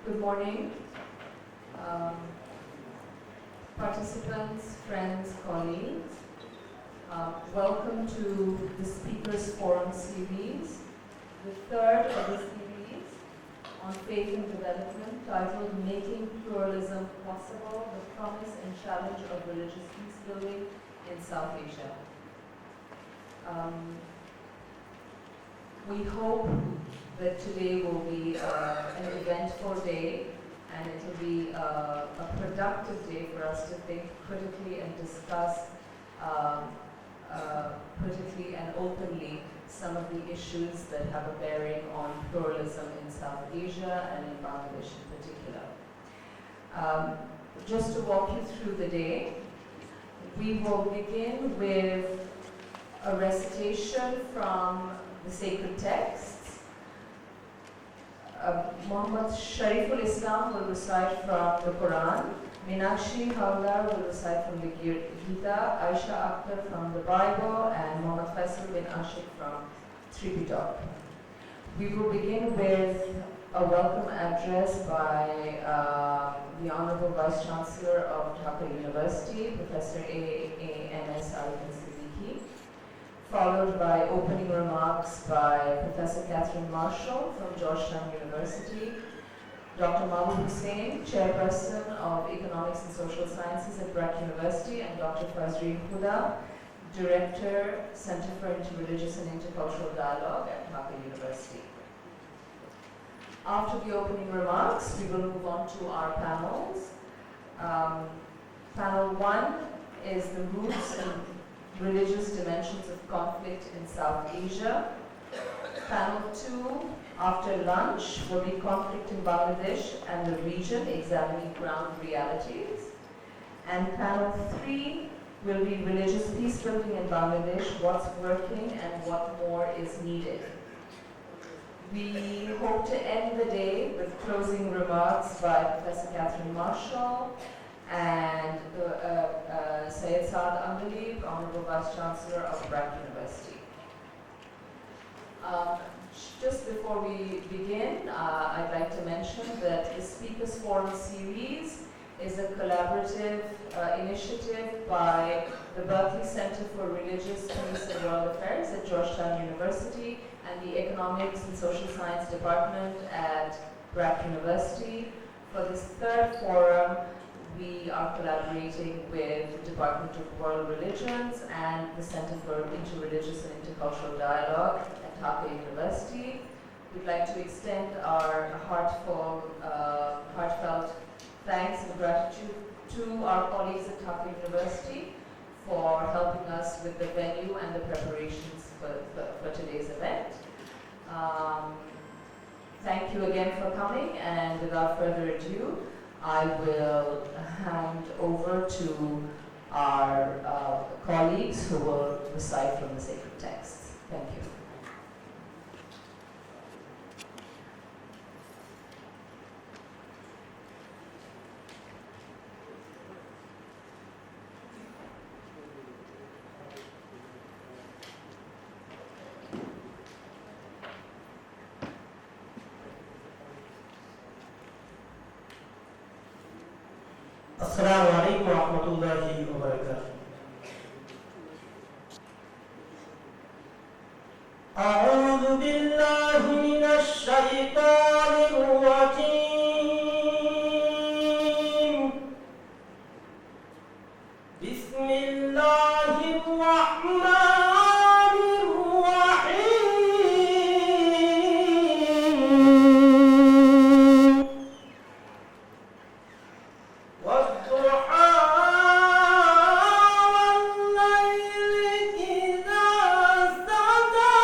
Good morning, participants, friends, colleagues. Welcome to the Speakers Forum series, the third of the series on faith and development, titled Making Pluralism Possible, the Promise and Challenge of Religious Peacebuilding in South Asia. We hope that today will be an eventful day, and it will be a productive day for us to think critically and discuss critically and openly some of the issues that have a bearing on pluralism in South Asia and in Bangladesh in particular. Just to walk you through the day, we will begin with a recitation from the sacred texts. Muhammad Shariful Islam will recite from the Quran, Meenakshi Hawlar will recite from the Gita, Aisha Akhtar from the Bible, and Muhammad Faisal bin Ashik from Tripitaka. We will begin with a welcome address by the Honorable Vice Chancellor of Dhaka University, Professor A.M.S. Arifin Siddiqui, followed by opening remarks by Professor Catherine Marshall from Georgetown University, Dr. Mahbub Hussain, Chairperson of Economics and Social Sciences at Berkeley University, and Dr. Fazreen Huda, Director, Center for Interreligious and Intercultural Dialogue at Dhaka University. After the opening remarks, we will move on to our panels. Panel 1 is the roots and religious dimensions of conflict in South Asia. Panel 2, after lunch, will be conflict in Bangladesh and the region, examining ground realities. And panel 3 will be religious peacebuilding in Bangladesh, what's working and what more is needed. We hope to end the day with closing remarks by Professor Catherine Marshall and Syed Saad Amdalib, Honorable Vice Chancellor of Berkeley University. Just before we begin, I'd like to mention that the Speakers Forum series is a collaborative initiative by the Berkley Center for Religious, Peace and World Affairs at Georgetown University and the Economics and Social Science Department at Berkeley University. For this third forum, we are collaborating with the Department of World Religions and the Center for Interreligious and Intercultural Dialogue at Dhaka University. We'd like to extend our heartfelt thanks and gratitude to our colleagues at Dhaka University for helping us with the venue and the preparations for today's event. Thank you again for coming, and without further ado, I will hand over to our colleagues who will recite from the sacred texts. Thank you. Assalamu alaikum wa rahmatullahi wa barakatuh. A'udhu billahi minash shaitanir rajim. Bismillahir rahmanir rahim. والضحى والليل إذا سجى.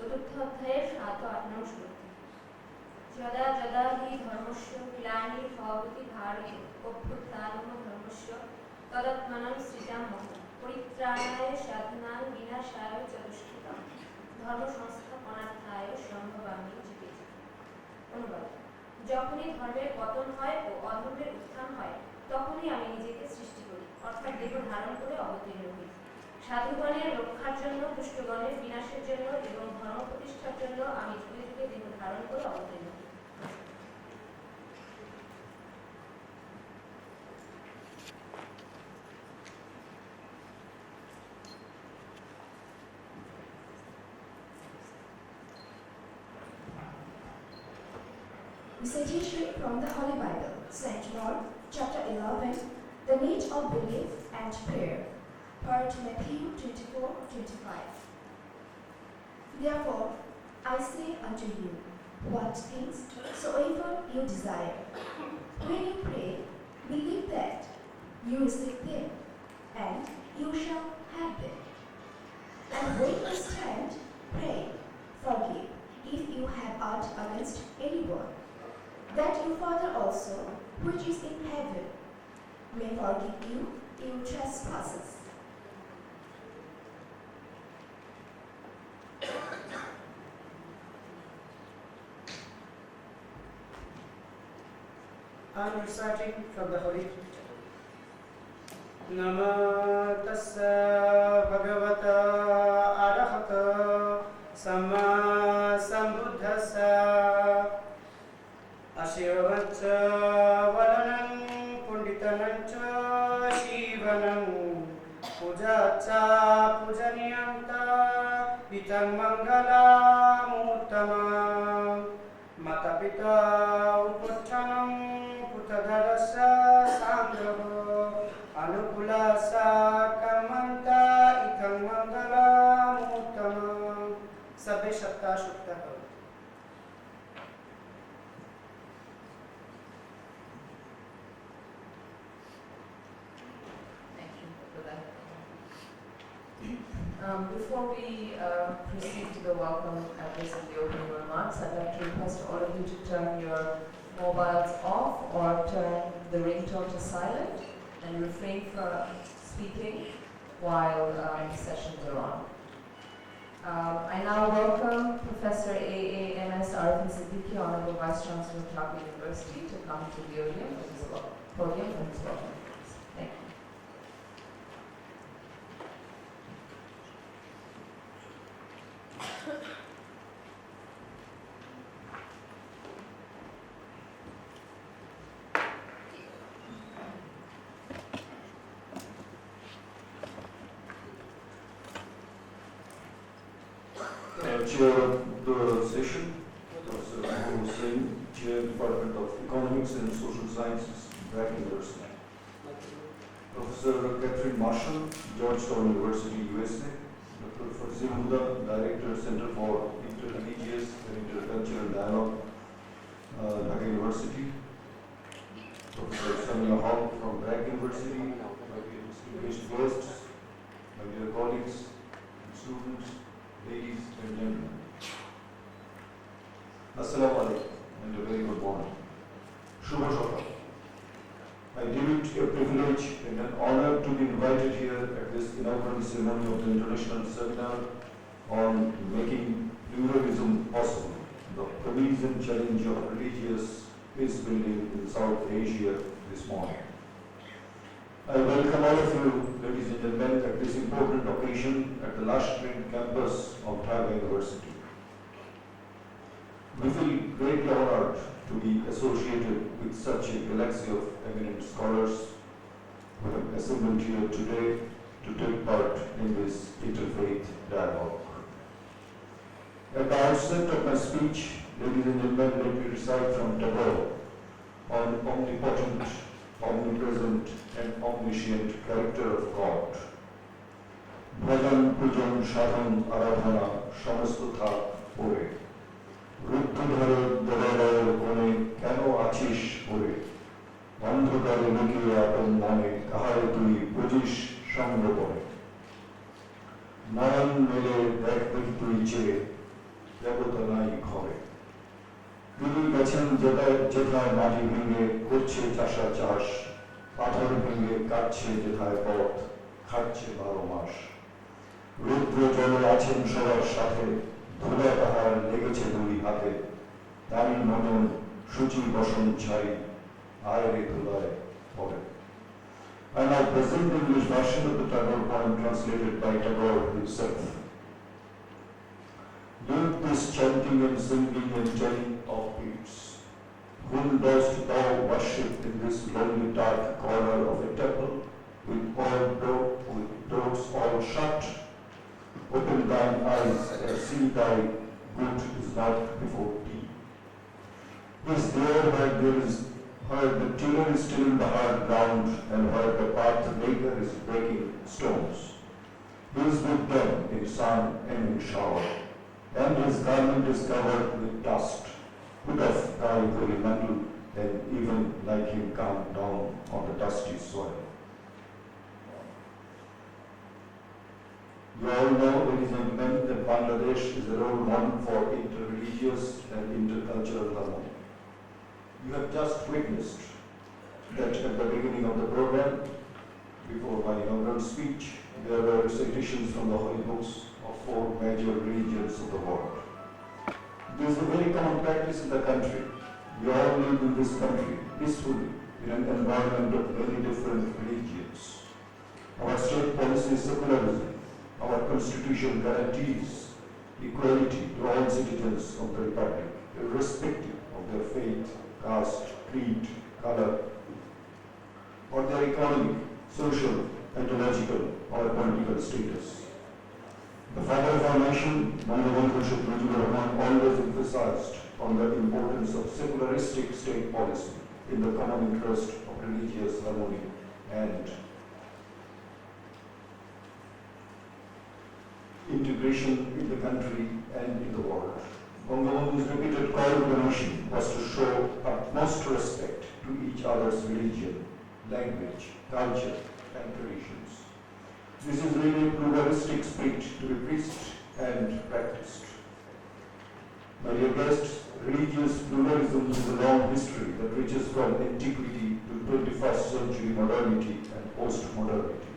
চতুর্থ অধ্যায়ের 7 ও 8 নং শ্লোক। যদা যদা হি ধর্মস্য গ্লানির্ভবতি ভারতে অভ্যুত্থানম ধর্মস্য তদাত্মানং সৃজামহ পরিত্রাণায় সাধনাং বিনাশায় চ দুষ্কৃতম ধর্ম সংস্থাপনার্থায় সম্ভবামি যুগে যুগে। অনুবাদ: যখনই ধর্মের পতন হয় ও অধর্মের উত্থান হয় তখনই আমি নিজেকে সৃষ্টি করি, অর্থাৎ দেহ ধারণ করে অবতীর্ণ হই। সাধুগণের রক্ষার জন্য, দুষ্টগণের বিনাশের জন্য এবং ধর্ম প্রতিষ্ঠার জন্য আমি যুগে যুগে দেহ ধারণ করে অবতীর্ণ হই। Recitation from the Holy Bible, St. Mark, chapter 11, the need of belief and prayer, part Matthew 24-25. Therefore, I say unto you, what things soever you desire, when you pray, believe that you receive them, and you shall have them. And when you stand, pray, forgive, if you have aught against anyone, that your Father also, which is in heaven, may forgive you your trespasses. I'm reciting from the Holy Chapter. Namo tassa bhagavata arahata samma sambuddhassa ashirvacha valanam punditanancha shivanam pujacha pujaniyanta pitam mangalam uttamam mata pita upachanam putadharasa sanghaho anukulasa kamanta itam mangalam uttamam sabbe shatta shukta karo. Thank you for that. Before we proceed to the welcome address and the opening remarks, I'd like to request all of you to turn your mobiles off or turn the ringtone to silent and refrain from speaking while sessions are on. I now welcome Professor AAMS Arifin Siddiqui, Honorable Vice Chancellor of Berkeley University, to come to the podium for his welcome. Thank you. Chair of the session, Professor Hussain, Chair Department of Economics and Social Sciences, Berkeley University. Professor Catherine Marshall, Georgetown University, USA. Dr. Fazil Huda, Director, Center for Interreligious and Intercultural Dialogue, Dhaka University. Professor Samia Hall from Berkeley University, my dear distinguished guests, my dear colleagues, and students, ladies and gentlemen. Assalamu alaikum and a very good morning. Shubha Shokal. I deem it a privilege and an honor to be invited here at this inaugural ceremony of the International Seminar on making pluralism possible, the Pluralism challenge of religious peace building in South Asia this morning. I welcome all of you, ladies and gentlemen, at this important occasion at the lush green campus of Dhaka University. We feel greatly honored to be associated with such a galaxy of eminent scholars who have assembled here today to take part in this interfaith dialogue. At the outset of my speech, ladies and gentlemen, let me recite from Tagore on omnipotent, omnipresent and omniscient character of God. Bhajan, pujan, sadhan, aradhana, samasto thak pore. রুদ্ধধরে দরালয়ের কোণে কেন আছিস পড়ে অন্ধকারে লুকিয়ে আপন মনে কাহারে তুই বুঝিস সঙ্গ করে নয়ন মেলে দেখ দেখি তুই চেয়ে দেবতা নাই ঘরে। তিনি গেছেন যেথায় মাটি ভেঙে করছে চাষা চাষ, পাথর ভেঙে কাটছে যেথায় পথ, খাচ্ছে 12 মাস। রুদ্র জলে আছেন সবার সাথে, ধুলা পাহাড় লেগেছে দুই হাতে, তারই মনন সূচি বসন ছাই, আয়রে ধুলায় পড়ে। And I present the English version of the Tagore poem translated by Tagore himself. Leave this chanting and singing and telling of peace. Whom dost thou worship in this lonely dark corner of a temple, with doors all shut? Open thine eyes and see thy good is not before thee. Is there where the tiller is still in the hard ground, and where the path maker is breaking stones. He is with them in sun and in shower, and his garment is covered with dust. Put off thy holy mantle, and even like him come down on the dusty soil. You all know, ladies and gentlemen, that Bangladesh is a role model for interreligious and intercultural harmony. You have just witnessed that at the beginning of the program, before my inaugural speech, there were recitations from the holy books of 4 major religions of the world. This is a very common practice in the country. We all live in this country peacefully in an environment of many different religions. Our state policy is secularism. Our constitution guarantees equality to all citizens of the Republic, irrespective of their faith, caste, creed, color, or their economic, social, ideological, or political status. The father of our nation, Bangladesh Sheikh Mujibur Rahman, always emphasized on the importance of secularistic state policy in the common interest of religious harmony and integration in the country and in the world. Bangabandhu's repeated call to the nation was to show utmost respect to each other's religion, language, culture, and traditions. This is really a pluralistic spirit to be preached and practiced. My dear guests, religious pluralism is a long history that reaches from antiquity to 21st century modernity and post-modernity.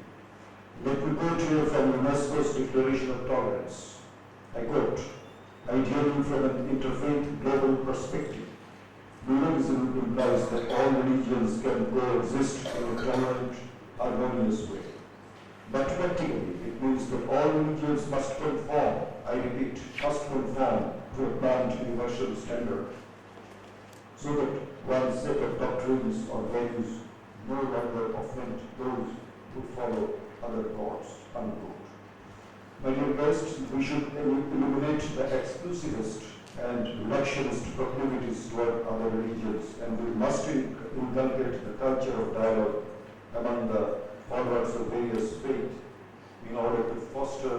Let me quote here from UNESCO's Declaration of Tolerance. I quote, "Ideally from an interfaith global perspective, pluralism implies that all religions can coexist in a tolerant, harmonious way. But practically, it means that all religions must conform, I repeat, must conform to a planned universal standard, so that one set of doctrines or values no longer offend those who follow other gods." Unquote. My dear guests, we should eliminate the exclusivist and reductionist proclivities toward other religions, and we must inculcate the culture of dialogue among the followers of various faiths in order to foster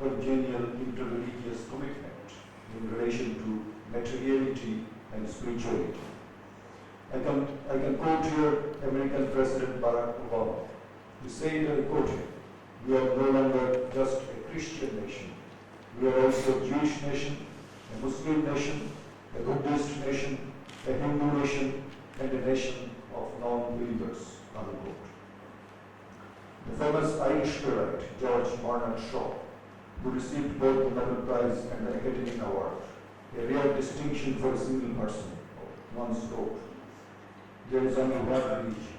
congenial interreligious commitment in relation to materiality and spirituality. I can quote here American President Barack Obama. He said, I quote him, "We are no longer just a Christian nation. We are also a Jewish nation, a Muslim nation, a Buddhist nation, a Hindu nation, and a nation of non-believers." Unquote. The famous Irish playwright George Bernard Shaw, who received both the Nobel Prize and the Academy Award, a rare distinction for a single person, once wrote, "There is only one religion,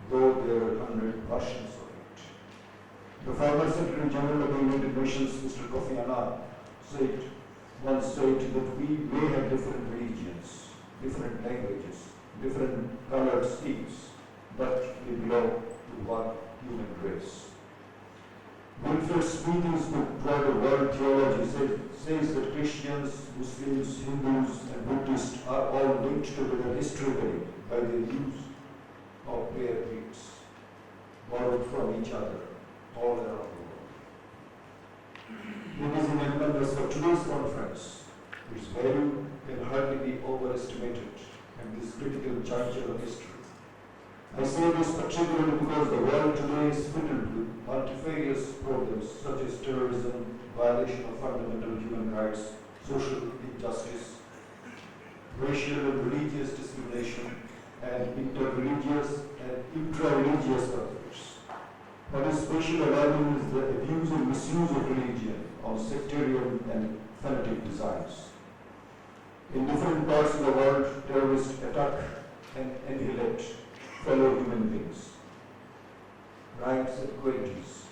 though there are 100 versions of it." The former Secretary General of the United Nations, Mr. Kofi Annan, once said that we may have different religions, different languages, different colored schemes, but we belong to one human race. Wilfred Spaulding's book, Toward a World Theology, says that Christians, Muslims, Hindus, and Buddhists are all linked together historically by the use of prayer beads, borrowed from each other all around the world. Ladies and gentlemen, as for today's conference, its value can hardly be overestimated at this critical juncture of history. I say this particularly because the world today is filled with multifarious problems such as terrorism, violation of fundamental human rights, social injustice, racial and religious discrimination, and interreligious and intra-religious conflicts. What is especially alarming is the abuse and misuse of religion on sectarian and fanatic designs. In different parts of the world, terrorists attack and annihilate fellow human beings. Riots and cruelties,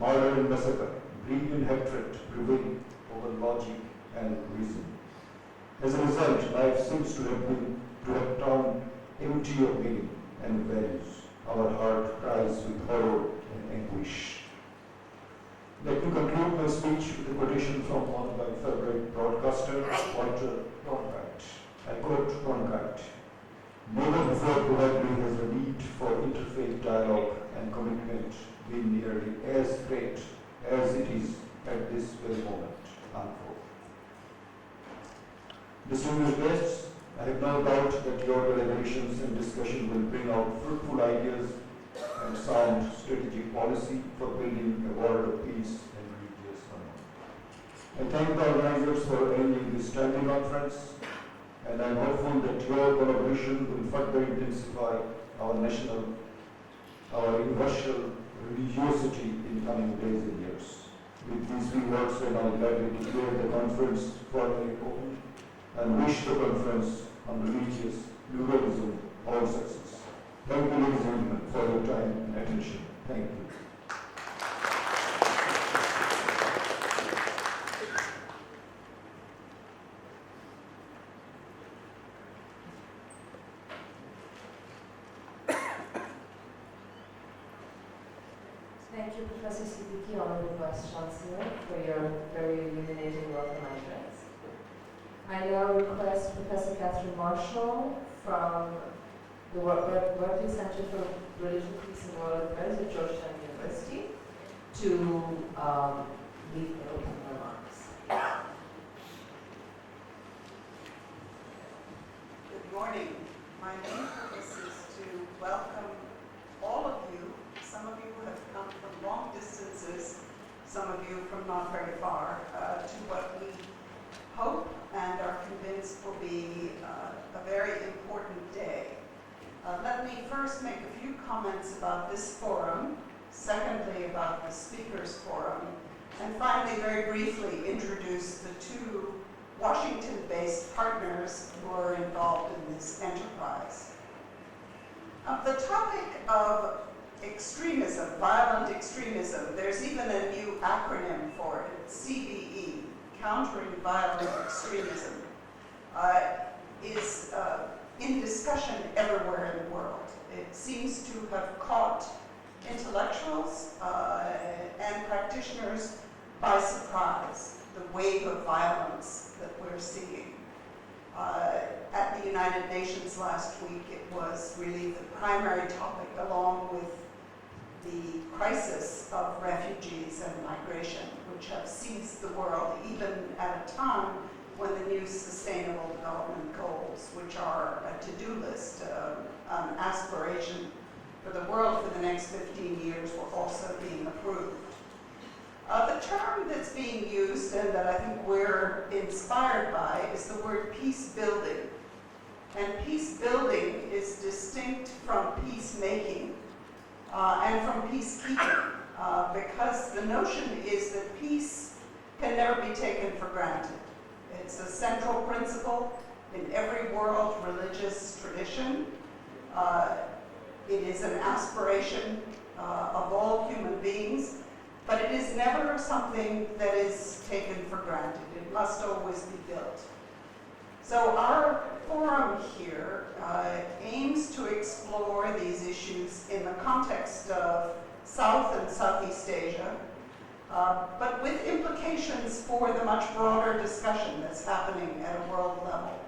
murder and massacre, greed and hatred prevail over logic and reason. As a result, life seems to have turned empty of meaning and values. Our heart cries with horror and anguish. Let me conclude my speech with a quotation from one of my favorite broadcaster, Walter Cronkite. I quote Cronkite: "Never before probably has the need for interfaith dialogue and commitment been nearly as great as it is at this very moment." Unquote. Distinguished guests, I have no doubt that your deliberations and discussion will bring out fruitful ideas and sound strategic policy for building a world of peace and religious harmony. I thank the organizers for arranging this timely conference, and I am hopeful that your collaboration will further intensify our universal religiosity in coming days and years. With these few words, I now gladly declare the conference formally open and wish the conference on religious pluralism all success. Thank you, ladies and gentlemen, for your time and attention. Thank you. Thank you, Professor Siddiqui, Honorable Vice Chancellor, for your very illuminating welcome address. I now request Professor Catherine Marshall from the Berkley Center for Religion, Peace and World Affairs at Georgetown University to lead the opening remarks. Good morning. My main purpose is to welcome all of you. Some of you have come from long distances, some of you from not very far, to what we hope and are convinced will be a very important day. Let me first make a few comments about this forum, secondly about the Speakers Forum, and finally, very briefly, introduce the two Washington-based partners who are involved in this enterprise. The topic of extremism, violent extremism, there's even a new acronym for it, CVE, Countering Violent Extremism, is in discussion everywhere in the world. It seems to have caught intellectuals and practitioners by surprise, the wave of violence that we're seeing. At the United Nations last week, it was really the primary topic, along with the crisis of refugees and migration, which have seized the world even at a time when the new Sustainable Development Goals, which are a to-do list, an aspiration for the world for the next 15 years, were also being approved. The term that's being used and that I think we're inspired by is the word peacebuilding. And peacebuilding is distinct from peacemaking and from peacekeeping, because the notion is that peace can never be taken for granted. It's a central principle in every world religious tradition. It is an aspiration of all human beings, but it is never something that is taken for granted. It must always be built. So our forum here aims to explore these issues in the context of South and Southeast Asia, but with implications for the much broader discussion that's happening at a world level.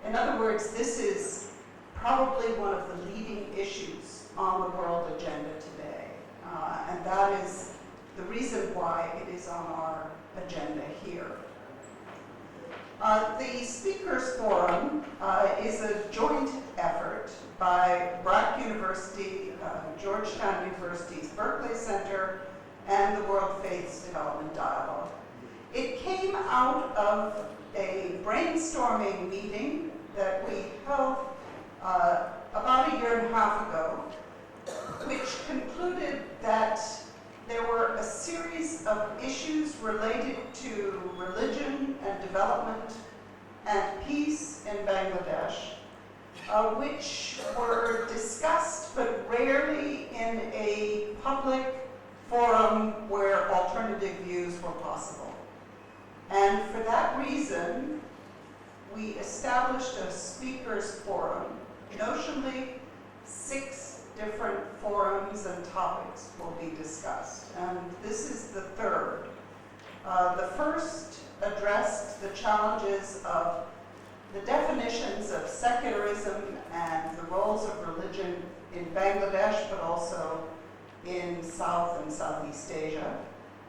In other words, this is probably one of the leading issues on the world agenda today, and that is the reason why it is on our agenda here. The Speakers Forum is a joint effort by Brock University, Georgetown University's Berkley Center, and the World Faiths Development Dialogue. It came out of a brainstorming meeting that we held about a year and a half ago, which concluded that there were a series of issues related to religion and development and peace in Bangladesh, which were discussed but rarely in a public forum where alternative views were possible. And for that reason, we established a speakers forum. Notionally, 6 different forums and topics will be discussed, and this is the third. The first addressed the challenges of the definitions of secularism and the roles of religion in Bangladesh, but also in South and Southeast Asia.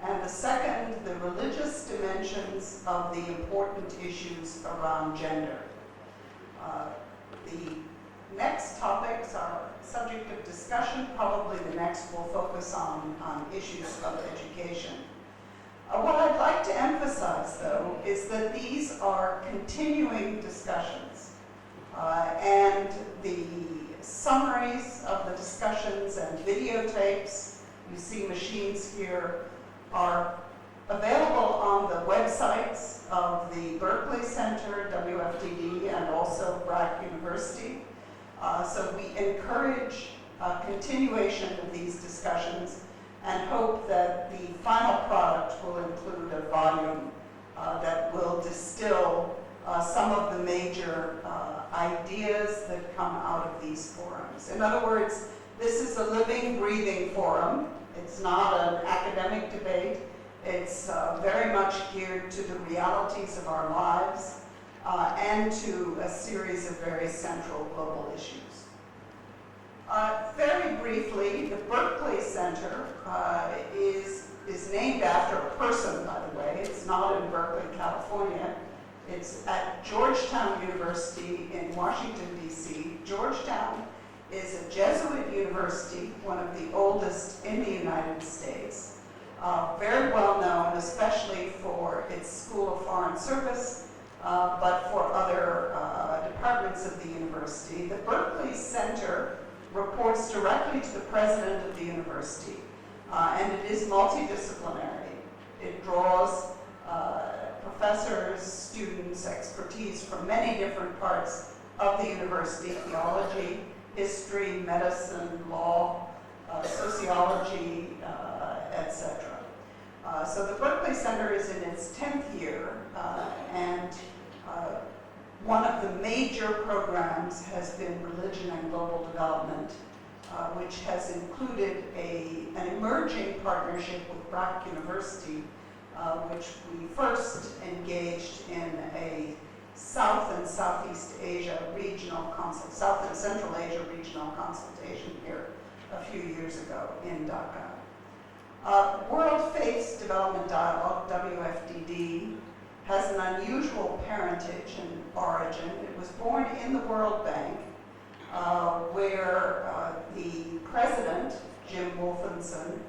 And the second, the religious dimensions of the important issues around gender. The next topics are subject of discussion. Probably the next will focus on issues of education. What I'd like to emphasize, though, is that these are continuing discussions, and the summaries of the discussions and videotapes, you see machines here, are available on the websites of the Berkley Center, WFDD, and also Brack University. So we encourage continuation of these discussions and hope that the final product will include a volume that will distill some of the major ideas that come out of these forums. In other words, this is a living, breathing forum. It's not an academic debate. It's very much geared to the realities of our lives and to a series of very central global issues. Very briefly, the Berkley Center is named after a person, by the way. It's not in Berkeley, California. It's at Georgetown University in Washington, D.C. Georgetown is a Jesuit university, one of the oldest in the United States. Very well known, especially for its School of Foreign Service, but for other departments of the university. The Berkley Center reports directly to the president of the university, and it is multidisciplinary. It draws professors, students, expertise from many different parts of the university: theology, history, medicine, law, sociology, etc. So the Berkley Center is in its 10th year, and one of the major programs has been Religion and Global Development, which has included an emerging partnership with Brack University, which we first engaged in a South and Southeast Asia regional South and Central Asia regional consultation here a few years ago in Dhaka. World Faiths Development Dialogue, WFDD, has an unusual parentage and origin. It was born in the World Bank, where the president, Jim Wolfenson,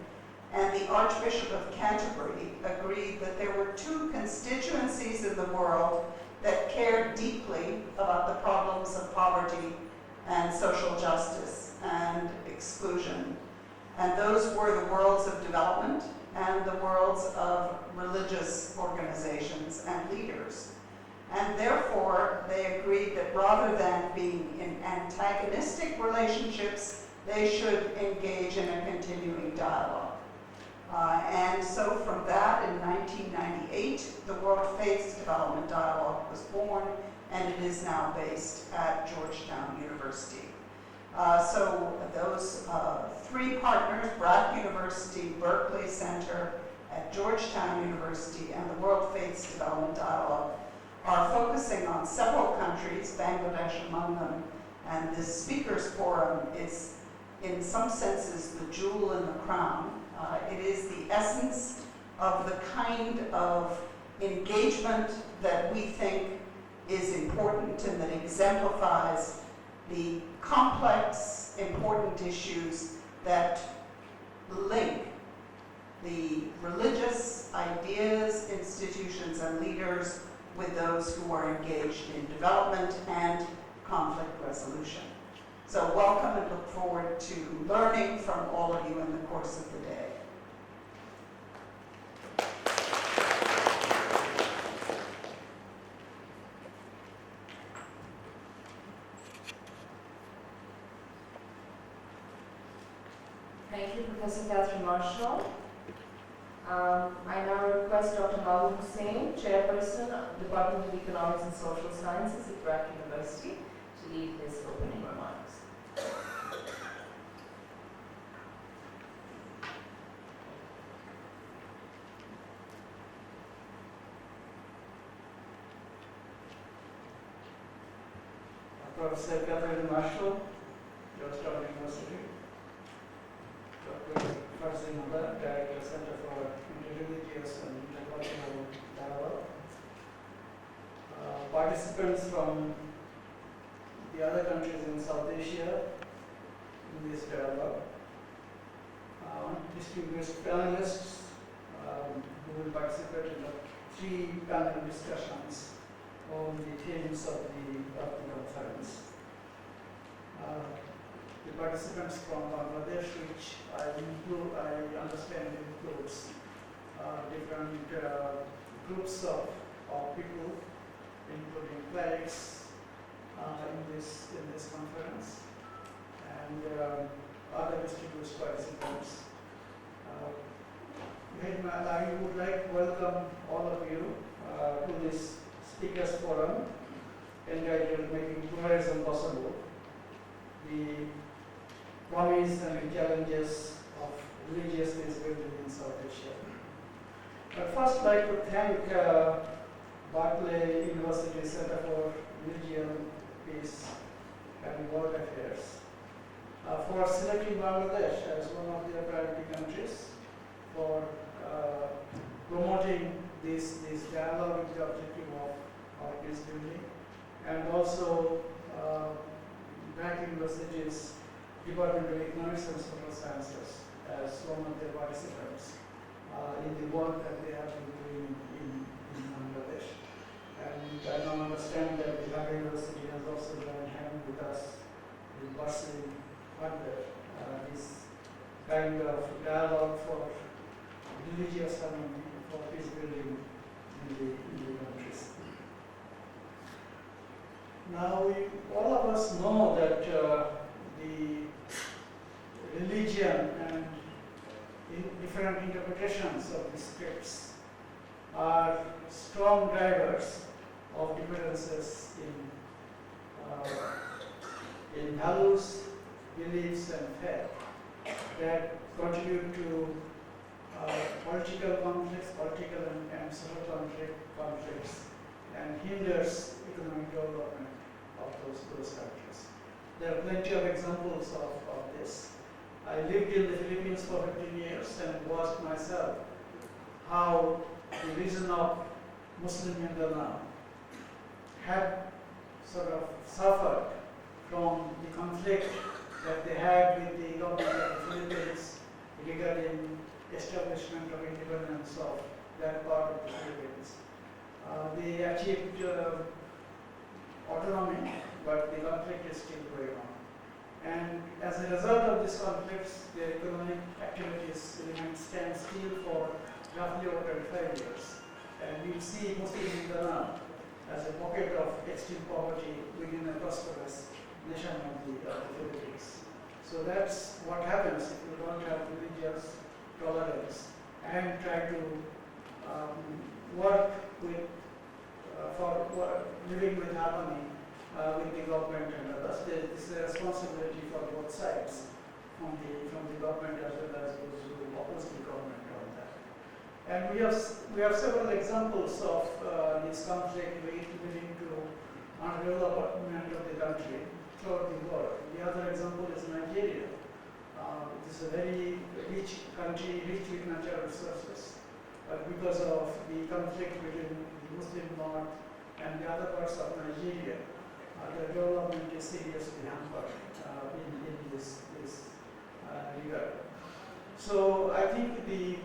and the Archbishop of Canterbury agreed that there were 2 constituencies in the world that cared deeply about the problems of poverty and social justice and exclusion. And those were the worlds of development and the worlds of religious organizations and leaders. And therefore, they agreed that rather than being in antagonistic relationships, they should engage in a continuing dialogue. And so from that, in 1998, the World Faiths Development Dialogue was born, and it is now based at Georgetown University. So those 3 partners, Brack University, Berkley Center at Georgetown University, and the World Faiths Development Dialogue, are focusing on several countries, Bangladesh among them, and this speakers forum is, in some senses, the jewel in the crown. It is the essence of the kind of engagement that we think is important and that exemplifies the complex, important issues that link the religious ideas, institutions, and leaders with those who are engaged in development and conflict resolution. So welcome and look forward to learning from all of you in the course of the day. Thank you, Professor Catherine Marshall. I now request Dr. Mabu Hussain, Chairperson of the Department of Economics and Social Sciences at Berkeley University, to lead his opening remarks. Professor Catherine Marshall, Georgetown University. Dr. Farzin Mula, Director, Center for Interreligious and Intercultural Dialogue. Participants from the other countries in South Asia in this dialogue. Distinguished panelists who will participate in the 3 panel discussions on the themes of the conference. The participants from Bangladesh, which I understand includes different groups of people, including clerics in this conference, and other distinguished participants. I would like to welcome all of you to this Speakers Forum entitled Making Pluralism Possible, the promise and challenges of religious peacebuilding in South Asia. I'd first like to thank Berkeley University Center for Religion, Peace and World Affairs for selecting Bangladesh as one of their priority countries for promoting this dialogue with the objective of peace building, and also Berkeley University's Department of Economics and Social Sciences as one of their participants in the work that they have been doing in Bangladesh. And I now understand that the Berkeley University has also joined hand with us in pursuing further this kind of dialogue for religious harmony, for peace building in the countries. Now, all of us know that the religion and different interpretations of the scripts are strong drivers of differences in values, beliefs, and faith that contribute to political conflicts, political and social conflicts, and hinders economic development of those countries. There are plenty of examples of this. I lived in the Philippines for 15 years and watched myself how the region of Muslim Mindanao had sort of suffered from the conflict that they had with the government of the Philippines regarding establishment of independence of that part of the Philippines. They achieved autonomy, but the conflict is still going on. And as a result of these conflicts, their economic activities remain standstill for roughly over 25 years. And you see Muslim Mindanao as a pocket of extreme poverty within a prosperous nation of the Philippines. So that's what happens if you don't have religious tolerance and try to work with for living with harmony with the government and others. This is a responsibility for both sides, from the government as well as those who oppose the government on that. And we have several examples of this conflict leading to underdevelopment of the country throughout the world. The other example is Nigeria. It is a very rich country, rich with natural resources. But because of the conflict between the Muslim North and the other parts of Nigeria, the development is seriously hampered in this regard. So I think the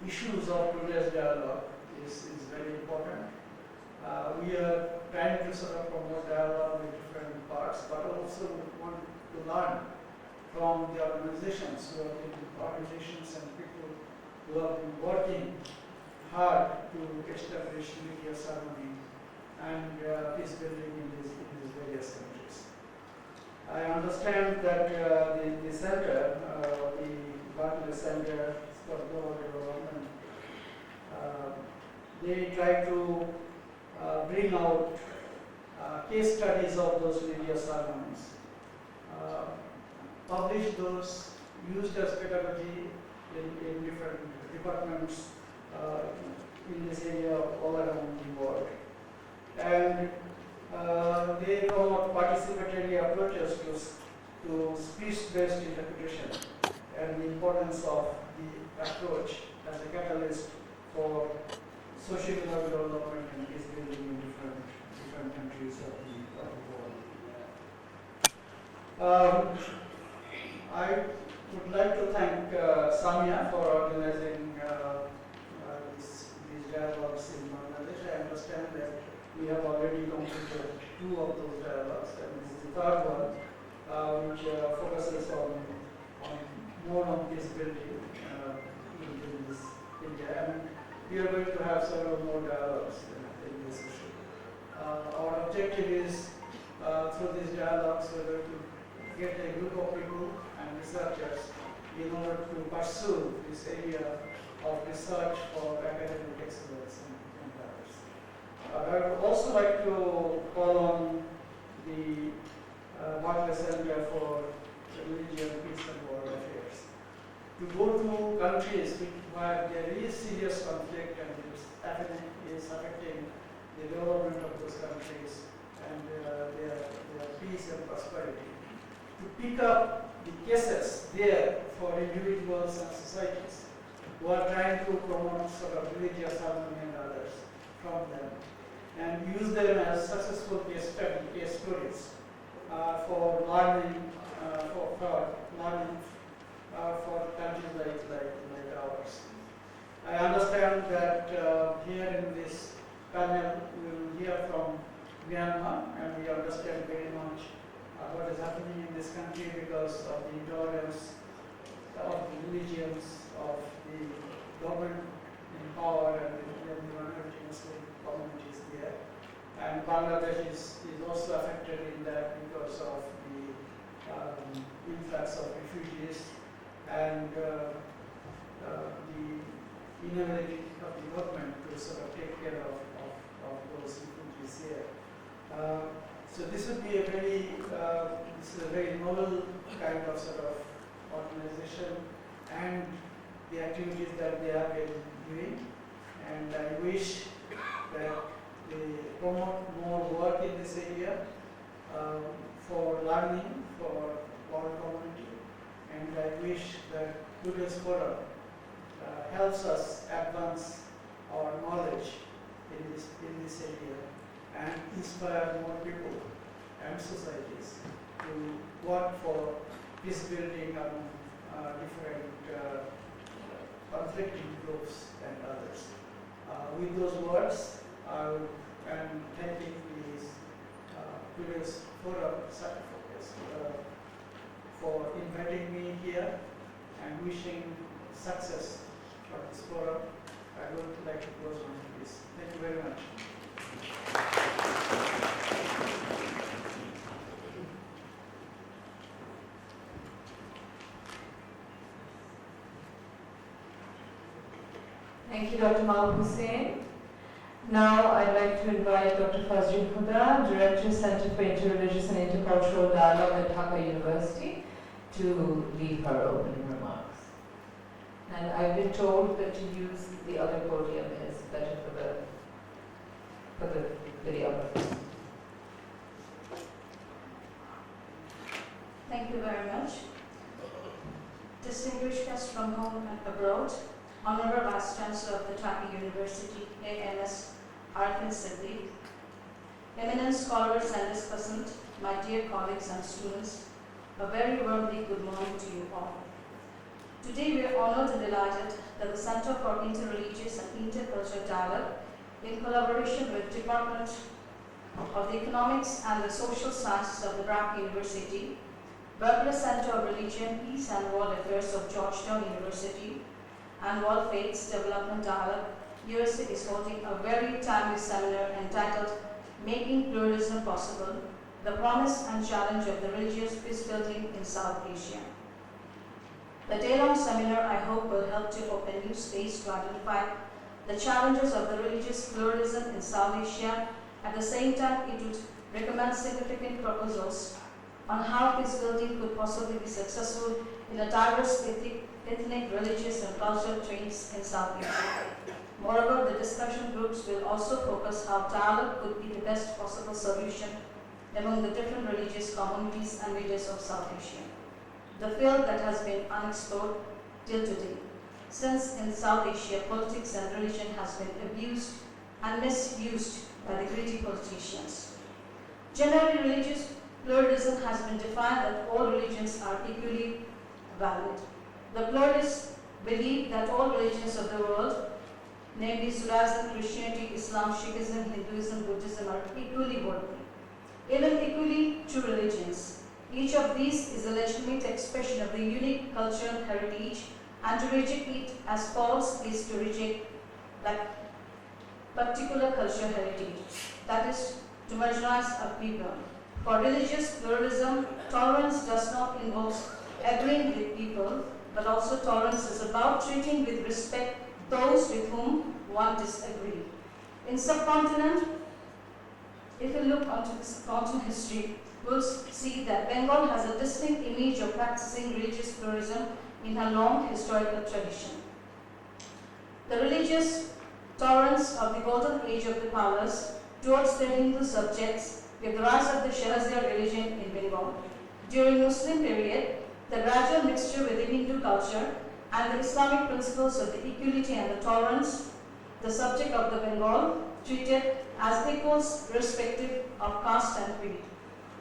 issues of today's dialogue is very important. We are trying to sort of promote dialogue with different parts, but also want to learn from the organizations who have been organizations and people who have been working hard to establish media ceremony and peace building in these various countries. I understand that the center, the Berkley Center for Global Development, they try to bring out case studies of those media ceremonies, publish those, used as pedagogy in different departments in this area all around the world. And they promote participatory approaches to speech-based interpretation and the importance of the approach as a catalyst for social development and peace building in different countries of the world. I would like to thank Samia for organizing these dialogues in Bangladesh. I understand that we have already completed 2 of those dialogues, and this is the 3rd one, which focuses on more on peace building in this India. And we are going to have several more dialogues in this issue. Our objective is, through these dialogues, we're going to get a group of people and researchers in order to pursue this area of research for academic excellence and others. I would also like to call on the Berkley Center for Religion, Peace and World Affairs to go to countries where there is serious conflict and it is affecting the development of those countries and their peace and prosperity, to pick up the cases there for individuals and societies who are trying to promote sort of religious harmony and others from them, and use them as successful case stories for learning, for countries like ours. I understand that here in this panel we will hear from Myanmar, and we understand very much what is happening in this country because of the intolerance of the religions, of the government in power and the minority Muslim communities there. And Bangladesh is also affected in that because of the influx of refugees and the inability of the government to sort of take care of those refugees here. So this would be a very novel kind of sort of organization and the activities that they have been doing. And I wish that they promote more work in this area for learning, for our community. And I wish that today's forum helps us advance our knowledge in this area and inspire more people and societies to work for peace building among different conflicting groups and others. With those words, I am thanking today's forum Certificates for inviting me here and wishing success for this forum. I would like to close on this. Thank you very much. Thank you, Dr. Mahbub Hussain. Now I'd like to invite Dr. Fazlin Huda, Director, Center for Interreligious and Intercultural Dialogue at Dhaka University, to lead her opening remarks. And I've been told that to use the other podium is better for the videographers. Thank you very much. Distinguished guests from home and abroad, Honorable Vice Chancellor of the Dhaka University, AMS Arifin Siddiq, eminent scholars and discussants, my dear colleagues and students, a very warmly good morning to you all. Today we are honored and delighted that the Center for Interreligious and Intercultural Dialogue, in collaboration with Department of the Economics and the Social Sciences of the Berkeley University, Berkley Center of Religion, Peace and World Affairs of Georgetown University, and World Faiths Development Dialogue, USA is holding a very timely seminar entitled Making Pluralism Possible, the Promise and Challenge of the Religious Peacebuilding in South Asia. The day-long seminar, I hope, will help to open new space to identify the challenges of the religious pluralism in South Asia. At the same time, it would recommend significant proposals on how peacebuilding could possibly be successful in a diverse ethnic, religious, and cultural traits in South Asia. Moreover, the discussion groups will also focus how dialogue could be the best possible solution among the different religious communities and leaders of South Asia, the field that has been unexplored till today, since in South Asia, politics and religion has been abused and misused by the greedy politicians. Generally, religious pluralism has been defined that all religions are equally valid. The pluralists believe that all religions of the world, namely Judaism, Christianity, Islam, Sikhism, Hinduism, Buddhism, are equally worthy, even equally true religions. Each of these is a legitimate expression of the unique cultural heritage, and to reject it as false is to reject that particular cultural heritage, that is, to marginalize a people. For religious pluralism, tolerance does not involve agreeing with people, but also tolerance is about treating with respect those with whom one disagrees. In subcontinent, if you look onto the subcontinent history, we'll see that Bengal has a distinct image of practicing religious pluralism in her long historical tradition. The religious tolerance of the golden age of the Palas towards their Hindu subjects with the rise of the Shahazia religion in Bengal. During Muslim period, the gradual mixture with the Hindu culture and the Islamic principles of the equality and the tolerance, the subject of the Bengal treated as equals irrespective of caste and creed.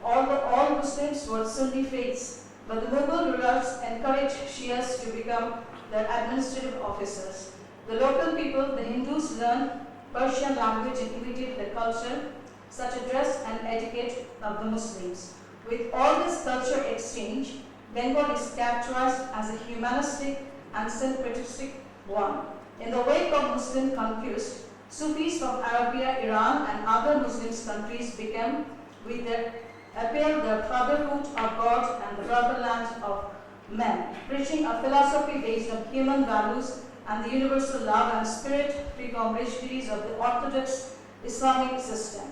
All Muslims were Sunni faiths, but the Mughal rulers encouraged Shias to become their administrative officers. The local people, the Hindus, learned Persian language and imitated the culture, such a dress and etiquette of the Muslims. With all this culture exchange, Bengal is characterized as a humanistic and syncretistic one. In the wake of Muslim conquest, Sufis from Arabia, Iran, and other Muslim countries became, with their appeal, the fatherhood of God and the brotherland of men, preaching a philosophy based on human values and the universal love and spirit-free camaraderie of the Orthodox Islamic system.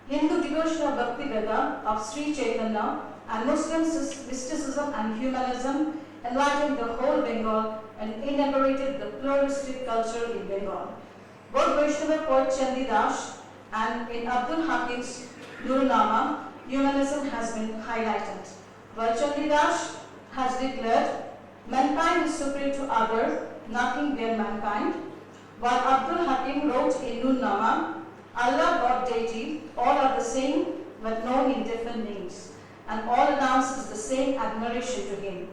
Hindu devotion of Bhakti Veda, of Sri Chaitanya, and Muslim mysticism and humanism enlightened the whole Bengal and inaugurated the pluralistic culture in Bengal. Both Vaishnava poet Chandi Das and in Abdul Hakim's Nurnama, humanism has been highlighted. While Chandi Das has declared, mankind is superior to other, nothing than mankind, while Abdul Hakim wrote in Nurnama, Allah, God, deity, all are the same but known in different names, and all announces the same admiration to him.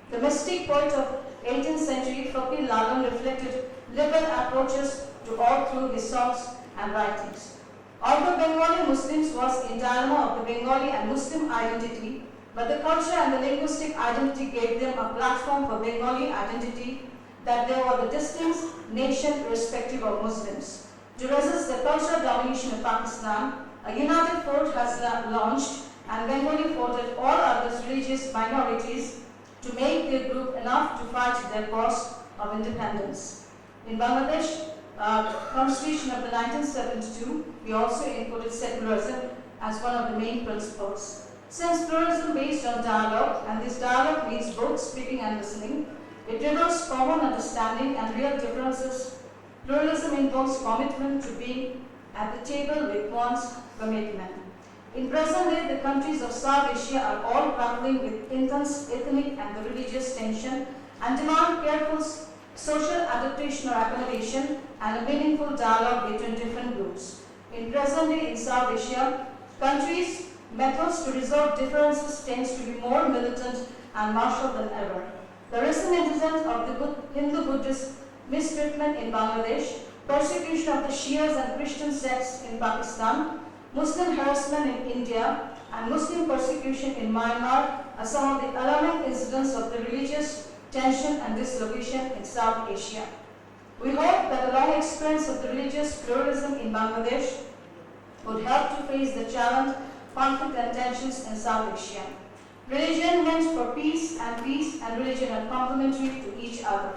The mystic poet of 18th century, Fakir Lalan, reflected liberal approaches to all through his songs and writings. Although Bengali Muslims was in dilemma of the Bengali and Muslim identity, but the culture and the linguistic identity gave them a platform for Bengali identity that they were the distinct nation irrespective of Muslims. To resist the cultural domination of Pakistan, a united force has launched, and Bengali fought all other religious minorities to make their group enough to fight their cause of independence. In Bangladesh, Constitution of the 1972, we also included secularism as one of the main principles. Since pluralism based on dialogue, and this dialogue means both speaking and listening, it reveals common understanding and real differences. Pluralism involves commitment to being at the table with one's commitment. In present day, the countries of South Asia are all grappling with intense ethnic and religious tension and demand careful social adaptation or accommodation and a meaningful dialogue between different groups. In present day in South Asia, countries' methods to resolve differences tends to be more militant and martial than ever. the recent incident of the Hindu-Buddhist mistreatment in Bangladesh, persecution of the Shias and Christian sects in Pakistan, Muslim harassment in India, and Muslim persecution in Myanmar are some of the alarming incidents of the religious tension and dislocation in South Asia. We hope that the long experience of the religious pluralism in Bangladesh would help to face the challenge, conflict and tensions in South Asia. Religion meant for peace and religion are complementary to each other.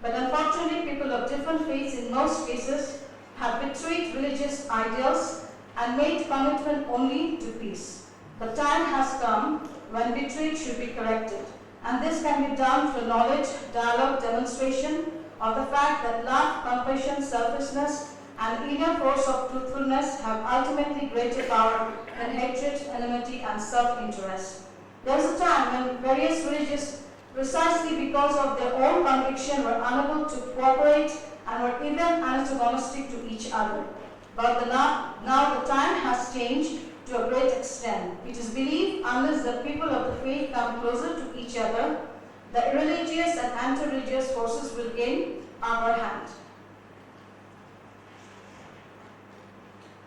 But unfortunately, people of different faiths in most cases have betrayed religious ideals and made commitment only to peace. The time has come when betrayal should be corrected, and this can be done through knowledge, dialogue, demonstration of the fact that love, compassion, selflessness, and inner force of truthfulness have ultimately greater power than hatred, enmity, and self-interest. There was a time when various religions, precisely because of their own conviction, were unable to cooperate and were even antagonistic to each other. But now the time has changed to a great extent. It is believed unless the people of the faith come closer to each other, the irreligious and anti-religious forces will gain upper hand.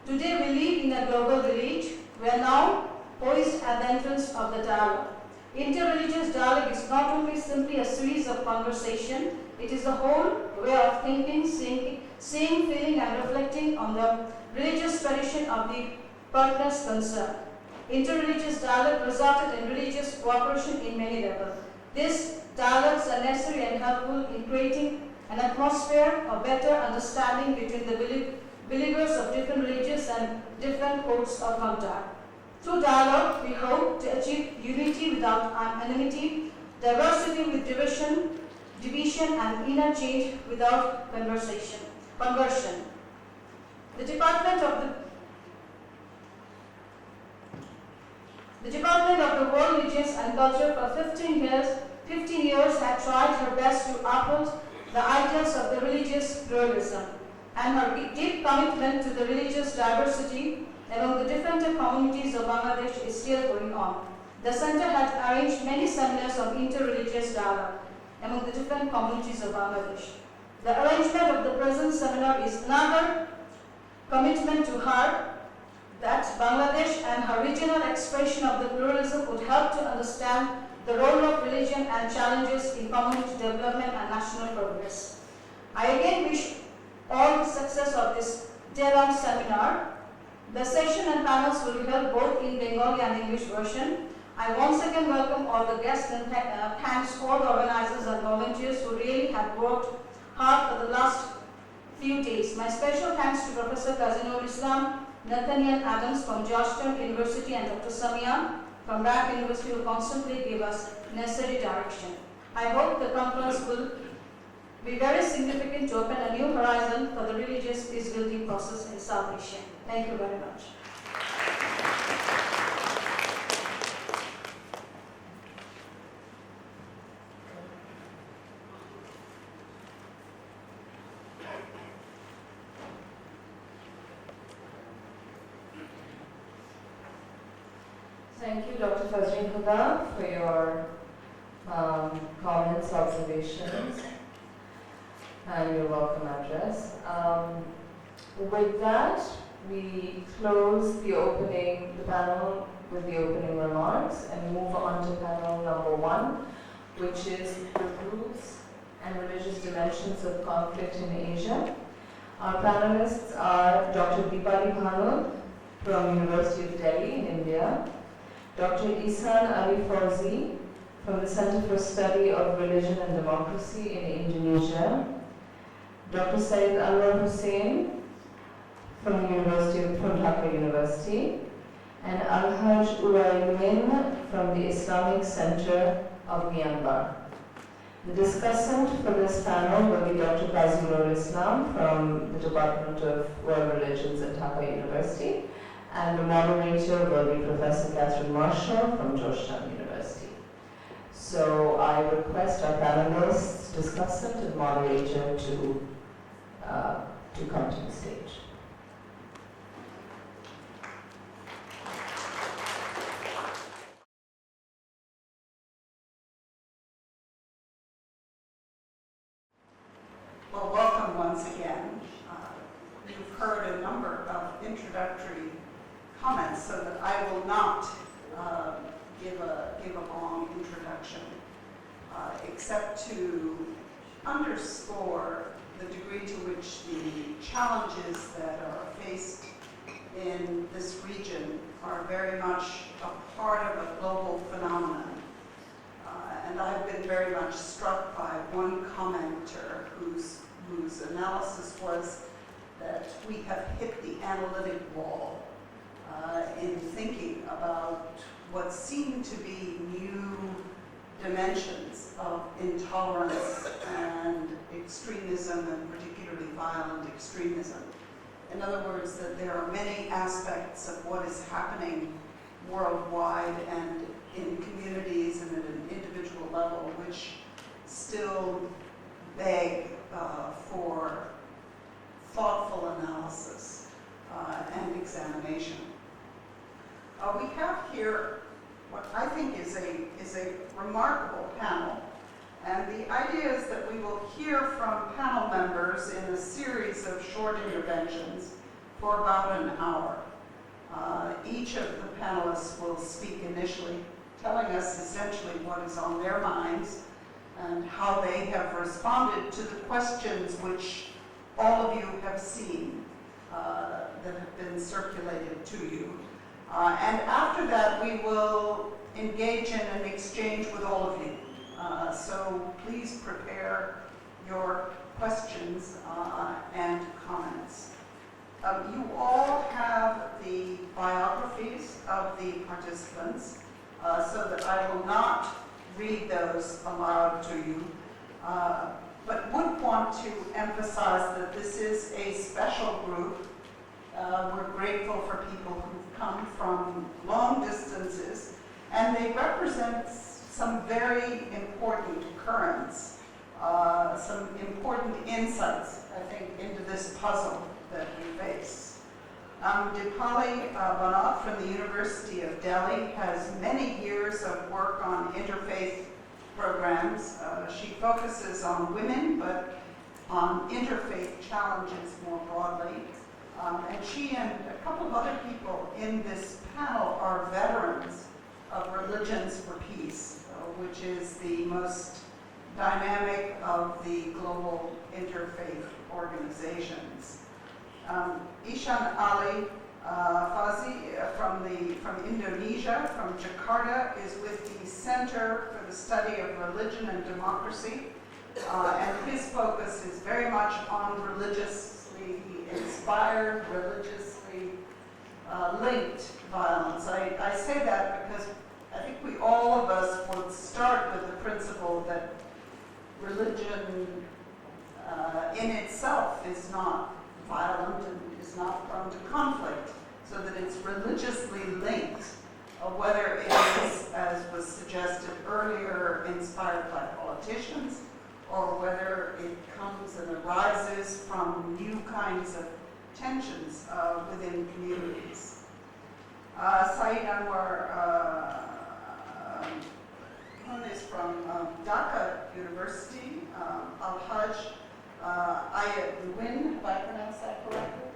Today we live in a global village. We are now poised at the entrance of the dialogue. Interreligious dialogue is not only simply a series of conversation, it is a whole way of thinking, seeing, feeling and reflecting on the religious tradition of the partners concerned. Interreligious dialogue resulted in religious cooperation in many levels. These dialogues are necessary and helpful in creating an atmosphere of better understanding between the believers of different religions and different codes of conduct. Through dialogue, we hope to achieve unity without enmity, diversity with division and inner change without conversion. The Department of the World Religions and Culture for 15 years had tried her best to uphold the ideals of the religious pluralism, and her deep commitment to the religious diversity among the different communities of Bangladesh is still going on. The Center has arranged many seminars on interreligious dialogue among the different communities of Bangladesh. The arrangement of the present seminar is another commitment to her that Bangladesh and her regional expression of the pluralism would help to understand the role of religion and challenges in community development and national progress. I again wish all the success of this day-long seminar. The session and panels will be held both in Bengali and English version. I once again welcome all the guests and thanks all the organizers and volunteers who really have worked hard for the last few days. My special thanks to Professor Kazinul Islam, Nathaniel Adams from Georgetown University and Dr. Samia from Brack University who constantly give us necessary direction. I hope the conference will be very significant to open a new horizon for the religious peace-building process in South Asia. Thank you very much. Thank you, Dr. Fazreen Huda, for your comments, observations, and your welcome address. With that, we close the panel with the opening remarks and move on to panel number 1, which is the roots and religious dimensions of conflict in Asia. Our panelists are Dr. Deepali Bhanu from University of Delhi in India, Dr. Ihsan Ali Fauzi from the Center for Study of Religion and Democracy in Indonesia, Dr. Syed Anwar Hussain from Dhaka University, and Alhaj Uray Min from the Islamic Center of Myanmar. The discussant for this panel will be Dr. Kazinul Islam from the Department of World Religions at Dhaka University, and the moderator will be Professor Catherine Marshall from Georgetown University. So I request our panelists, discussant and moderator to come to the stage. introductory comments so that I will not give a long introduction, except to underscore the degree to which the challenges that are faced in this region are very much a part of a global phenomenon. And I've been very much struck by one commenter whose analysis was that we have hit the analytic wall in thinking about what seem to be new dimensions of intolerance and extremism, and particularly violent extremism. In other words, that there are many aspects of what is happening worldwide and in communities and at an individual level which still beg for thoughtful analysis and examination. We have here what I think is a remarkable panel, and the idea is that we will hear from panel members in a series of short interventions for about an hour. Each of the panelists will speak initially, telling us essentially what is on their minds and how they have responded to the questions which all of you have seen that have been circulated to you. And after that, we will engage in an exchange with all of you. So please prepare your questions and comments. You all have the biographies of the participants, so that I will not read those aloud to you, but would want to emphasize that this is a special group. We're grateful for people who've come from long distances, and they represent some very important currents, some important insights, I think, into this puzzle that we face. Dipali Banat from the University of Delhi has many years of work on interfaith programs. She focuses on women, but on interfaith challenges more broadly. And she and a couple of other people in this panel are veterans of Religions for Peace, which is the most dynamic of the global interfaith organizations. Ishan Ali Fazi from Indonesia, from Jakarta, is with the Center for the Study of Religion and Democracy, and his focus is very much on religiously inspired, religiously linked violence. I say that because I think all of us would start with the principle that religion in itself is not violent and is not prone to conflict, so that it's religiously linked, whether it is, as was suggested earlier, inspired by politicians, or whether it comes and arises from new kinds of tensions within communities. Saeed Anwar is from Dhaka University. Al-Hajj Ayat Nguyen, if I pronounce that correctly,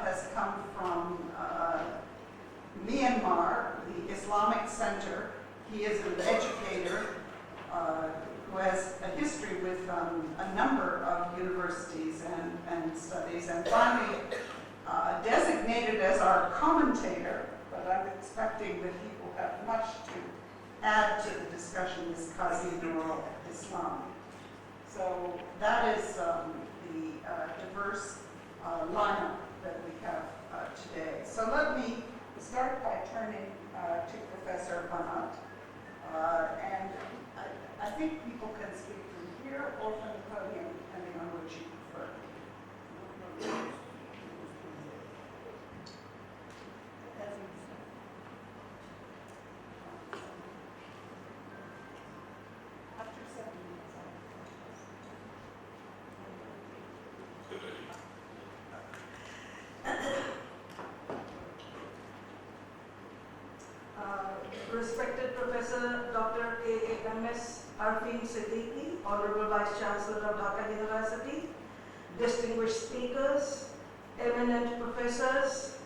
has come from Myanmar, the Islamic Center. He is an educator who has a history with a number of universities and studies, and finally designated as our commentator, but I'm expecting that he will have much to add to the discussion, is Qazi Nurul Islam. So that is the diverse lineup that we have today. So let me start by turning to Professor Banat. And I think people can speak from here or from the podium, depending on which you prefer. After 7 minutes. Respected Professor Dr. A.M.S. Arfin Siddiqui, Honorable Vice Chancellor of Dhaka University, distinguished speakers, eminent professors,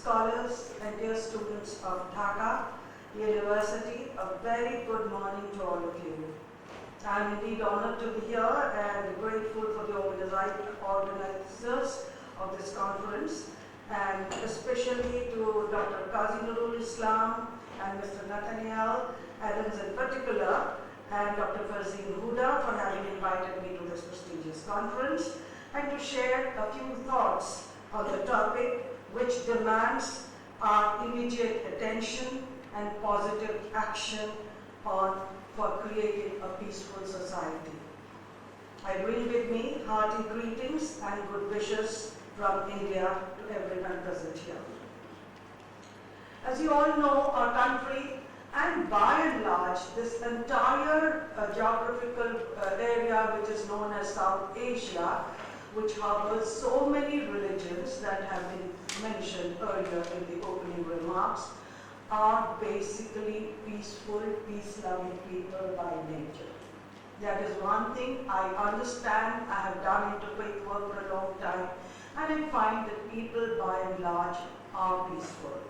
scholars and dear students of Dhaka University, a very good morning to all of you. I am indeed honored to be here and grateful for the organizers of this conference, and especially to Dr. Qazi Nurul Islam and Mr. Nathaniel Adams in particular, and Dr. Farzeen Huda for having invited me to this prestigious conference, and to share a few thoughts on the topic which demands our immediate attention and positive action for creating a peaceful society. I bring with me hearty greetings and good wishes from India to everyone present here. As you all know, our country, and by and large, this entire geographical area which is known as South Asia, which harbors so many religions that have been mentioned earlier in the opening remarks, are basically peaceful, peace-loving people by nature. That is one thing I understand. I have done interfaith work for a long time, and I find that people by and large are peaceful.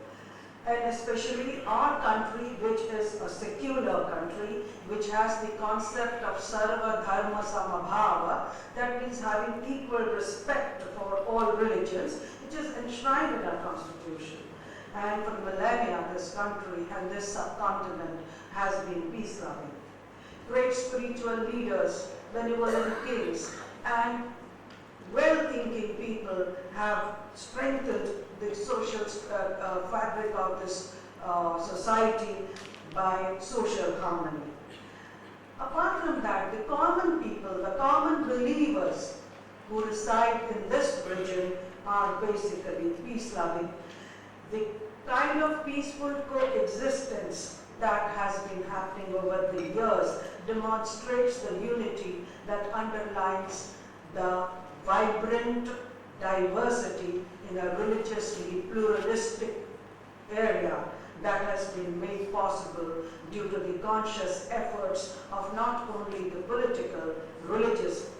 And especially our country, which is a secular country, which has the concept of sarva dharma samabhava, that means having equal respect for all religions, which is enshrined in our constitution. And for millennia, this country and this subcontinent has been peace-loving. Great spiritual leaders, benevolent kings, and well-thinking people have strengthened the social fabric of this society by social harmony. Apart from that, the common people, the common believers who reside in this region are basically peace-loving. The kind of peaceful coexistence that has been happening over the years demonstrates the unity that underlines the vibrant diversity in a religiously pluralistic area that has been made possible due to the conscious efforts of not only the political, religious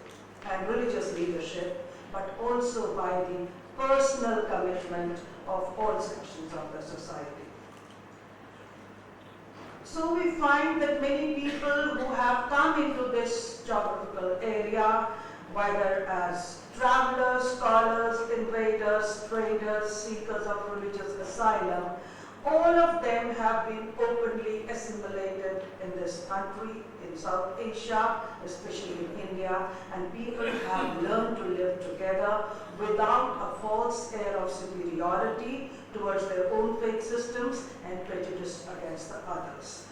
leadership, but also by the personal commitment of all sections of the society. So we find that many people who have come into this geographical area, whether as travelers, scholars, invaders, traders, seekers of religious asylum, all of them have been openly assimilated in this country, in South Asia, especially in India, and people have learned to live together without a false air of superiority towards their own faith systems and prejudice against the others.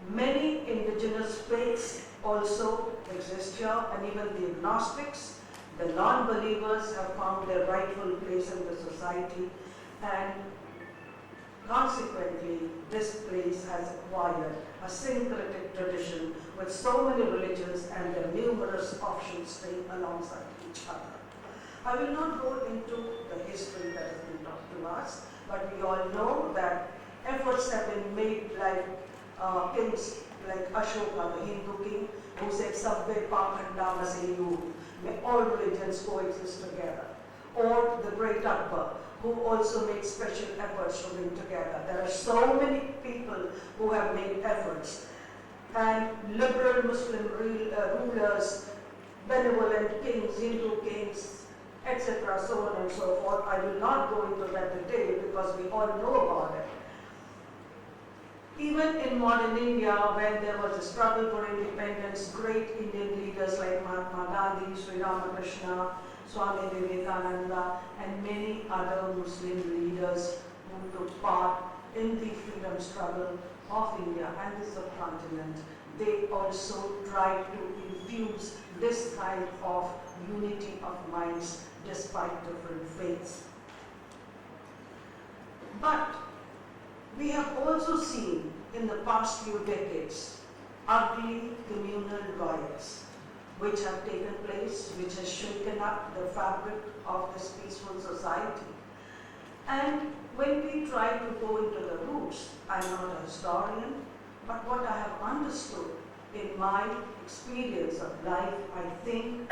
Many indigenous faiths also exist here, and even the agnostics, the non-believers, have found their rightful place in the society, and consequently, this place has acquired a syncretic tradition with so many religions and their numerous offshoots staying alongside each other. I will not go into the history that has been taught to us, but we all know that efforts have been made like kings like Ashoka, the Hindu king, who said, Sabbe Pakhanda Vaseyu, may all religions coexist together. Or the great Akbar, who also made special efforts to bring together. There are so many people who have made efforts. And liberal Muslim rulers, benevolent kings, Hindu kings, etc., so on and so forth. I will not go into that detail because we all know about it. Even in modern India, when there was a struggle for independence, great Indian leaders like Mahatma Gandhi, Sri Ramakrishna, Swami Vivekananda, and many other Muslim leaders who took part in the freedom struggle of India and the subcontinent, they also tried to infuse this kind of unity of minds despite different faiths. But we have also seen in the past few decades ugly communal riots which have taken place, which has shaken up the fabric of this peaceful society. And when we try to go into the roots, I'm not a historian, but what I have understood in my experience of life, I think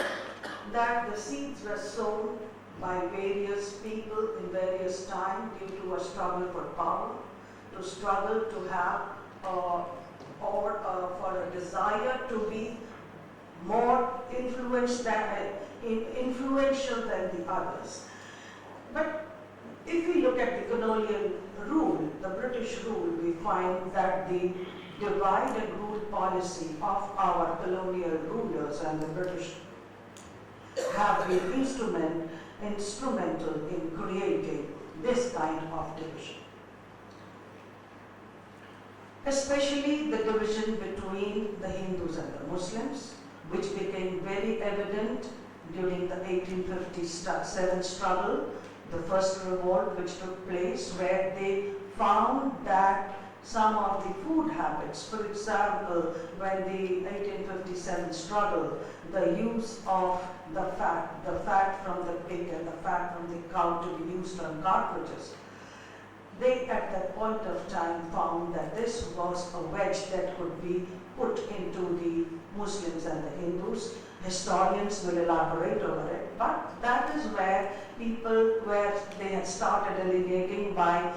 that the seeds were sown by various people in various times due to a struggle for power, to struggle to have for a desire to be more influential than the others. But if we look at the colonial rule, the British rule, we find that the divide and rule policy of our colonial rulers and the British have been instrumental in creating this kind of division. Especially the division between the Hindus and the Muslims, which became very evident during the 1857 struggle, the first revolt which took place, where they found that some of the food habits, for example, when the 1857 struggle, the use of the fat from the pig and the fat from the cow to be used on cartridges, they at that point of time found that this was a wedge that could be put into the Muslims and the Hindus. Historians will elaborate over it, but that is where they had started alienating by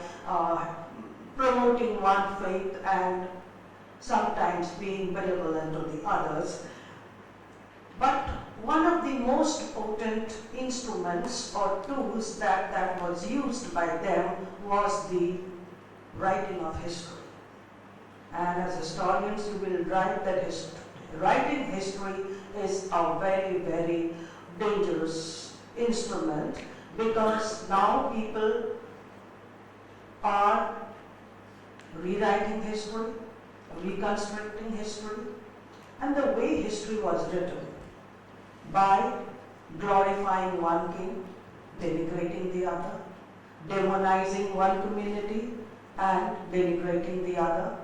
promoting one faith and sometimes being benevolent to the others. But one of the most potent instruments or tools that was used by them was the writing of history. And as historians, you will write that writing history is a very, very dangerous instrument, because now people are rewriting history, reconstructing history, and the way history was written by glorifying one king, denigrating the other, demonizing one community and denigrating the other,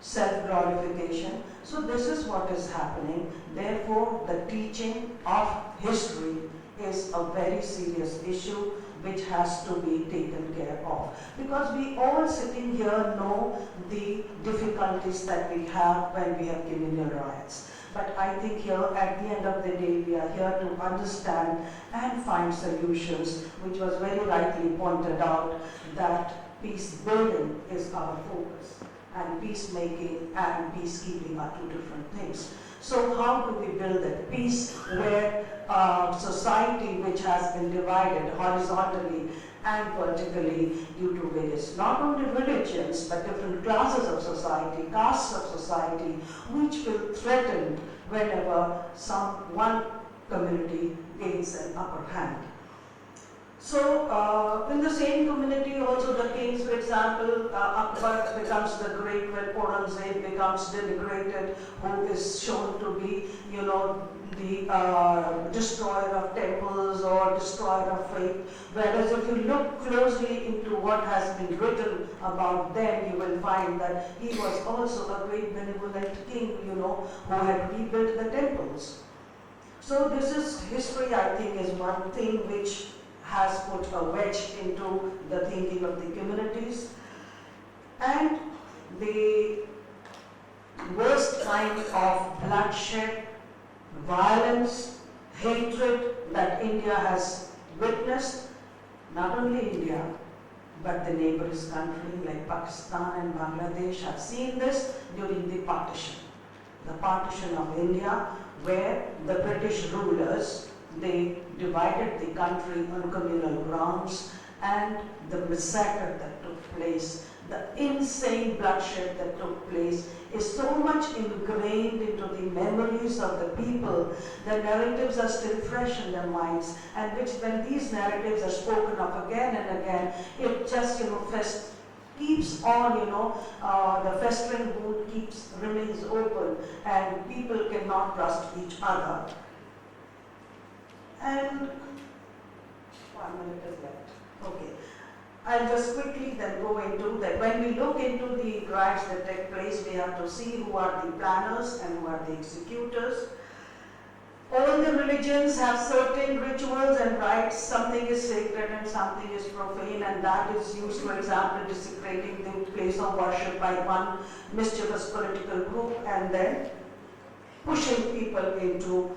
self-glorification. So this is what is happening. Therefore, the teaching of history is a very serious issue which has to be taken care of. Because we all sitting here know the difficulties that we have when we have communal riots. But I think here, at the end of the day, we are here to understand and find solutions, which was very rightly pointed out, that peace building is our focus, and peacemaking and peacekeeping are two different things. So how do we build that peace where society which has been divided horizontally and vertically due to various, not only religions, but different classes of society, castes of society, which will threaten whenever one community gains an upper hand. So, in the same community also the kings, for example, Akbar becomes the great when Aurangzeb becomes denigrated, who is shown to be, the destroyer of temples or destroyer of faith. Whereas if you look closely into what has been written about them, you will find that he was also a great benevolent king, who had rebuilt the temples. So this is history, I think, is one thing which has put a wedge into the thinking of the communities. And the worst kind of bloodshed, violence, hatred that India has witnessed, not only India, but the neighbors country like Pakistan and Bangladesh have seen this during the partition of India, where the British rulers, they divided the country on communal grounds, and the massacre that took place, the insane bloodshed that took place is so much ingrained into the memories of the people. The narratives are still fresh in their minds, and which when these narratives are spoken of again and again, it just keeps on, the festering wound remains open, and people cannot trust each other. And 1 minute is left. Okay. I'll just quickly then go into that. When we look into the riots that take place, we have to see who are the planners and who are the executors. All the religions have certain rituals and rites. Something is sacred and something is profane, and that is used, for example, desecrating the place of worship by one mischievous political group and then pushing people into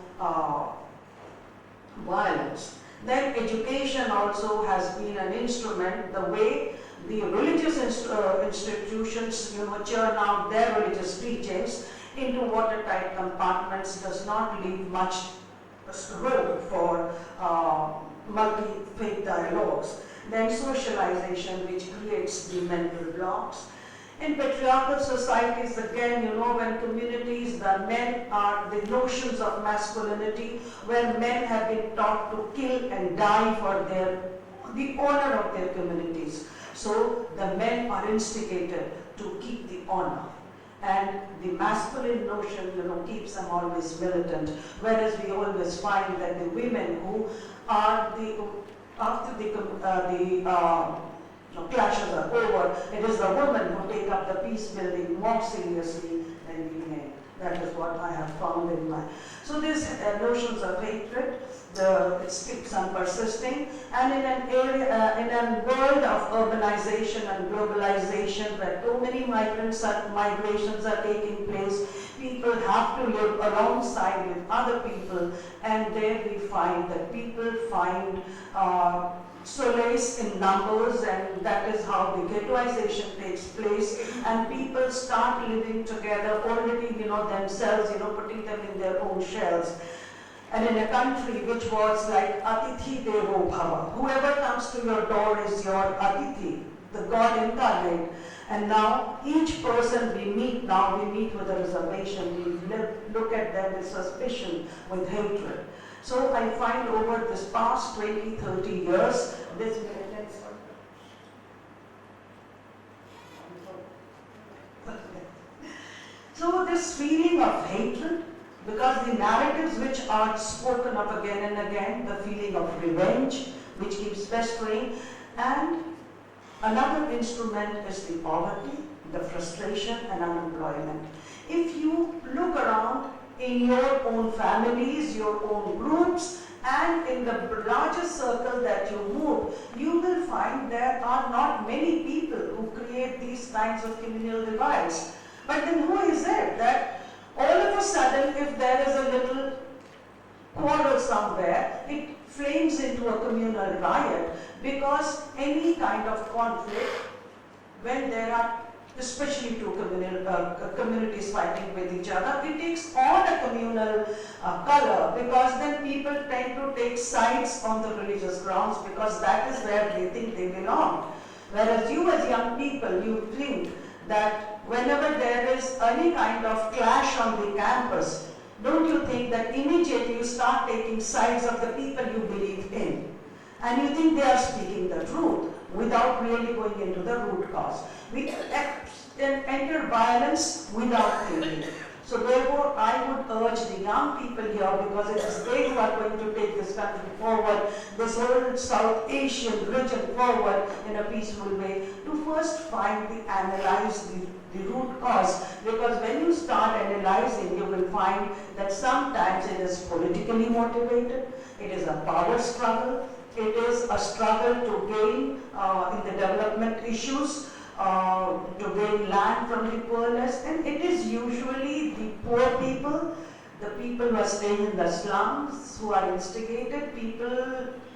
violence. Then education also has been an instrument, the way the religious institutions churn out their religious teachings into watertight compartments does not leave much room for multi-faith dialogues. Then socialization, which creates the mental blocks. In patriarchal societies, again, when communities, the men are the notions of masculinity, where men have been taught to kill and die for the honor of their communities. So the men are instigated to keep the honor. And the masculine notion, keeps them always militant. Whereas we always find that the women who are after the clashes are over, it is the women who take up the peace building more seriously than the men. That is what I have found in my. So these notions of hatred, it keeps on persisting, and in an area, in a world of urbanization and globalization, where too many migrations are taking place, people have to live alongside with other people, and there we find that people find solace in numbers, and that is how the ghettoization takes place, and people start living together already, themselves, putting them in their own shells. And in a country which was like Atithi Devo Bhava, whoever comes to your door is your Atithi, the God incarnate. And now each person we meet with a reservation, we look at them with suspicion, with hatred. So I find over this past 20, 30 years, this so this feeling of hatred, because the narratives which are spoken of again and again, the feeling of revenge, which keeps festering, and another instrument is the poverty, the frustration and unemployment. If you look around in your own families, your own groups, and in the larger circle that you move, you will find there are not many people who create these kinds of communal divides. But then who is it that all of a sudden, if there is a little quarrel somewhere, it flames into a communal riot, because any kind of conflict, when there are especially two communities fighting with each other, it takes on a communal color, because then people tend to take sides on the religious grounds, because that is where they think they belong. Whereas you as young people, you think that whenever there is any kind of clash on the campus, don't you think that immediately you start taking sides of the people you believe in? And you think they are speaking the truth without really going into the root cause. We enter violence without thinking. So therefore, I would urge the young people here, because it is they who are going to take this country forward, this whole South Asian region forward in a peaceful way, to first analyze the root cause. Because when you start analyzing, you will find that sometimes it is politically motivated, it is a power struggle, it is a struggle to gain in the development issues, to gain land from the poorness, and it is usually the poor people, the people who are staying in the slums, who are instigated, people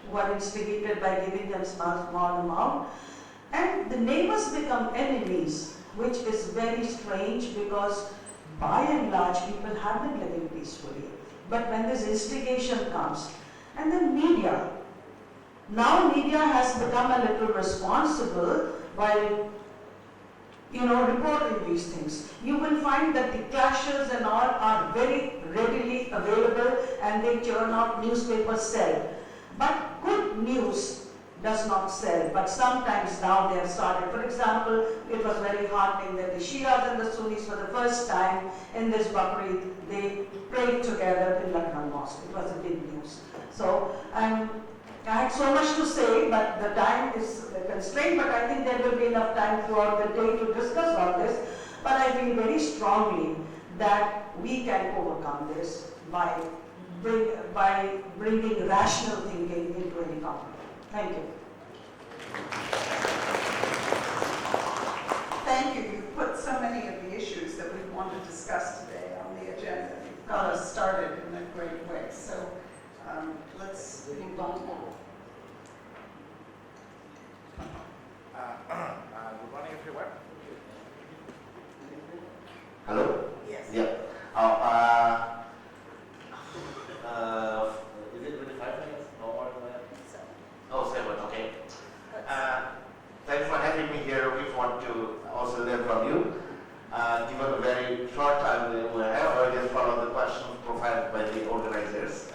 who are instigated by giving them small amount, and the neighbors become enemies, which is very strange, because by and large people have been living peacefully. But when this instigation comes, and then media, now media has become a little responsible while reporting these things. You will find that the clashes and all are very readily available, and they churn out, newspapers sell. But good news does not sell, but sometimes now they have started. For example, it was very heartening that the Shias and the Sunnis for the first time in this Bakrid, they prayed together in Lucknow Mosque. It was a big news. So I had so much to say, but the time is constrained, but I think there will be enough time throughout the day to discuss all this. But I feel very strongly that we can overcome this by bringing rational thinking into any conflict. Thank you. Thank you. You've put so many of the issues that we want to discuss today on the agenda. You've got us started in a great way. So let's move on now. having me here. We want to also learn from you. Given a very short time we have, I just follow the questions provided by the organizers,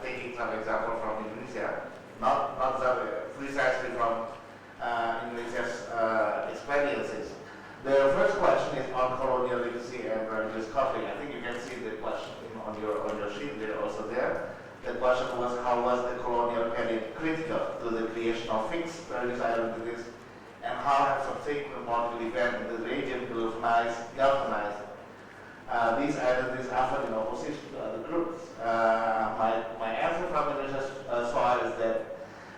taking some example from Indonesia, not precisely from Indonesia's experiences. The first question is on colonial legacy and religious conflict. I think you can see the question on your sheet there, also there. The question was, how was the colonial period critical to the creation of fixed religious identities, and how have subsequent political events in the region galvanized these identities often in opposition to other groups? My answer from Indonesia's soil is that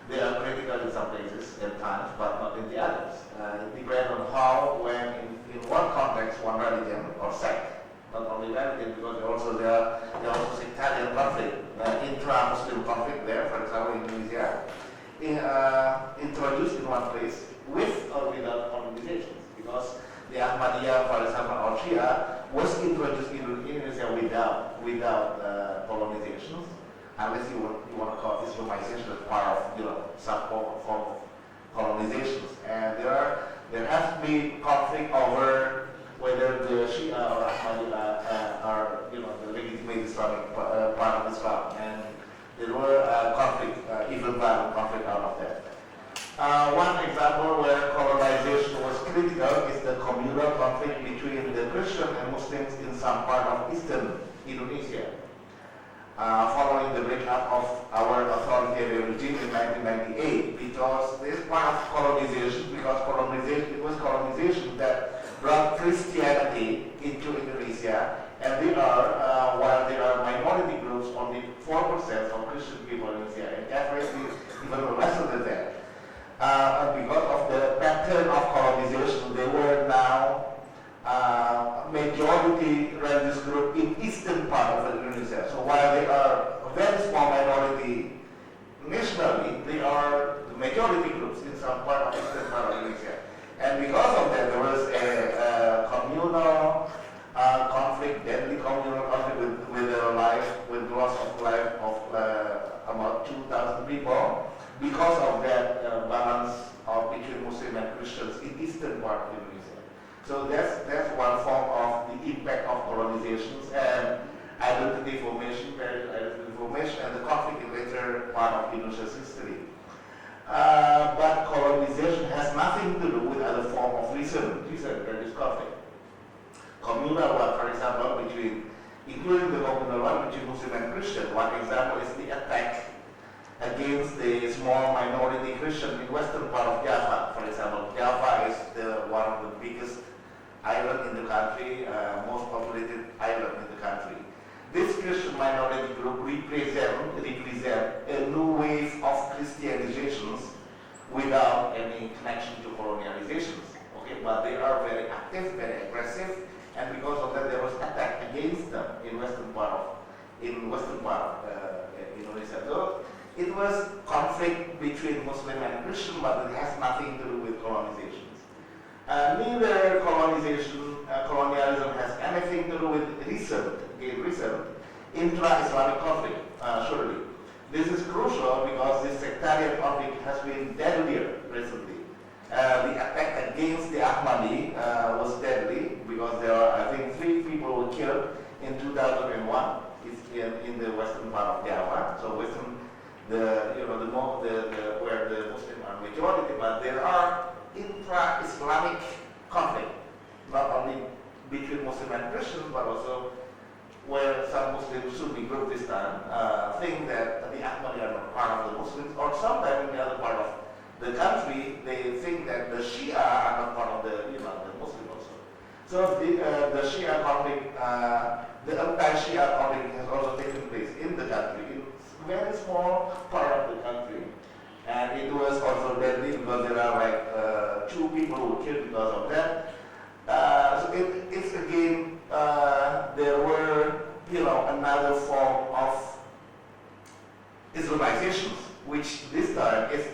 they are critical in some places and times, but not in the others. It depends on how, when, in what context one religion or sect, not only religion, because there are also sectarian conflict, intra-Muslim conflict there, for example, in Indonesia, introduced in one place with or without colonizations, because the Ahmadiyya, for example, or Shia, was introduced in Indonesia without colonizations, unless you want to call Islamization as part of some form of colonizations. And there has been conflict over whether the Shia or Ahmadiyya are the legitimate Islamic part of Islam, and there were even violent conflict out of that. One example where colonization was critical is the communal conflict between the Christian and Muslims in some part of eastern Indonesia. Following the breakup of our authoritarian regime in 1998, because this part of colonization, it was colonization that brought Christianity into Indonesia, and while there are minority groups, only 4% of Christian people in Indonesia, and average is even lesser than that. Because of the pattern of colonization, they were now majority religious group in eastern part of Indonesia. So while they are a very small minority nationally, they are the majority groups in some part of eastern part of Indonesia. And because of that, there was a communal conflict, deadly communal conflict with loss of life of about 2,000 people, because of that balance between Muslim and Christians in eastern part of Indonesia. So that's one form of the impact of colonizations and identity formation, and the conflict in later part of Indonesia's history. But colonization has nothing to do with other form of recent religious conflict. Communal one, for example, including the communal one between Muslim and Christian. One example is the attack against the small minority Christian in western part of Java. For example, Java is one of the biggest island in the country, most populated island in the country. This Christian minority group represent a new wave of Christianizations without any connection to colonializations. Okay, but they are very active, very aggressive, and because of that, there was attack against them in western part of Indonesia. So it was conflict between Muslim and Christian, but it has nothing to do with colonizations. Neither colonialism has anything to do with recent intra-Islamic conflict, surely. This is crucial because this sectarian conflict has been deadlier recently. The attack against the Ahmadi was deadly because there are, I think, 3 people were killed in 2001 in the western part of Java. So where the Muslims are majority, but there are intra-Islamic conflict, not only between Muslim and Christian, but also where some Muslims, Sunni group this time, think that the Ahmadi are not part of the Muslims, or sometimes in the other part of the country, they think that the Shia are not part of the Muslim also. So the Shia conflict, the anti-Shia conflict has also taken place in the country, in a very small part of the country. And it was also deadly because there are like 2 people who were killed because of that. So it's again, there were, another form of Islamizations, which this time is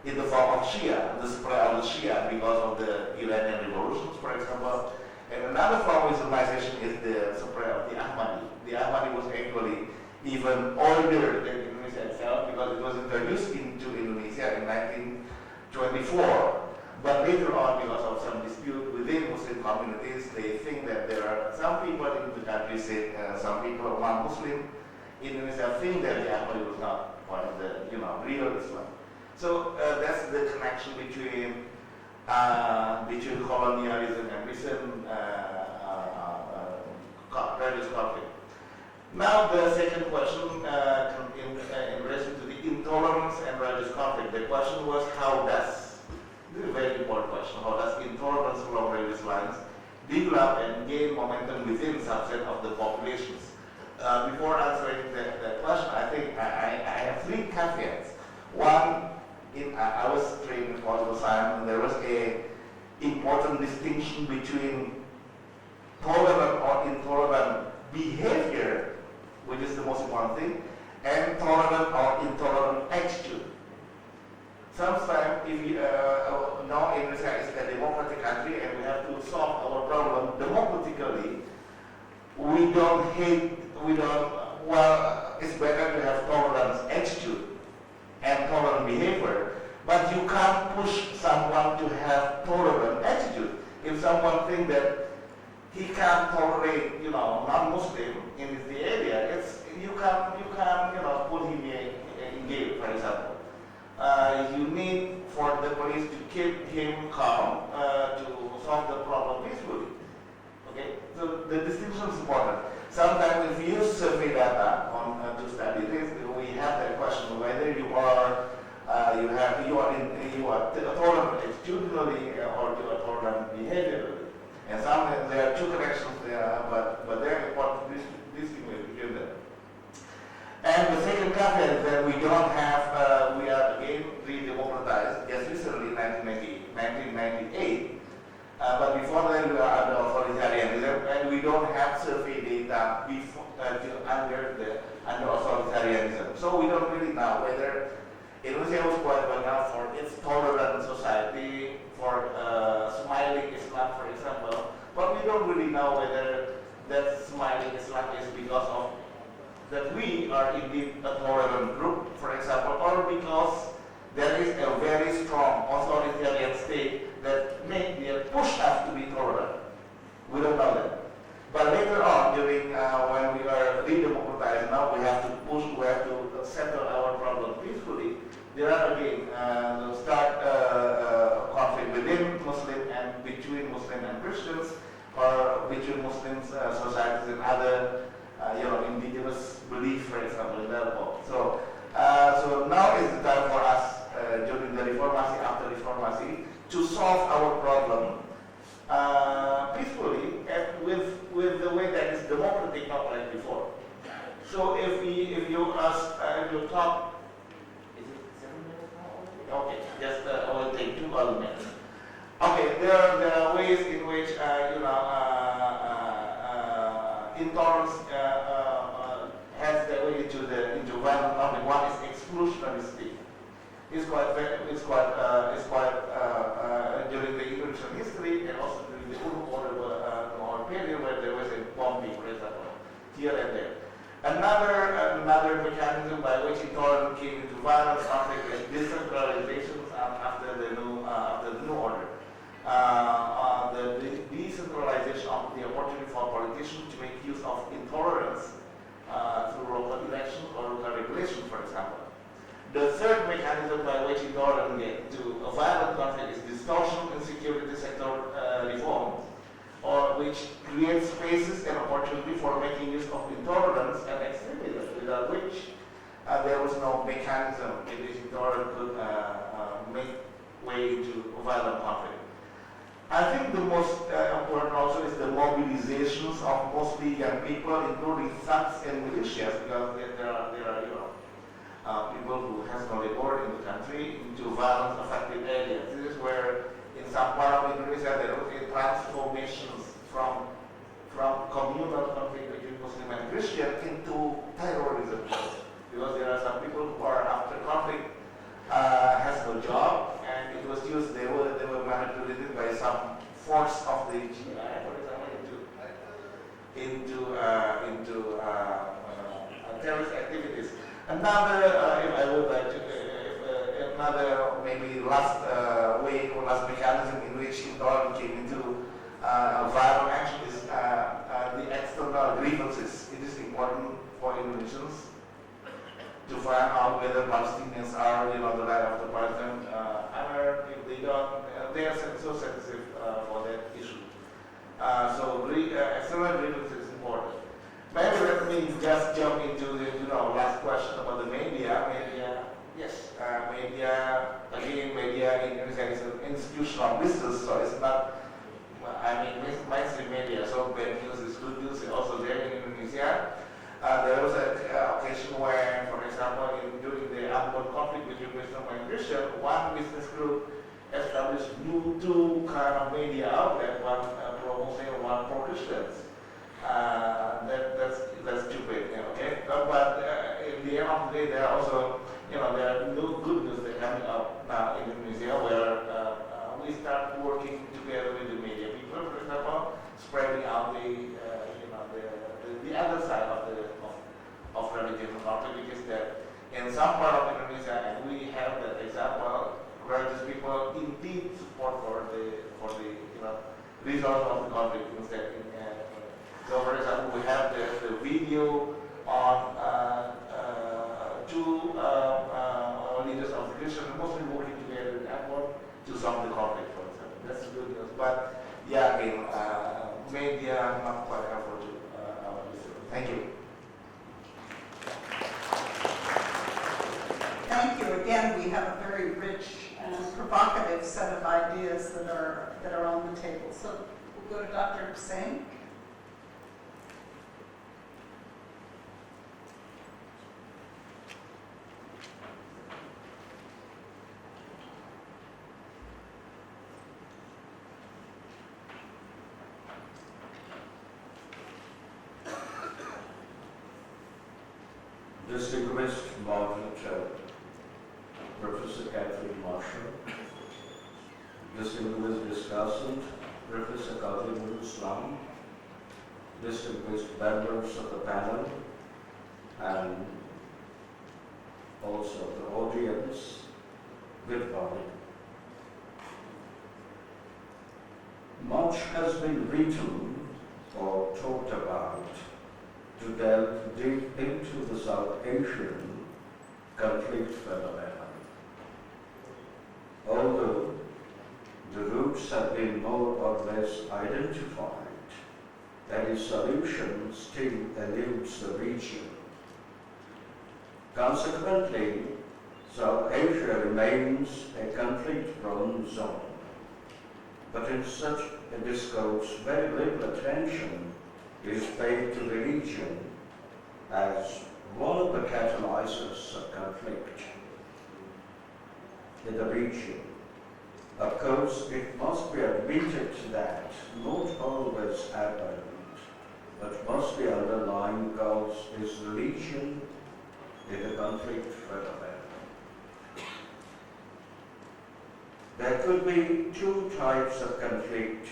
in the form of Shia, the spread of the Shia because of the Iranian revolutions, for example. And another form of Islamization is the spread of the Ahmadi. The Ahmadi was actually even older than Indonesia itself because it was introduced into Indonesia in 1924. but later on, because of some dispute within Muslim communities, they think that there are some people in the country say, some people non-Muslim in Indonesia think that the Ahmadi was not part of the, real Islam. So that's the connection between colonialism and recent religious conflict. Now the second question in relation to the intolerance and religious conflict. The question was this is a very important question, how does intolerance along religious lines develop and gain momentum within subset of the populations? Before answering that question, I think I have three caveats. One, I was trained in political science, and there was a important distinction between tolerant or intolerant behavior, which is the most important thing, and tolerant or intolerant attitude. Sometimes, if you know Indonesia is a democratic country and we have to solve our problem democratically, it's better to have tolerance attitude and tolerant behavior, but you can't push someone to have tolerant attitude. If someone thinks that he can't tolerate, non-Muslim in the area, you can't, put him in jail, for example. You need for the police to keep him calm to solve the problem peacefully. Okay, so the distinction is important. Sometimes if you use survey data to study this, we have that question whether you are tolerant attitudinally or you are tolerant behaviorally. And sometimes there are two connections there, but they're important to distinguish between them. And the second caveat is that we don't have, we are again re-democratized, just recently in 1998, but before that we are under authoritarianism, and we don't have survey data before, under authoritarianism. So we don't really know whether Indonesia was quite well known for its tolerant society, for smiling Islam, for example, but we don't really know whether that smiling Islam is because of that we are indeed a tolerant group, for example, or because there is a very strong authoritarian state that push us to be tolerant. We don't know that. But later on, during when we are re-democratized, now we have to settle our problem peacefully. There are again conflict within Muslim and between Muslim and Christians, or between Muslims societies and other indigenous beliefs, for example, in that world. So now is the time for us during the Reformasi, after Reformasi, to solve our problem peacefully and with the way that is democratic, not like before. So if you talk, is it 7 minutes now already? Okay, just I will take 2 other minutes. Okay, there are ways in which intolerance has the way into violent conflict. One is exclusionistic. It's quite during the Indonesian history and also during the Uruk period where there was a bombing, for example, here and there. Another mechanism by which intolerance came into violent conflict is decentralization after the new order. The decentralization of the opportunity for politicians to make use of intolerance through local elections or local regulations, for example. The third mechanism by which intolerance gets to a violent conflict is distortion in security sector reform, or which creates spaces and opportunity for making use of intolerance and extremism, without which there was no mechanism in which intolerance could make way into violent conflict. I think the most important also is the mobilizations of mostly young people, including thugs and militias, because there are people who has no labor in the country into violence-affected areas. This is where, in some part of Indonesia, there was a transformation from communal conflict between Muslim and Christian into terrorism, because there are some people who are after conflict has no job, and it was used. They were manipulated by some force of the GI, for example, into terrorist activities. Another another maybe last way or last mechanism in which intolerance came into violent action is the external grievances. It is important for Indonesians to find out whether Palestinians are, the right of the Palestinian if they don't, they are so sensitive for that issue. So external grievances is important. Maybe let me just jump into the last question about the media. Yes, media in Indonesia is an institutional business, so it's not. Mainstream media. So bad news is good news. Also there in Indonesia, there was an occasion where, for example, during the ongoing conflict between Muslim and Christian, one business group established two kind of media outlet, one pro-Muslim, one pro-Christians. That's stupid, okay? But in the end of the day, there are also, there are no good news that coming up now in Indonesia where we start working together with the media people, for example, spreading out the other side of religion conflict, because that in some part of Indonesia, and we have that example, religious people indeed support for the result of the conflict instead. So, for example, we have the video on two leaders of the Christian and Muslim working together in airport to solve the conflict, for example. That's good news. But yeah, again, media not quite helpful to our listeners. Thank you. Thank you. Again, we have a very rich and provocative set of ideas that are on the table. So we'll go to Dr. Hussain. Distinguished moderator, Professor Catherine Marshall, distinguished discussant, Professor Qadirul Islam, distinguished members of the panel, and also the audience, good morning. Much has been written or talked about to delve deep into the South Asian conflict phenomenon. Although the roots have been more or less identified, any solution still eludes the region. Consequently, South Asia remains a conflict-prone zone. But in such a discourse, very little attention is paid to the region as one of the catalyzers of conflict in the region. Of course, it must be admitted that not always apparent, but must be underlying cause is religion in the conflict phenomenon. There could be two types of conflict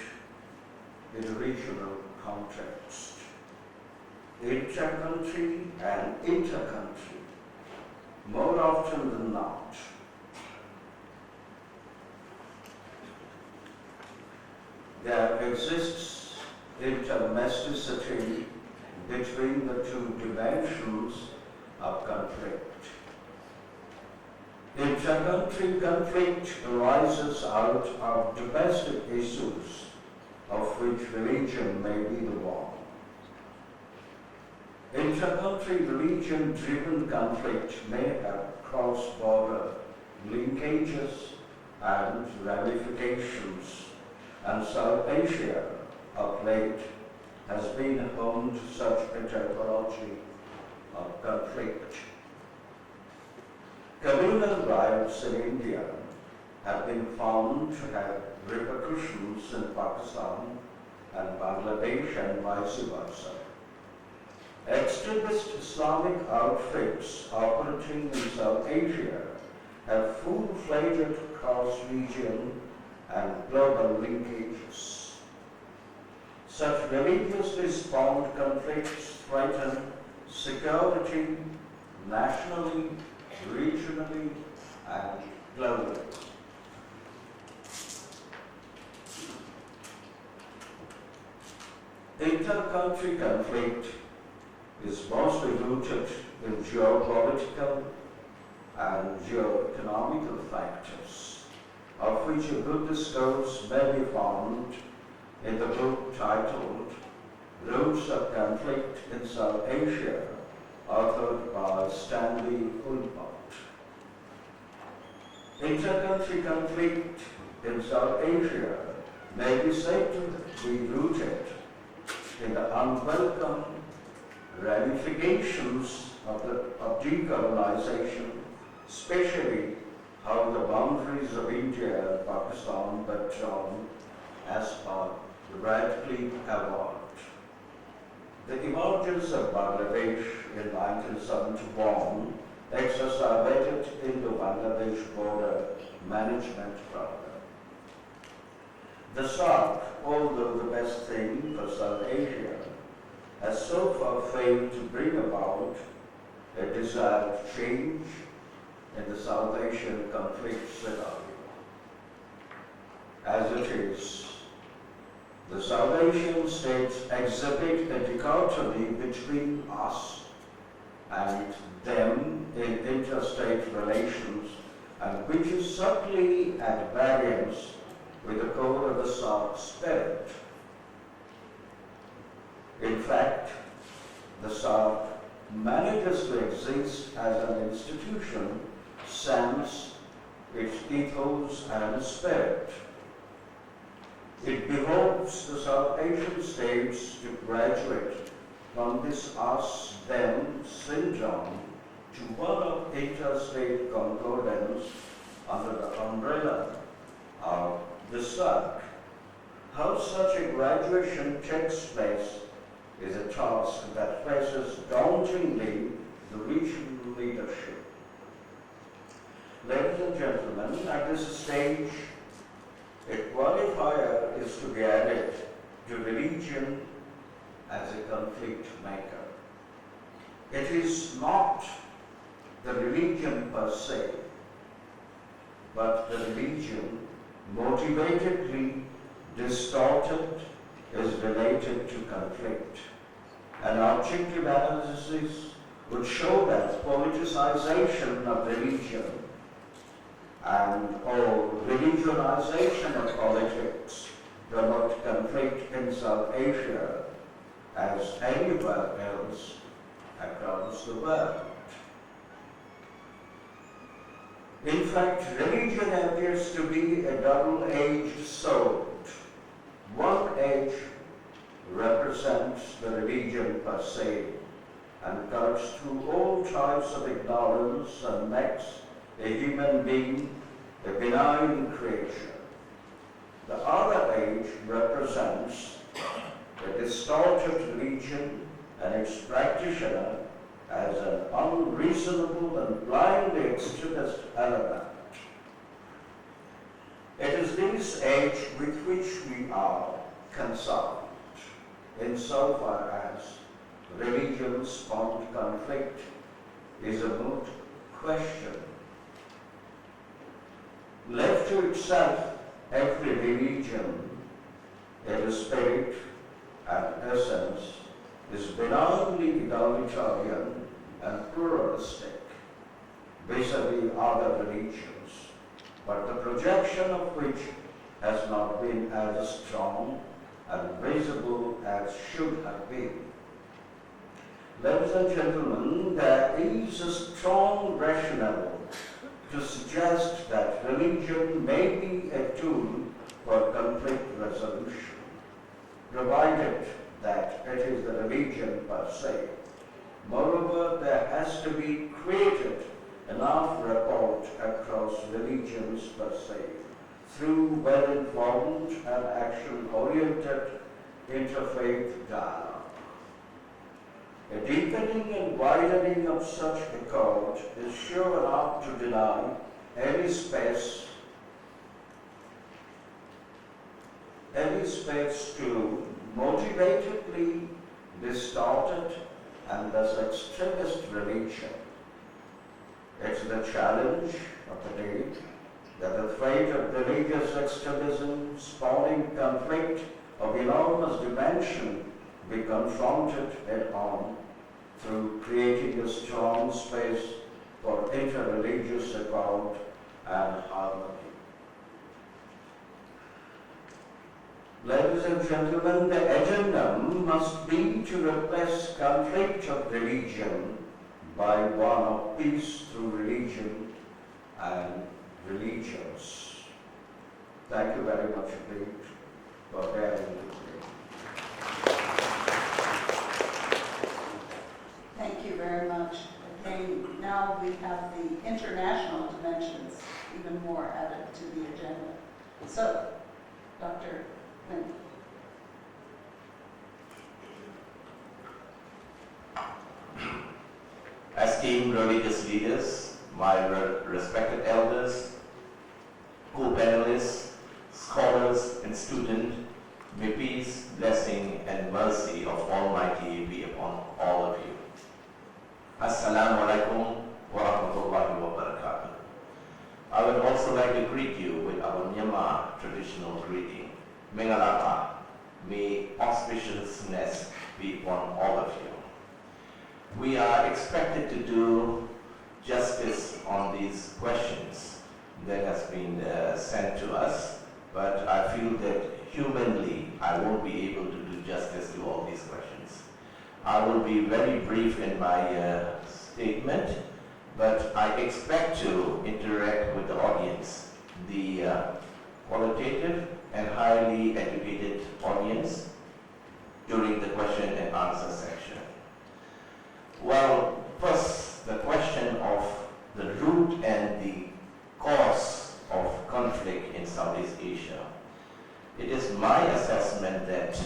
in a regional context: inter-country and inter-country. More often than not, there exists interdomesticity between the two dimensions of conflict. Inter-country conflict arises out of domestic issues, of which religion may be the one. Inter-country religion-driven conflict may have cross-border linkages and ramifications, and South Asia of late has been home to such a typology of conflict. Communal riots in India have been found to have repercussions in Pakistan and Bangladesh and vice versa. Extremist Islamic outfits operating in South Asia have full-fledged cross-region and global linkages. Such religiously spawned conflicts threaten security nationally, regionally, and globally. Inter-country conflict is mostly rooted in geopolitical and geoeconomical factors, of which a good discourse may be found in the book titled Roots of Conflict in South Asia, authored by Stanley Ulpott. Inter-country conflict in South Asia may be said to be rooted in the unwelcome ramifications of decolonization, especially how the boundaries of India and Pakistan were drawn as per Berkley award. The emergence of Bangladesh in 1971 exacerbated Indo-Bangladesh border management problem. The South, although the best thing for South Asia, has so far failed to bring about a desired change in the South Asian conflict scenario. As it is, the South Asian states exhibit a dichotomy between us and them in interstate relations, and which is subtly at variance with the core of the South spirit. In fact, the South manages to exist as an institution sans its ethos and spirit. It behoves the South Asian states to graduate from this us-them syndrome to one of interstate concordance under the umbrella of the South. How such a graduation takes place is a task that faces dauntingly the regional leadership. Ladies and gentlemen, at this stage, a qualifier is to be added to religion as a conflict maker. It is not the religion per se, but the religion motivatedly distorted is related to conflict. An objective analysis would show that politicization of religion and or religionization of politics promote conflict in South Asia as anywhere else across the world. In fact, religion appears to be a double-edged sword. One edge represents the religion per se and cuts through all types of ignorance and makes a human being a benign creature. The other edge represents a distorted religion and its practitioner as an unreasonable and blindly extremist element. It is this edge with which we are concerned, insofar as religion-spawned conflict is a moot question. Left to itself, every religion, in the spirit and essence, is benignly egalitarian and pluralistic vis-a-vis other religions, but the projection of which has not been as strong and visible as should have been. Ladies and gentlemen, there is a strong rationale to suggest that religion may be a tool for conflict resolution, provided that it is the religion per se. Moreover, there has to be created enough rapport across religions per se through well-informed and action-oriented interfaith dialogue. A deepening and widening of such accord is sure enough to deny any space to motivatedly distorted and thus extremist religion. It's the challenge of the day that the fate of religious extremism spawning conflict of enormous dimension be confronted head-on through creating a strong space for interreligious accord and harmony. Ladies and gentlemen, the agenda must be to replace conflict of religion by one of peace through religion and religions. Thank you very much indeed for bearing with me. Thank you very much. Again, now we have the international dimensions even more added to the agenda. So, Dr. Quinn. Esteemed religious leaders, my respected elders, co-panelists, scholars and students, may peace, blessing and mercy of Almighty be upon all of you. Assalamu alaikum wa rahmatullahi wa barakatuh. I would also like to greet you with our Myanmar traditional greeting. Mengalapa, may auspiciousness be upon all of you. We are expected to do justice on these questions that has been sent to us, but I feel that humanly I won't be able to do justice to all these questions. I will be very brief in my statement, but I expect to interact with the audience, the qualitative and highly educated audience during the question and answer section. Well, first, the question of the root and the cause of conflict in Southeast Asia. It is my assessment that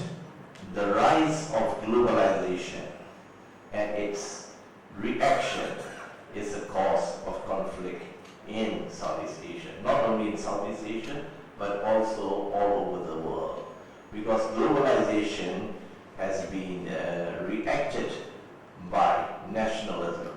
the rise of globalization and its reaction is the cause of conflict in Southeast Asia. Not only in Southeast Asia, but also all over the world. Because globalization has been reacted by nationalism.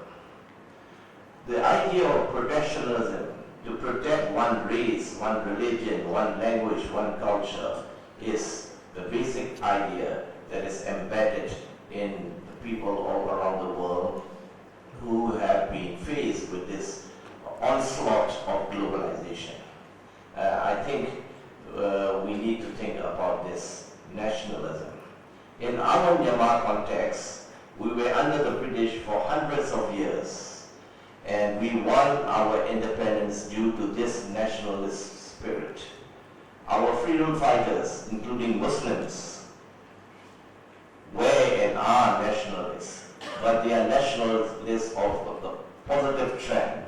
The idea of protectionism, to protect one race, one religion, one language, one culture, is the basic idea that is embedded in the people all around the world who have been faced with this onslaught of globalization. I think we need to think about this nationalism. In our Myanmar context, we were under the British for hundreds of years, and we won our independence due to this nationalist spirit. Our freedom fighters, including Muslims, were and are nationalists, but they are nationalists of the positive trend.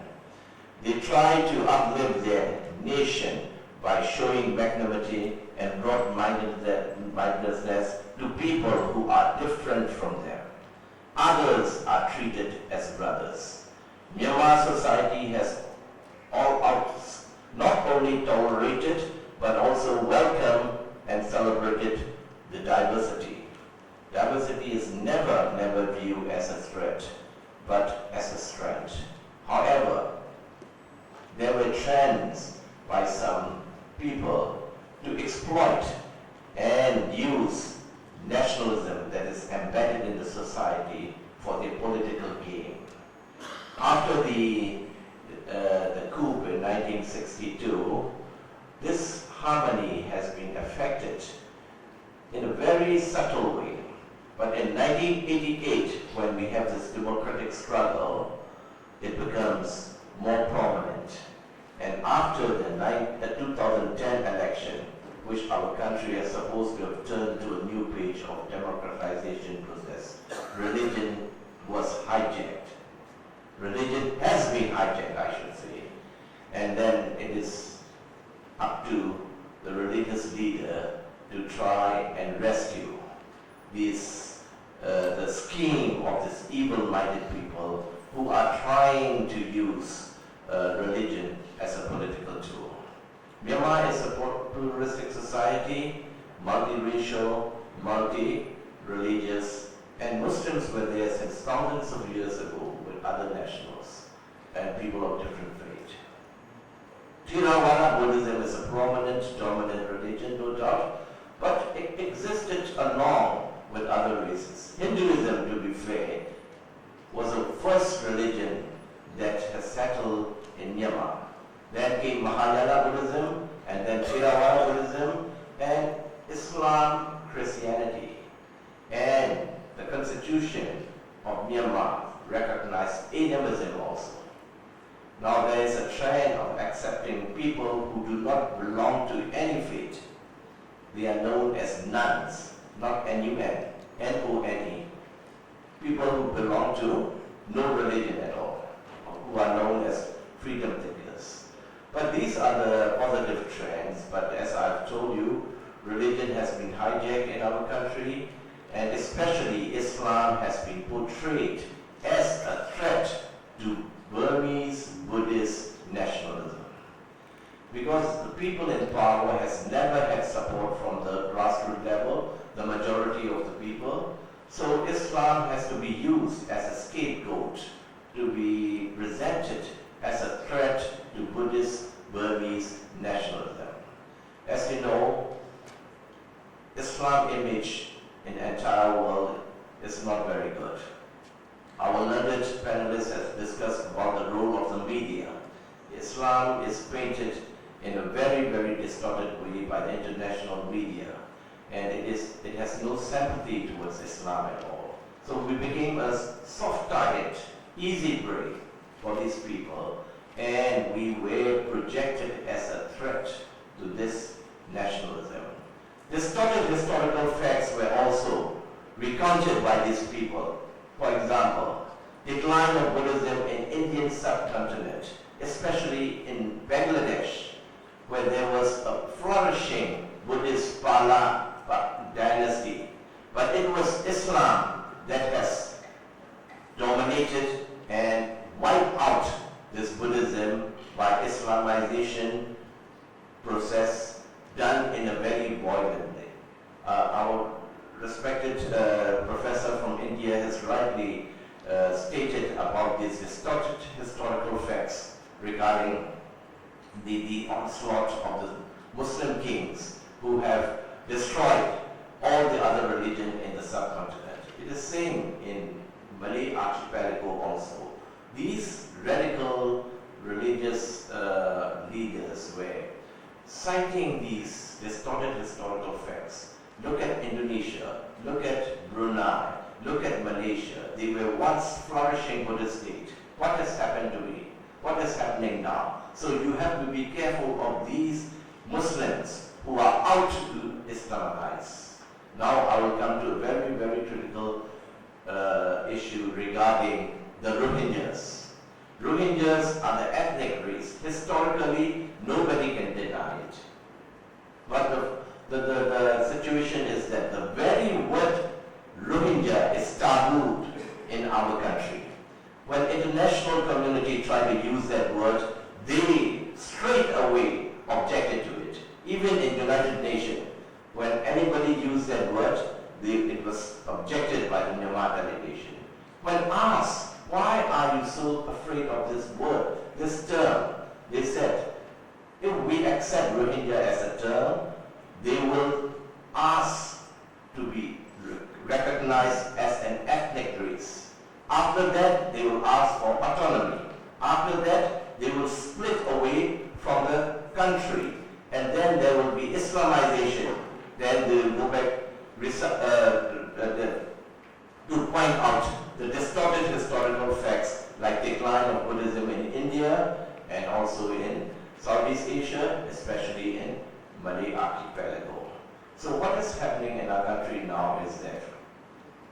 They try to uplift their nation by showing magnanimity and broad-mindedness to people who are different from them. Others are treated as brothers. Myanmar society has not only tolerated but also welcomed and celebrated the diversity. Diversity is never viewed as a threat, but as a strength. However, there were trends by some people to exploit and use nationalism that is embedded in the society for their political gain. After the coup in 1962, this harmony has been affected in a very subtle way. But in 1988, when we have this democratic struggle, it becomes more prominent. And after the 2010 election, which our country is supposed to have turned to a new page of democratization process, religion was hijacked. Religion has been hijacked, I should say. And then it is up to the religious leader to try and rescue the scheme of these evil-minded people who are trying to use religion as a political tool. Myanmar is a pluralistic society, multiracial, multi-religious, and Muslims were there since thousands of years ago with other nationals and people of different faith. Theravada Buddhism is a prominent, dominant religion, no doubt, but it existed along with other races. Hinduism, to be fair, was the first religion that has settled in Myanmar. Then came Mahayana Buddhism, and then Theravada Buddhism, and Islam, Christianity. And the constitution of Myanmar recognized animism also. Now there is a trend of accepting people who do not belong to any faith. They are known as nuns, not N-U-N, N-O-N-E. People who belong to no religion at all, who are known as freedom thinkers. But these are the positive trends, but as I've told you, religion has been hijacked in our country, and especially Islam has been portrayed as a threat to Burmese Buddhist nationalism. Because the people in power has never had support from the grassroots level, the majority of the people, so Islam has to be used as a scapegoat to be presented as a threat to Buddhist Burmese nationalism. As you know, Islam image in the entire world is not very good. Our learned panelists have discussed about the role of the media. Islam is painted in a very, very distorted way by the international media, and it has no sympathy towards Islam at all. So we became a soft target, easy prey for these people, and we were projected as a threat to this nationalism. Distorted historical facts were also recounted by these people. For example, decline of Buddhism in Indian subcontinent, especially in Bangladesh, where there was a flourishing Buddhist Pala dynasty. But it was Islam that has dominated and wiped out this Buddhism by Islamization process done in a very violent way. Our respected professor from India has rightly stated about these distorted historical facts regarding the onslaught of the Muslim kings who have destroyed all the other religion in the subcontinent. It is same in Malay archipelago also. These radical religious leaders were citing these distorted historical facts. Look at Indonesia, look at Brunei, look at Malaysia. They were once flourishing Buddhist state. What has happened to me? What is happening now? So you have to be careful of these Muslims who are out to Islamize. Now I will come to a very, very critical issue regarding the Rohingyas. Rohingyas are the ethnic race. Historically, nobody can deny it. But the situation is that the very word Rohingya is tabooed in our country. When international community tried to use that word, they straight away objected to it. Even in United Nations, when anybody used that word, it was objected by the Myanmar delegation. When asked, why are you so afraid of this word, this term? They said, if we accept Rohingya as a term, they will ask to be recognized as an ethnic race. After that, they will ask for autonomy. After that, they will split away from the country. And then there will be Islamization. Then they will go back to point out the distorted historical facts like decline of Buddhism in India and also in Southeast Asia, especially in Malay archipelago. So what is happening in our country now is that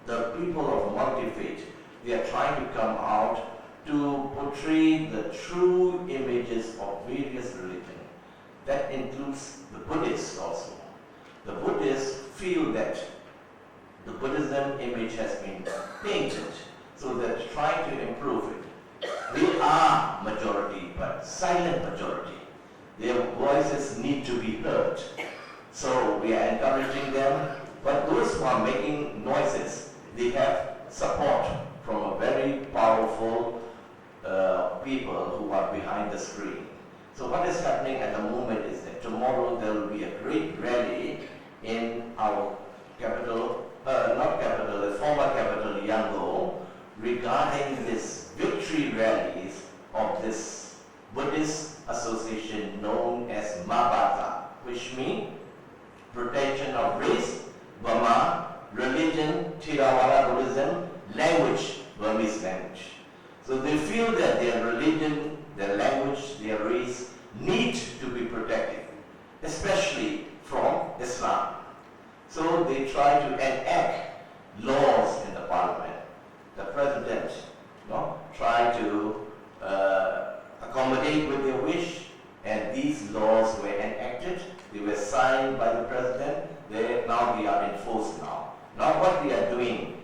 the people of multi-faith, they are trying to come out to portray the true images of various religions. That includes the Buddhists also. The Buddhists feel that the Buddhism image has been painted, so they're trying to improve it. They are majority, but silent majority. Their voices need to be heard. So we are encouraging them, but those who are making noises, they have support from a very powerful people who are behind the screen. So what is happening at the moment is that tomorrow there will be a great rally in our capital, the former capital, Yangon, regarding this victory rallies of this Buddhist association known as Mabata, which means protection of race, Burma, religion, Theravada Buddhism, language, Burmese language. So they feel that their religion, their language, their race need to be protected, especially from Islam. So they try to enact laws in the parliament. The president try to accommodate with their wish, and these laws were enacted. They were signed by the president. Now they are enforced now. Now what they are doing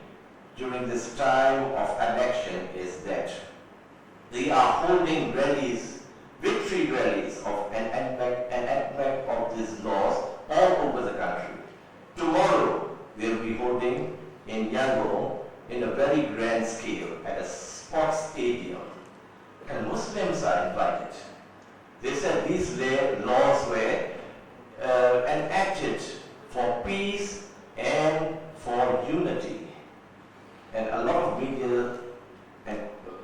during this time of election is that they are holding rallies, victory rallies of enactment of these laws all over the country. Tomorrow they will be holding in Yangon in a very grand scale at a sports stadium, and Muslims are invited. They said these laws were enacted for peace and for unity. And a lot of media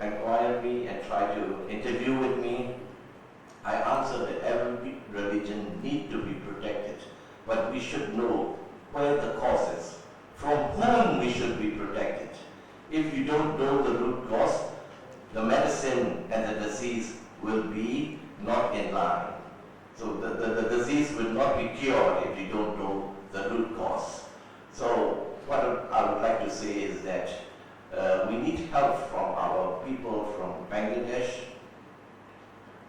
inquired me and tried to interview with me. I answered that every religion needs to be protected, but we should know where the cause is, from whom we should be protected. If you don't know the root cause, the medicine and the disease will be not in line. So the disease will not be cured if you don't know the root cause. So what I would like to say is that we need help from our people from Bangladesh.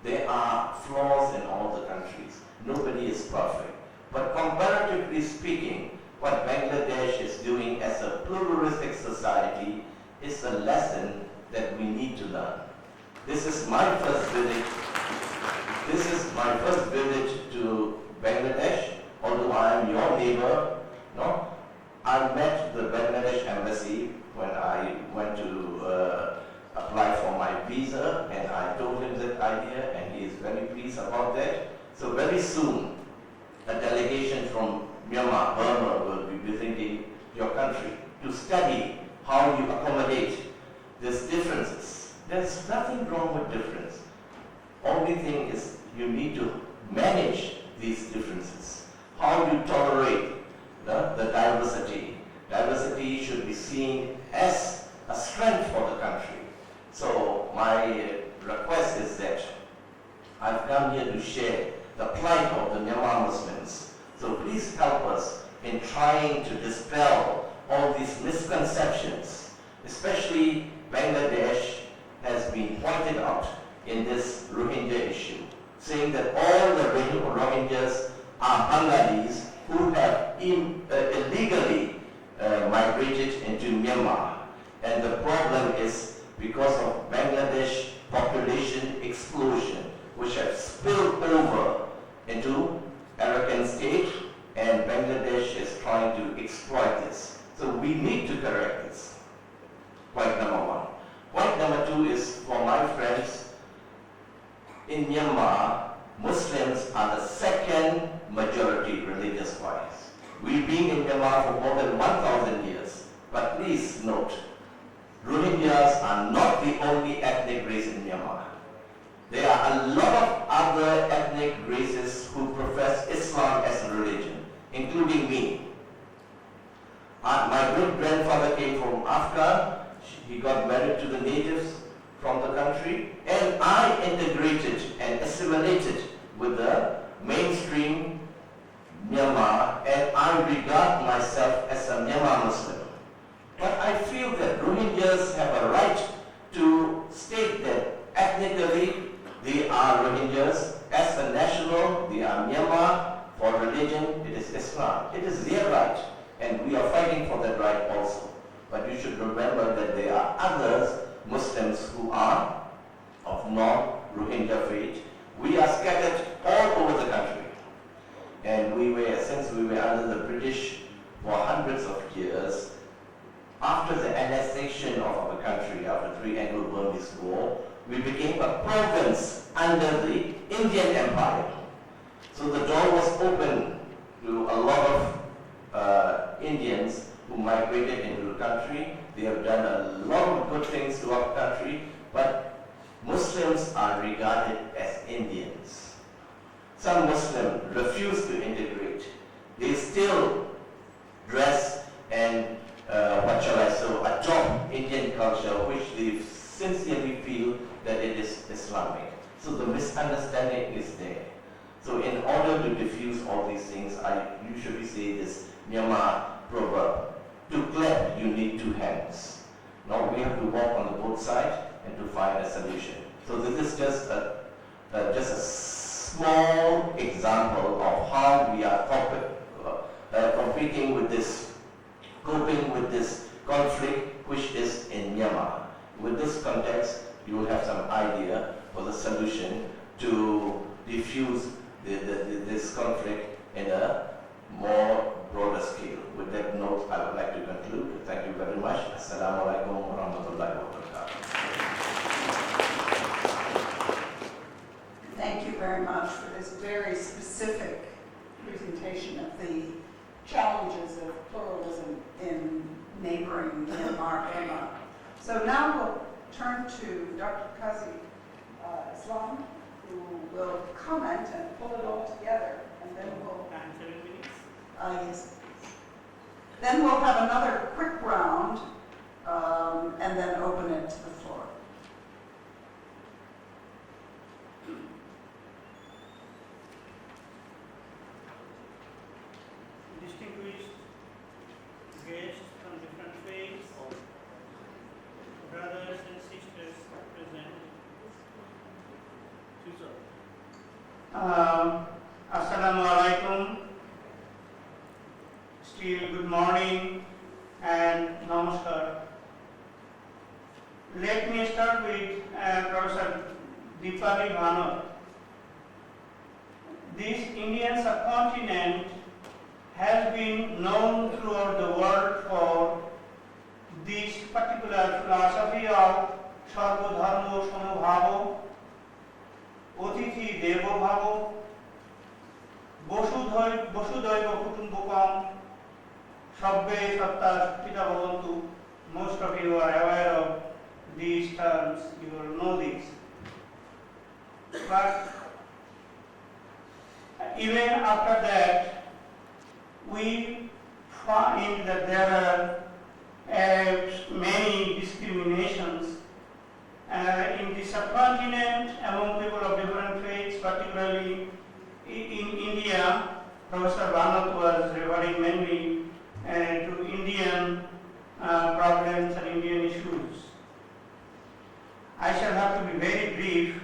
There are flaws in all the countries. Nobody is perfect. But comparatively speaking, what Bangladesh is doing as a pluralistic society is a lesson that we need to learn. This is my first visit. This is my first visit to Bangladesh, although I am your neighbor. No, I met the Bangladesh embassy when I went to apply for my visa, and I told him that idea, and he is very pleased about that. So very soon, a delegation from Myanmar, Burma, will be visiting your country to study how you accommodate these differences. There's nothing wrong with difference. Only thing is you need to manage these differences. How you tolerate the diversity. Diversity should be seen as a strength for the country. So my request is that I've come here to share the plight of the Myanmar Muslims. So please help us in trying to dispel all these misconceptions. Especially Bangladesh has been pointed out in this Rohingya issue, saying that all the Rohingyas are Bengalis who have illegally migrated into Myanmar. And the problem is because of Bangladesh population explosion, which has spilled over into Arakan state, and Bangladesh is trying to exploit this. So we need to correct this. Point number one. Point number two is for my friends in Myanmar, Muslims are the second majority religious-wise. We've been in Myanmar for more than 1,000 years. But please note, Rohingyas are not the only ethnic race in Myanmar. There are a lot of other ethnic races who profess Islam as a religion, including me. My great-grandfather came from Africa. He got married to the natives from the country, and I integrated and assimilated with the mainstream Myanmar, and I regard myself as a Myanmar Muslim. But I feel that Rohingyas have a right to state that ethnically they are Rohingyas, as a national they are Myanmar, for religion it is Islam. It is their right, and we are fighting for that right also. But you should remember that there are others, Muslims, who are of non-Rohingya faith. We are scattered all over the country. And since we were under the British for hundreds of years, after the annexation of our country, after the Anglo-Burmese War, we became a province under the Indian Empire. So the door was open to a lot of Indians who migrated into the country. They have done a lot of good things to our country, but Muslims are regarded as Indians. Some Muslims refuse to integrate. They still dress and adopt Indian culture, which they sincerely feel that it is Islamic. So the misunderstanding is there. So in order to diffuse all these things, I usually say this Myanmar proverb: to clap, you need two hands. Now we have to walk on the both sides and to find a solution. So this is just a small example of how we are coping with this conflict which is in Myanmar. With this context, you will have some idea for the solution to diffuse this conflict in a more broader scale. With that note, I would like to conclude. Thank you very much. Assalamu alaikum wa rahmatullahi wa barakatuh. Thank you very much for this very specific presentation of the challenges of pluralism in neighboring Myanmar, Burma. So now we'll turn to Dr. Kazi Islam, who will comment and pull it all together, and then we'll... 7 minutes? Yes. Then we'll have another quick round, and then open it to the floor. Distinguished guests from different faiths, brothers and sisters present. Assalamu alaikum. Still good morning and namaskar. Let me start with Professor Deepali Bhanot. This Indian subcontinent has been known throughout the world for this particular philosophy of Sarva Dharma Samabhava, Atithi Devo Bhavo, Vasudhaiva Kutumbakam, Sabbe Satta Pita Bhavantu. Most of you are aware of these terms, you will know this. But even after that, we find that there are many discriminations in the subcontinent among people of different faiths, particularly in India. Professor Bhanot was referring mainly to Indian problems and Indian issues. I shall have to be very brief.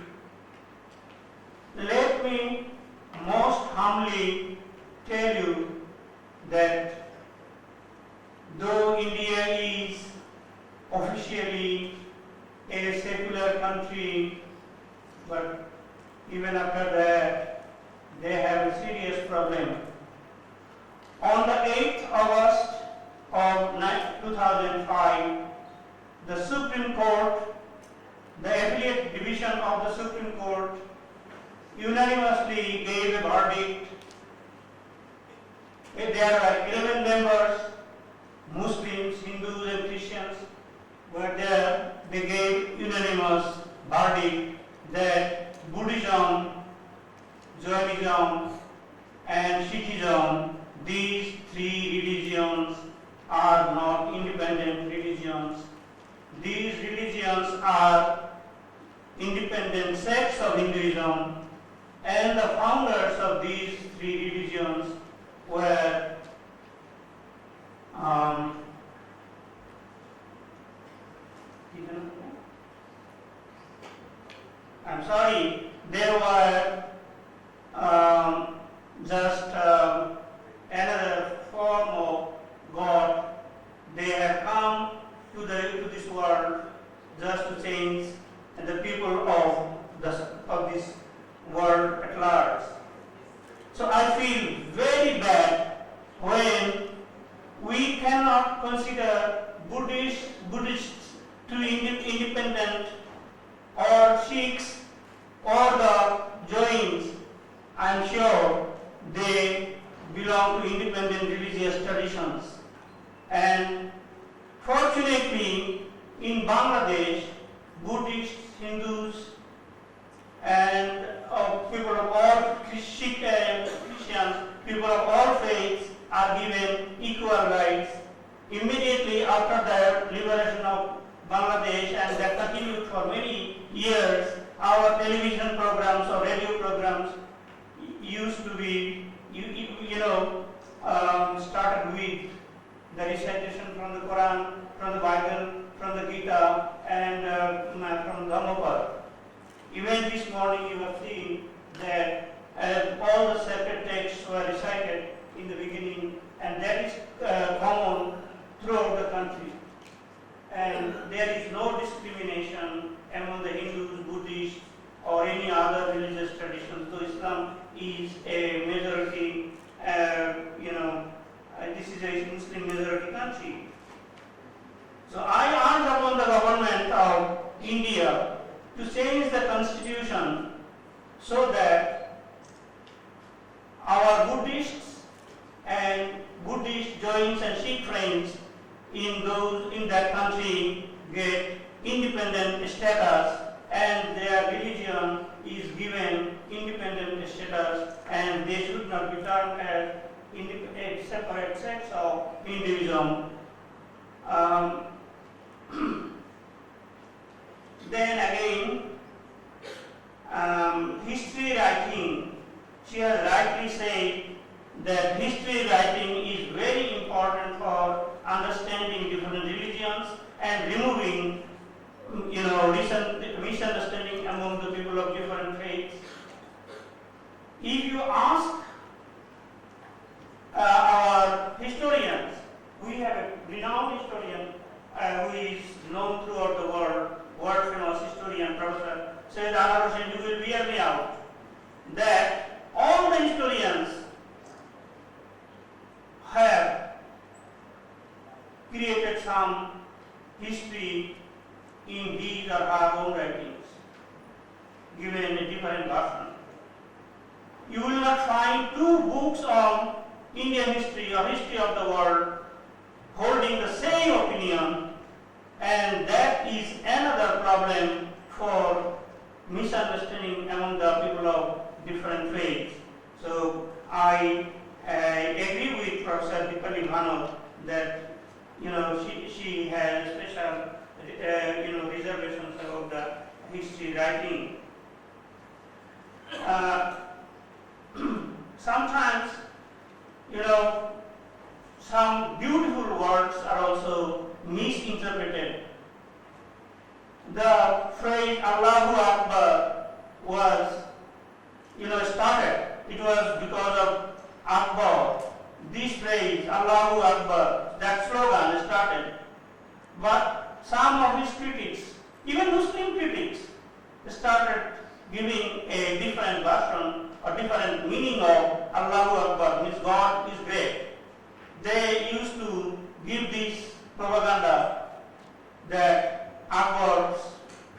Let me most humbly tell you that though India is officially a secular country, but even after that, they have a serious problem. On the 8th August of 2005, the Supreme Court, the affiliate division of the Supreme Court, unanimously gave a verdict. There are 11 members, Muslims, Hindus and Christians were there. They gave unanimous verdict that Buddhism, Jainism and Sikhism, these three religions are not independent religions. These religions are independent sects of Hinduism, and the founders of these three religions were there were just another form of God. They have come to this world just to change the people of this world at large. So I feel very bad when we cannot consider Buddhists to be independent, or Sikhs or the joins, I am sure they belong to independent religious traditions. And fortunately, in Bangladesh, Buddhists, Hindus, and people of all Christians, people of all faiths are given equal rights. Immediately after the liberation of Bangladesh, and that continued for many years, our television programs or radio programs used to be, started with the recitation from the Quran, from the Bible, from the Gita, and from Dhammapada. Even this morning you have seen that all the sacred texts were recited in the beginning, and that is common throughout the country. And there is no discrimination among the Hindus, Buddhists, or any other religious traditions. So Islam is a majority, this is a Muslim majority country. So I urge upon the government of India to change the constitution so that our Buddhists and Buddhist joints and Sikh friends in that country get independent status, and their religion is given independent status, and they should not be termed as a separate sects of Hinduism. Then again, history writing, she has rightly said that history writing is very important for understanding different religions and removing, misunderstanding among the people of different faiths. If you ask our historians, we have a renowned historian who is known throughout the world famous historian, Professor Sayyid Ahmad Hussain, who will bear me out, that all the historians have created some history in his or her own writings, given a different version. You will not find two books on Indian history or history of the world holding the same opinion, and that is another problem for misunderstanding among the people of different faiths. So I agree with Professor Dipali Bhanu that she has special reservations about the history writing. Sometimes some beautiful words are also misinterpreted. The phrase Allahu Akbar was started. It was because of Akbar. This phrase Allahu Akbar, that slogan started. But some of his critics, even Muslim critics, started giving a different version or different meaning of Allahu Akbar, means God is great. They used to give this propaganda that Akbar's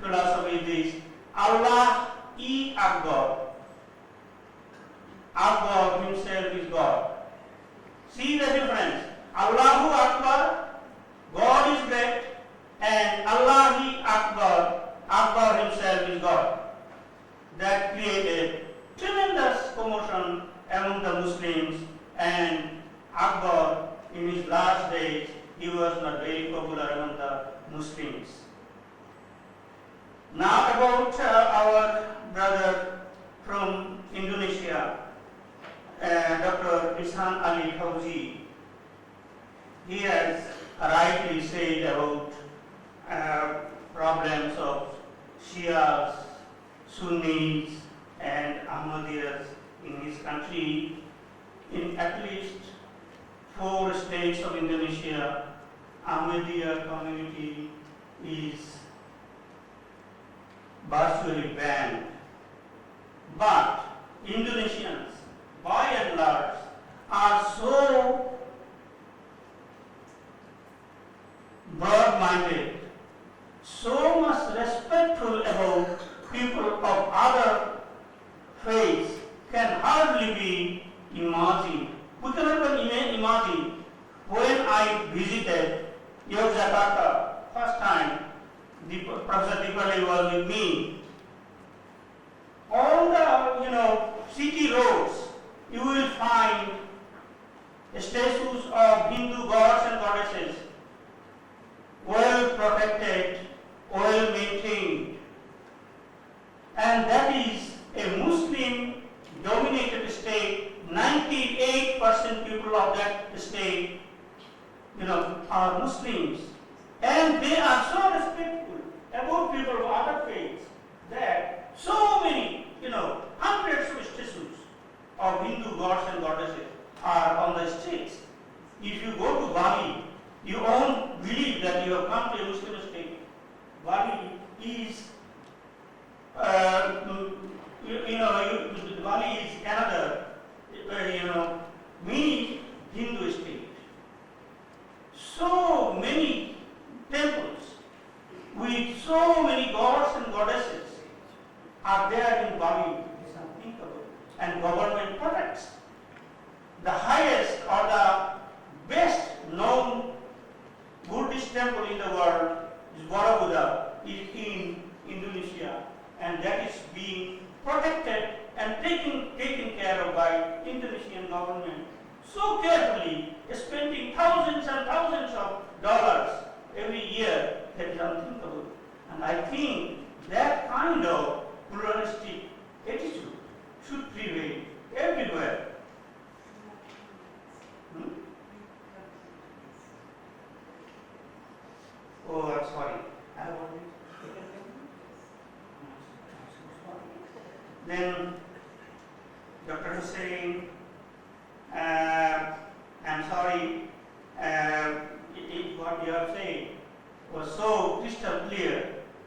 philosophy is this: Allah is Akbar. Akbar himself is God. See the difference. Allahu Akbar, God is great, and Allahi Akbar, Akbar himself is God. That created tremendous commotion among the Muslims, and Akbar, in his last days, he was not very popular among the Muslims. Now about our brother from Indonesia, Dr. Ihsan Ali Fauzi. He has rightly said about problems of Shias, Sunnis, and Ahmadiyyas in his country. In at least 4 states of Indonesia, Ahmadiyya community is virtually banned. But Indonesians, by and large, are so broad-minded, so much respectful about people of other faiths can hardly be imagined. We cannot even imagine when I visited Yogyakarta first time, Professor Berkley was with me. On the city roads, you will find statues of Hindu gods and goddesses, well protected, well maintained, and that is a Muslim-dominated state. 98% people of that state, are Muslims, and they are so respectful about people of other faiths that so many, hundreds of statues of Hindu gods and goddesses are on the streets. If you go to Bali, you won't believe that you have come to a Muslim state. Bali is, Bali is another, mini Hindu state. So many temples with so many gods and goddesses are there in Bali. It is unthinkable. And government protects. The highest or the best known Buddhist temple in the world is Borobudur, is in Indonesia, and that is being protected and taken care of by Indonesian government so carefully, spending thousands and thousands of dollars every year. That is unthinkable. And I think that kind of pluralistic attitude should prevail everywhere. Oh, I'm sorry. I wanted to take a Then Dr. Hussain, I'm sorry, what you have said was so crystal clear,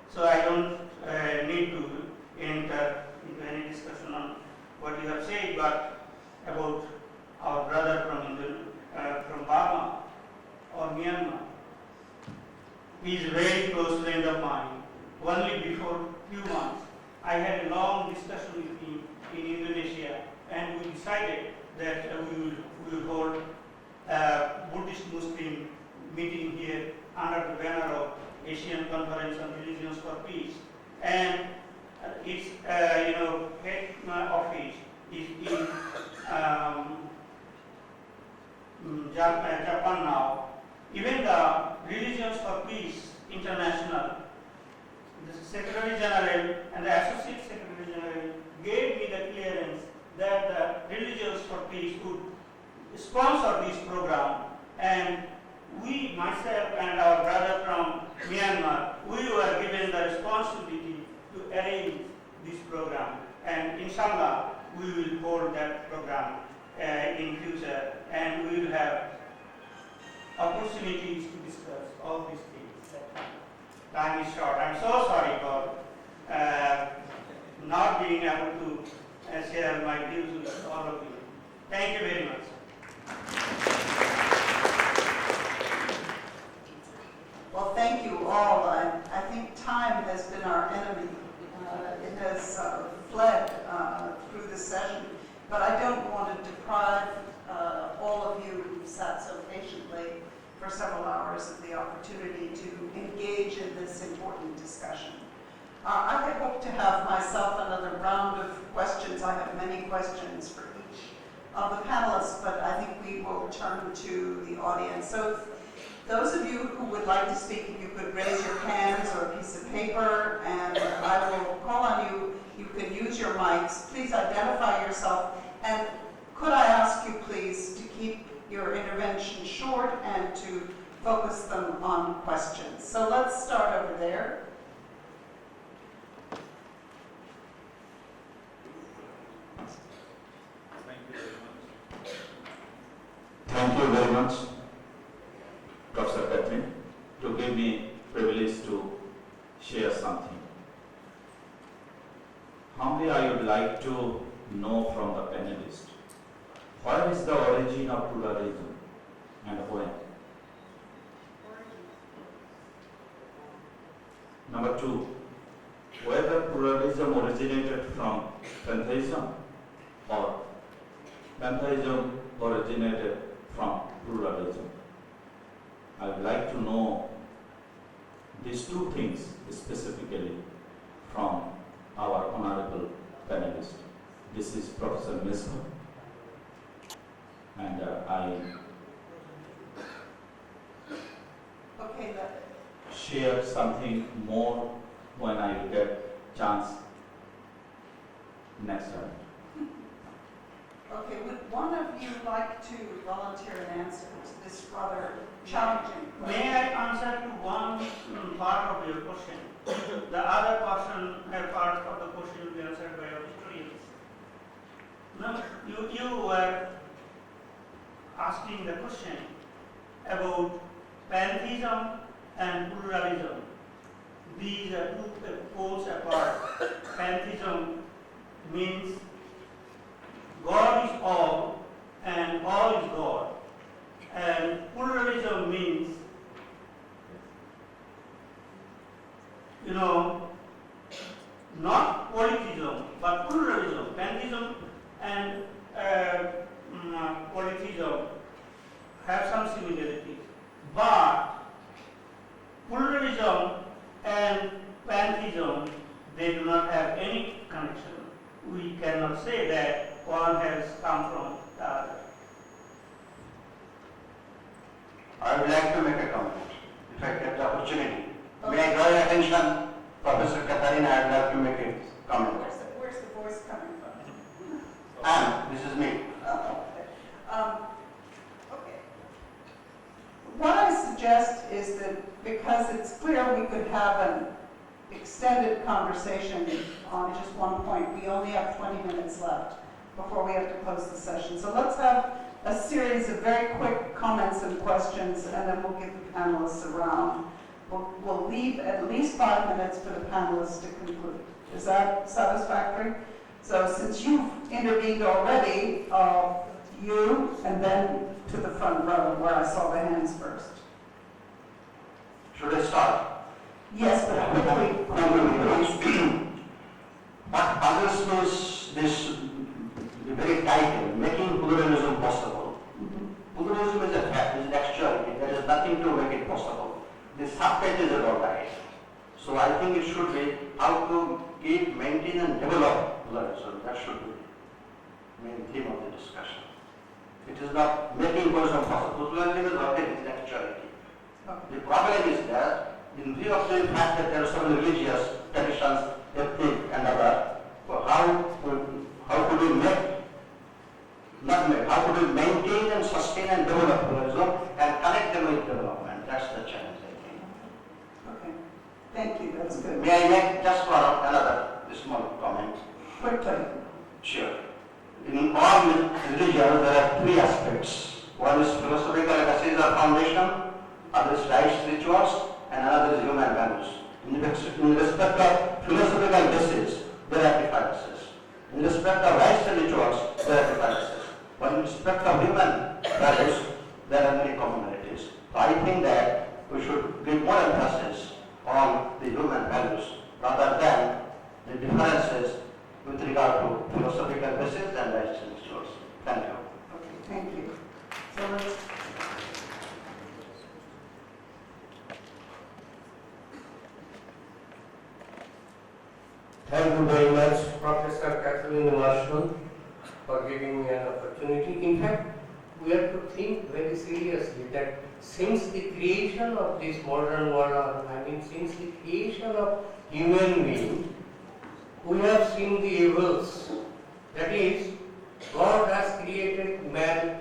so I don't need to enter into any discussion on what you have said, but about our brother from Burma or Myanmar. He is a very close friend of mine. Only before few months, I had a long discussion with him in Indonesia, and we decided that we will hold a Buddhist-Muslim meeting here under the banner of Asian Conference on Religions for Peace. And its head office is in Japan now. Even the Religions for Peace International, the Secretary General and the Associate Secretary General gave me the clearance that the Religions for Peace would sponsor this program, and we, myself and our brother from Myanmar, we were given the responsibility to arrange this program, and inshallah we will hold that program in future, and we will have opportunities to discuss all these things. Time is short. I'm so sorry for not being able to share my views with all of you. Thank you very much. Well, thank you all. I think time has been our enemy. It has fled through this session, but I don't want to deprive all of you who sat so patiently for several hours of the opportunity to engage in this important discussion. I had hoped to have myself another round of questions. I have many questions for each of the panelists, but I think we will turn to the audience. So those of you who would like to speak, if you could raise your hands or a piece of paper, and I will call on you. You can use your mics. Please identify yourself, and could I ask you please to keep your intervention short and to focus them on questions. So let's start over there. Thank you very much, Professor Berkley, to give me privilege to share something. Humbly, I would like to know from the panelists, what is the origin of pluralism and when? Number two, whether pluralism originated from pantheism or pantheism originated from pluralism. I would like to know these two things specifically from our honorable panelist. This is Professor Misra, and I Okay, share something more when I get chance next time. okay, would one of you like to volunteer an answer to this rather challenging question? May I answer to one part of your question? The other part of the question will be answered by our historians. Now, you were asking the question about pantheism and pluralism. These are two poles apart. Pantheism means God is all and all is God. And pluralism means, not polytheism, but pluralism. Pantheism and polytheism have some similarities. But pluralism and pantheism, they do not have any connection. We cannot say that one has come from the other. I would like to make a comment, if I get the opportunity. May I draw your attention, Professor Katharina, I would like to make a comment. Where's the voice coming from? This is me. Oh, okay. What I suggest is that because it's clear we could have an extended conversation on just one point, we only have 20 minutes left before we have to close the session. So let's have a series of very quick comments and questions, and then we'll give the panelists a round. We'll leave at least 5 minutes for the panelists to conclude. Is that satisfactory? So since you've intervened already, you, and then to the front row where I saw the hands first. Should I start? Yes, but quickly. What bothers me is this the very title, making pluralism possible. Pluralism is a fact, is an actuality. There is nothing to make it possible. The subtitle is all right. So I think it should be how to keep, maintain and develop pluralism. That should be the main theme of the discussion. It is not making pluralism possible. Pluralism is what it is, an actuality. The problem is that in view of the fact that there are so many religious traditions, ethnic and other, how could we how could we maintain and sustain and develop pluralism and connect them with development? That's the challenge, I think. Okay, thank you, that's good. May I make just one another small comment? Quickly. Sure. In all religions, there are three aspects. One is philosophical essays or foundation, other is rites, rituals, and another is human values. In respect of philosophical basis, there are differences. In respect of rites and rituals, there are differences. But in respect of human values, there are many commonalities. So I think that we should give more emphasis on the human values rather than the differences with regard to philosophical basis and rites and rituals. Thank you. Okay, thank you. So let's Thank you very much, Professor Kathleen Marshall, for giving me an opportunity. In fact, we have to think very seriously that since the creation of this modern world, since the creation of human being, we have seen the evils. That is, God has created man,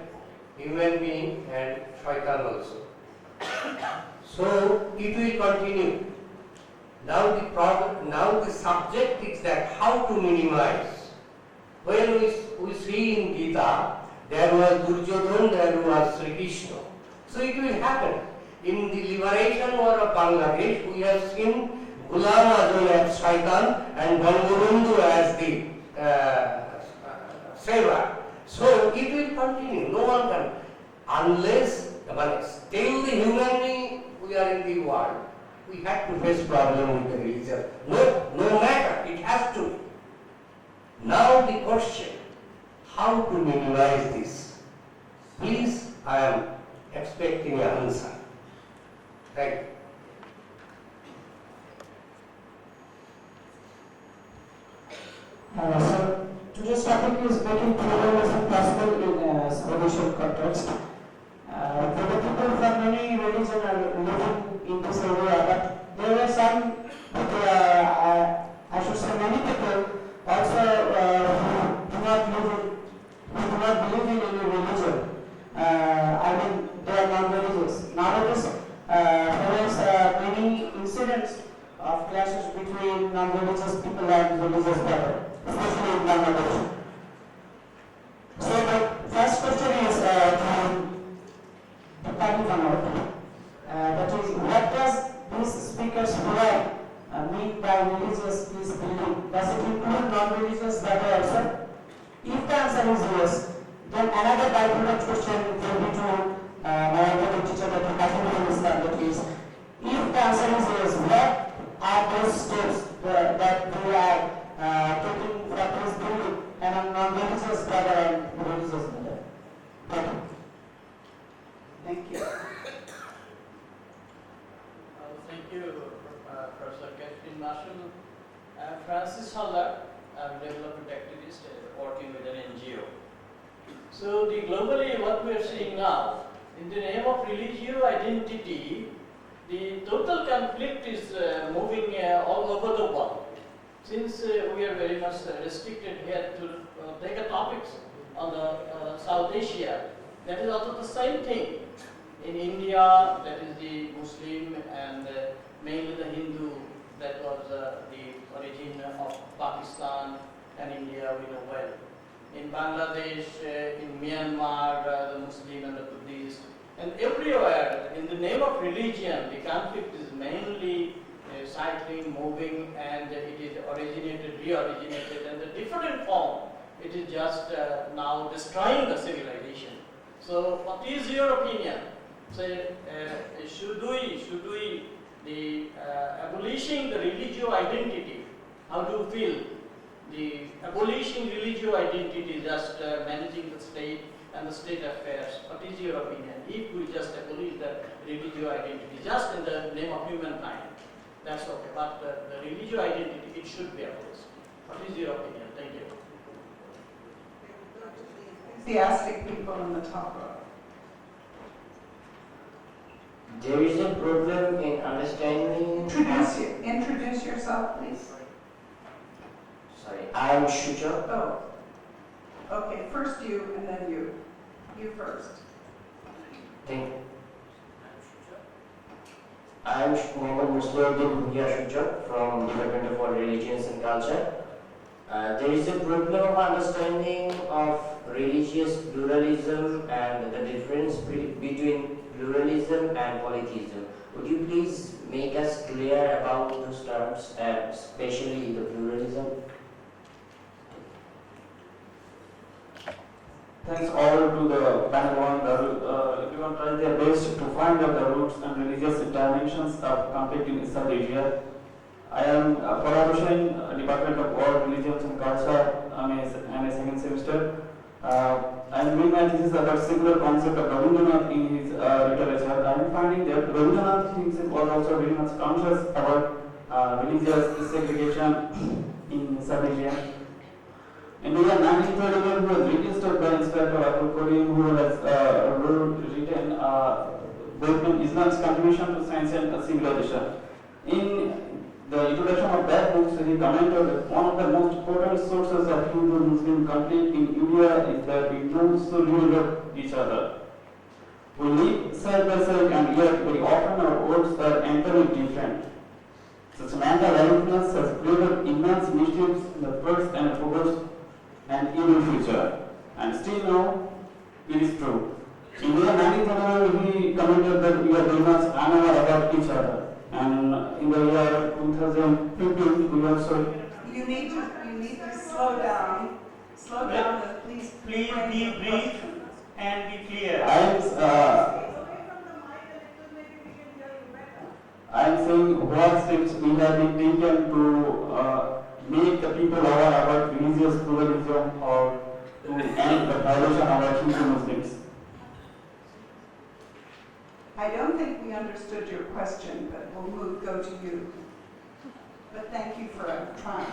human being, and shaitan also. So it will continue. Now the subject is that how to minimize. When we see in Gita, there was Duryodhana, there was Sri Krishna. So it will happen. In the liberation war of Bangladesh, we have seen Ghulam Azam as Shaitan and Bangurundu as the savior. So it will continue. No one can, unless, still the human being, we are in the world. we had to face problem with the religion. No matter, it has to be. Now the question, how to minimize this? Please, I am expecting an answer. Thank you. So today's topic is making pluralism possible in a spiritual context. For the people from many religions are living in this area, but there are some people, I should say many people also who do not believe in any religion. I mean, they are non-religious. Nowadays, there is many incidents of clashes between non-religious people and religious people, especially in Bangladesh. So the first question is to the panel, that is, what does these speakers provide mean by religious peacebuilding? Does it include non-religious people also? If the answer is yes, then another byproduct question will be to my academic teacher, Dr. Kathleen Islam, that is, if the answer is yes, what are those steps that we are taking for peacebuilding among non-religious brother and religious brother? Thank you. Thank you. Thank you, Professor Kathleen Marshall. I'm Francis Haller. I'm a development activist working with an NGO. So globally what we are seeing now, in the name of religious identity, the total conflict is moving all over the world. Since we are very much restricted here to take a topics on the South Asia, that is also the same thing. In India, that is the Muslim and mainly the Hindu, that was the origin of Pakistan and India, we know well. In Bangladesh, in Myanmar, the Muslim and the Buddhist, and everywhere, in the name of religion, the conflict is mainly cycling, moving, and it is originated, re-originated, and the different form. It is just now destroying the civilization. So, what is your opinion? Say, should we abolishing the religious identity? How do you feel? The abolishing religious identity, just managing the state and the state affairs. What is your opinion? If we just abolish the religious identity, just in the name of humankind, that's okay. But the religious identity, it should be abolished. What is your opinion? Thank you. Enthusiastic people in the top row. There is a problem in understanding. Introduce yourself, please. Sorry, I am Shuja. Oh. Okay, first you and then you. You first. Thank you. I am Muhammad Musliuddin Shuja from Department of World Religions and Culture. There is a problem of understanding of religious pluralism and the difference between pluralism and polytheism. Would you please make us clear about those terms, especially the pluralism? Thanks all to the panel. Everyone tried their best to find out the roots and religious dimensions of conflict in East Asia. I am collaborating Department of World Religions and Culture. I'm a second semester. I am doing my thesis about similar concept of Rabindranath in his literature. I am finding that Rabindranath himself was also very much conscious about religious segregation in South Asia. In the year 1931, he was registered by Inspector Abdul Karim, who has written book Islam's Contribution to Science and Civilization. In the introduction of that book, he commented that one of the most important sources of Hindu-Muslim conflict in India is that we don't so love each other. We live side by side and yet very often our words are entirely different. Such mental aliveness has created immense mischiefs in the past and progress and evil future. And still now, it is true. In the year 1931, he commented that we are very much unaware about each other. And in the year 2015, we also... You need to slow down. Slow down and please be brief and be clear. I am saying asking what steps we have been taken to make the people aware about religious pluralism or to end the violation of our Hindu Muslims. I don't think we understood your question, but we'll go to you. But thank you for trying.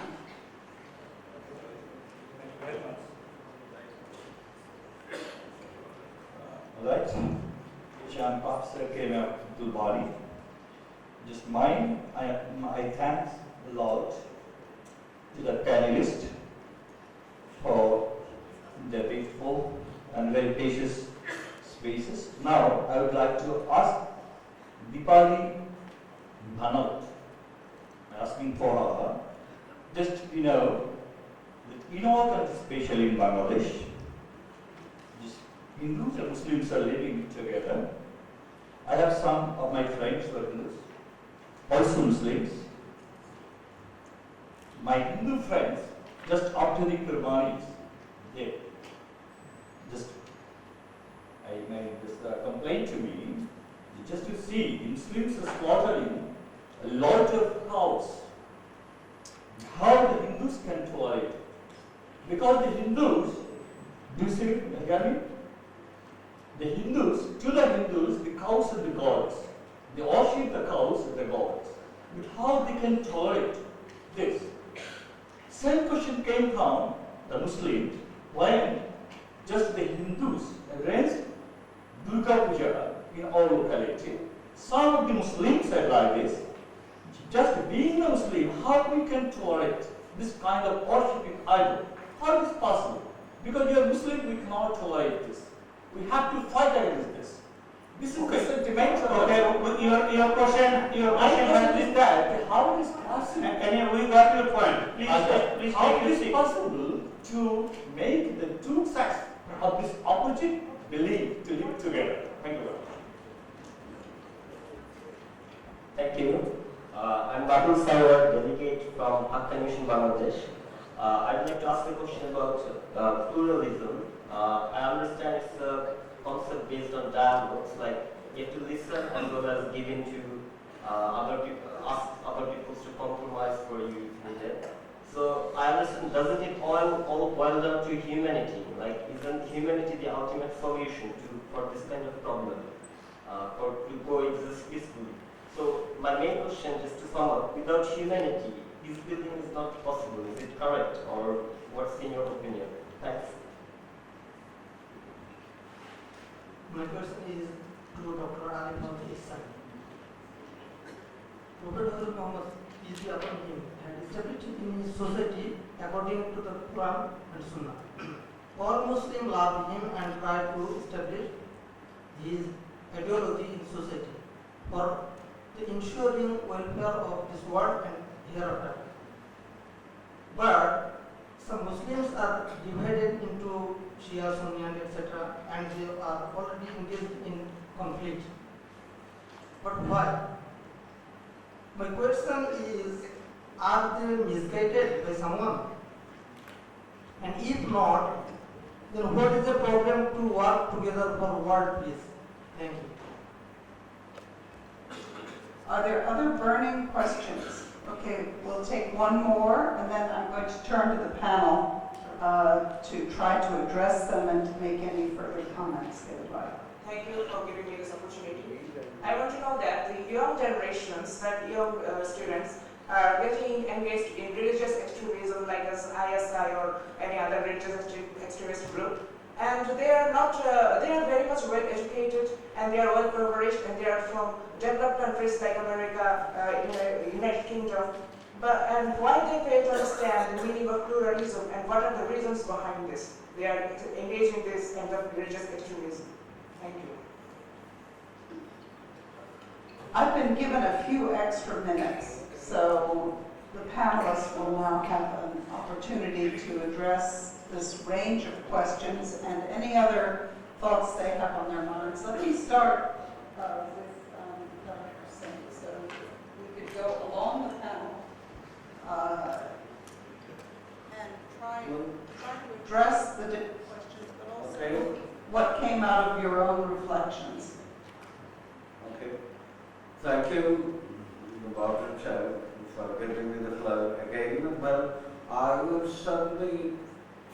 Thank you very much. Right. Chan Pastor came up to the body. Just mine, I thank the Lord to the panelists for their beautiful and very spacious spaces. Now, I would like to ask Dipali Bhanot, asking for her, just in our country, especially in Bangladesh, just Hindus and Muslims are living together. I have some of my friends who are Hindus, also Muslims. My Hindu friends, just after the Qurbanis, they just complained to me, just to see Muslims are slaughtering a lot of cows. How the Hindus can tolerate? Because the Hindus, do you hear me? The Hindus, to the Hindus, the cows are the gods. They worship the cows as the gods. But how they can tolerate this? Same question came from the Muslims when just the Hindus arranged Durga Puja in our locality. Some of the Muslims said like this, just being a Muslim, how we can tolerate this kind of worshiping idol? How is it possible? Because you are Muslim, we cannot tolerate this. We have to fight against this. This is the sentiment. Okay, your question is that how is possible? And we got your point. Please how take is your it possible to make the two sects of this opposite belief to live together? Thank you very much. Thank you. I'm Batul Sawar, delegate from Hakka Mission, Bangladesh. I'd like to ask a question about pluralism. I understand it's a concept based on dialogues, like you have to listen as well as give in to other people, ask other people to compromise for you if needed. So I understand, doesn't it all boil down to humanity? Like, isn't humanity the ultimate solution for this kind of problem, to coexist peacefully? So my main question is to sum up, without humanity, peacebuilding is not possible. Is it correct, or what's in your opinion? Thanks. My question is to Dr. Ali Mohammed Ihsan. Prophet Hazrat Muhammad, peace be upon him, had established in his society according to the Quran and Sunnah. All Muslims love him and try to establish his ideology in society for the ensuring welfare of this world and hereafter. But some Muslims are divided into Shia, Sunni, and etc., and they are already engaged in conflict. But why? My question is, are they misguided by someone? And if not, then what is the problem to work together for world peace? Thank you. Are there other burning questions? Okay, we'll take one more, and then I'm going to turn to the panel to try to address them and to make any further comments they would like. Thank you for giving me this opportunity. I want to know that the young generations, that young students, are getting engaged in religious extremism like as ISI or any other religious extremist group, and they are not. They are very much well educated and they are well privileged, and they are from developed countries like America, United Kingdom. And why they fail to understand the meaning of pluralism and what are the reasons behind this? They are engaged in this kind of religious extremism. Thank you. I've been given a few extra minutes, so the panelists will now have an opportunity to address this range of questions and any other thoughts they have on their minds. Let me start with Dr. Singh. So we could go along the panel and try to address the different questions, but also what came out of your own reflections. Okay. Thank you, devoted for giving me the floor again. Well, I will certainly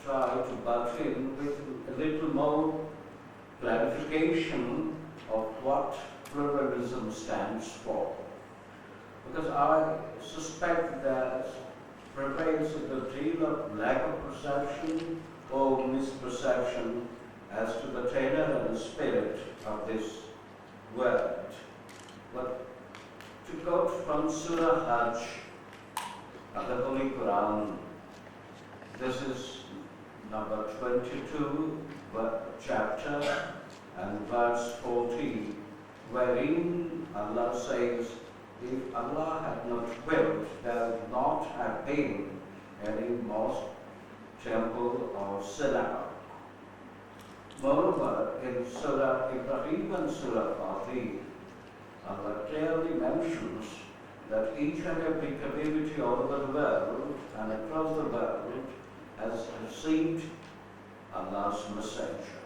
try to butt in with a little more clarification of what pluralism stands for. Because I suspect that prevails a good deal of lack of perception or misperception as to the tenor and the spirit of this word. But to quote from Surah Hajj of the Holy Quran, this is number 22 chapter and verse 40, wherein Allah says, if Allah had not willed, there would not have been any mosque, temple or synagogue. Moreover, in Surah Ibrahim and Surah Fatih, Allah clearly mentions that each and every community all over the world and across the world has received Allah's messenger.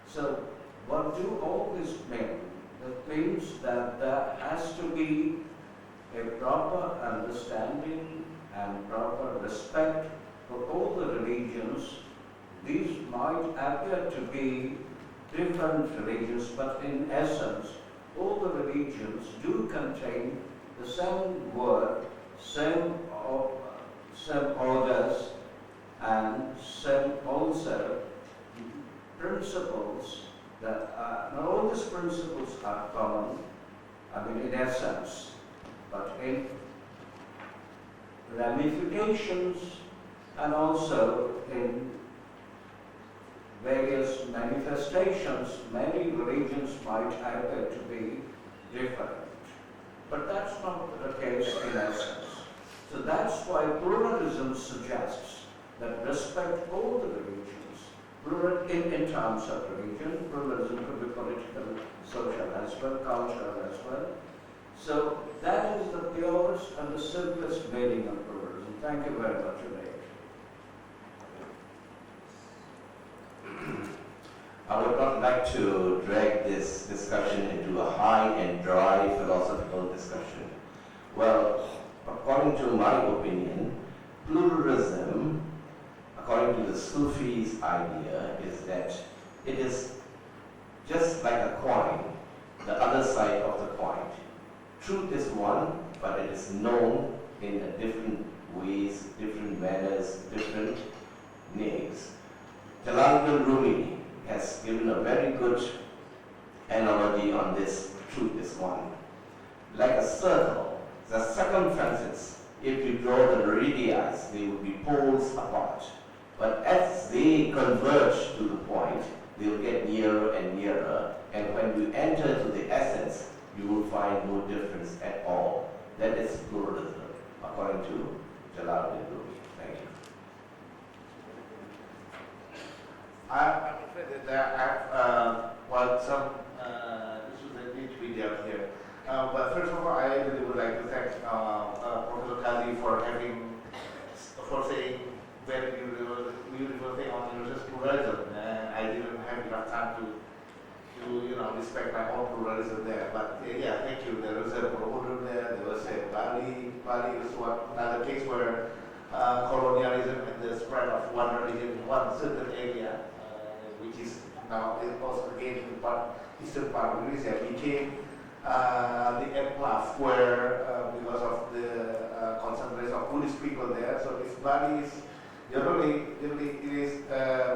So, what do all this mean? It means that there has to be a proper understanding and proper respect for all the religions. These might appear to be different religions, but in essence, all the religions do contain the same word, same orders, and same also principles that not all these principles are common, in essence, but in ramifications and also in various manifestations. Many religions might appear to be different, but that's not the case in essence. So that's why pluralism suggests that respect all the religions. In terms of religion, pluralism could be political, social as well, cultural as well. So that is the purest and the simplest meaning of pluralism. Thank you very much, Uday. I would not like to drag this discussion into a high and dry philosophical discussion. Well, according to my opinion, pluralism, according to the Sufis' idea, is that it is just like a coin, the other side of the coin. Truth is one, but it is known in different ways, different manners, different names. Jalaluddin Rumi has given a very good analogy on this. Truth is one. Like a circle, the circumferences, if you draw the radii, they will be poles apart. But as they converge to the point, they will get nearer and nearer. And when you enter to the essence, you will find no difference at all. That is pluralism, according to Jalaluddin Rumi. Thank you. I'm afraid that I have some issues that need to be dealt here. But first of all, I really would like to thank Professor Kazi for saying very beautiful thing on religious pluralism. I didn't have enough time to respect my own pluralism there. But yeah, thank you. There was a promoter there. There was a Bali. Bali is another case where colonialism and the spread of one religion in one certain area, which is now also again in the eastern part of Indonesia, became the enclave where, because of the concentration of Buddhist people there, so this Bali is generally it is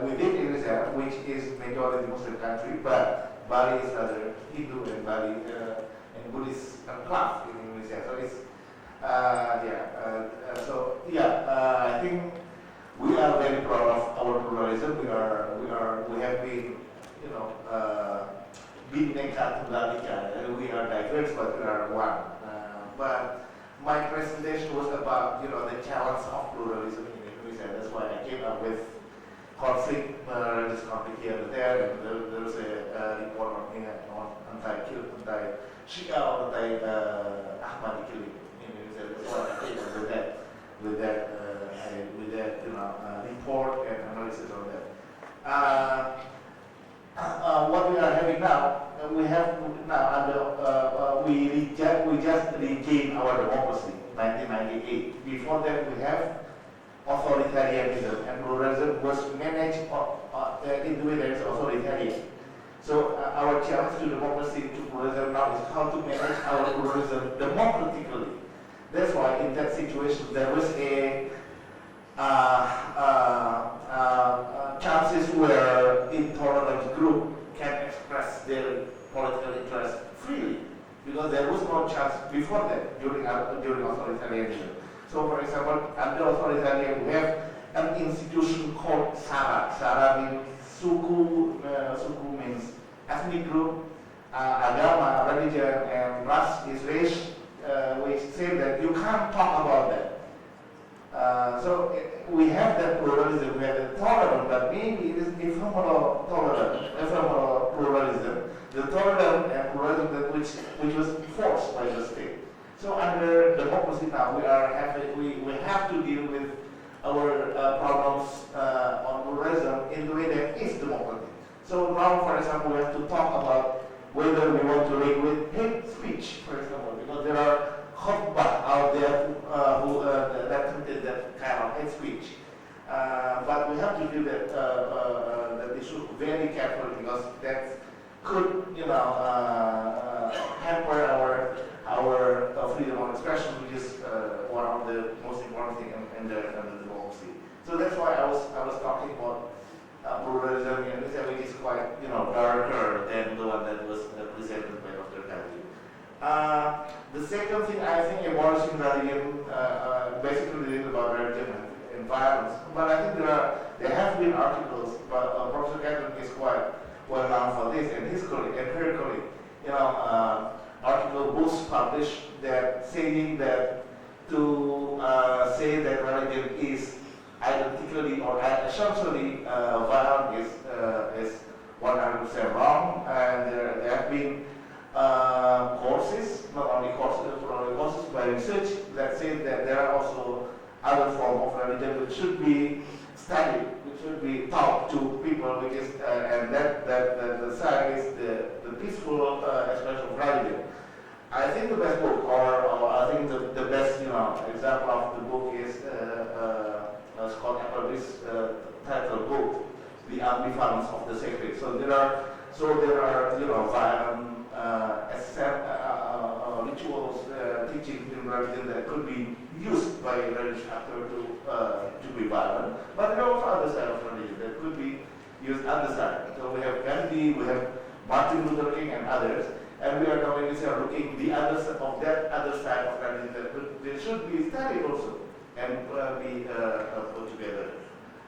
within Indonesia, which is majority Muslim country, but Bali is rather Hindu and Bali and Buddhist enclave in Indonesia. So it's I think we are very proud of our pluralism. We have been Bhinneka Tunggal Ika. We are diverse, but we are one. But my presentation was about the challenge of pluralism in Indonesia. That's why I came up with conflict, religious conflict here and there. And there was a report on anti-Shia or anti-Ahmadi killing in Indonesia. That's why I came up with that report and analysis on that. What we are having now we have now we just regained our democracy, 1998. Before that, we have authoritarianism, and pluralism was managed in the way that is authoritarian. So our challenge to democracy, to pluralism now is how to manage our pluralism democratically. That's why in that situation there was a chances where intolerant group can express their political interest freely, because there was no chance before that during authoritarianism. So, for example, under authoritarian we have an institution called Sara. Sara means suku. Suku means ethnic group, agama, religion, and ras is race. We say that you can't talk about that. So we have that pluralism, we have the tolerant, but maybe it is ephemeral pluralism, the tolerant and pluralism that which was forced by the state. So under democracy now, we have to deal with our problems on pluralism in the way that is democratic. So now, for example, we have to talk about whether we want to regulate hate speech, for example, because there are khutbah out there that contain that kind of hate speech. But we have to do that issue very carefully, because that could, hamper our freedom of expression, which is one of the most important things in the democracy. So that's why I was talking about pluralism, which is quite, darker than the one that was presented by Dr. Berkley. The second thing, I think abolishing religion basically related about religion and violence. But I think there have been articles, but Professor Catlin is quite well known for this, and his colleague and her colleague, article books published that saying that to say that religion is identically or essentially violent is 100% wrong, and there have been courses, not only courses by research that say that there are also other forms of religion which should be studied, which should be taught to people, which is and that the side is the peaceful expression of religion. I think the best book, or I think the best example of the book is Scott Appleby's titled book, The Ambivalence of the Sacred. So there are violent rituals, teaching in religion that could be used by religious actors to be violent, but there are also other side of religion that could be used other side. So we have Gandhi, we have Martin Luther King, and others, and we are now looking the other of that other side of religion that they should be studied also and be put together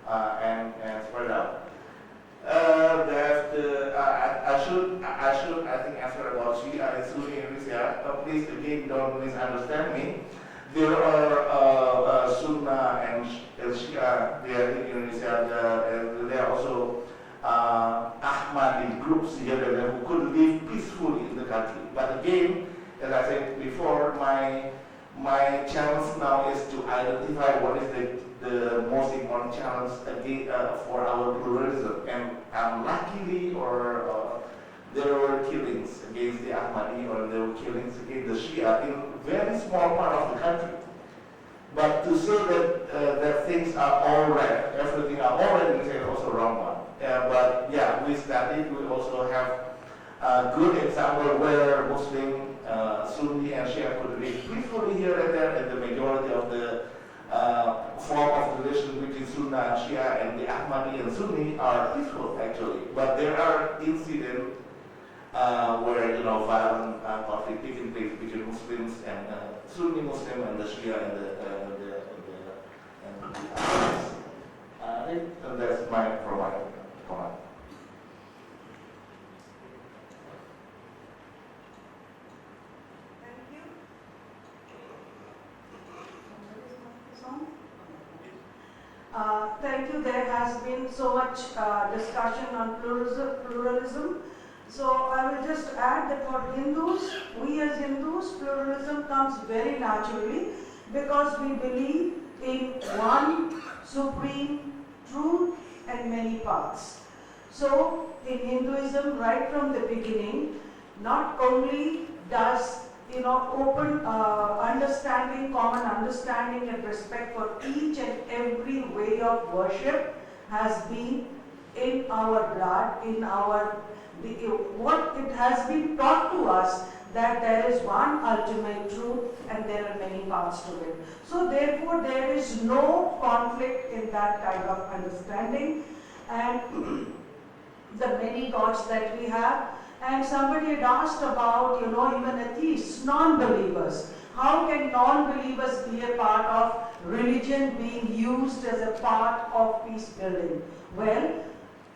and spread out. I think answer about Shia and Sunni in Indonesia. Please again don't misunderstand me. There are Sunnah and Shia there in Indonesia. There are also Ahmadi groups here who could live peacefully in the country. But again, as I said before, my challenge now is to identify what is the most important challenge for our pluralism. And luckily, there were killings against the Ahmadi, or there were killings against the Shia in a very small part of the country. But to say that things are all right, everything are all right, is also wrong one. But yeah, we studied. We also have a good example where Muslim, Sunni, and Shia could live peacefully here and there, and the majority of the form of relation between Sunnah, Shia, and the Ahmadi and Sunni are peaceful actually. But there are incidents where violent conflict taking place between Muslims and Sunni Muslim and the Shia and the Ahmadis. And that's my comment. Thank you. There has been so much discussion on pluralism. So I will just add that for Hindus, we as Hindus, pluralism comes very naturally because we believe in one supreme truth and many paths. So in Hinduism, right from the beginning, not only does open understanding, common understanding and respect for each and every way of worship has been in our blood, in our, what it has been taught to us, that there is one ultimate truth and there are many parts to it. So therefore there is no conflict in that kind of understanding, and the many gods that we have. And somebody had asked about, even atheists, non-believers. How can non-believers be a part of religion being used as a part of peace building? Well,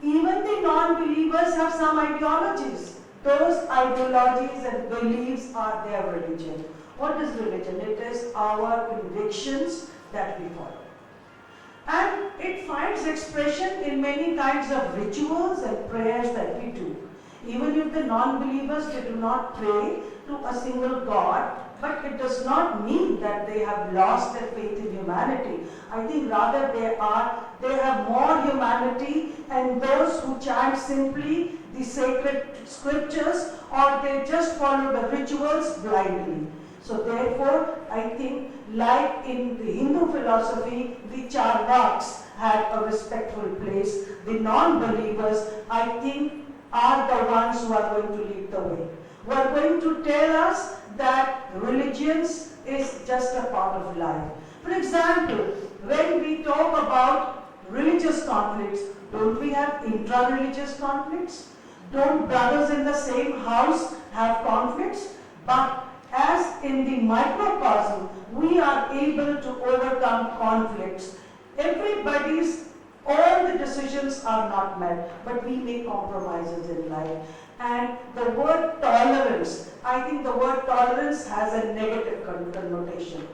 even the non-believers have some ideologies. Those ideologies and beliefs are their religion. What is religion? It is our convictions that we follow. And it finds expression in many kinds of rituals and prayers that we do. Even if the non-believers, they do not pray to a single God, but it does not mean that they have lost their faith in humanity. I think rather they have more humanity, and those who chant simply the sacred scriptures, or they just follow the rituals blindly. So therefore, I think like in the Hindu philosophy, the Charvaks had a respectful place. The non-believers, I think, are the ones who are going to lead the way, who are going to tell us that religions is just a part of life. For example, when we talk about religious conflicts, don't we have intra-religious conflicts? Don't brothers in the same house have conflicts? But as in the microcosm, we are able to overcome conflicts. All the decisions are not met, but we make compromises in life. And the word tolerance, I think the word tolerance has a negative connotation.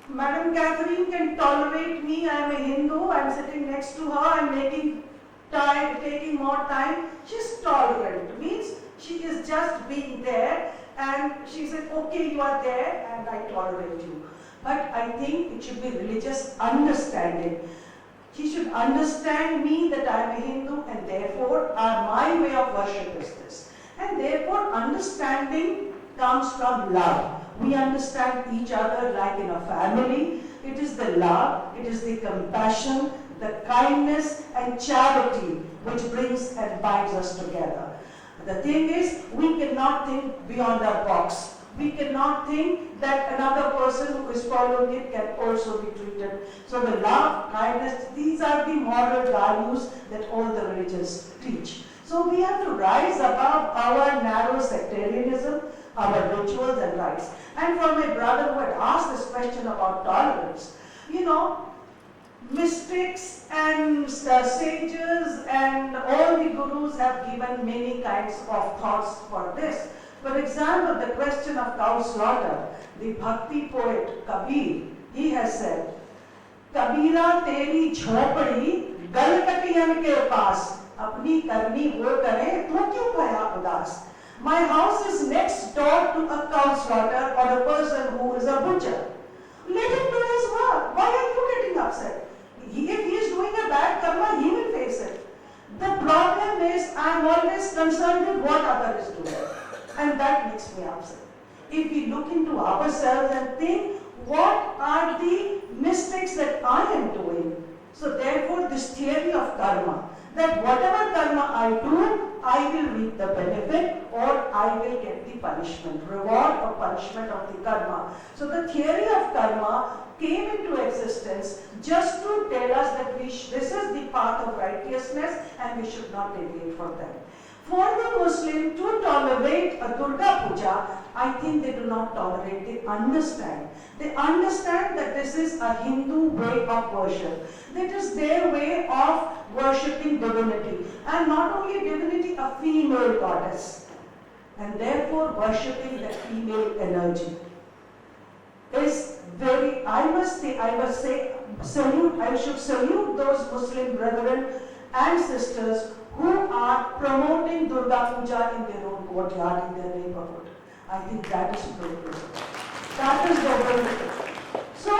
Madam Catherine can tolerate me, I am a Hindu, I am sitting next to her, I am taking more time. She's tolerant, means she is just being there, and she said, okay, you are there and I tolerate you. But I think it should be religious understanding. She should understand me that I am a Hindu, and therefore my way of worship is this. And therefore understanding comes from love. We understand each other like in a family. It is the love, it is the compassion, the kindness and charity which brings and binds us together. The thing is, we cannot think beyond our box. We cannot think that another person who is following it can also be treated. So the love, kindness, these are the moral values that all the religions teach. So we have to rise above our narrow sectarianism, our rituals and rites. And for my brother who had asked this question about tolerance, mystics and sages and all the gurus have given many kinds of thoughts for this. For example, the question of cow slaughter, the Bhakti poet Kabir, he has said, Kabira teri jhopadi galkatiyan ke paas, apni karni wo kare, tu kyun kaya udas? My house is next door to a cow slaughter or a person who is a butcher. Let him do his work. Why are you getting upset? If he is doing a bad karma, he will face it. The problem is, I am always concerned with what other is doing. And that makes me upset. If we look into ourselves and think, what are the mistakes that I am doing? So therefore, this theory of karma, that whatever karma I do, I will reap the benefit or I will get the punishment, reward or punishment of the karma. So the theory of karma came into existence just to tell us that this is the path of righteousness and we should not deviate from that. For the Muslim to tolerate a Durga Puja, I think they do not tolerate, they understand. They understand that this is a Hindu way of worship. That is their way of worshipping divinity. And not only divinity, a female goddess. And therefore worshipping the female energy is very, I should salute those Muslim brethren and sisters who are promoting Durga Puja in their own courtyard, in their neighborhood. I think that is pluralism. That is the way. So,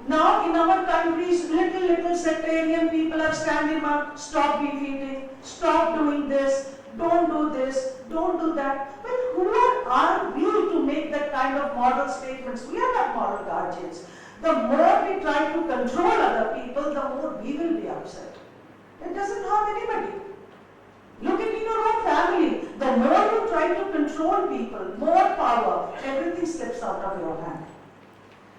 now in our countries, little sectarian people are standing up, stop beefeating, stop doing this, don't do this, don't do that. Well, who are we to make that kind of moral statements? We are not moral guardians. The more we try to control other people, the more we will be upset. It doesn't harm anybody. Look at your own family. The more you try to control people, more power, everything slips out of your hand.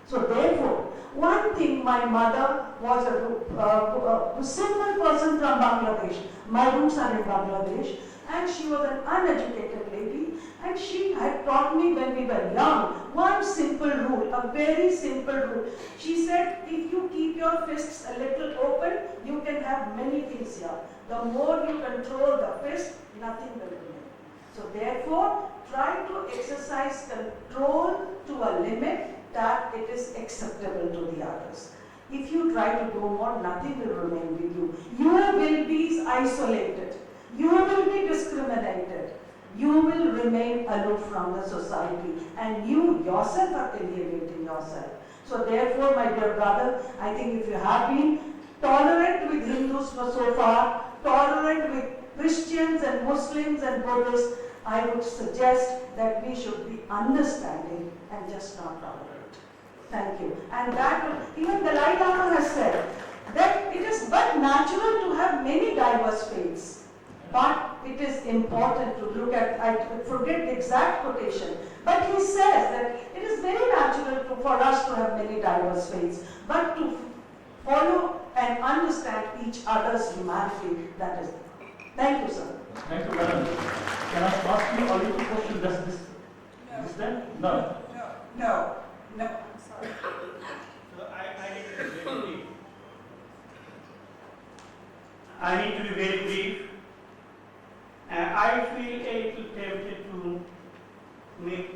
So therefore, one thing, my mother was a simple person from Bangladesh. My roots are in Bangladesh. And she was an uneducated lady. And she had taught me when we were young, one simple rule, a very simple rule. She said, if you keep your fists a little open, you can have many things here. The more you control the fist, nothing will remain. So therefore, try to exercise control to a limit that it is acceptable to the others. If you try to do more, nothing will remain with you. You will be isolated. You will be discriminated. You will remain aloof from the society, and you yourself are alienating yourself. So therefore, my dear brother, I think if you have been tolerant with Hindus for so far, tolerant with Christians and Muslims and Buddhists, I would suggest that we should be understanding and just not tolerant. Thank you. And that, even Dalai Lama has said that it is but natural to have many diverse faiths. But it is important to look at, I forget the exact quotation, but he says that it is very natural for us to have many diverse faiths, but to follow and understand each other's humanity, that is. Thank you, sir. Thank you, madam. Can I ask you a little question? Does this then? No. No. I'm sorry. So I need to be very brief. I need to be very brief. I feel a little tempted to make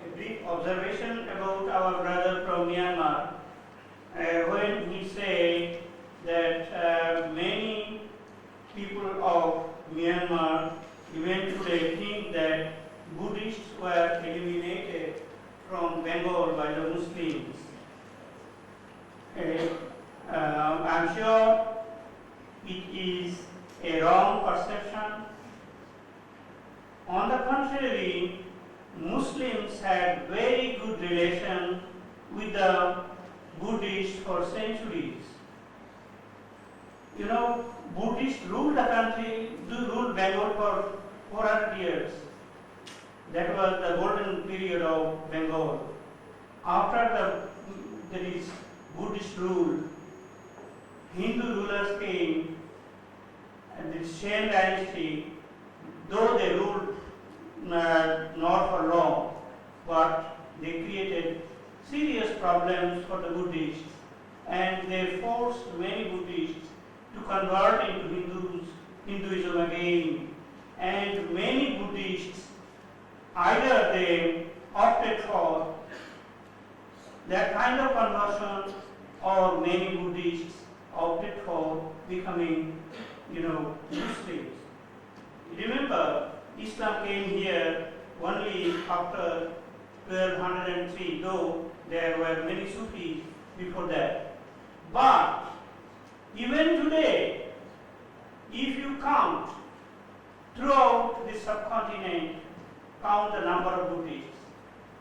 a brief observation about our brother from Myanmar when he said that many people of Myanmar even today think that Buddhists were eliminated from Bengal by the Muslims. I'm sure it is a wrong perception. On the contrary, Muslims had very good relation with the Buddhists for centuries. You know, Buddhists ruled the country, ruled Bengal for 400 years. That was the golden period of Bengal. After there is Buddhist rule, Hindu rulers came, and the Shen dynasty, though they ruled not for long, but they created serious problems for the Buddhists, and they forced many Buddhists to convert into Hinduism again. And many Buddhists, either they opted for that kind of conversion, or many Buddhists opted for becoming, Muslims. Remember, Islam came here only after 1203, though there were many Sufis before that. But even today, if you count throughout the subcontinent, count the number of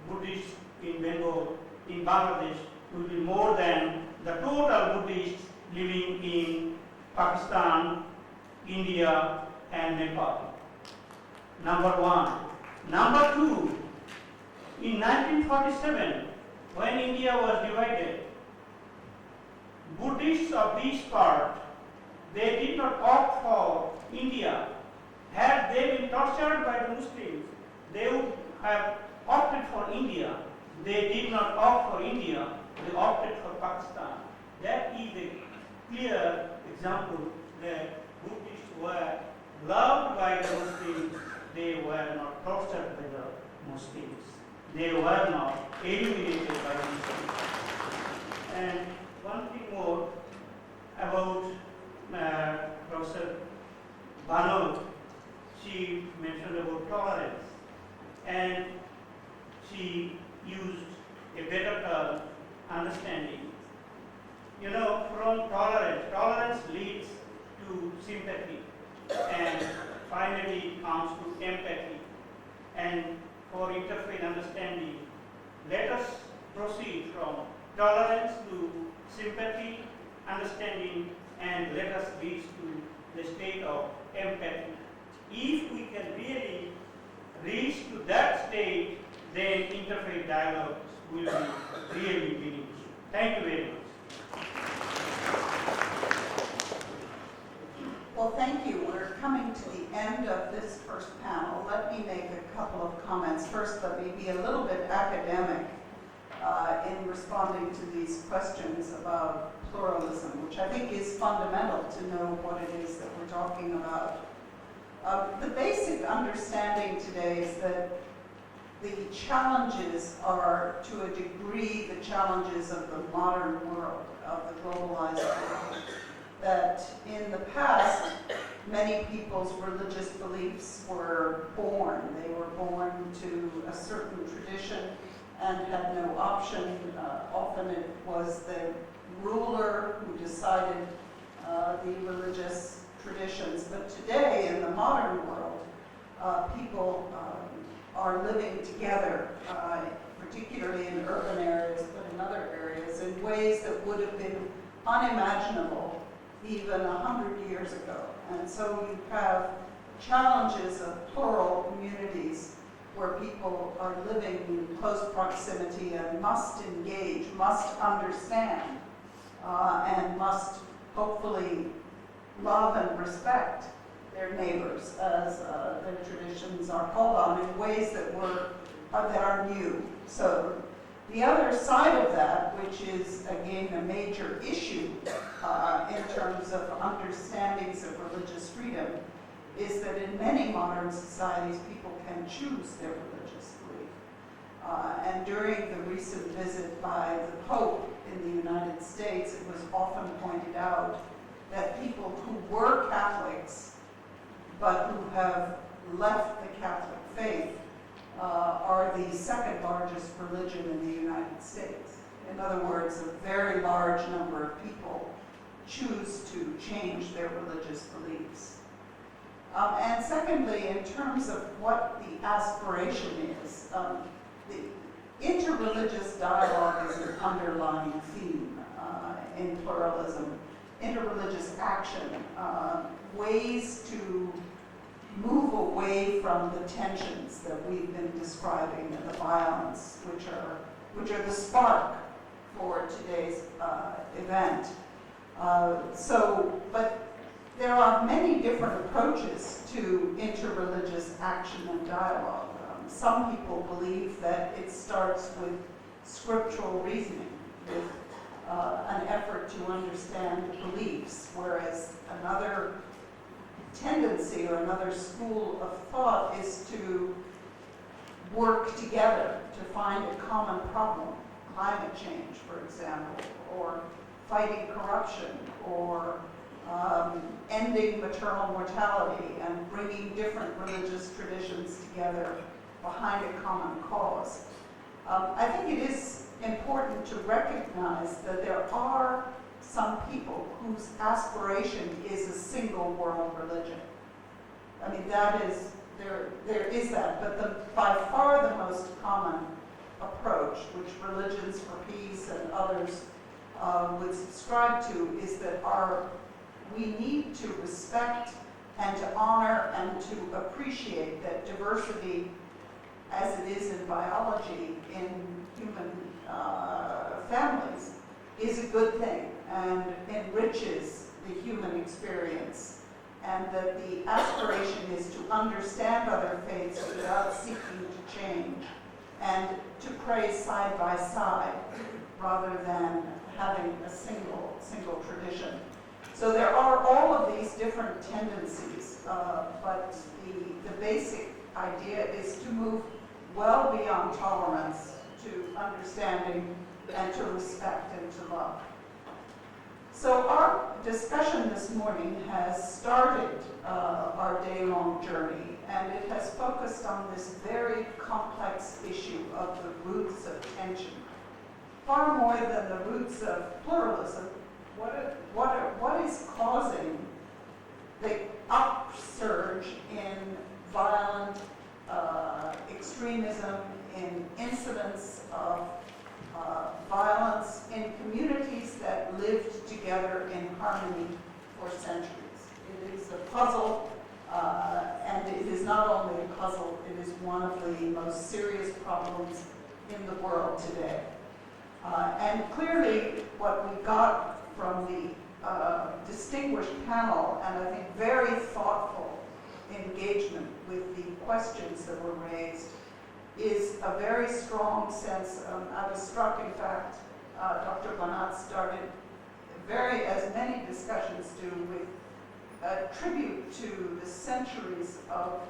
Buddhists in Bengal, in Bangladesh, will be more than the total Buddhists living in Pakistan, India, and Nepal. Number one. Number two, in 1947, when India was divided, Buddhists of this part, they did not opt for India. Had they been tortured by the Muslims, they would have opted for India. They did not opt for India, they opted for Pakistan. That is a clear example that Buddhists were loved by the Muslims, they were not tortured by the Muslims. They were not eliminated by the Muslims. And one thing more about Professor Bano, she mentioned about tolerance, and she used a better term, understanding. From tolerance leads to sympathy, and finally for interfaith understanding. Let us proceed from tolerance to sympathy, understanding, and let us reach to the state of empathy. If we can really reach to that state, then interfaith dialogue will be really meaningful. Thank you very much. Well, thank you. We're coming to the end of this first panel. Let me make a couple of comments. First, let me be a little bit academic in responding to these questions about pluralism, which I think is fundamental to know what it is that we're talking about. The basic understanding today is that the challenges are, to a degree, the challenges of the modern world, of the globalized world. That in the past, many people's religious beliefs were born. They were born to a certain tradition and had no option. Often it was the ruler who decided the religious traditions. But today, in the modern world, people are living together, particularly in urban areas, but in other areas, in ways that would have been unimaginable even 100 years ago. And so you have challenges of plural communities where people are living in close proximity and must engage, must understand, and must hopefully love and respect their neighbors as their traditions are called on in ways that are new. So the other side of that, which is again a major issue in terms of understandings of religious freedom, is that in many modern societies people can choose their religious belief. And during the recent visit by the Pope in the United States, it was often pointed out that people who were Catholics but who have left the Catholic faith are the second largest religion in the United States. In other words, a very large number of people choose to change their religious beliefs. And secondly, in terms of what the aspiration is, the interreligious dialogue is an underlying theme in pluralism. Interreligious action, ways to move away from the tensions that we've been describing and the violence, which are the spark for today's event. But there are many different approaches to interreligious action and dialogue. Some people believe that it starts with scriptural reasoning, with an effort to understand beliefs, whereas another tendency or another school of thought is to work together to find a common problem, climate change, for example, or fighting corruption, or ending maternal mortality and bringing different religious traditions together behind a common cause. I think it is important to recognize that there are some people whose aspiration is a single world religion. I mean, there is that, but by far the most common approach, which Religions for Peace and others would subscribe to, is that we need to respect and to honor and to appreciate that diversity, as it is in biology, in human families, is a good thing and enriches the human experience, and that the aspiration is to understand other faiths without seeking to change, and to pray side by side rather than having a single tradition. So there are all of these different tendencies, but the basic idea is to move well beyond tolerance to understanding and to respect and to love. So our discussion this morning has started our day-long journey, and it has focused on this very complex issue of the roots of tension. Far more than the roots of pluralism, what is causing the upsurge in violent extremism, in incidents of violence in communities that lived together in harmony for centuries. It is a puzzle, and it is not only a puzzle, it is one of the most serious problems in the world today. And clearly what we got from the distinguished panel, and I think very thoughtful engagement with the questions that were raised, is a very strong sense. I was struck, in fact, Dr. Banat started as many discussions do, with a tribute to the centuries of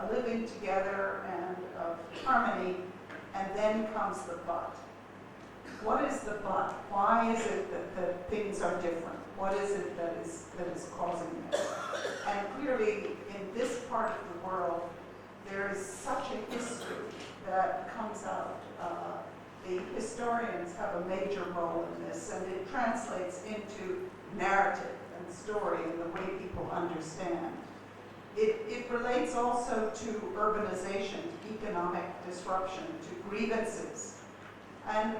living together and of harmony, and then comes the but. What is the but? Why is it that things are different? What is it that is causing this? And clearly, in this part of the world, there is such a history that comes out. The historians have a major role in this, and it translates into narrative and story and the way people understand. It relates also to urbanization, to economic disruption, to grievances. And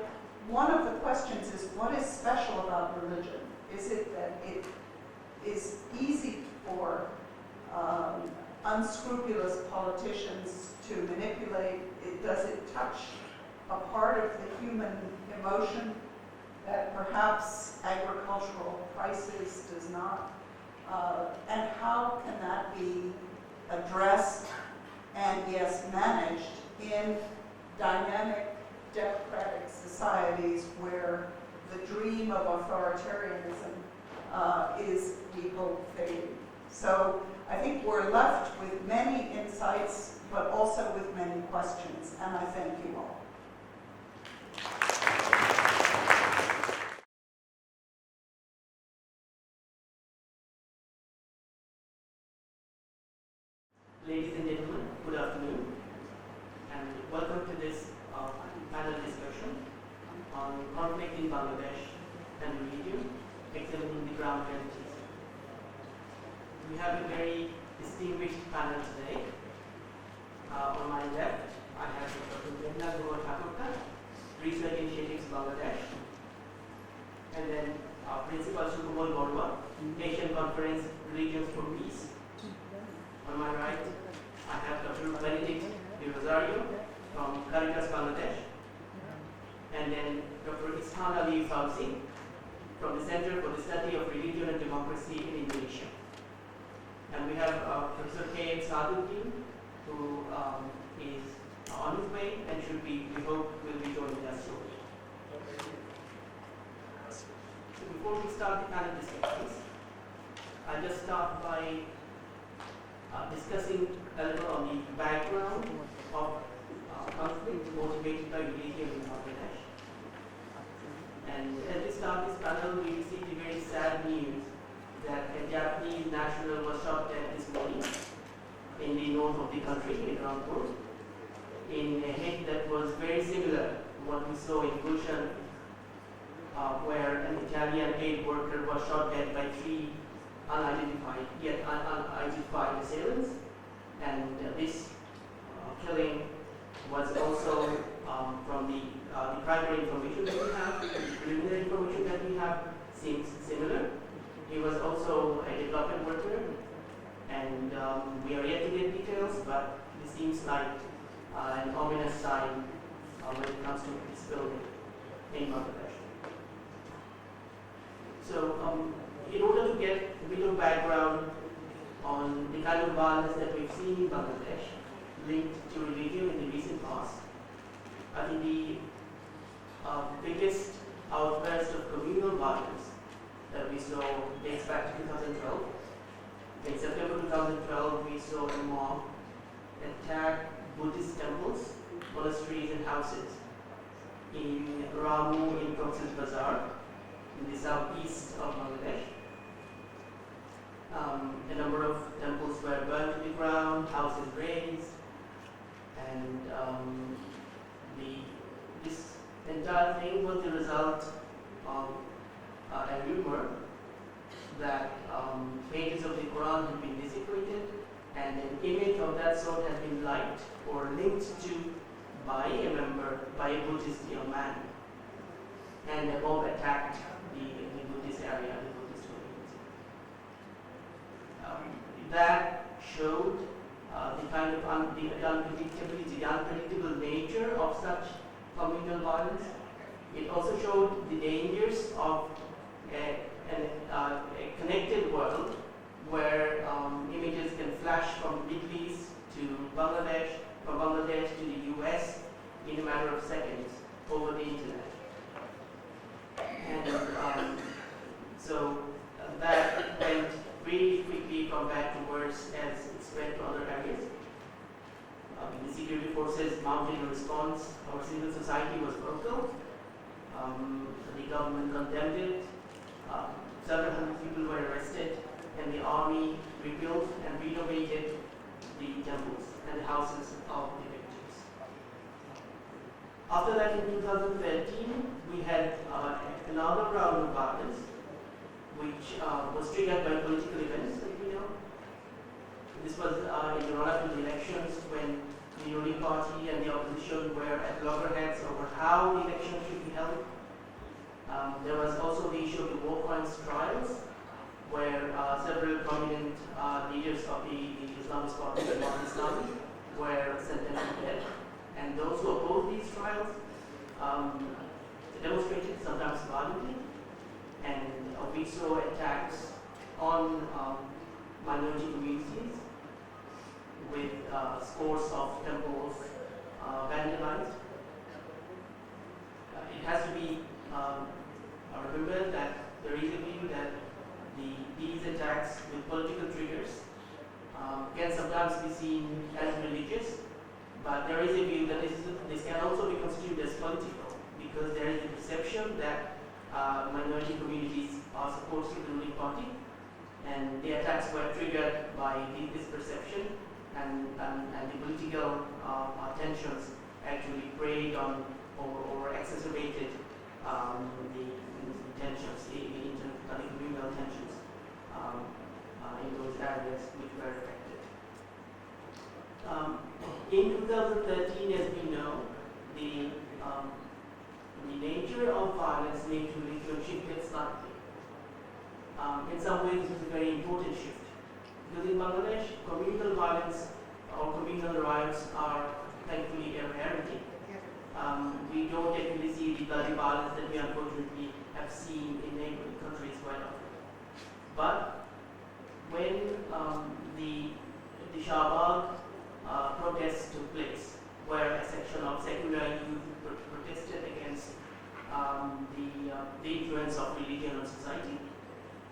one of the questions is, what is special about religion? Is it that it is easy for unscrupulous politicians to manipulate? Does it touch a part of the human emotion that perhaps agricultural crisis does not? And how can that be addressed and, yes, managed in dynamic democratic societies where the dream of authoritarianism is, we hope, fading? So I think we're left with many insights, but also with many questions, and I thank you all. Ladies and gentlemen, good afternoon, and welcome to this panel discussion on conflict in Bangladesh and religion, examining the ground realities. We have a very distinguished panel today. On my left, I have Dr. Benna Thakurka, Research Initiatives Bangladesh, and then Principal Sukumol Borwa, Asian Conference Religions for Peace. On my right, I have Dr. Benedict De Rosario from Caritas Bangladesh, and then Dr. Ishan Ali Fauzi from the Center for the Study of Religion and Democracy in Indonesia. And we have Professor K. Saduddin, who is on his way and we hope, will be joining us shortly. So before we start the panel discussions, I'll just start by discussing a little on the background of conflict motivated by religion in Bangladesh. And as we start this panel, we received the very sad news that a Japanese national was shot dead this morning in the north of the country, in Rampur, in a hit that was very similar to what we saw in Gulshan, where an Italian aid worker was shot dead by three unidentified assailants, and this killing was also from the primary information that we have, the preliminary information that we have seems similar. He was also a development worker, and we are yet to get details, but this seems like an ominous sign when it comes to peacebuilding in Bangladesh. So in order to get a bit of background on the kind of violence that we've seen in Bangladesh linked to religion in the recent past, I think the biggest outburst of communal violence that we saw dates back to 2012. In September 2012, we saw a mob attack Buddhist temples, monasteries, and houses in Ramu in Cox's Bazar, in the southeast of Bangladesh. A number of temples were burned to the ground, houses razed, and this entire thing was the result of a rumor that pages of the Quran had been desecrated and an image of that sort has been liked or linked to by a member, by a Buddhist young man. And a bomb attacked the Buddhist area, the Buddhist community. That showed the kind of the unpredictability, the unpredictable nature of such communal violence. It also showed the dangers of a connected world where images can flash from the Middle East to Bangladesh, from Bangladesh to the US in a matter of seconds over the internet. And so that went really quickly from bad to worse as it spread to other areas. The security forces mounted a response. Our civil society was vocal. The government condemned it. Several hundred people were arrested, and the army rebuilt and renovated the temples and the houses of the victims. After that, in 2013, we had another round of violence, which was triggered by political events, as we know. This was in the run-up to the elections when the ruling party and the opposition were at loggerheads over how the election should be held. There was also the issue of the war crimes trials, where several prominent leaders of the Islamist party, the Islami, were sentenced to death. And those who opposed these trials demonstrated, sometimes violently, and we saw attacks on minority communities with scores of temples vandalized. It has to be remembered that there is a view that these attacks with political triggers can sometimes be seen as religious, but there is a view that this can also be construed as political, because there is a perception that minority communities are supporters of the ruling party, and the attacks were triggered by this perception, and the political tensions actually preyed on or exacerbated the tensions, the communal tensions in those areas which were affected. In 2013, as we know, the nature of violence linked to religion shifted slightly. In some ways, this is a very important shift. Because in Bangladesh, communal violence or communal riots are thankfully a rarity. We don't actually see the bloody violence that we unfortunately have seen in neighboring countries quite often. But when the Shahbag protests took place, where a section of secular youth protested against the influence of religion on society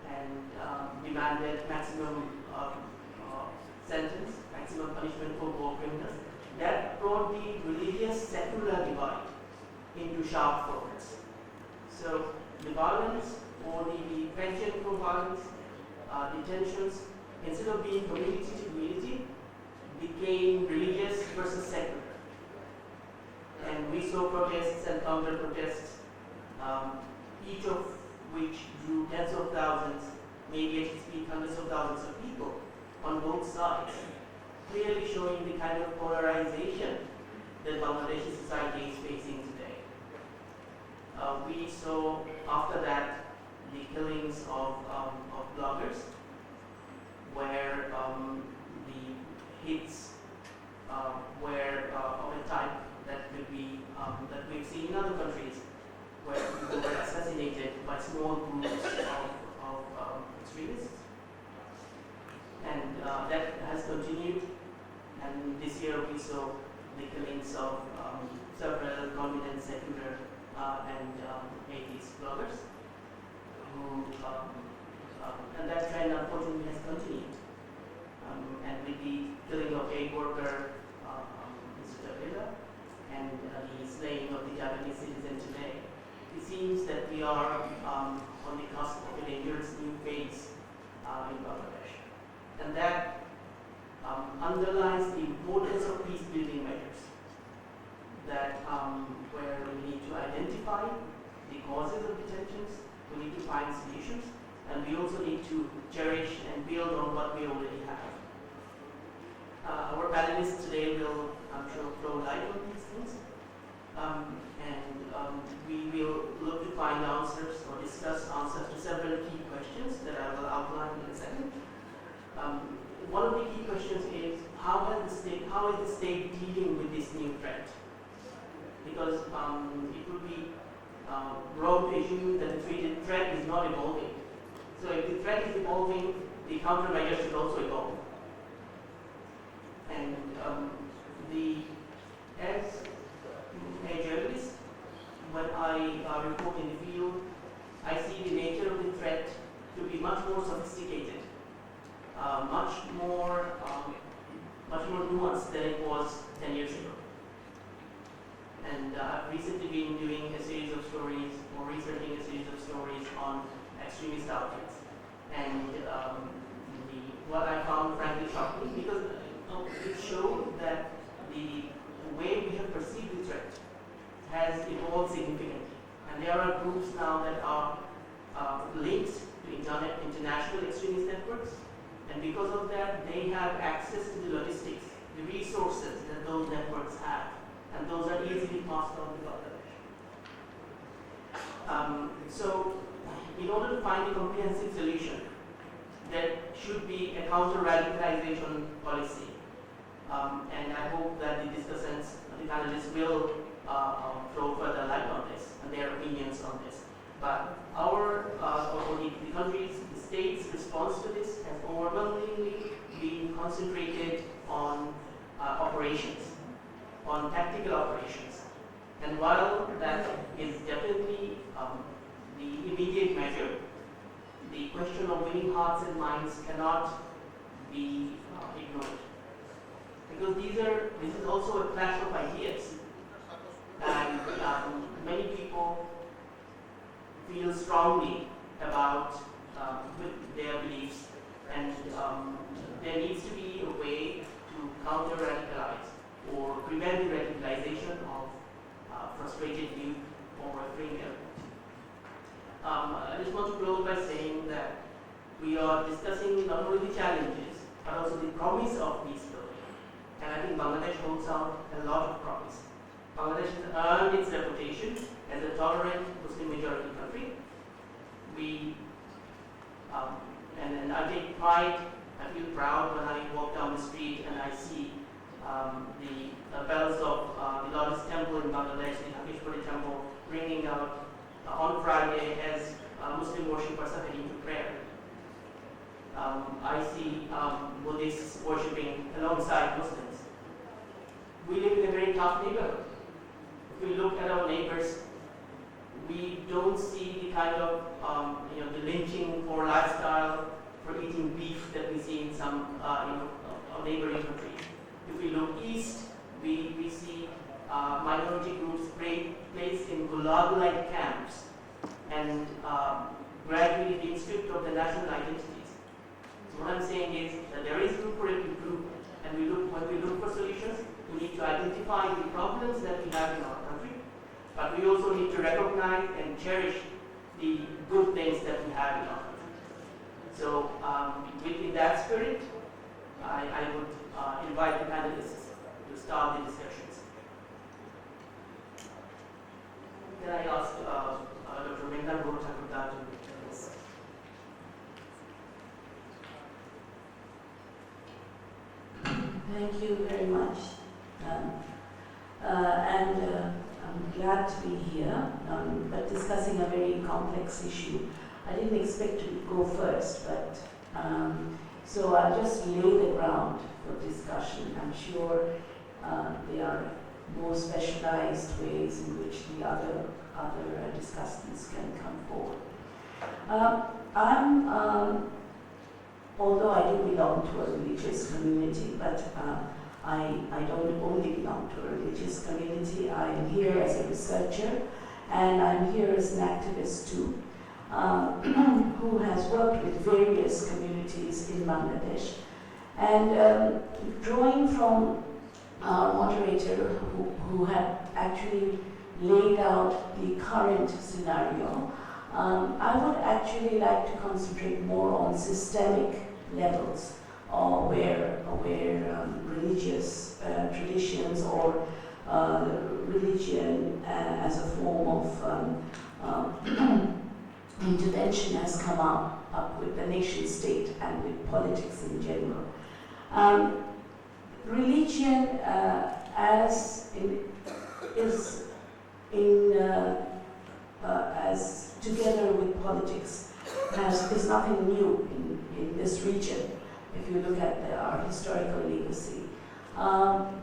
and demanded maximum sentence, maximum punishment for war criminals, that brought the religious secular divide into sharp focus. So the violence or the penchant for violence, the tensions, instead of being community to community, became religious versus secular. And we saw protests and counter protests, each of which drew tens of thousands, maybe at least hundreds of thousands of people on both sides, clearly showing the kind of polarization that Bangladeshi society is facing today. We saw after that the killings of bloggers, where the hits were of a type that could be that we've seen in other countries, where people were assassinated by small groups of extremists, and that has continued. And this year we saw the killings of several prominent secular and atheist bloggers, who and that trend unfortunately has continued. And with the killing of aid worker Mr. Villa and the slaying of the Japanese citizen today, it seems that we are on the cusp of a dangerous new phase in Bangladesh. And that underlines the importance of peace-building measures, that where we need to identify the causes of the tensions, we need to find solutions, and we also need to cherish and build on what we already have. because it would be wrong to assume that the threat is not evolving. So if the threat is evolving, the countermeasures should also evolve. And as a journalist, when I report in the field, I see the nature of the threat to be much more sophisticated, much more nuanced than it was 10 years ago. And I've recently been doing a series of stories, or researching a series of stories on extremist outfits. And what I found frankly shocking, because it showed that the way we have perceived the threat has evolved significantly. And there are groups now that are linked to international extremist networks. And because of that, they have access to the logistics, the resources that those networks have. And those are easily passed on to others. So, in order to find a comprehensive solution, there should be a counter-radicalization policy. And I hope that the discussants, the panelists will throw further light on this and their opinions on this. But the countries, the states' response to this has overwhelmingly been concentrated on operations, on tactical operations. And while that is definitely the immediate measure, the question of winning hearts and minds cannot be ignored. Because this is also a clash of ideas. And many people feel strongly about their beliefs, and there needs to be a way to counter-radicalize or prevent the radicalization of frustrated youth or a free element. I just want to close by saying that we are discussing not only the challenges, but also the promise of peacebuilding. And I think Bangladesh holds out a lot of promise. Bangladesh has earned its reputation as a tolerant Muslim majority country. And I take pride, I feel proud when I walk down the street and I see the bells of the largest temple in Bangladesh, the Hakeshpuri temple, ringing out on Friday as Muslim worshippers are heading to prayer. I see Buddhists worshipping alongside Muslims. We live in a very tough neighborhood. If we look at our neighbors, we don't see the kind of the lynching for lifestyle, for eating beef that we see in some our neighboring countries. If we look east, we see minority groups placed in gulag-like camps and gradually being stripped of their national identities. So what I'm saying is that there is room for improvement, and when we look for solutions, we need to identify the problems that we have in our country, but we also need to recognize and cherish the good things that we have in our country. So within that spirit, I would invite the panelists to start the discussions. Can I ask Dr. Mendan Guruthakurda to please? Thank you very much. I'm glad to be here, but discussing a very complex issue. I didn't expect to go first, but so I'll just lay the ground for discussion. I'm sure there are more specialized ways in which the other discussants can come forward. Although I do belong to a religious community, but I don't only belong to a religious community. I am here as a researcher, and I'm here as an activist too, who has worked with various communities in Bangladesh. And drawing from our moderator, who had actually laid out the current scenario, I would actually like to concentrate more on systemic levels, where religious traditions or religion as a form of intervention has come up with the nation state and with politics in general. Religion, as is in as together with politics is nothing new in this region. If you look at our historical legacy,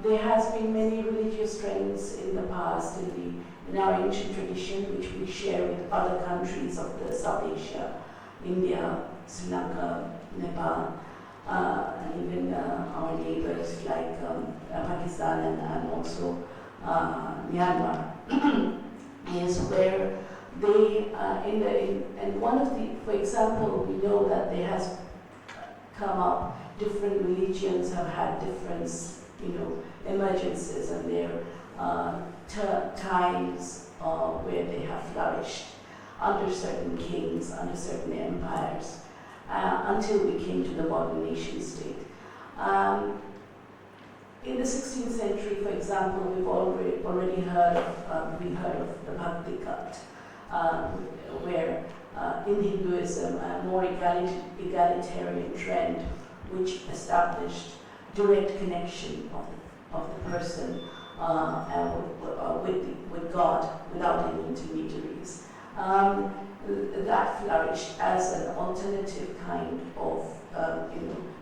there has been many religious trends in the past in our ancient tradition, which we share with other countries of the South Asia, India, Sri Lanka, Nepal, and even our neighbors like Pakistan and also Myanmar, is where they, and one of the, for example, we know that there has come up, different religions have had different, emergences, and there are times where they have flourished under certain kings, under certain empires, until we came to the modern nation state. In the 16th century, for example, we've already heard of the Bhakti cult, where in Hinduism a more egalitarian trend which established direct connection of the person with God without any intermediaries. That flourished as an alternative kind of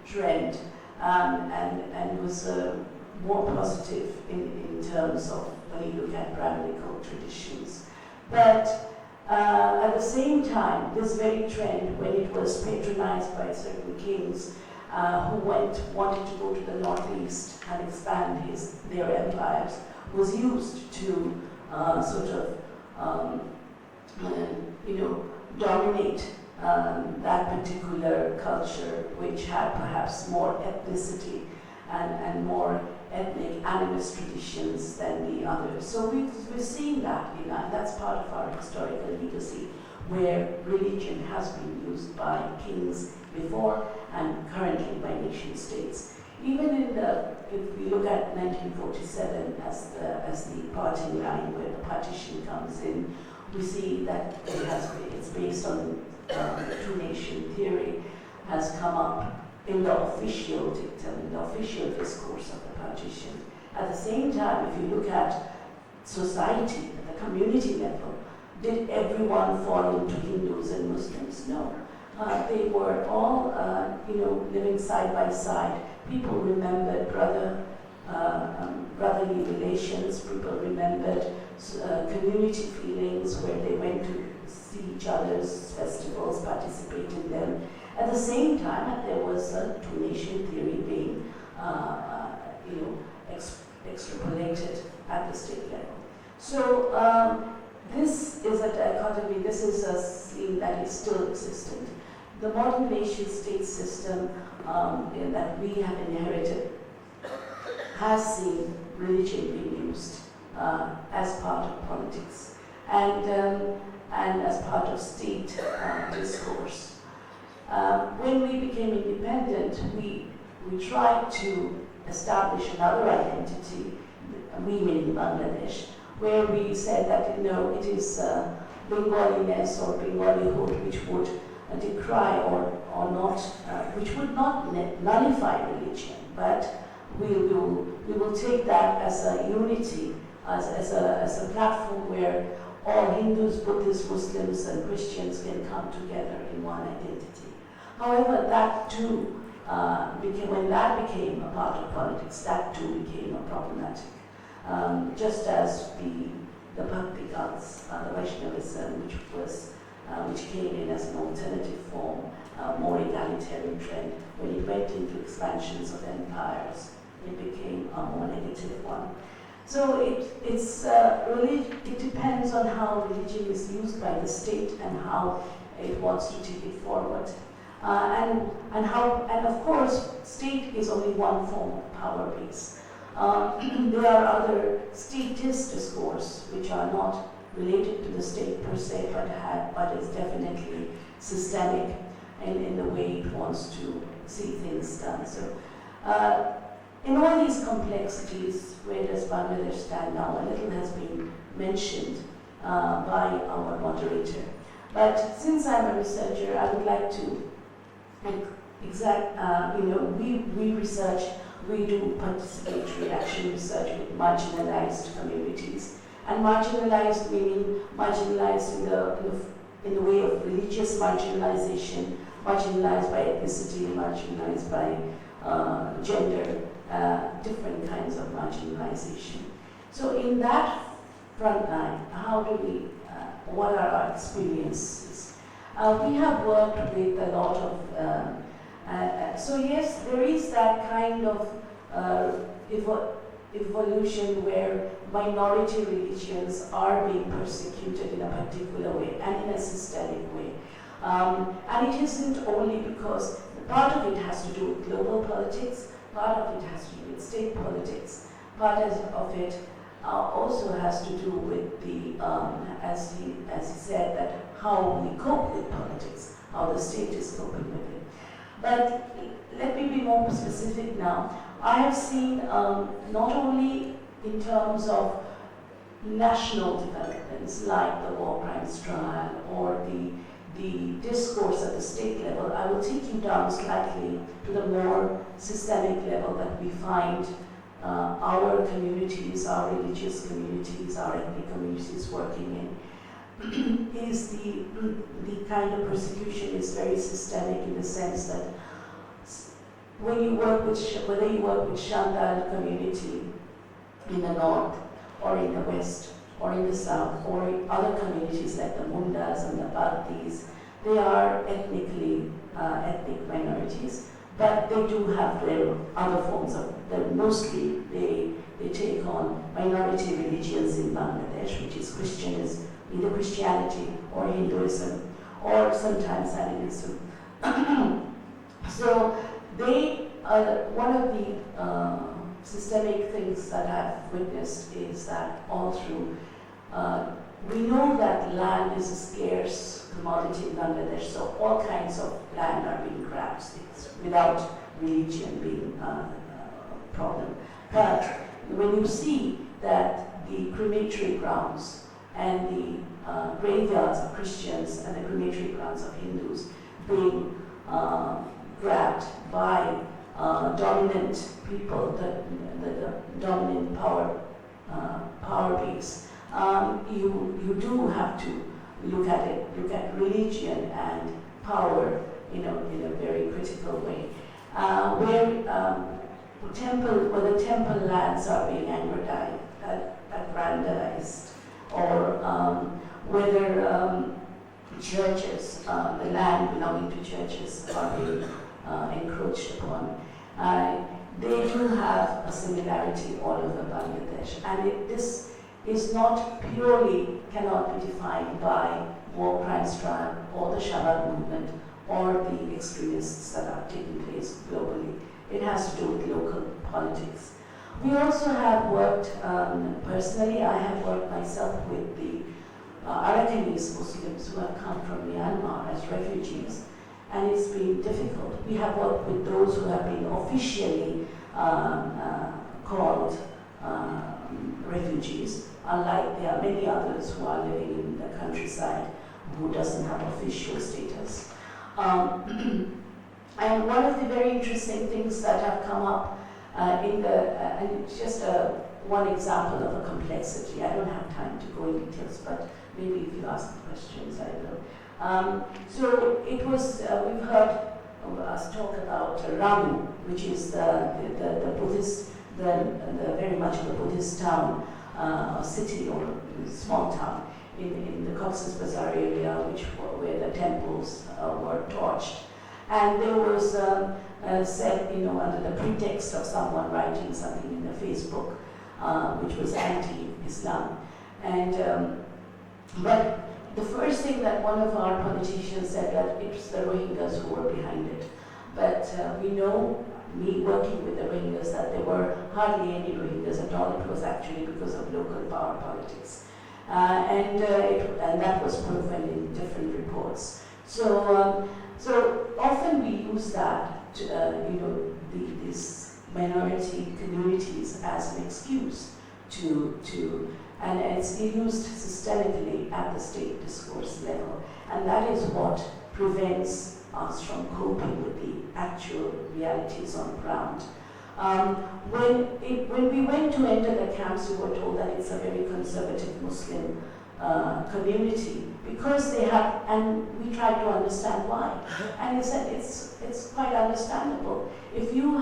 trend, and was more positive in terms of when you look at Brahminical traditions. But at the same time, this very trend, when it was patronized by certain kings who wanted to go to the northeast and expand their empires, was used to dominate that particular culture, which had perhaps more ethnicity and more ethnic animist traditions than the others. So we're seeing that, that's part of our historical legacy, where religion has been used by kings before and currently by nation states. Even if we look at 1947 as the parting line where the partition comes in, we see that it's based on two-nation theory, has come up in the official dictum, in the official discourse of the partition. At the same time, if you look at society, at the community level, did everyone fall into Hindus and Muslims? No. They were all, living side by side. People remembered brotherly relations. People remembered community feelings where they went to see each other's festivals, participate in them. At the same time, there was a two-nation theory being, extrapolated at the state level. So this is a dichotomy. This is a scene that is still existent. The modern nation-state system that we have inherited has seen religion being used as part of politics and as part of state discourse. When we became independent, we tried to establish another identity, we meaning Bangladesh, where we said that it is Bengaliness or Bengalihood which would decry or not, which would not nullify religion, but we will take that as a unity, as a platform where all Hindus, Buddhists, Muslims, and Christians can come together in one identity. However, that too when that became a part of politics, that too became problematic. Just as the Bhakti cults, the Vaishnavism, which came in as an alternative form, more egalitarian trend, when it went into expansions of empires, it became a more negative one. So it depends on how religion is used by the state and how it wants to take it forward. And of course, state is only one form of power base. There are other statist discourse which are not related to the state per se, but is definitely systemic in the way it wants to see things done. So, in all these complexities, where does Bangladesh stand now? A little has been mentioned by our moderator. But since I'm a researcher, I would like to we research we do participatory action research with marginalized communities. And marginalized meaning marginalized in the way of religious marginalization, marginalized by ethnicity, marginalized by gender, different kinds of marginalization. So in that front line, how do we, what are our experiences? We have worked with a lot of, so yes, there is that kind of evolution where minority religions are being persecuted in a particular way and in a systemic way. And it isn't only because part of it has to do with global politics, part of it has to do with state politics, part of it also has to do with the, as he said, that how we cope with politics, how the state is coping with it. But let me be more specific now. I have seen not only in terms of national developments like the war crimes trial or the discourse at the state level. I will take you down slightly to the more systemic level that we find our communities, our religious communities, our ethnic communities working in. Is the kind of persecution is very systemic in the sense that when you work with, whether you work with Shandal community in the north or in the west or in the south or in other communities like the Mundas and the Baltis, they are ethnically ethnic minorities, but they do have their other forms of, mostly they take on minority religions in Bangladesh, which is Christianism, either Christianity or Hinduism, or sometimes animism. So they, one of the systemic things that I've witnessed is that all through, we know that land is a scarce commodity in Bangladesh, so all kinds of land are being grabbed without religion being a problem. But when you see that the crematory grounds and the graveyards of Christians and the crematory grounds of Hindus being grabbed by dominant people, the dominant power base, you do have to look at it, look at religion and power, in a very critical way. Where the temple lands are being aggrandized, or whether churches, the land belonging to churches are being encroached upon. They do have a similarity all over Bangladesh, and this is not purely, cannot be defined by war crimes trial or the Shabbat movement or the extremists that are taking place globally. It has to do with local politics. We also have worked, personally, I have worked myself with the Arakanese Muslims who have come from Myanmar as refugees, and it's been difficult. We have worked with those who have been officially called refugees, unlike there are many others who are living in the countryside who doesn't have official status. And one of the very interesting things that have come up and just one example of a complexity. I don't have time to go in details, but maybe if you ask questions, I will. So it was, we've heard us talk about Ramu, which is the Buddhist, the very much the Buddhist town, city or small town in the Cox's Bazar area, where the temples were torched. And there was said, under the pretext of someone writing something in the Facebook, which was anti-Islam. And but the first thing that one of our politicians said that it was the Rohingyas who were behind it. But we know, me working with the Rohingyas, that there were hardly any Rohingyas at all. It was actually because of local power politics. And that was proven in different reports. So often we use that, these minority communities as an excuse and it's used systemically at the state discourse level. And that is what prevents us from coping with the actual realities on the ground. When we went to enter the camps, we were told that it's a very conservative Muslim community because they have, and we tried to understand why. And they said it's quite understandable. If your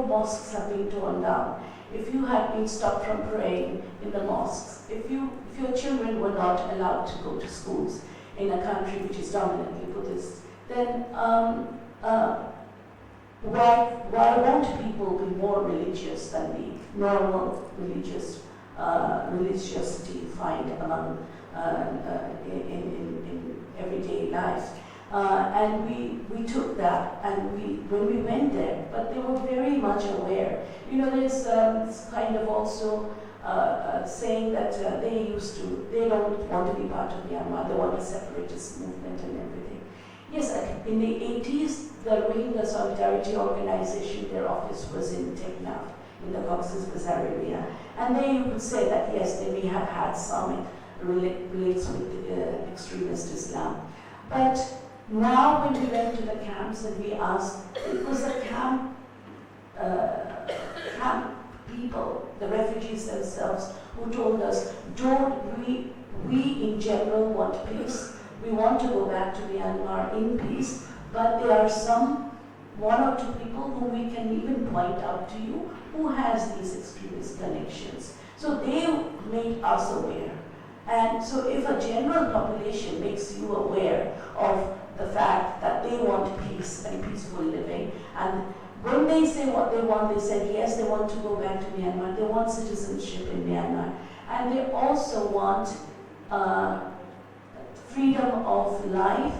mosques have been torn down, if you have been stopped from praying in the mosques, if your children were not allowed to go to schools in a country which is dominantly Buddhist, then why won't people be more religious than the normal religiosity you find among in everyday life? And we took that, and when we went there, but they were very much aware. There's this kind of also saying that they don't want to be part of Myanmar, they want a separatist movement and everything. Yes, in the 80s, the Rohingya Solidarity Organization, their office was in Teknaf, in the Cox's Bazar area. And you could say that yes, they may have had some relates with extremist Islam. But now when we went to the camps and we asked, it was the camp people, the refugees themselves, who told us, we in general want peace. We want to go back to Myanmar in peace, but there are one or two people whom we can even point out to you who has these extremist connections. So they made us aware. And so if a general population makes you aware of the fact that they want peace and peaceful living, and when they say what they want, they said yes, they want to go back to Myanmar, they want citizenship in Myanmar, and they also want freedom of life,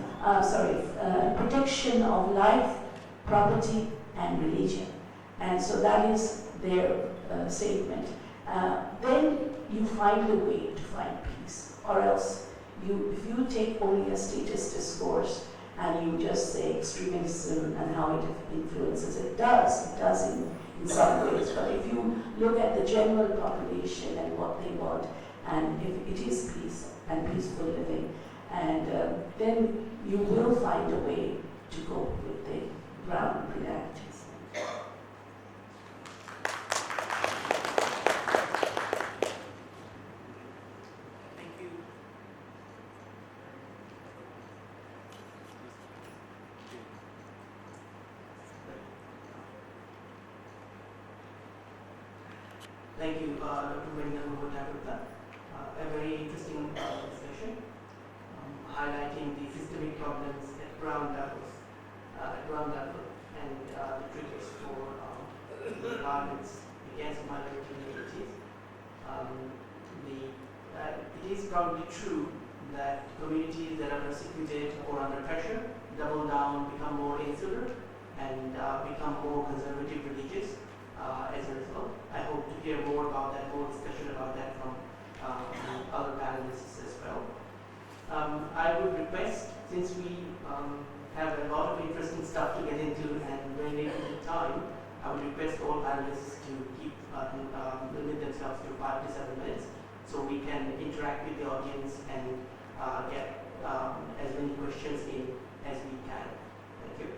protection of life, property, and religion. And so that is their statement. Then you find a way to find peace, or else if you take only a status discourse and you just say extremism and how it influences, it does in some ways, but if you look at the general population and what they want, and if it is peace and peaceful living, and then you will find a way to go with the ground realities. Thank you, Dr. Venugopal. A very interesting discussion, highlighting the systemic problems at ground level, and the triggers for violence against minority communities. It is probably true that communities that are persecuted or under pressure double down, become more insular, and become more conservative religious. As a result, I hope to hear more about that, more discussion about that from other panelists as well. I would request, since we have a lot of interesting stuff to get into and very limited time, I would request all panelists to limit themselves to 5 to 7 minutes, so we can interact with the audience and get as many questions in as we can. Thank you.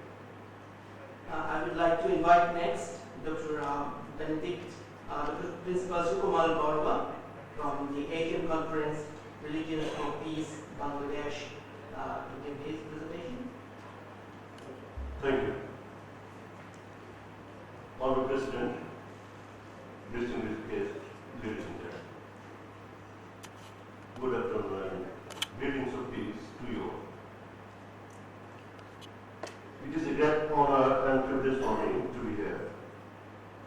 I would like to invite next Dr. Benedict, Dr. Principal Sukumal Gaurava from the Asian Conference Religions for Peace, Bangladesh, to give his presentation. Thank you. Honorable President, distinguished guests, ladies and gentlemen. Good afternoon and greetings of peace to you all. It is a great honor and privilege for me to be here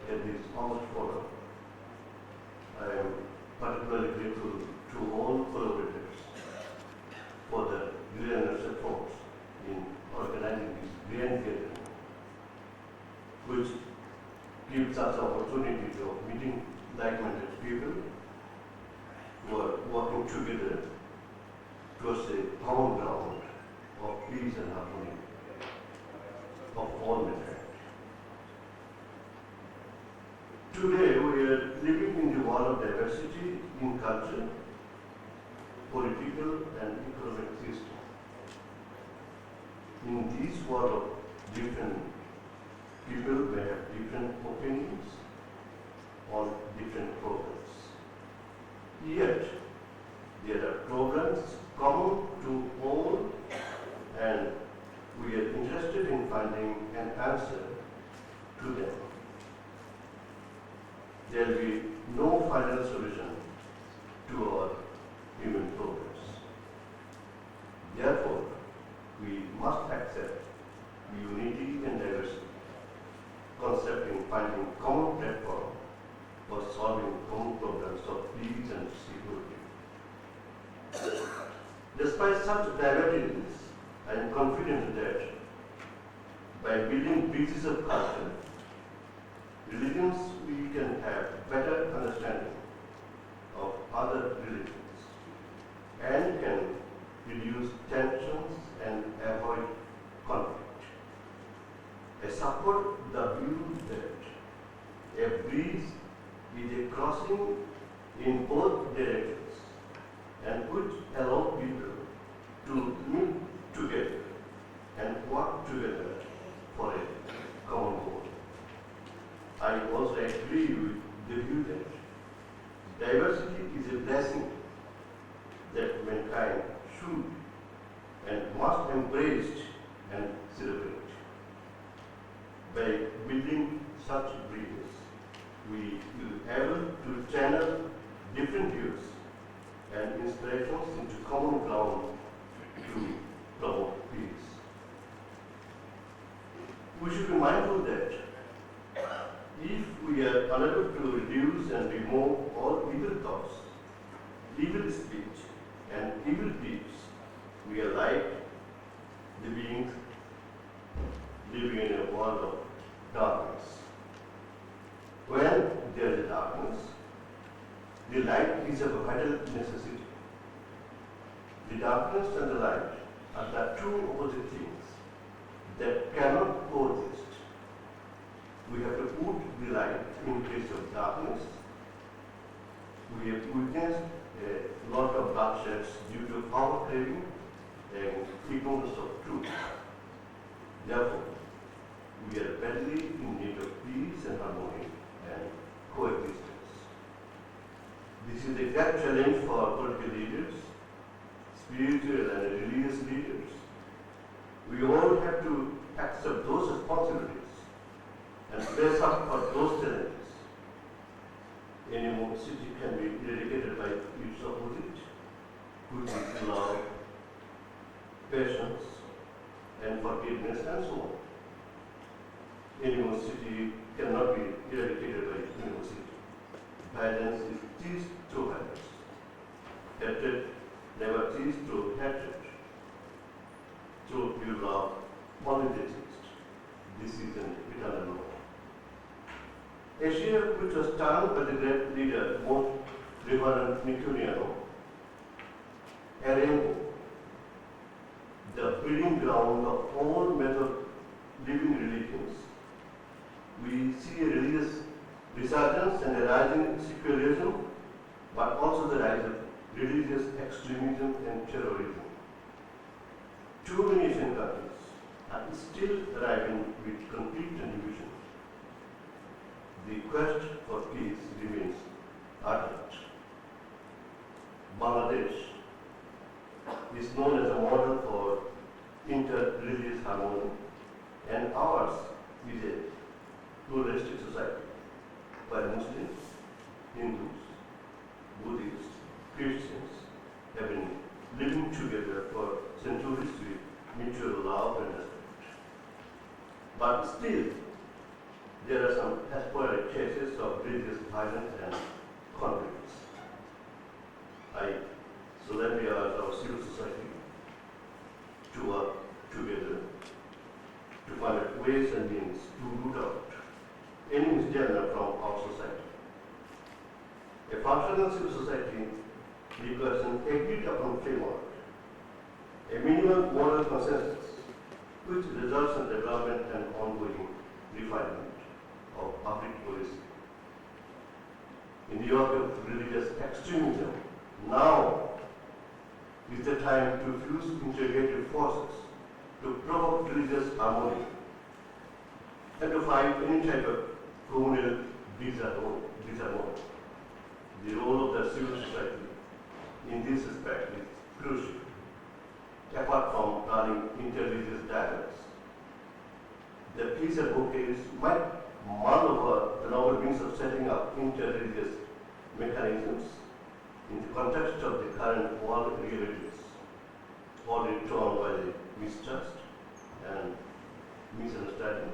at this August forum. I am particularly grateful to all collaborators for their generous efforts in organizing this grand gathering, which gives us the opportunity of meeting like-minded people who are working together towards a common ground of peace and harmony of all mankind. Today we are living in the world of diversity in culture, political and economic system. In this world of different people may have different opinions on different problems. Yet, there are problems common to all, and we are interested in finding an answer to them. There will be no final solution to our human problems. Therefore, we must accept unity and diversity, concept in finding common platform for solving common problems of peace and security. Despite such diversities, I am confident that by building bridges of culture, religions, we can have better understanding of other religions and can reduce tensions and avoid conflict. I support the view that a bridge is a crossing in both directions and which allow people to meet together and work together for a common goal. I also agree with the view that diversity is a blessing that mankind should and must embrace and celebrate. By building such bridges, we will be able to channel different views and inspirations into common ground to promote peace. We should be mindful that if we are unable to reduce and remove all evil thoughts, evil speech, and evil deeds, we are like the beings living in a world of darkness. When there is darkness, the light is a vital necessity. The darkness and the light are the two opposite things that cannot coexist. We have to put the light in place of darkness. We have witnessed a lot of bloodshed due to power craving and ignorance of truth. Therefore, we are badly in need of peace and harmony and coexistence. This is a great challenge for political leaders, spiritual and religious leaders. We all have to accept those responsibilities and face up for those challenges. Any city can be eradicated by its opposite, which is love, patience, and forgiveness, and so on. Any city cannot be eradicated by any city. Violence is ceased through violence. Hatred never ceased through hatred. Through pure love, only they ceased. This is an eternal law. Asia, which was turned by the great leader, most reverend Nicuriano, a rainbow, the breeding ground of all method living religions, we see a religious resurgence and a rising secularism, but also the rise of religious extremism and terrorism. Too many Asian countries are still arriving with conflict and division. The quest for peace remains ardent. Bangladesh is known as a model for inter-religious harmony, and ours is a pluralistic society where Muslims, Hindus, Buddhists, Christians have been living together for centuries with mutual love and respect. But still, there are some sporadic cases of religious violence and conflicts. I solemnly urge our civil society to work together to find ways and means to root out any misdemeanor from our society. A functional civil society requires an agreed upon framework, a minimal moral consensus, which results in development and ongoing refinement of public policy. In the era of religious extremism, now is the time to fuse integrative forces to promote religious harmony, and to find any type of communal disharmony. The role of the civil society in this respect is crucial. Apart from running interreligious dialogues, the peace advocates might mull over the novel means of setting up interreligious mechanisms in the context of the current world realities, already torn by the mistrust and misunderstanding,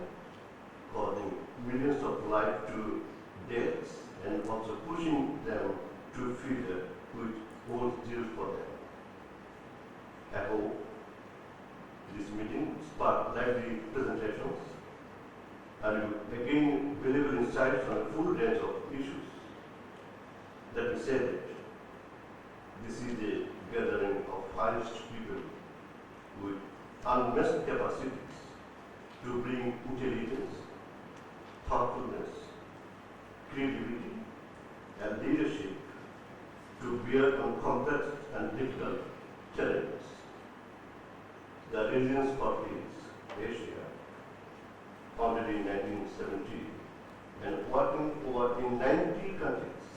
causing millions of lives to deaths and also pushing them to figure which holds deal for them. I hope this meeting sparked lively presentations and will again valuable insights on a full range of issues. Let me say that this is a gathering of highest people with unmatched capacities to bring intelligence, thoughtfulness, creativity, and leadership to bear on complex and difficult challenges. The Religions for Peace, Asia, founded in 1970 and working over in 90 countries,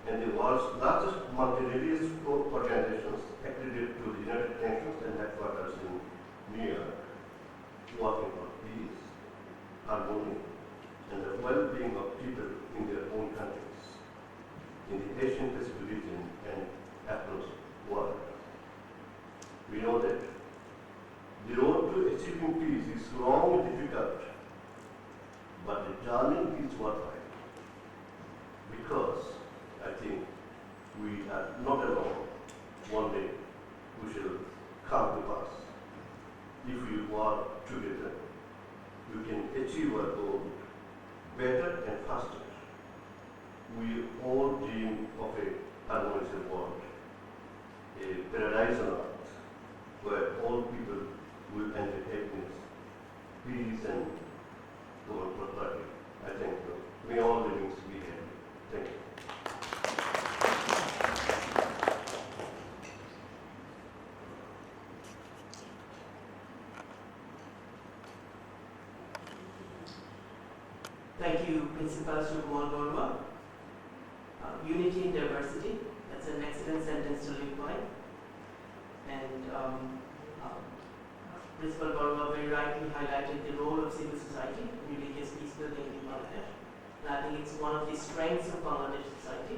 and the world's largest multi-religious organizations accredited to the United Nations and headquarters in New York, working for peace, harmony, and the well-being of people in their own countries, in the Asian Pacific region and across the world. We know that the road to achieving peace is long and difficult, but the journey is worthwhile, because I think we are not alone. One day we shall come to pass. If we work together, we can achieve our goal better and faster. We all dream of a harmonious world, a paradise on earth, where all people will enjoy happiness, peace, and common prosperity. I thank you. May all livings be happy. Thank you. Thank you, Principal Sukumar Gorma. Unity in diversity, that's an excellent sentence to live by. And Principal Gorma very rightly highlighted the role of civil society in religious peace building in Bangladesh. And I think it's one of the strengths of Bangladesh society,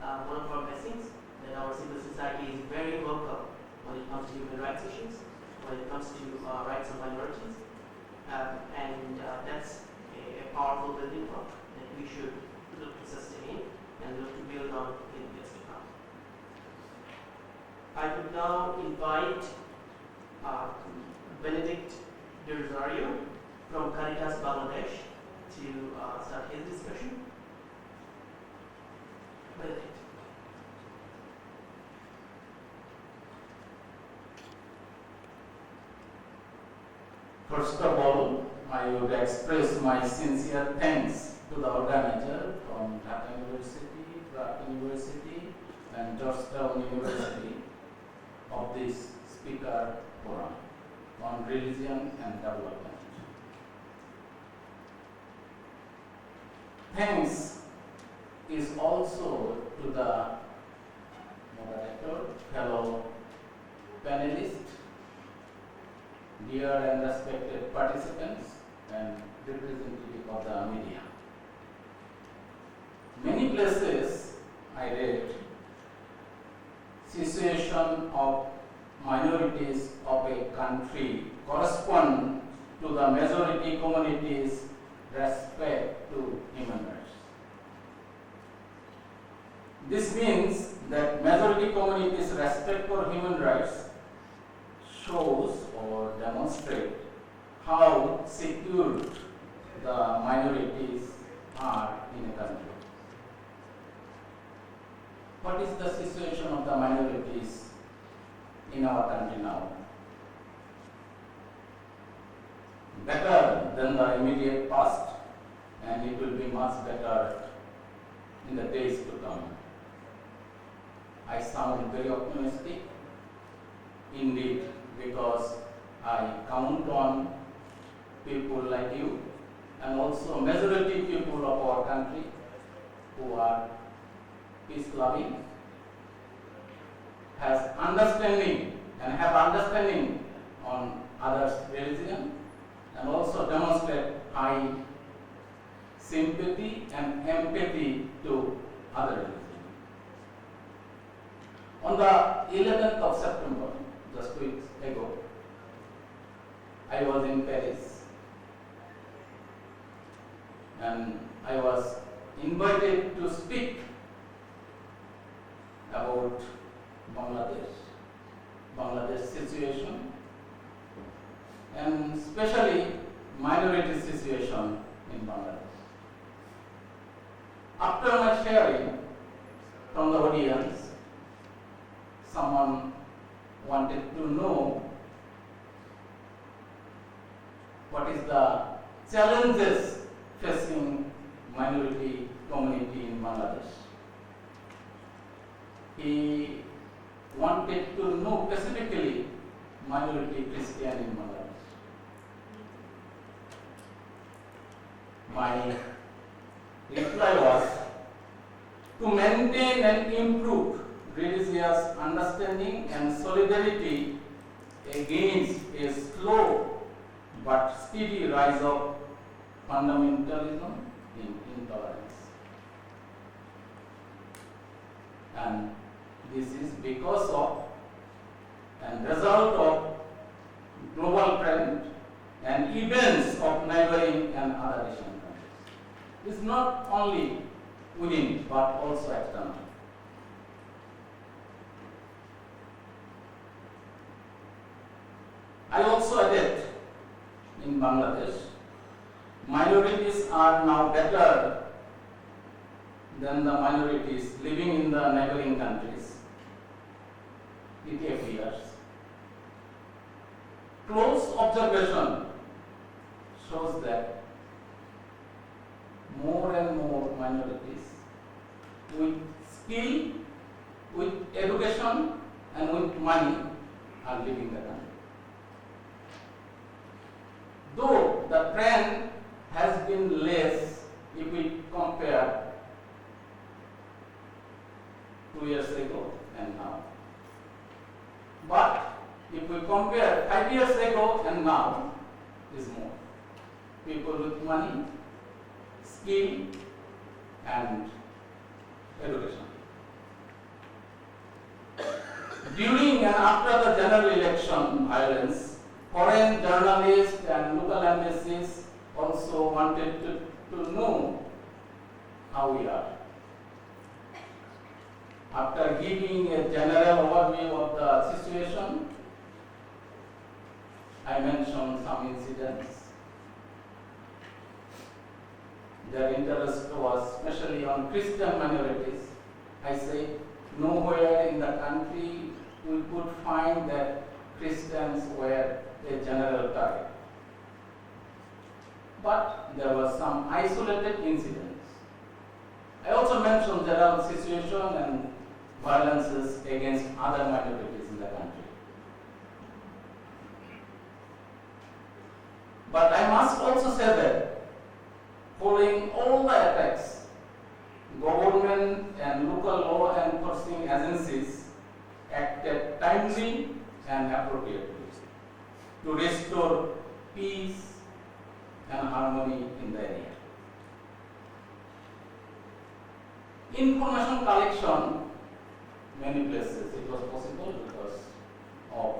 one of our blessings, that our civil society is very vocal when it comes to human rights issues, when it comes to rights of minorities. And that's a powerful building block that we should look to sustain and look to build on in years to come. I would now invite Benedict De Rosario from Caritas Bangladesh to start his discussion. Benedict. First of all, I would express my sincere thanks to the organizer from Dhaka University, Prague University, and Georgetown University of this speaker forum on religion and development. Thanks is also to the moderator, fellow panelists, dear and respected participants, and representative of the media. Many places I read situation of minorities of a country correspond to the majority community's respect to human rights. This means that majority community's respect for human rights shows or demonstrates how secure the minorities are in a country. What is the situation of the minorities in our country now? Better than the immediate past, and it will be much better in the days to come. I sound very optimistic indeed, because I count on people like you and also majority people of our country who are peace-loving, has understanding and have understanding on others' religion, and also demonstrate high sympathy and empathy to other religions. On the 11th of September, just 2 weeks ago, I was in Paris and I was invited to speak about Bangladesh situation, and especially minority situation in Bangladesh. After my sharing from the audience, someone wanted to know what is the challenges facing minority community in Bangladesh. He wanted to know specifically minority Christian in Bangladesh. My reply was to maintain and improve religious understanding and solidarity against a slow but steady rise of fundamentalism in intolerance. And this is because of and result of global trend and events of neighboring and other Asian countries. This is not only within but also external. I also added, in Bangladesh, minorities are now better than the minorities living in the neighboring countries. It appears. Close observation shows that more and more minorities with skill, with education and with money are living the country. Though the trend has been less if we compare 2 years ago and now. But if we compare 5 years ago and now, is more. People with money, skill and education. During and after the general election violence, foreign journalists and local embassies also wanted to know how we are. After giving a general overview of the situation, I mentioned some incidents. Their interest was especially on Christian minorities. I say nowhere in the country we could find that Christians were a general target. But there were some isolated incidents. I also mentioned general situation and violences against other minorities in the country. But I must also say that following all the attacks, government and local law enforcing agencies acted timely and appropriately to restore peace and harmony in the area. Information collection, many places it was possible because of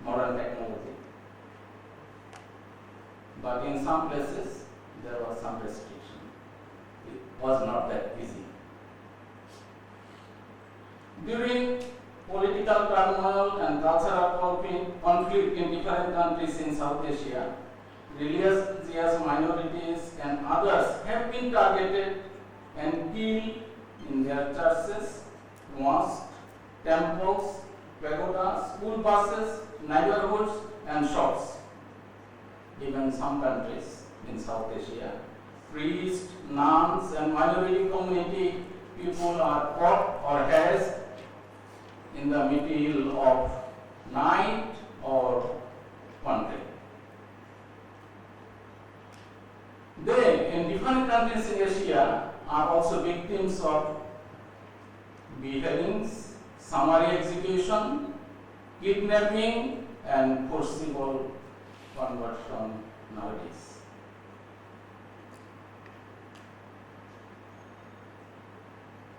modern technology. But in some places there was some restriction. It was not that easy. During political turmoil and cultural conflict in different countries in South Asia, religious minorities and others have been targeted and killed in their churches, mosques, temples, pagodas, school buses, neighborhoods and shops. Even some countries in South Asia, priests, nuns and minority community people are caught or harassed in the middle of night or country. different countries in Asia are also victims of beheadings, summary execution, kidnapping, and forcible conversion nowadays.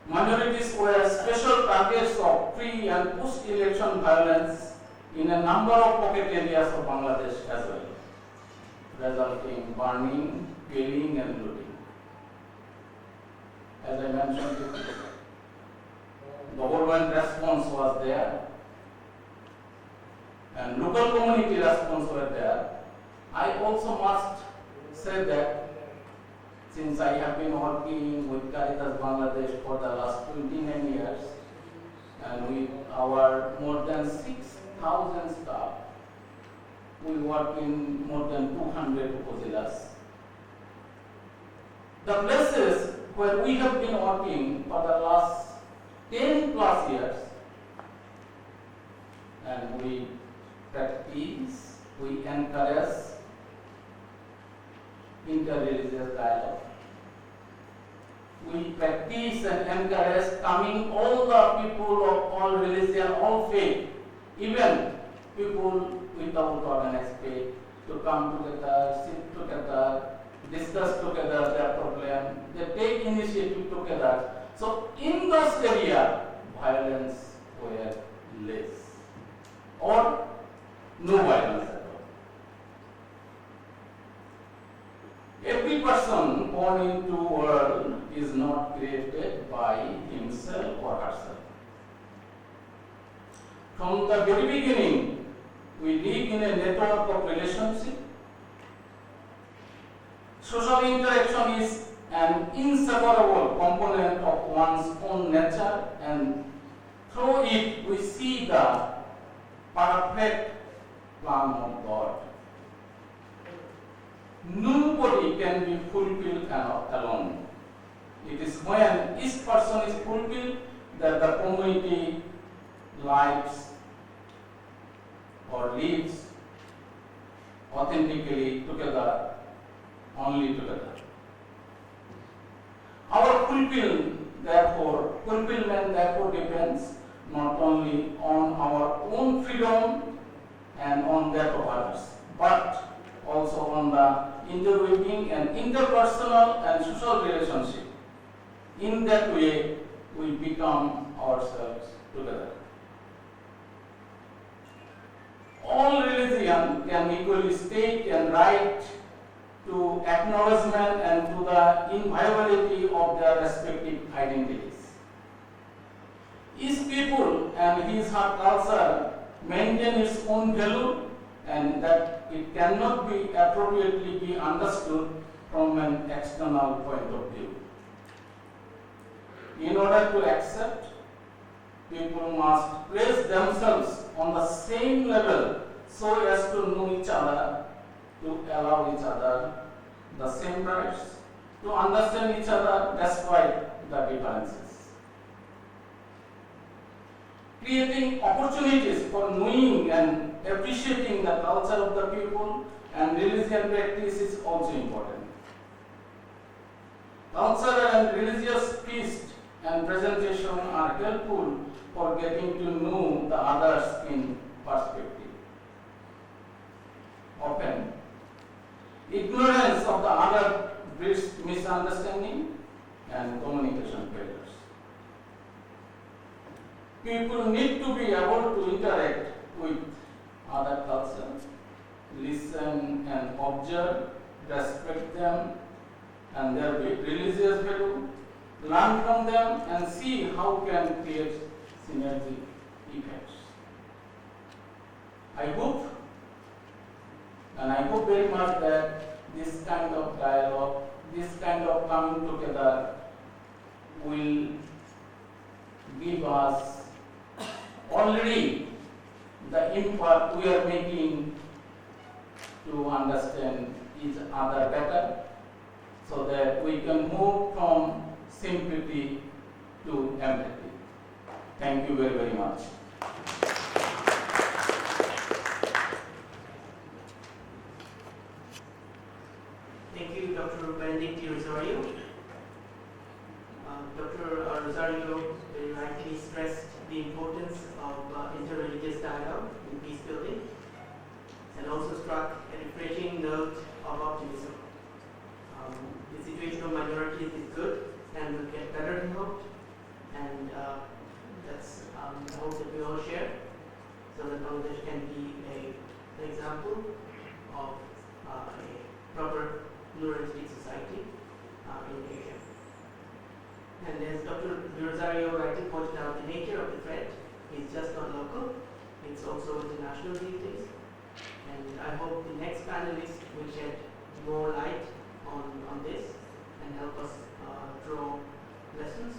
Minorities were special targets of pre- and post-election violence in a number of pocket areas of Bangladesh as well, resulting in burning, killing, and looting. As I mentioned before, government response was there, and local community response were there. I also must say that since I have been working with Caritas Bangladesh for the last 29 years, and with our more than 6,000 staff, we work in more than 200 upazilas. The places where we have been working for the last 10 plus years, and we practice, we encourage interreligious dialogue. We practice and encourage coming all the people of all religion, all faith, even people without organized faith, to come together, sit together, discuss together their problem, they take initiative together. So in those areas, violence were less or no violence at all. Every person born into the world is not created by himself or herself. From the very beginning, we live in a network of relationship. Social interaction is an inseparable component of one's own nature, and through it we see the perfect plan of God. Nobody can be fulfilled alone. It is when each person is fulfilled that the community lives or lives authentically together, only together. Our fulfillment therefore depends not only on our own freedom and on that of others, but also on the interweaving and interpersonal and social relationship. In that way, we become ourselves together. All religion can equally state and right to acknowledgement and to the inviolability of their respective identities. Each people and his her culture maintain its own value, and that it cannot be appropriately be understood from an external point of view. In order to accept, people must place themselves on the same level so as to know each other, to allow each other the same rights, to understand each other despite the differences. Creating opportunities for knowing and appreciating the culture of the people and religion practice is also important. Cultural and religious feast and presentation are helpful for getting to know the others in perspective. Often, ignorance of the other breeds misunderstanding and communication failures. People need to be able to interact with other cultures, listen and observe, respect them and their religious value, learn from them and see how can create synergy effects. I hope very much that this kind of dialogue, this kind of coming together will give us already the impact we are making to understand each other better, so that we can move from sympathy to empathy. Thank you very, very much. Thank you, Dr. Benedict Deputy Rosario. Dr. Rosario very rightly stressed the importance of interreligious dialogue in peacebuilding, and also struck a refreshing note of optimism. The situation of minorities is good and will get better than hoped, and that's the hope that we all share, so that Bangladesh can be an example of a proper pluralistic society in Asia. And as Dr. Rosario rightly pointed out, the nature of the threat is just not local, it's also international these days. And I hope the next panelist will shed more light on this and help us draw lessons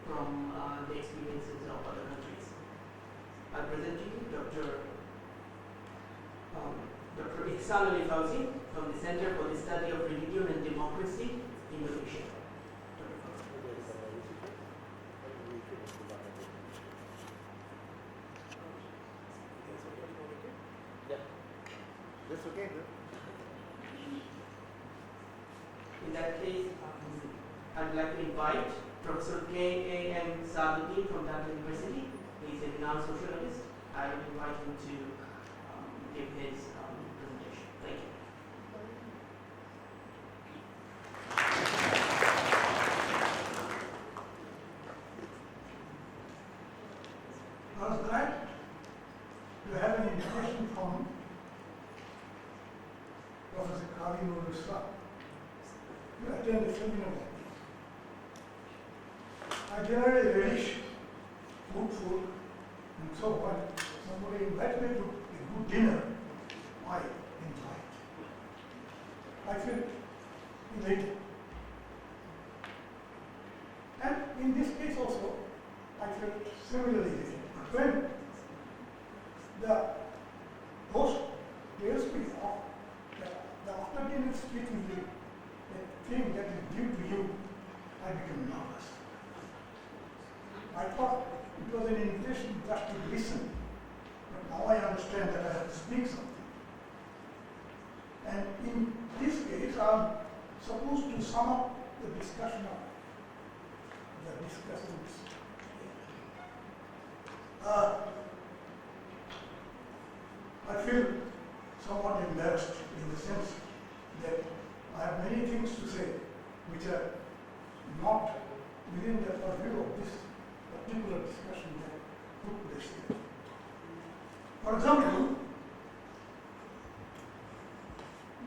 from the experiences of other countries. I present to you Dr. Ihsan Ali Fauzi from the Center for the Study of Religion and Democracy, Indonesia. That's okay, In that case, I'd like to invite Professor K.A.M. Saduddin from Dhaka University. He's a renowned sociologist. I would invite him to give his presentation. Thank you. I was glad to have an invitation from Professor Kali Nur Islam to attend a seminar like this. I generally relish good food and so when somebody invites me to a good dinner, I enjoy it. I feel elated. And in this case also, I felt similarly elated. But when the host tells me the after dinner speech will be a thing that is due to you, I become nervous. I thought it was an invitation just to listen, but now I understand that I have to speak something. And in this case, I'm supposed to sum up the discussion of the discussants. I feel somewhat embarrassed in the sense that I have many things to say which are not within the purview of this particular discussion that took place here. For example,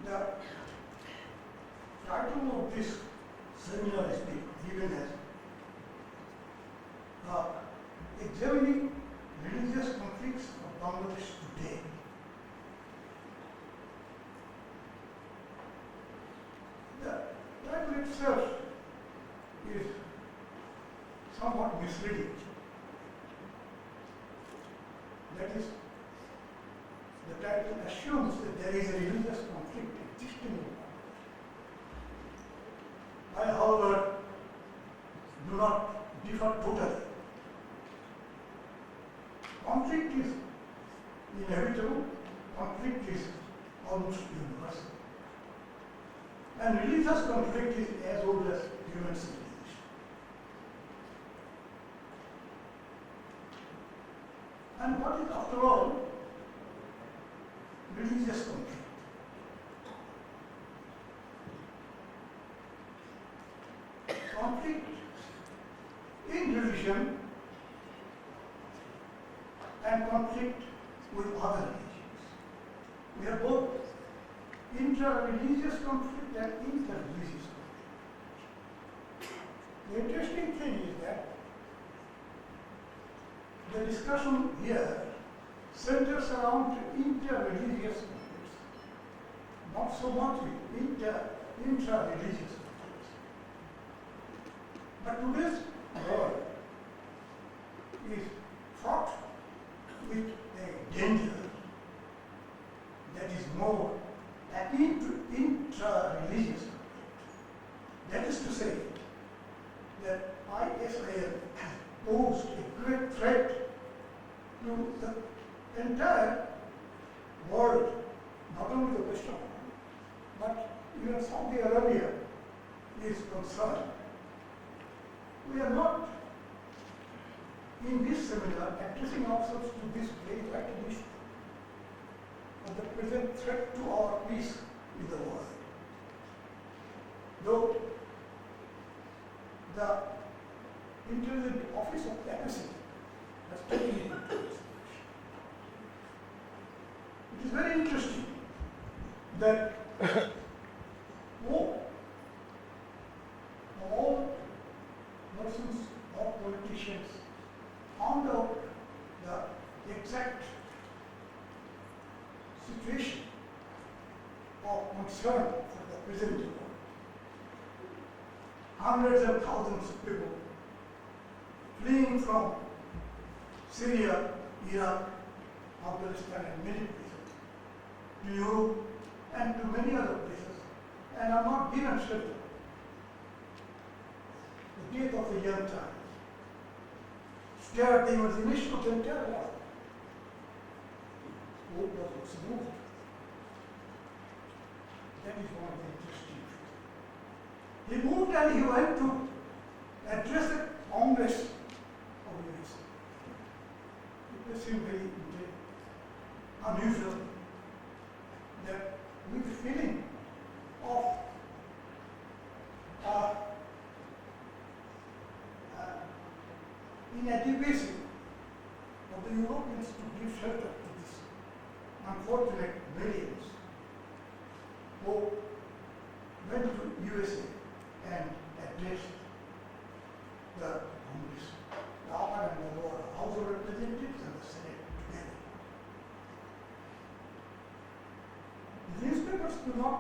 the title of this seminar is given as Examining Religious Conflicts of Bangladesh Today. The title itself is somewhat misleading. That is, the title assumes that there is a religious conflict existing in Bangladesh. I, however, do not differ totally. Conflict is inevitable, conflict is almost universal. And religious conflict is as old as human civilization. And what is, after all, religious conflict? Conflict in religion and conflict with other religions. We have both intra-religious conflict and inter-religious conflict. The interesting thing is that the discussion here centers around inter-religious conflicts, not so much with intra-religious conflicts. But today's world is fraught with a danger that is more intra-religious conflict. That is to say that ISIL has posed a great threat to the entire world, not only the Western world, but even Saudi Arabia is concerned, we are not in this seminar addressing ourselves to this very vital issue of the present threat to our peace in the world. Though the Intelligent Office of Papacy has taken it into consideration. It is very interesting that all persons or politicians found out the exact situation of concern for the present world. Hundreds and thousands of people fleeing from Syria, Iraq, Afghanistan and many places, to Europe and to many other places, and are not given shelter. The death of the young child scared the imagination of the entire world. Hope was moved. That is one of the interesting things. He moved and he went to address the Congress of the USA. It seemed very unusual that with the feeling of inadequacy of the Europeans to give shelter to these unfortunate millions who went to USA and addressed the Congress, the upper and the lower House of Representatives and the Senate together. The newspapers do not,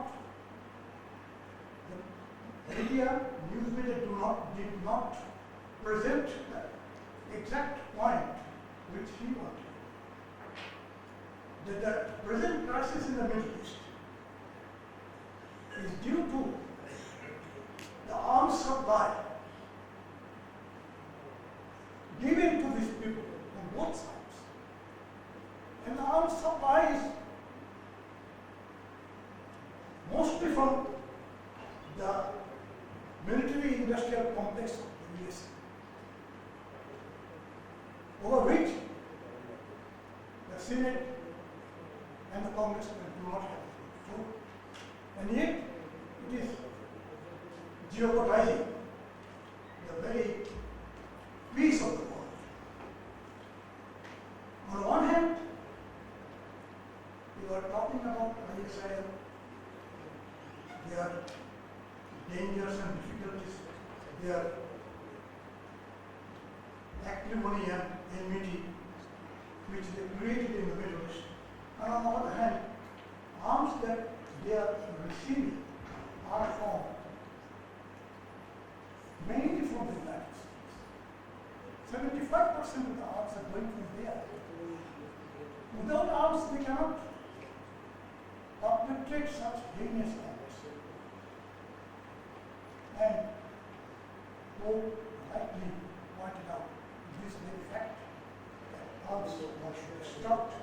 the media, news media did not present the exact point which he wanted. That the present crisis in the Middle East is due to the arms supply given to these people on both sides. And the arms supply is mostly from the military industrial complex of the USA, over which the Senate and the Congress do not have control. And yet it is jeopardizing the very peace of the world. On the one hand, you are talking about ISIL, their dangers and difficulties, their acrimony and enmity which they created in the Middle East. And on the other hand, arms that they are receiving are from mainly from the United States. 75% of the arms are going from there. Without arms, they cannot perpetrate such heinous acts. And who rightly pointed out this very fact that arms should be stopped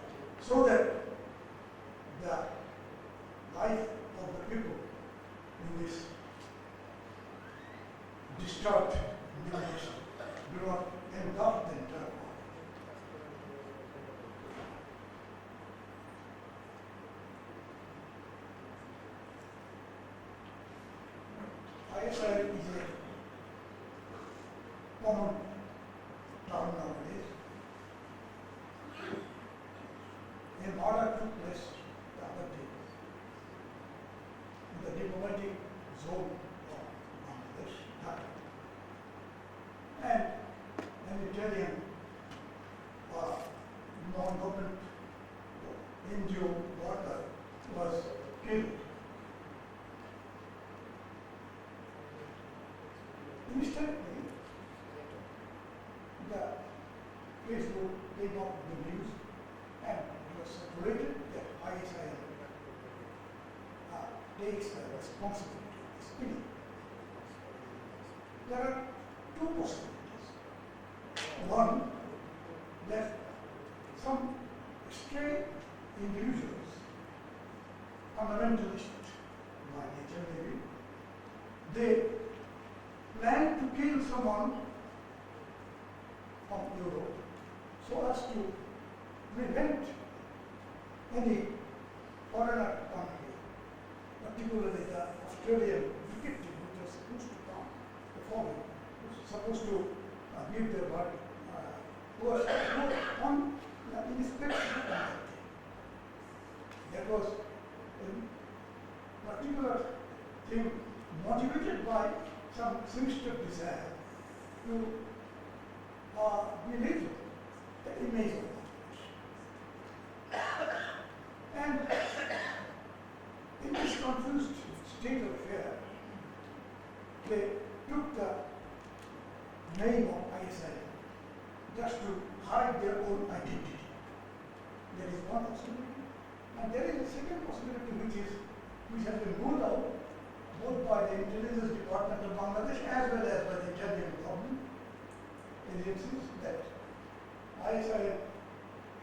so that the life of the people in this disturbed Middle East do not engulf the entire world. ISIL is a common term nowadays. A murder took place the other day in the diplomatic zone of Bangladesh, Dhaka. And an Italian non-government NGO worker was killed. Instantly, the Facebook came up with the news and it was circulated that ISIL takes the responsibility of this killing. There are two possibilities. One, that some stray individuals, fundamentalist by nature maybe, they planned to kill someone from Europe so as to prevent any foreigner country, particularly the Australian detective which was supposed to come, the foreign, was supposed to give their body, was on inspection on that day. That was a particular thing motivated by some sinister desire to belittle the image of Bangladesh. And in this confused state of affairs, they took the name of ISI just to hide their own identity. There is one possibility. And there is a second possibility which has been ruled out both by the intelligence department of Bangladesh as well as by the Italian government agencies that ISI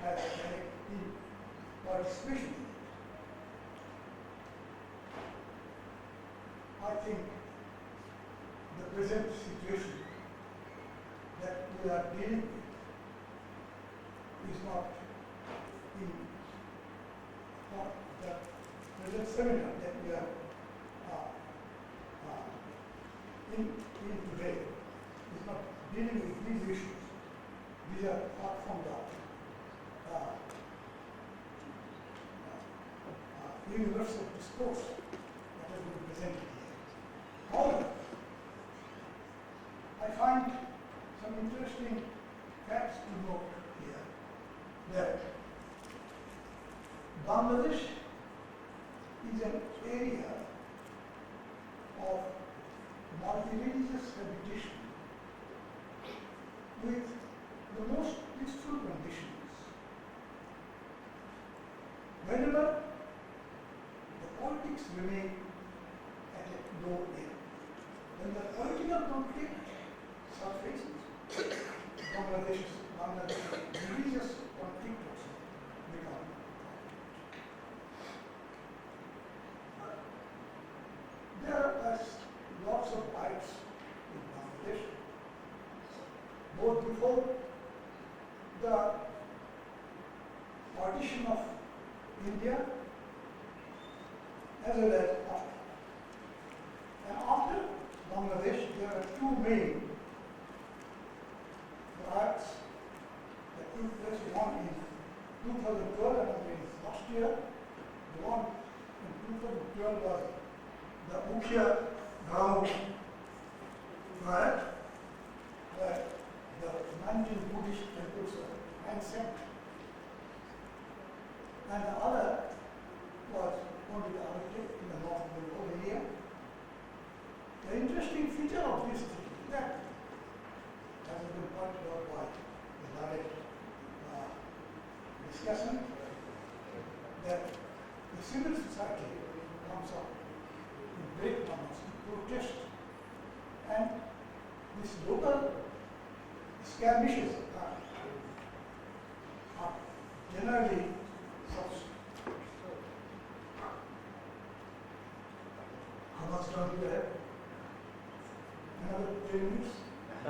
has direct participation in it. I think the present situation that we are dealing with is not in the present seminar that we are in today is not dealing with these issues. These are far from the universal discourse that has been presented here. However, I find some interesting facts to note here that Bangladesh is an area of multi-religious habitation with the most peaceful conditions. Whenever the politics remain at a low level, when the political conflict surfaces, Bangladesh's religious conflict also becomes. There are lots of rights in Bangladesh, both before the partition of India as well as after. And after Bangladesh, there are two main riots that took place, one in 2012 and one in last year. The one in 2012 was the Mukhya Ground riot, where the 19 Buddhist temples were ransacked. And the other was only the architect in the North Bengal area. The interesting feature of this thing is that, as has been pointed out by the direct discussion, that the civil society comes up in great numbers to protest, and these local skirmishes are generally such. How much time do you have? Another 10 minutes? I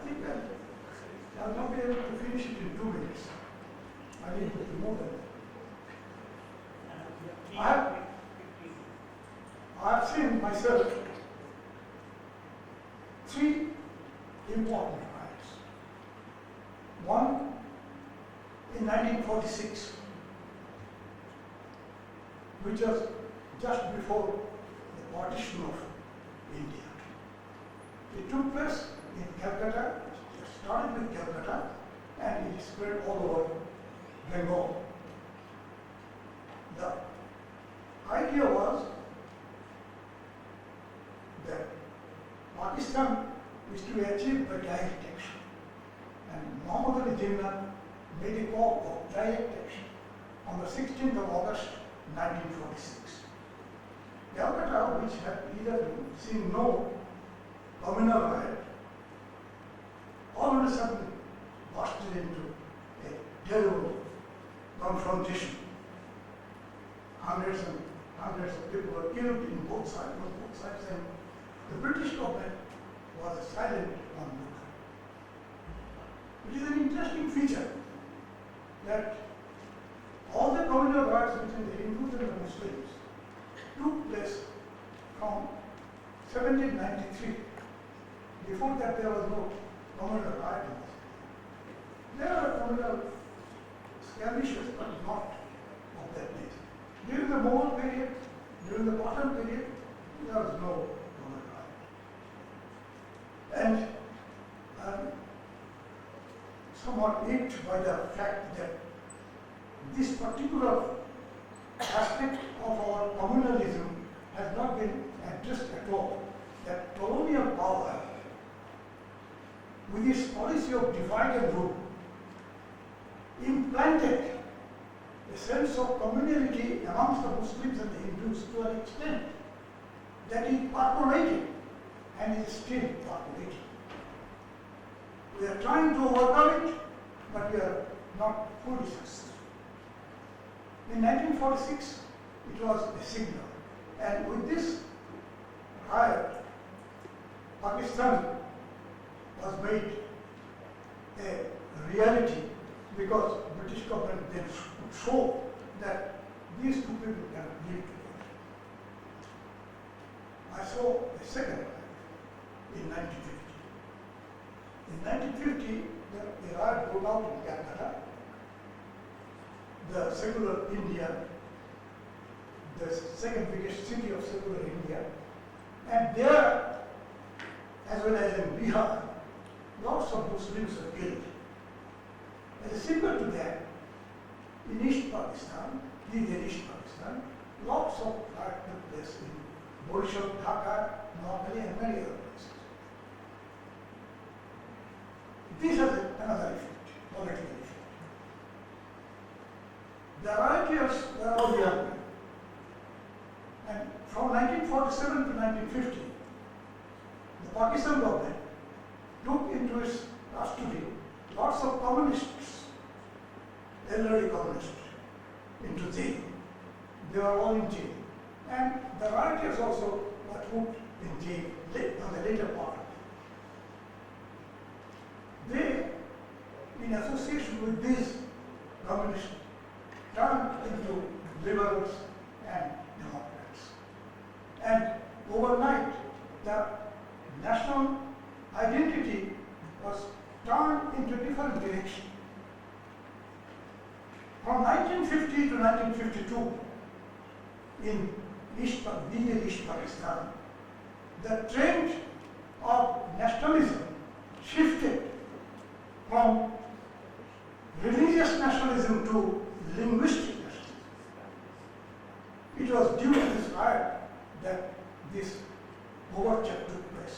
think I'll not be able to finish it in 2 minutes. I need more than that. I've seen myself 3 important riots. One in 1946, which was just before the partition of India. It took place in Calcutta, it started with Calcutta, and it spread all over Bengal. The idea was that Pakistan is to achieve a direct action, and Muhammad Ali Jinnah made a call of direct action on the 16th of August 1946. Calcutta, which had either seen no communal riot, all of a sudden busted into a terrible confrontation. silent onlooker. It is an interesting feature that all the communal riots between the Hindus and the Muslims took place from 1793. Before that, there was no communal riot. There were communal skirmishes, but not of that nature. During the Mughal period, during the Pathan period, there was no communal riot. And I'm somewhat ached by the fact that this particular aspect of our communalism has not been addressed at all. That colonial power, with its policy of divide and rule, implanted a sense of communality amongst the Muslims and the Hindus to an extent that is percolating and is still percolating. We are trying to overcome it, but we are not fully successful. In 1946, it was a signal, and with this riot, Pakistan was made a reality because British government then could show that these two people can live together. I saw a second riot in 1950. In 1950, the riot broke out in Calcutta, the secular India, the second biggest city of secular India, and there, as well as in Bihar, lots of Muslims were killed. As a symbol to that, in East Pakistan, lots of riot took place in Bolshoi, Dhaka, Noakhali, and many other places. This has another effect, political effect. The rioters were all young men. And from 1947 to 1950, the Pakistan government took into its custody lots of communists, elderly communists, into jail. They were all in jail. And the rioters also were put in jail on the later part of it. They, in association with these communists, turned into liberals and Democrats. And overnight, the national identity was turned into a different direction. From 1950 to 1952, in East Pakistan, the trend of nationalism shifted from religious nationalism to linguistic nationalism. It was due to this riot that this overture took place.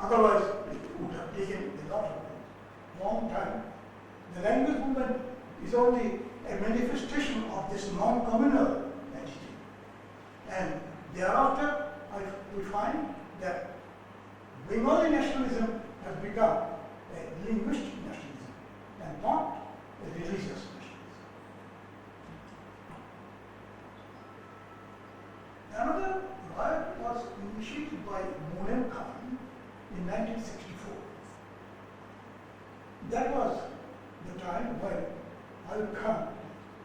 Otherwise, it would have taken a long time. The language movement is only a manifestation of this non-communal entity. And thereafter, we find that Bengali nationalism has become a linguistic nationalism and not a religious nationalism. Another riot was initiated by Monem Khan in 1964. That was the time when Ayub Khan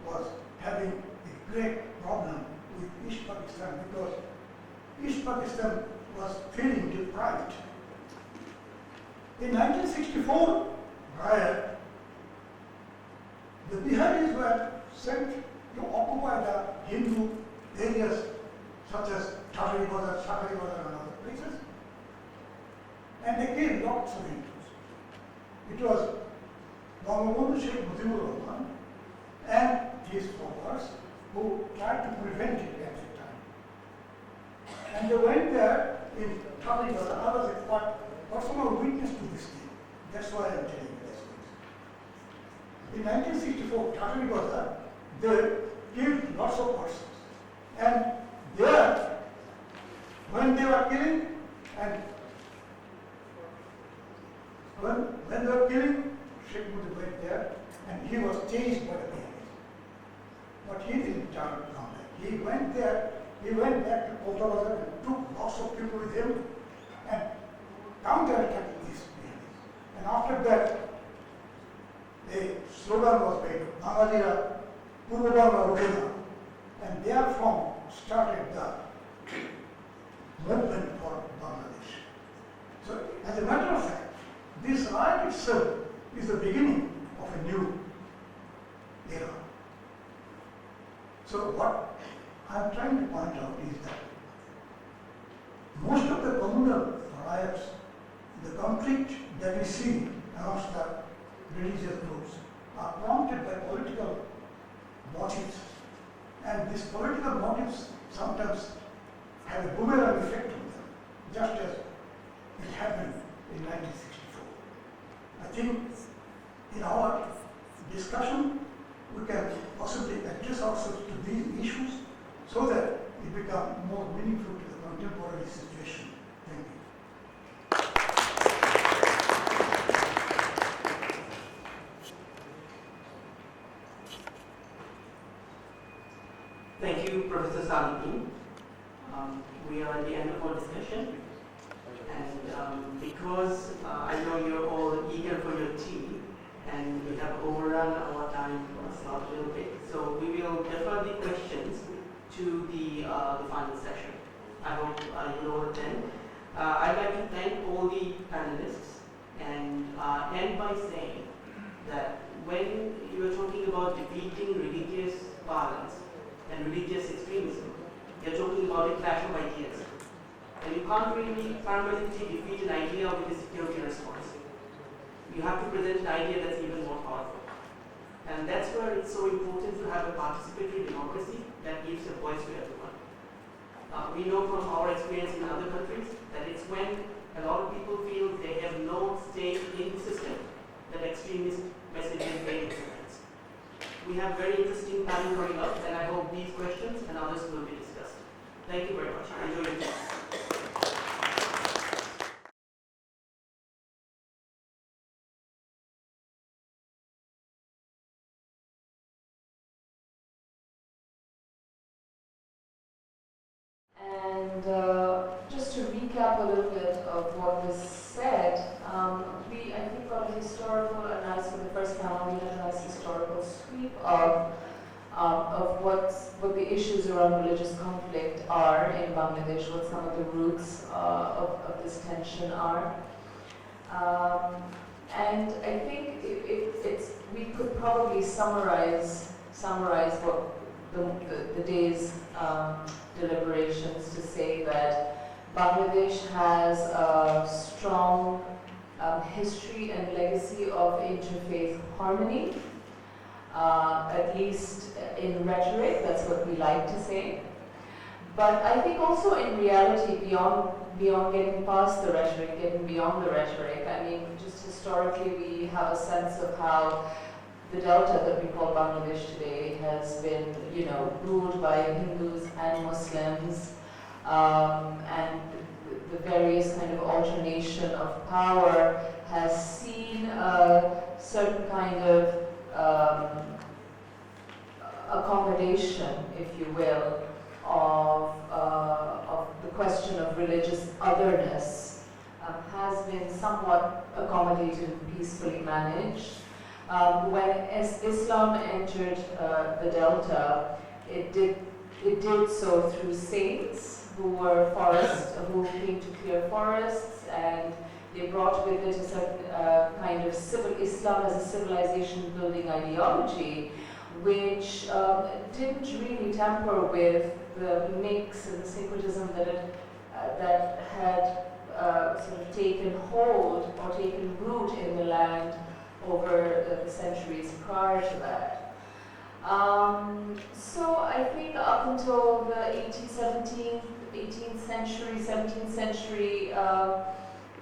was having a great problem with East Pakistan because East Pakistan was feeling deprived. In 1964 riot, the Biharis were sent to occupy the Hindu areas such as Chakri Bazar and other places, and they killed lots of Hindus. It was Bangabandhu Sheikh Mujibur Rahman and his followers who tried to prevent it at the time. And they went there in Chakri Bazar. I was a personal witness to this thing. That's why I'm telling you this. In 1964, Chakri Bazar, they killed lots of persons. And there, when they were killing, and when they were killing, Sheikh Mujib went there, and he was chased by the Biharis. But he didn't turn around. He went there, he went back to Kota Bazar and took lots of people with him, and counterattack these behaviors. And after that, a slogan was made, Bangladera Purvabanga Rukena, and therefrom started the movement for Bangladesh. So, as a matter of fact, this riot itself is the beginning of a new era. So, what I am trying to point out is that most of the communal riots, the conflict that we see amongst the religious groups are prompted by political motives. And these political motives sometimes have a boomerang effect on them, just as it happened in 1964. I think in our discussion, we can possibly address ourselves to these issues so that it becomes more meaningful to the contemporary situation. Thank you. Thank you, Professor Salipin. We are at the end of our discussion, and because I know you're all eager for your tea, and we have overrun our time slot a little bit, so we will defer the questions to the final session. I hope you will attend. I'd like to thank all the panelists and end by saying that when you are talking about defeating religious violence and religious extremism, you're talking about a clash of ideas. And you can't really permanently defeat an idea with a security response. You have to present an idea that's even more powerful. And that's where it's so important to have a participatory democracy that gives a voice to everyone. We know from our experience in other countries that it's when a lot of people feel they have no stake in the system that extremist messages gain acceptance. We have very interesting time coming up, and I hope these questions and others will be discussed. Thank you very much. Enjoy your class. And just to recap a little bit of what was said, we, I think, got a historical analysis for the first panel. We had a nice historical sweep of what the issues around religious conflict are in Bangladesh, what some of the roots of this tension are. And I think we could probably summarize what the day's deliberations to say that Bangladesh has a strong history and legacy of interfaith harmony, at least in rhetoric, that's what we like to say. But I think also in reality, beyond getting past the rhetoric, getting beyond the rhetoric, I mean, just historically we have a sense of how the delta that we call Bangladesh today has been, ruled by Hindus and Muslims, and the various kind of alternation of power has seen a certain kind of accommodation, if you will, of the question of religious otherness has been somewhat accommodated and peacefully managed. When Islam entered the Delta, it did so through saints who who came to clear forests, and they brought with it a certain kind of Islam as a civilization building ideology, which didn't really tamper with the mix and the syncretism that had sort of taken hold or taken root in the land over the centuries prior to that. So I think up until the 18th century, 17th century,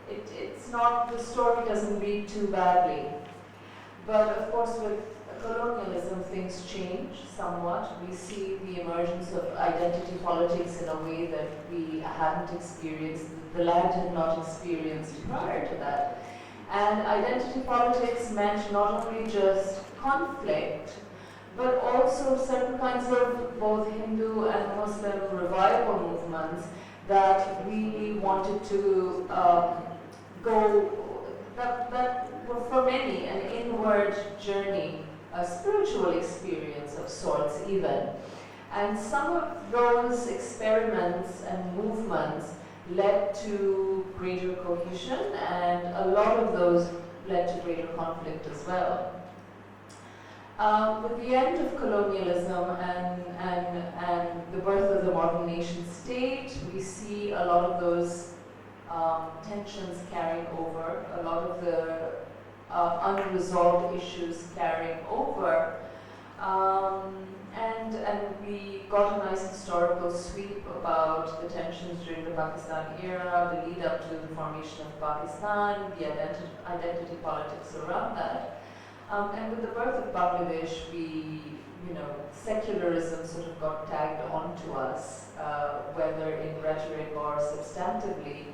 it's not, the story doesn't read too badly. But of course with colonialism things change somewhat. We see the emergence of identity politics in a way that we hadn't experienced, the land had not experienced prior to that. And identity politics meant not only just conflict, but also certain kinds of both Hindu and Muslim revival movements that really wanted to that were for many an inward journey, a spiritual experience of sorts even. And some of those experiments and movements led to greater cohesion, and a lot of those led to greater conflict as well. With the end of colonialism and the birth of the modern nation state, we see a lot of those tensions carrying over, a lot of the unresolved issues carrying over. And we got a nice historical sweep about the tensions during the Pakistan era, the lead up to the formation of Pakistan, the identity politics around that. And with the birth of Bangladesh, secularism sort of got tagged onto us, whether in rhetoric or substantively.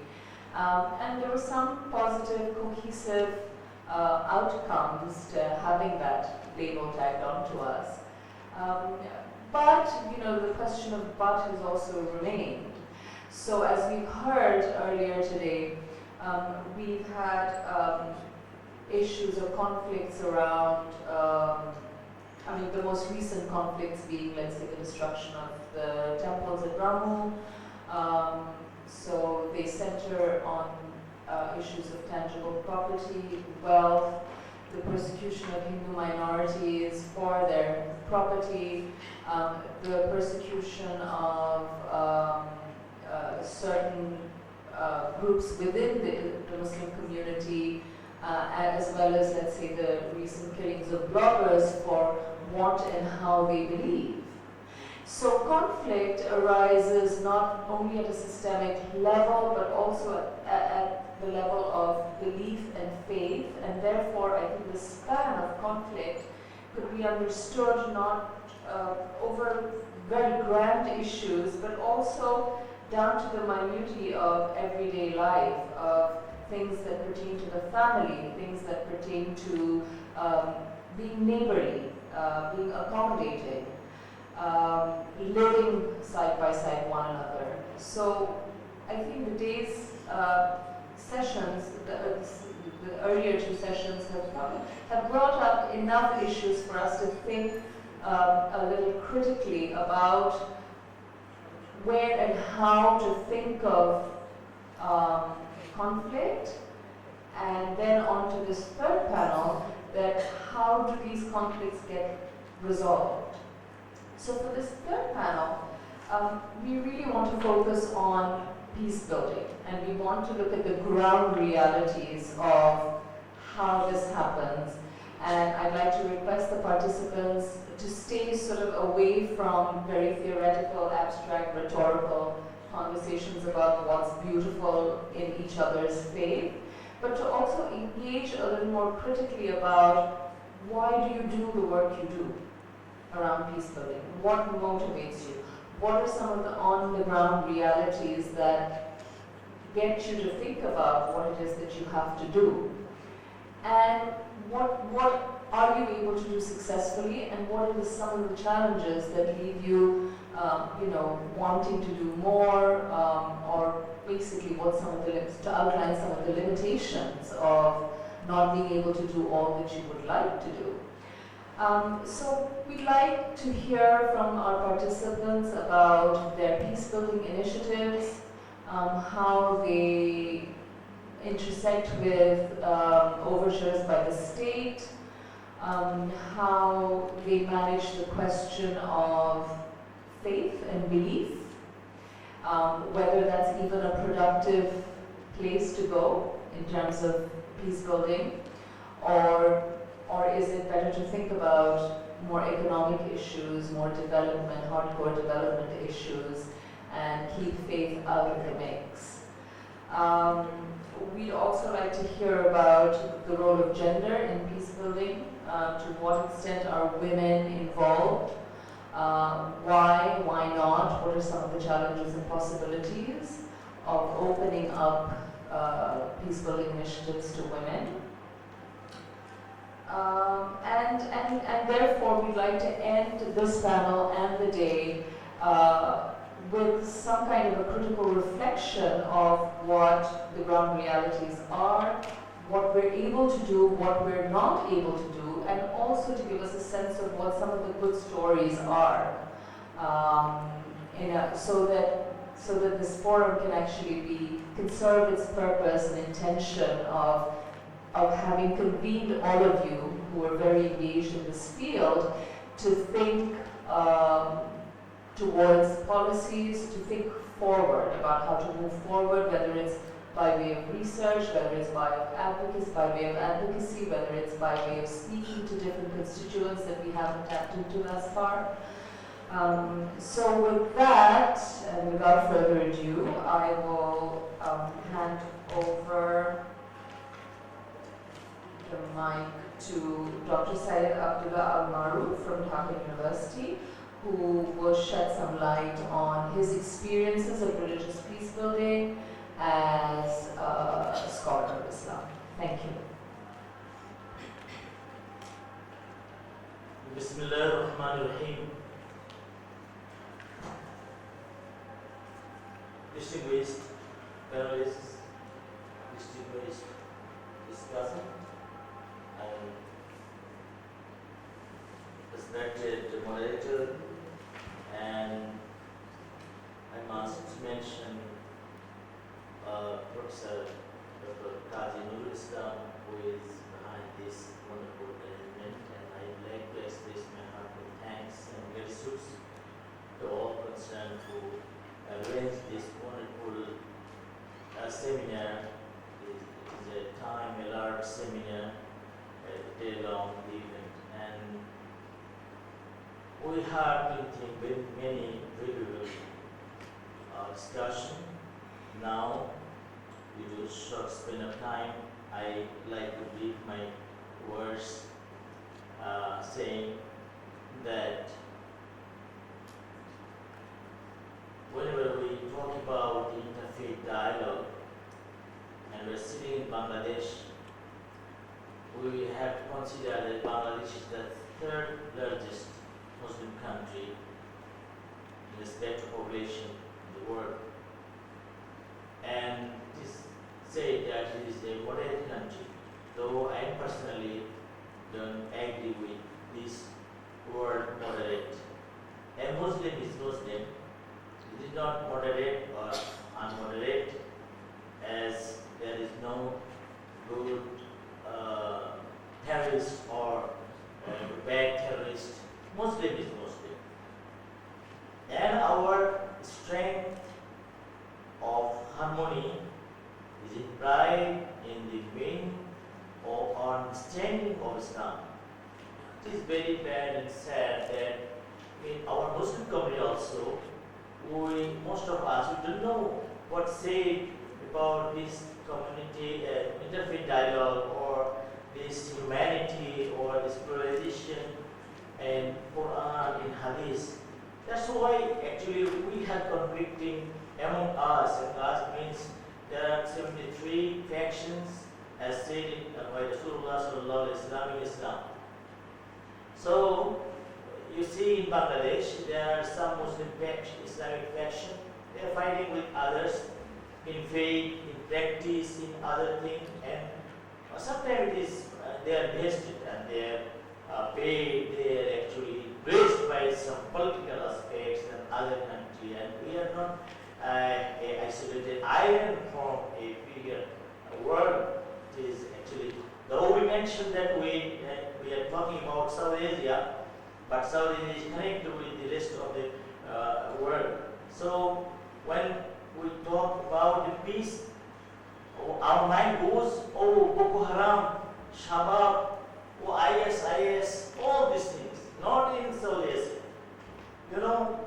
And there were some positive, cohesive outcomes to having that label tagged onto us. But the question of but has also remained. So as we've heard earlier today, we've had issues or conflicts around, the most recent conflicts being, let's say, the destruction of the temples at Ramu. So they center on issues of tangible property, wealth, the persecution of Hindu minorities for their property, the persecution of certain groups within the Muslim community, as well as, let's say, the recent killings of bloggers for what and how they believe. So conflict arises not only at a systemic level, but also at the level of belief and faith, and therefore I think the span of conflict could be understood not over very grand issues, but also down to the minutiae of everyday life, of things that pertain to the family, things that pertain to being neighborly, being accommodating, living side by side one another. So I think the day's sessions, the earlier two sessions have brought up enough issues for us to think a little critically about where and how to think of conflict, and then on to this third panel, that how do these conflicts get resolved. So for this third panel, we really want to focus on peace building, and we want to look at the ground realities of how this happens. And I'd like to request the participants to stay sort of away from very theoretical, abstract, rhetorical conversations about what's beautiful in each other's faith, but to also engage a little more critically about why do you do the work you do around peace building? What motivates you? What are some of the on-the-ground realities that get you to think about what it is that you have to do? And what are you able to do successfully, and what are some of the challenges that leave you, wanting to do more, or basically what some of the to outline some of the limitations of not being able to do all that you would like to do. So we'd like to hear from our participants about their peace-building initiatives, how they intersect with overtures by the state, how they manage the question of faith and belief, whether that's even a productive place to go in terms of peace building, or is it better to think about more economic issues, more development, hardcore development issues, and keep faith out of the mix. We'd also like to hear about the role of gender in peace building. To what extent are women involved? Why not? What are some of the challenges and possibilities of opening up peace building initiatives to women? And therefore we'd like to end this panel and the day with some kind of a critical reflection of what the ground realities are, what we're able to do, what we're not able to do, and also to give us a sense of what some of the good stories are, so that this forum can actually conserve its purpose and intention of having convened all of you who are very engaged in this field to think towards policies, to think forward about how to move forward, whether it's by way of research, whether it's by way of advocacy, whether it's by way of speaking to different constituents that we haven't tapped into thus far. So with that, and without further ado, I will hand over the mic to Dr. Syed Abdullah Al-Maruf from Dhaka University, who will shed some light on his experiences of religious peace building as a scholar of Islam. Thank you. Bismillah ar-Rahman ar-Rahim. Distinguished panelists, distinguished discussant, and respected moderator, and I must mention Professor Dr. Qazi Nurul Islam, who is behind this wonderful arrangement, and I would like to express my heartfelt thanks and gratitude to all concerned who arranged this wonderful seminar. It is a time-allotted seminar, a day-long event, and we have been many valuable discussion. Now, due to short span of time, I like to brief my words, saying that whenever we talk about interfaith dialogue, and we're sitting in Bangladesh, we have to consider that Bangladesh is the third largest Muslim country in respect to population in the world. And it is said that it is a moderate country, though I personally don't agree with this word moderate. A Muslim is Muslim. It is not moderate or unmoderate, as there is no good terrorist or bad terrorist. Muslim is Muslim. And our strength of harmony is in pride in the meaning or understanding of Islam. It is very bad and sad that in our Muslim community also, most of us, we don't know what to say about this community, interfaith dialogue, or this humanity, or this pluralization in Quran, in Hadith. That's why actually we have conflicting among us, and us means there are 73 factions as stated by Rasulullah sallallahu alaihi wasallam in Islam. So you see in Bangladesh there are some Muslim Islamic faction. They are fighting with others in faith, in practice, in other things, and sometimes it is they are vested and they are paid. They are actually blessed by some political aspects and other country, and we are not a isolated island from a bigger world. It is actually, though we mentioned that we are talking about South Asia, but South Asia is connected with the rest of the world. So when we talk about the peace, our mind goes, oh, Boko Haram, Shabab, oh, IS, all these things, not in South Asia. You know,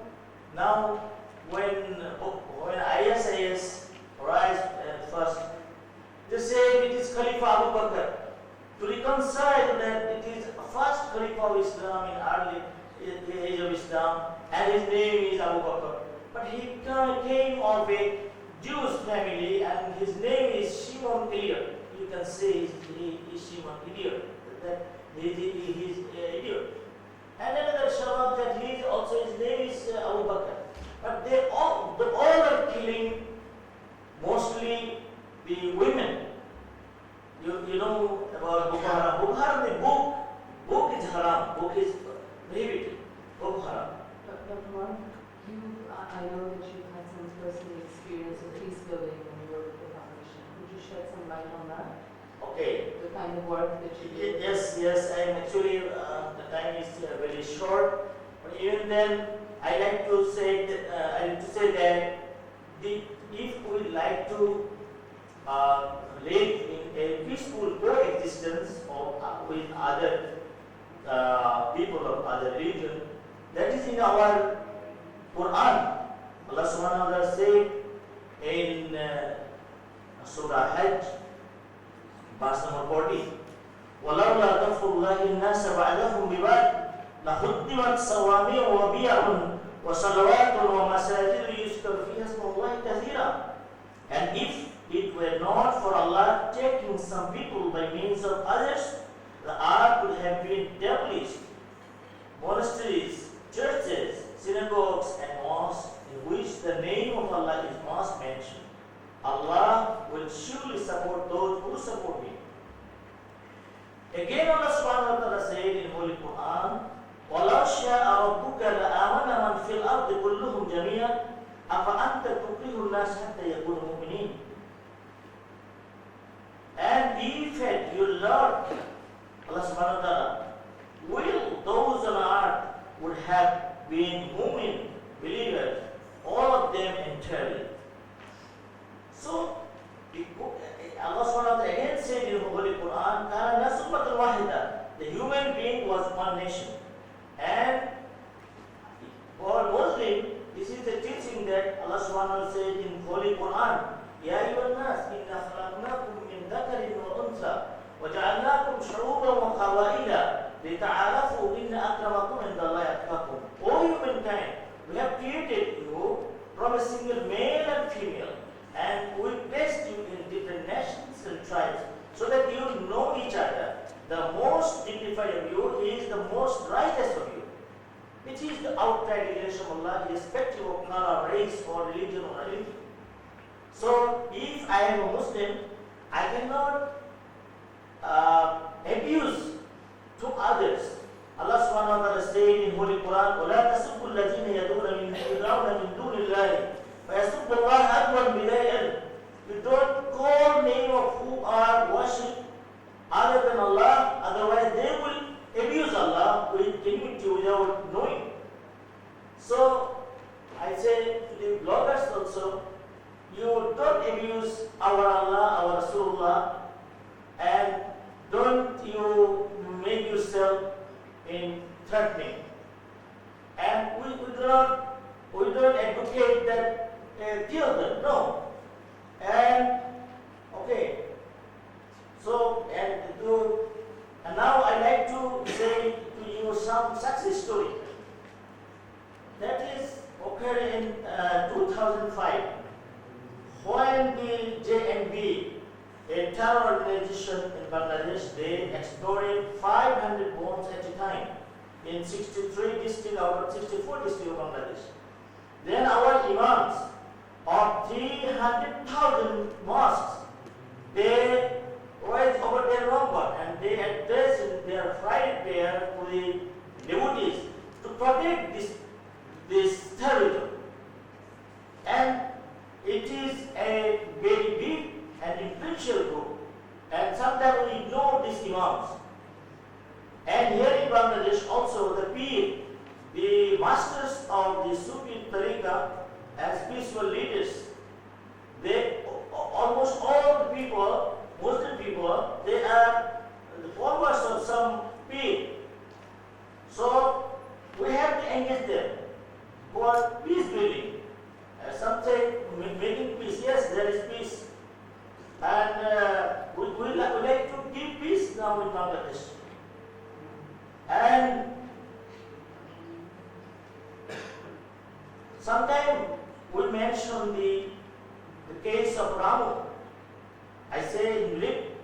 now when IS rise first, they say it is Khalifa Abu Bakr. To reconcile that it is first Khalifa of Islam in early age of Islam, and his name is Abu Bakr. But he came of a Jewish family, and his name is Shimon Eliot. You can say he is Shimon Eliot. That he is Eliot. And another Shabab that he is also, his name is Abu Bakr. but they all are killing mostly the women. You know about Boko Haram. Boko Haram, the book is haram, book is prohibited. Boko Haram. Dr. Mark, I know that you've had some personal experience with peacebuilding when you work with the foundation. Could you shed some light on that? Okay. The kind of work that you do? Yes, I am actually, the time is very short. But even then, I like to say that if we like to live in a peaceful coexistence with other people of other religion, that is in our Quran. Allah subhanahu wa ta'ala said in Surah Hajj, verse number 40, وَلَوْلَا دَفْعُ اللَّهِ النَّاسَ بَعْدَهُمْ بِبَعْضٍ لَهُدِّمَتْ صَوَامِعُ وَبِيَعٌ وَصَلَوَاتٌ وَمَسَاجِدُ يُذْكَرُ فِيهَا اسْمُ اللَّهِ كَثِيرًا. And if it were not for Allah taking some people by means of others, the earth would have been demolished. Monasteries, churches, synagogues and mosques in which the name of Allah is most mentioned. Allah will surely support those who support Him. Again Allah subhanahu wa ta'ala said in Holy Quran, وَلَوْ شَاءَ رَبُّكَ لَآمَنَ مَنْ فِي الْأَرْضِ كُلُّهُمْ جَمِيعًا أَفَأَنْتَ تُكْرِهُ النَّاسَ حَتَّى يَكُونُوا مُؤْمِنِينَ. And if your Lord, Allah subhanahu wa ta'ala, will those on earth would have been mu'min, believers, all of them entirely. So, Allah subhanahu wa ta'ala again said in the Holy Quran, the human being was one nation. And for Muslim, this is the teaching that Allah subhanahu wa ta'ala said in Holy Quran, Ya ayyuhan nas, inna khalaqnakum min dhakarin wa untha, wa ja'alnakum shu'uban wa qabaila, lita'arafu inna akramakum indallahi atqakum. O humankind, we have created you from a single male and female, and we placed you in different nations and tribes, so that you know each other. The most dignified of you is the most righteous of you. It is the outright declaration of Allah, irrespective of color, race, or religion or anything. So, if I am a Muslim, I cannot abuse to others. Allah subhanahu wa ta'ala said in Holy Quran, وَلَا تَسُبُّوا الَّذِينَ يَدْعُونَ مِن دُونِ اللَّهِ فَيَسُبُّوا اللَّهَ عَدْوًا بِغَيْرِ عِلْمٍ. You don't call name of who are worshipped other than Allah, otherwise they will abuse Allah with enmity without knowing. So, I say to the bloggers also, you don't abuse our Allah, our Rasulullah, and don't you make yourself in threatening. And we don't advocate that kill them, no. And okay, so and now I like to say to you some success story. That is occurred in 2005 when the JNB, a terror organization in Bangladesh, they exploded 500 bombs at a time in 63 districts out of 64 districts of Bangladesh. Then our imams of 300,000 mosques, they went over their number and they addressed their Friday prayer to the devotees to protect this territory. And it is a very big and influential group, and sometimes we ignore these imams. And here in Bangladesh also the Peer, the masters of the Sufi Tariqa as spiritual leaders, they almost all the people, Muslim people, they are the followers of some Peer. So we have to engage them for peace building. Some say making peace, yes, there is peace. And we like to give peace now in Bangladesh. And sometimes we mention the case of Ramu. I say in Lip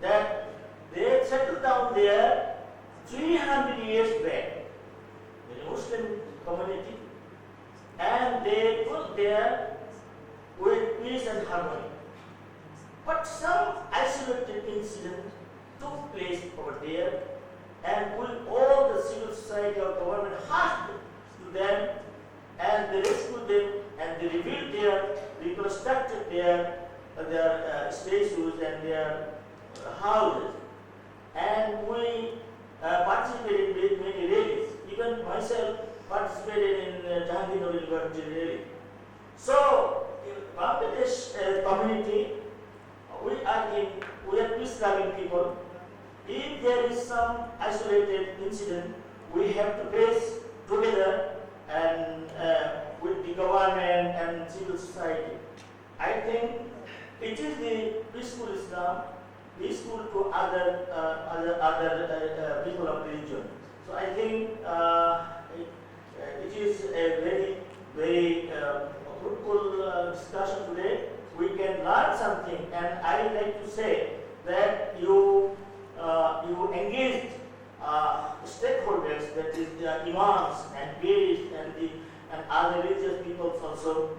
that they settled down there 300 years back in a Muslim community. and they put there with peace and harmony. But some isolated incident took place over there, and all the civil society or government harmed to them, and they rescued them, and they rebuilt reconstructed their statues and their houses. And we participated in many rallies. Even myself participated in Jahangir University rally. So, Bangladesh community, we are peace-loving people. If there is some isolated incident, we have to face together and with the government and civil society. I think it is the peaceful Islam, peaceful to other people of religion. So I think it is a very, very fruitful discussion today. We can learn something, and I would like to say that you engaged stakeholders, that is the imams and priests and other religious peoples also.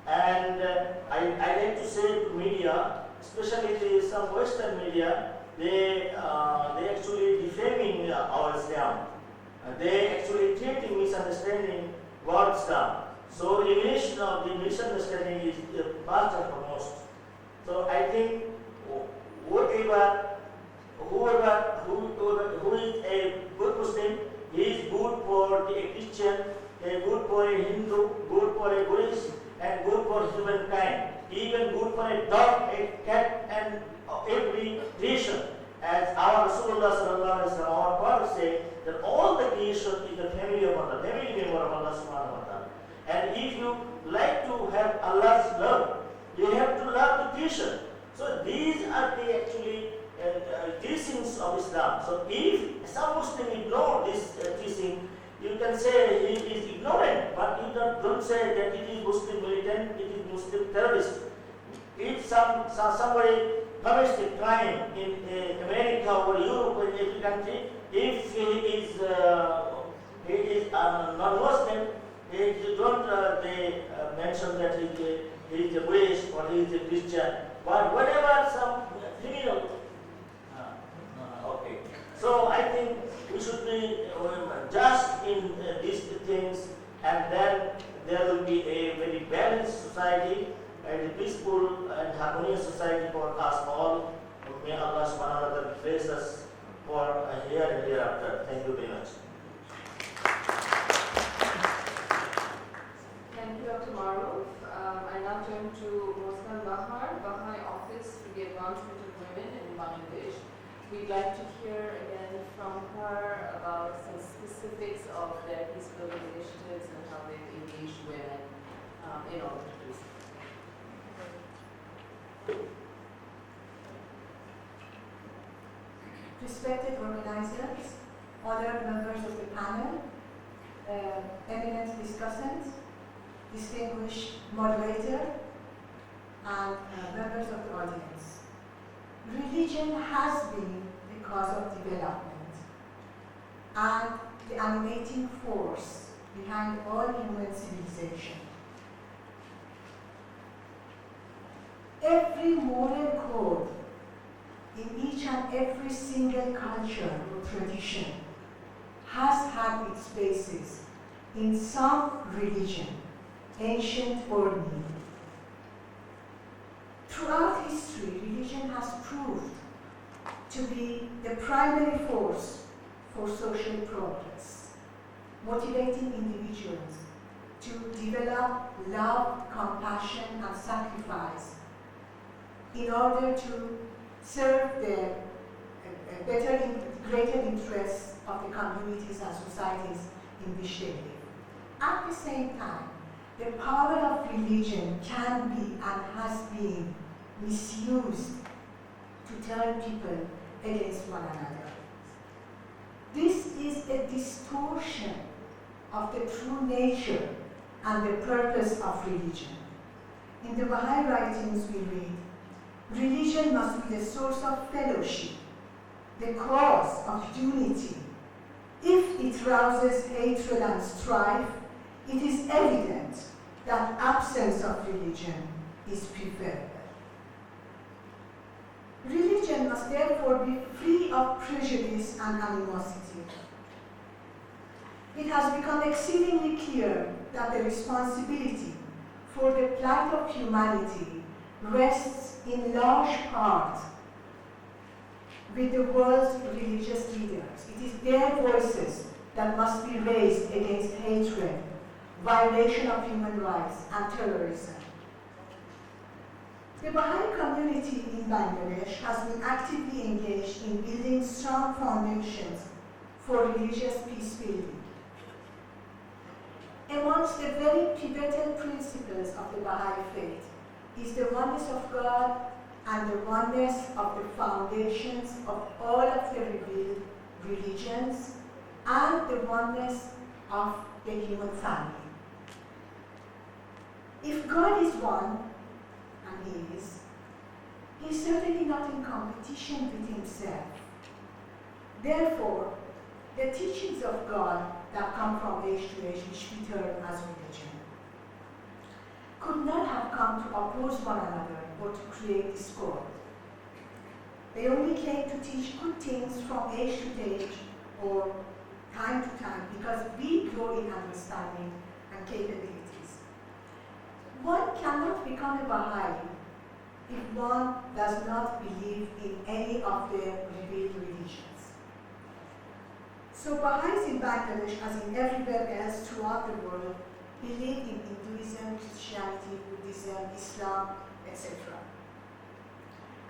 And I like to say to media, especially some Western media, they actually defaming our Islam. They actually treating misunderstanding about Islam. So elimination of the misunderstanding is first and foremost. So I think who is a good Muslim, he is good for a Christian, good for a Hindu, good for a Buddhist, and good for humankind, even good for a dog, a cat, and every creation. As our Rasulullah sallallahu alaihi wasallam, our Prophet said that all the creation is the family of Allah, family member of Allah subhanahu wa ta'ala. And if you like to have Allah's love, you have to love the creation. So these are the actually teachings of Islam. So if some Muslim ignore this teaching, you can say he is ignorant, but you don't say that it is Muslim militant, it is Muslim terrorist. If somebody commits a crime in America or Europe or in every country, if he is non-Muslim, they don't mention that he is a Buddhist or he is a Christian. But whatever some criminal, okay. So I think we should be just in these things, and then there will be a very balanced society and a peaceful and harmonious society for us all. May Allah subhanahu wa ta'ala bless us for here and hereafter. Thank you very much. Thank you, Dr. Maruf. I now turn to Muskan Bahar, Baha'i Office for the Advancement of Women in Bangladesh. We'd like to hear again from her about some specifics of their peacebuilding initiatives and how they've engaged women in order to do so. Respected organizers, honored members of the panel, eminent discussants, distinguished moderator, and members of the audience. Religion has been the cause of development and the animating force behind all human civilization. Every moral code in each and every single culture or tradition has had its basis in some religion, ancient or new. Throughout history, religion has proved to be the primary force for social progress, motivating individuals to develop love, compassion, and sacrifice in order to serve the greater interests of the communities and societies in which they live. At the same time, the power of religion can be and has been misused to turn people against one another. This is a distortion of the true nature and the purpose of religion. In the Baha'i writings we read, religion must be the source of fellowship, the cause of unity. If it rouses hatred and strife, it is evident that absence of religion is preferable. Religion must therefore be free of prejudice and animosity. It has become exceedingly clear that the responsibility for the plight of humanity rests in large part with the world's religious leaders. It is their voices that must be raised against hatred, violation of human rights, and terrorism. The Baha'i community in Bangladesh has been actively engaged in building strong foundations for religious peacebuilding. Amongst the very pivotal principles of the Baha'i faith is the oneness of God and the oneness of the foundations of all of the revealed religions and the oneness of the human family. If God is one, and he is certainly not in competition with himself. Therefore, the teachings of God that come from age to age, which we term as religion, could not have come to oppose one another or to create discord. They only came to teach good things from age to age or time to time because we grow in understanding and capabilities. One cannot become a Baha'i if one does not believe in any of the revealed religions. So Baha'is in Bangladesh, as in everywhere else throughout the world, believe in Hinduism, Christianity, Buddhism, Islam, etc.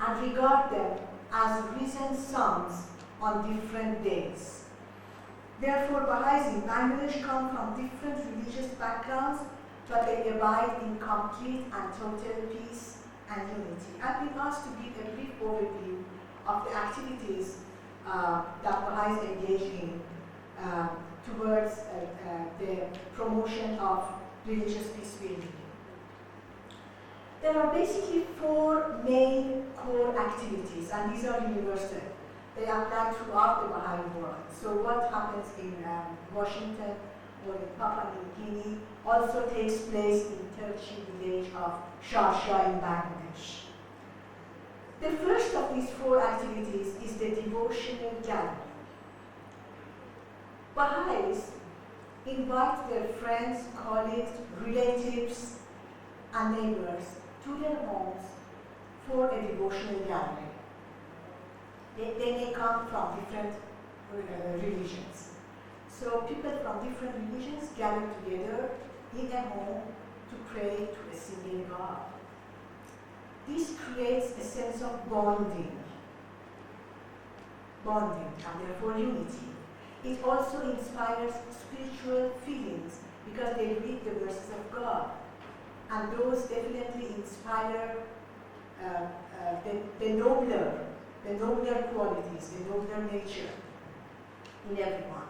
and regard them as risen suns on different days. Therefore, Baha'is in Bangladesh come from different religious backgrounds, but they abide in complete and total peace and unity. I've been asked to give a brief overview of the activities that Baha'is engage in towards the promotion of religious peacebuilding. There are basically four main core activities, and these are universal. They apply throughout the Baha'i world. So what happens in Washington or in Papua New Guinea also takes place in Turkey village of Sharsha in Bangladesh. The first of these four activities is the devotional gathering. Baha'is invite their friends, colleagues, relatives, and neighbors to their homes for a devotional gathering. They may come from different religions. So people from different religions gather together in a home to pray to a single God. This creates a sense of bonding and therefore unity. It also inspires spiritual feelings because they read the verses of God. And those definitely inspire the nobler qualities, the nobler nature in everyone.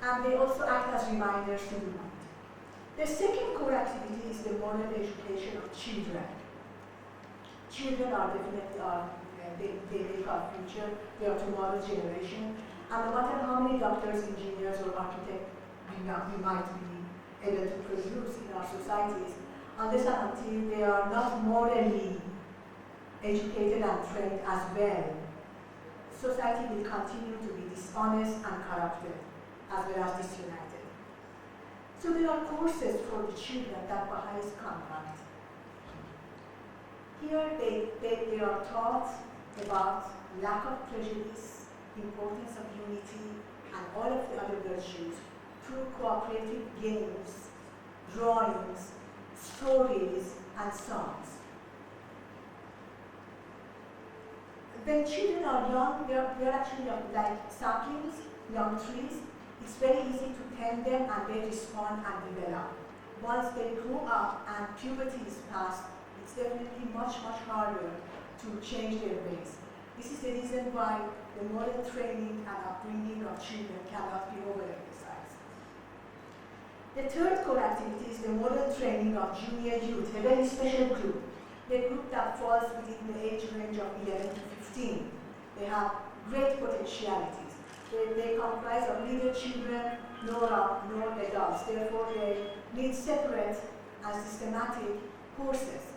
And they also act as reminders to the mind. The second core activity is the moral education of children. Children are definitely, they make our future, they are tomorrow's generation. And no matter how many doctors, engineers, or architects we might be able to produce in our societies, unless and until they are not morally educated and trained as well, society will continue to be dishonest and corrupted, as well as disunited. So there are courses for the children that Baha'is conduct. Here they are taught about lack of prejudice, importance of unity, and all of the other virtues through cooperative games, drawings, stories, and songs. When children are young, they're actually like saplings, young trees. It's very easy to tend them and they respond and develop. Once they grow up and puberty is passed, it's definitely much harder to change their ways. This is the reason why the moral training and upbringing of children cannot be overemphasized. The third core activity is the moral training of junior youth, a very special group. The group that falls within the age range of 11 to 15. They have great potentialities. They comprise of neither children nor adults. Therefore, they need separate and systematic courses,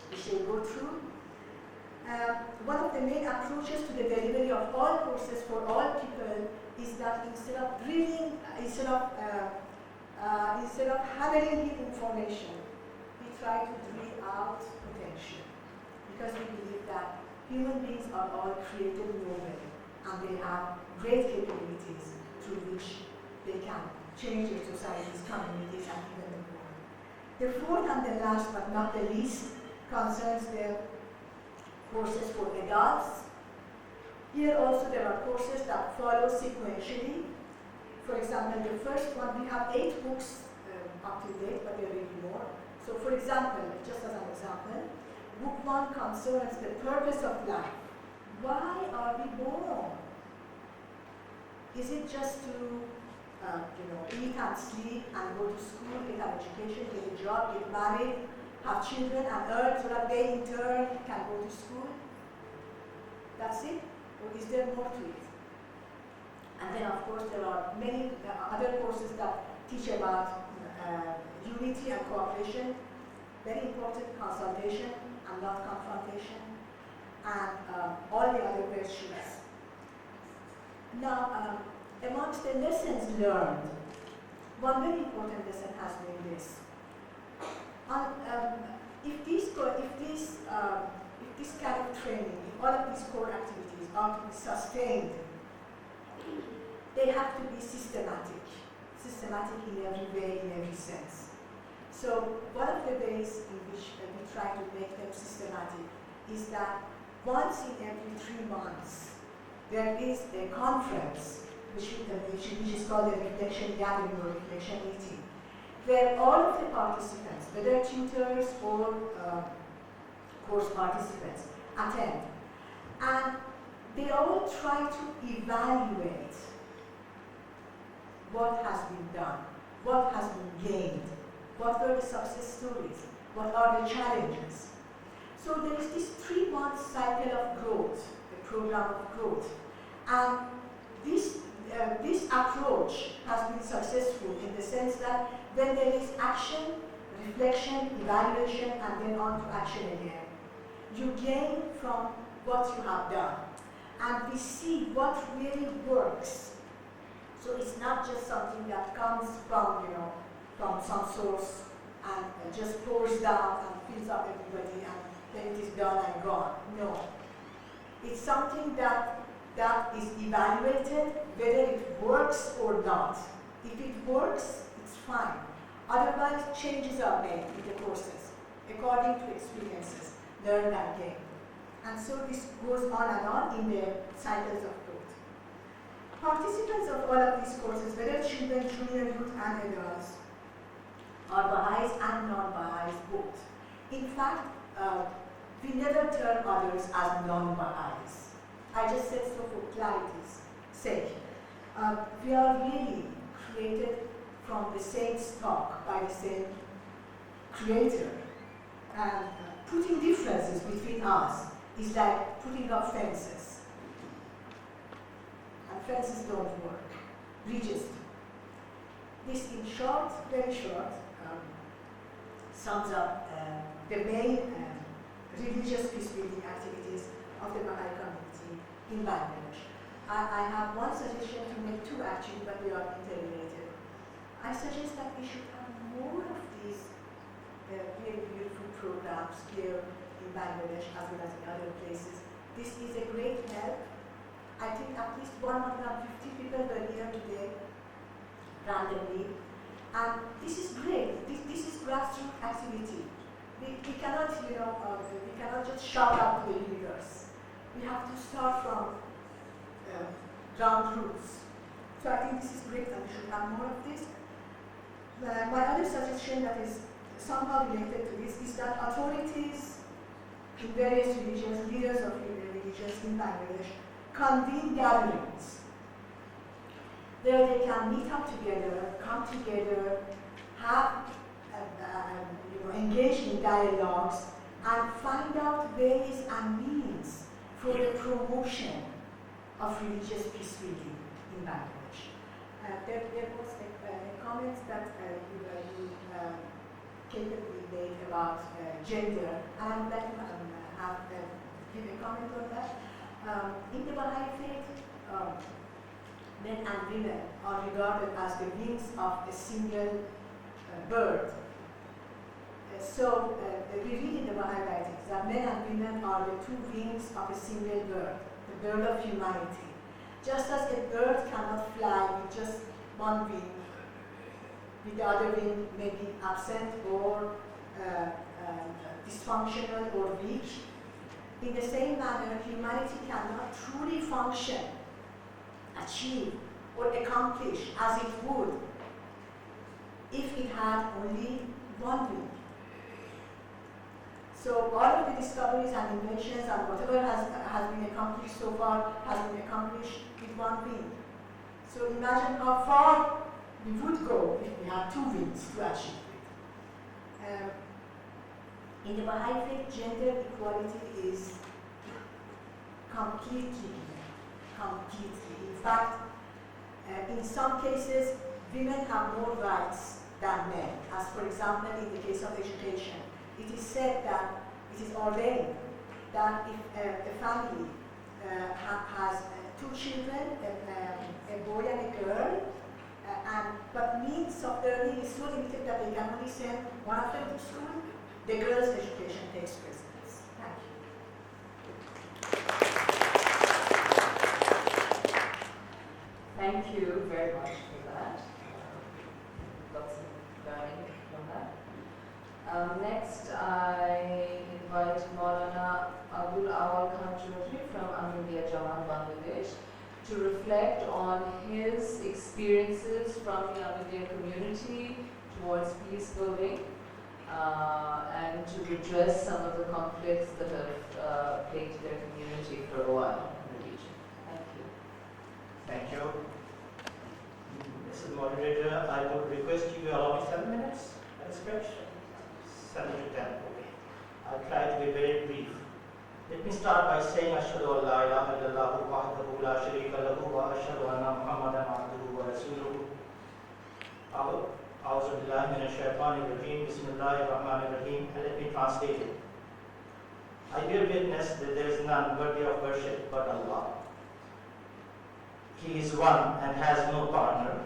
which they go through. One of the main approaches to the delivery of all courses for all people is that instead of hammering in information, we try to drill out potential, because we believe that human beings are all created noble and they have great capabilities through which they can change their societies, communities, and even the world. The fourth and the last but not the least concerns the courses for adults. Here also there are courses that follow sequentially. For example, the first one, we have 8 books up to date, but there will be more. So for example, just as an example, book 1 concerns the purpose of life. Why are we born? Is it just to eat and sleep and go to school, get an education, get a job, get married, have children and earn so that they in turn can go to school? That's it? Or is there more to it? And then of course there are many other courses that teach about unity and cooperation, very important, consultation and not confrontation, and all the other virtues. Now, amongst the lessons learned, one very important lesson has been this. If this kind of training, if all of these core activities are to be sustained, they have to be systematic in every way, in every sense. So one of the ways in which we try to make them systematic is that once in every 3 months, there is a conference which is called a reflection gathering or reflection meeting, where all of the participants, whether tutors or course participants, attend. And they all try to evaluate what has been done, what has been gained, what were the success stories, what are the challenges. So there is this 3-month cycle of growth, the program of growth. And this approach has been successful in the sense that when there is action, reflection, evaluation, and then on to action again, you gain from what you have done. And we see what really works. So it's not just something that comes from some source and just pours down and fills up everybody and then it is done and gone. No. It's something that is evaluated whether it works or not. If it works, it's fine. Otherwise, changes are made in the courses according to experiences learned and gained. And so this goes on and on in the cycles of growth. Participants of all of these courses, whether children, junior youth, and adults, are Baha'is and non-Baha'is both. In fact, we never term others as non-Baha'is. I just said so for clarity's sake. We are really created from the same stock by the same creator. And putting differences between us is like putting up fences. And fences don't work. Bridges do. This, in short, very short, sums up the main religious peacebuilding activities of the Baha'i community in Bangladesh. I have one suggestion to make 2 actually, but they are interrelated. I suggest that we should have more of these really beautiful programs here in Bangladesh as well as in other places. This is a great help. I think at least 150 people were here today, randomly. And this is great. This is grassroots activity. We cannot, we cannot just shout out to the universe. We have to start from ground roots. So I think this is great and we should have more of this. My other suggestion that is somehow related to this is that authorities in various religions, leaders of religions in Bangladesh, convene gatherings where they can meet up together, come together, have engage in dialogues and find out ways and means for the promotion of religious peacebuilding in Bangladesh. There was a comment that you capably made about gender, and I would like to give a comment on that. In the Baha'i faith, men and women are regarded as the wings of a single bird. So we read in the Baha'i writings that men and women are the two wings of a single bird, the bird of humanity. Just as a bird cannot fly with just one wing, with the other wing may be absent or dysfunctional or weak, in the same manner, humanity cannot truly function, achieve, or accomplish as it would if it had only one wing. So all of the discoveries and inventions and whatever has been accomplished so far has been accomplished with one wing. So imagine how far we would go if we had two wings to achieve it. In the Baha'i faith, gender equality is completely. In fact, in some cases, women have more rights than men, as for example in the case of education. It is said that it is ordained that if a family has two children, a boy and a girl, but means of learning is so limited that they can only send one of them to school, the girl's education takes precedence. Thank you. Thank you very much for that. Lots of learning from that. Next, I invite Maulana Abul Awal Khanjuri from Ahmadiyya Jamaat Bangladesh to reflect on his experiences from the Ahmadiyya community towards peace building and to address some of the conflicts that have plagued their community for a while in the region. Thank you. Thank you. Mrs. Moderator, I would request you to allow me 7 minutes as speech. 7 to 10, okay. I'll try to be very brief. Let me start by saying Ashhadu an la ilaha illallah wahdahu la sharika lahu wa ashhadu anna Muhammadan abduhu wa rasuluhu. A'udhu billahi minash shaitanir rajim. Bismillahir rahmanir rahim. And let me translate it. I bear witness that there is none worthy of worship but Allah. He is one and has no partner.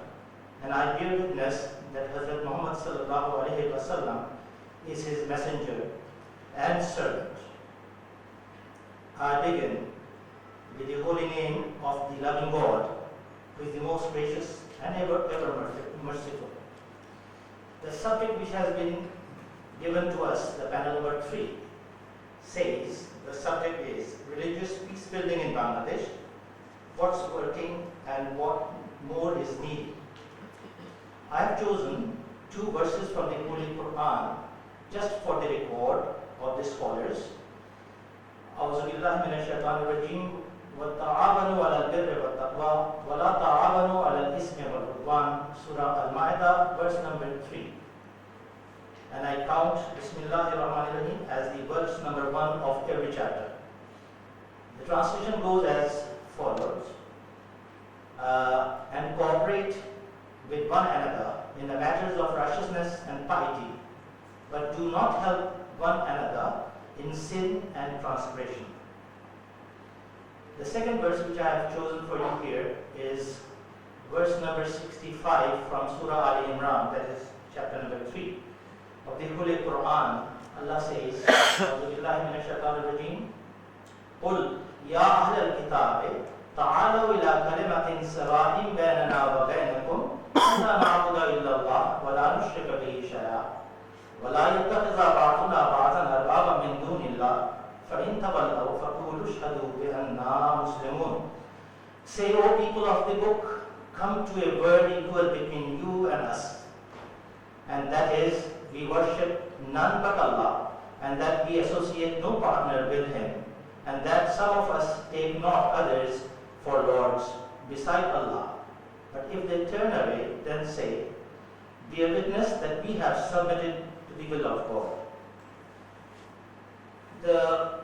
And I bear witness that Hazrat Muhammad sallallahu alaihi wasallam is his messenger and servant. I begin with the holy name of the loving God, who is the most gracious and ever merciful. The subject which has been given to us, the panel number 3, says the subject is religious peace building in Bangladesh, what's working and what more is needed. I have chosen 2 verses from the Holy Quran just for the record of the scholars. A'udhu billahi minash shaitanir rajim. وَتَعَاوَنُوا عَلَى الْبِرِّ وَالتَّقْوَى وَلَا تَعَاوَنُوا عَلَى الْإِثْمِ وَالْعُدْوَانِ Surah Al-Ma'idah, verse number 3. And I count Bismillahir Rahmanir Rahim as the verse number 1 of every chapter. The translation goes as follows. And cooperate with one another in the matters of righteousness and piety, but do not help one another in sin and transgression. The second verse which I have chosen for you here is verse number 65 from Surah Ali Imran, that is chapter number 3 of the Holy Quran. Allah says, A'udhu billahi minash shaitanir rajim. Qul ya ahlal kitab ta'alaw ila kalimatin sawa'in bainana wa bainakum la na'budu illa Allah wa la nushrika bihi shay'a wa la yattakhidha ba'duna ba'dan arbaba min dunillah فَإِن تَوَلَّوْا فَقُولُوا اشْهَدُوا بِأَنَّا مُسْلِمُونَ. Say, O people of the book, come to a word equal between you and us, and that is, we worship none but Allah, and that we associate no partner with Him, and that some of us take not others for lords beside Allah. But if they turn away, then say, be a witness that we have submitted to the will of God. The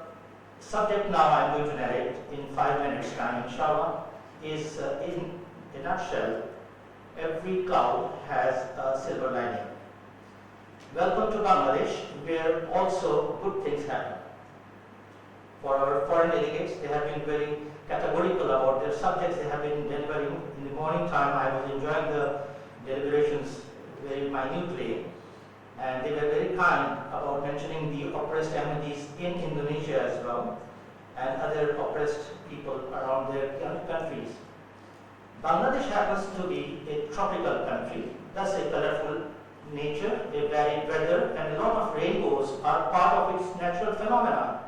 subject now I'm going to narrate in 5 minutes time, inshallah, is in a nutshell, every cloud has a silver lining. Welcome to Bangladesh, where also good things happen. For our foreign delegates, they have been very categorical about their subjects they have been delivering. In the morning time, I was enjoying the deliberations very minutely, and they were very kind about mentioning the oppressed Ahmadis in Indonesia as well, and other oppressed people around their countries. Bangladesh happens to be a tropical country, thus a colorful nature, a varied weather, and a lot of rainbows are part of its natural phenomena.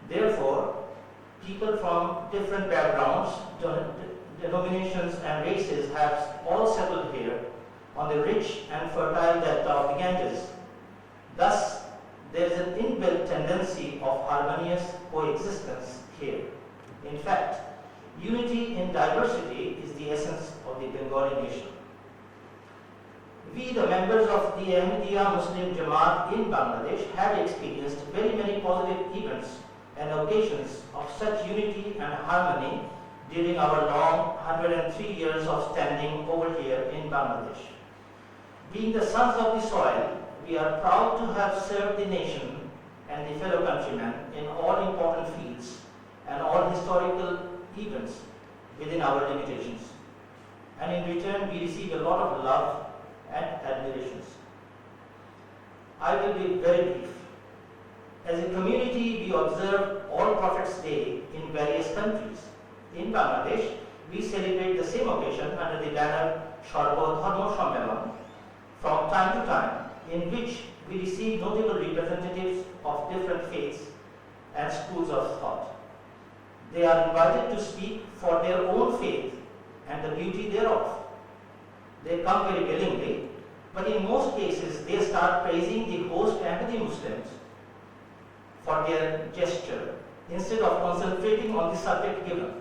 Therefore, people from different backgrounds, denominations and races have all settled here on the rich and fertile delta of the Ganges. Thus, there is an inbuilt tendency of harmonious coexistence here. In fact, unity in diversity is the essence of the Bengali nation. We, the members of the Ahmadiyya Muslim Jamaat in Bangladesh, have experienced very many positive events and occasions of such unity and harmony during our long 103 years of standing over here in Bangladesh. Being the sons of the soil, we are proud to have served the nation and the fellow countrymen in all important fields and all historical events within our limitations. And in return, we receive a lot of love and admirations. I will be very brief. As a community, we observe All Prophets' Day in various countries. In Bangladesh, we celebrate the same occasion under the banner Sharbo Dharma Sammelan from time to time, in which we receive notable representatives of different faiths and schools of thought. They are invited to speak for their own faith and the beauty thereof. They come very willingly, but in most cases they start praising the host Ahmadi Muslims for their gesture instead of concentrating on the subject given.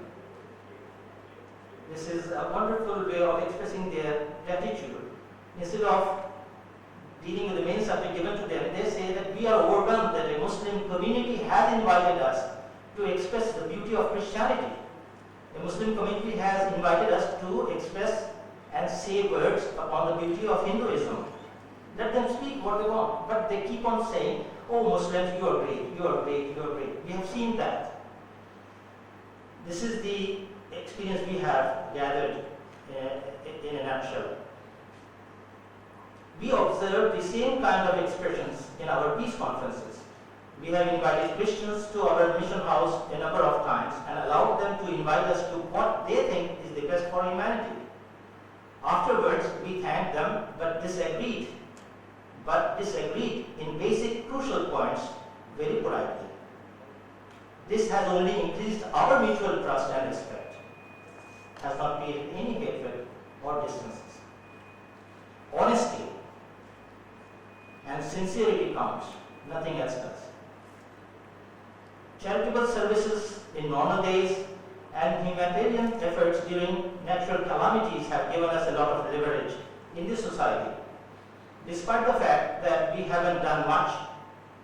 This is a wonderful way of expressing their gratitude. Instead of dealing with the main subject given to them, they say that we are overwhelmed that a Muslim community has invited us to express the beauty of Christianity. The Muslim community has invited us to express and say words upon the beauty of Hinduism. Let them speak what they want, but they keep on saying, oh Muslims, you are great, you are great, you are great. We have seen that. This is the experience we have gathered in a nutshell. We observe the same kind of expressions in our peace conferences. We have invited Christians to our mission house a number of times and allowed them to invite us to what they think is the best for humanity. Afterwards, we thanked them but disagreed in basic crucial points very politely. This has only increased our mutual trust and respect, has not created any hatred or distances. Honesty and sincerity counts, nothing else does. Charitable services in normal days and humanitarian efforts during natural calamities have given us a lot of leverage in this society. Despite the fact that we haven't done much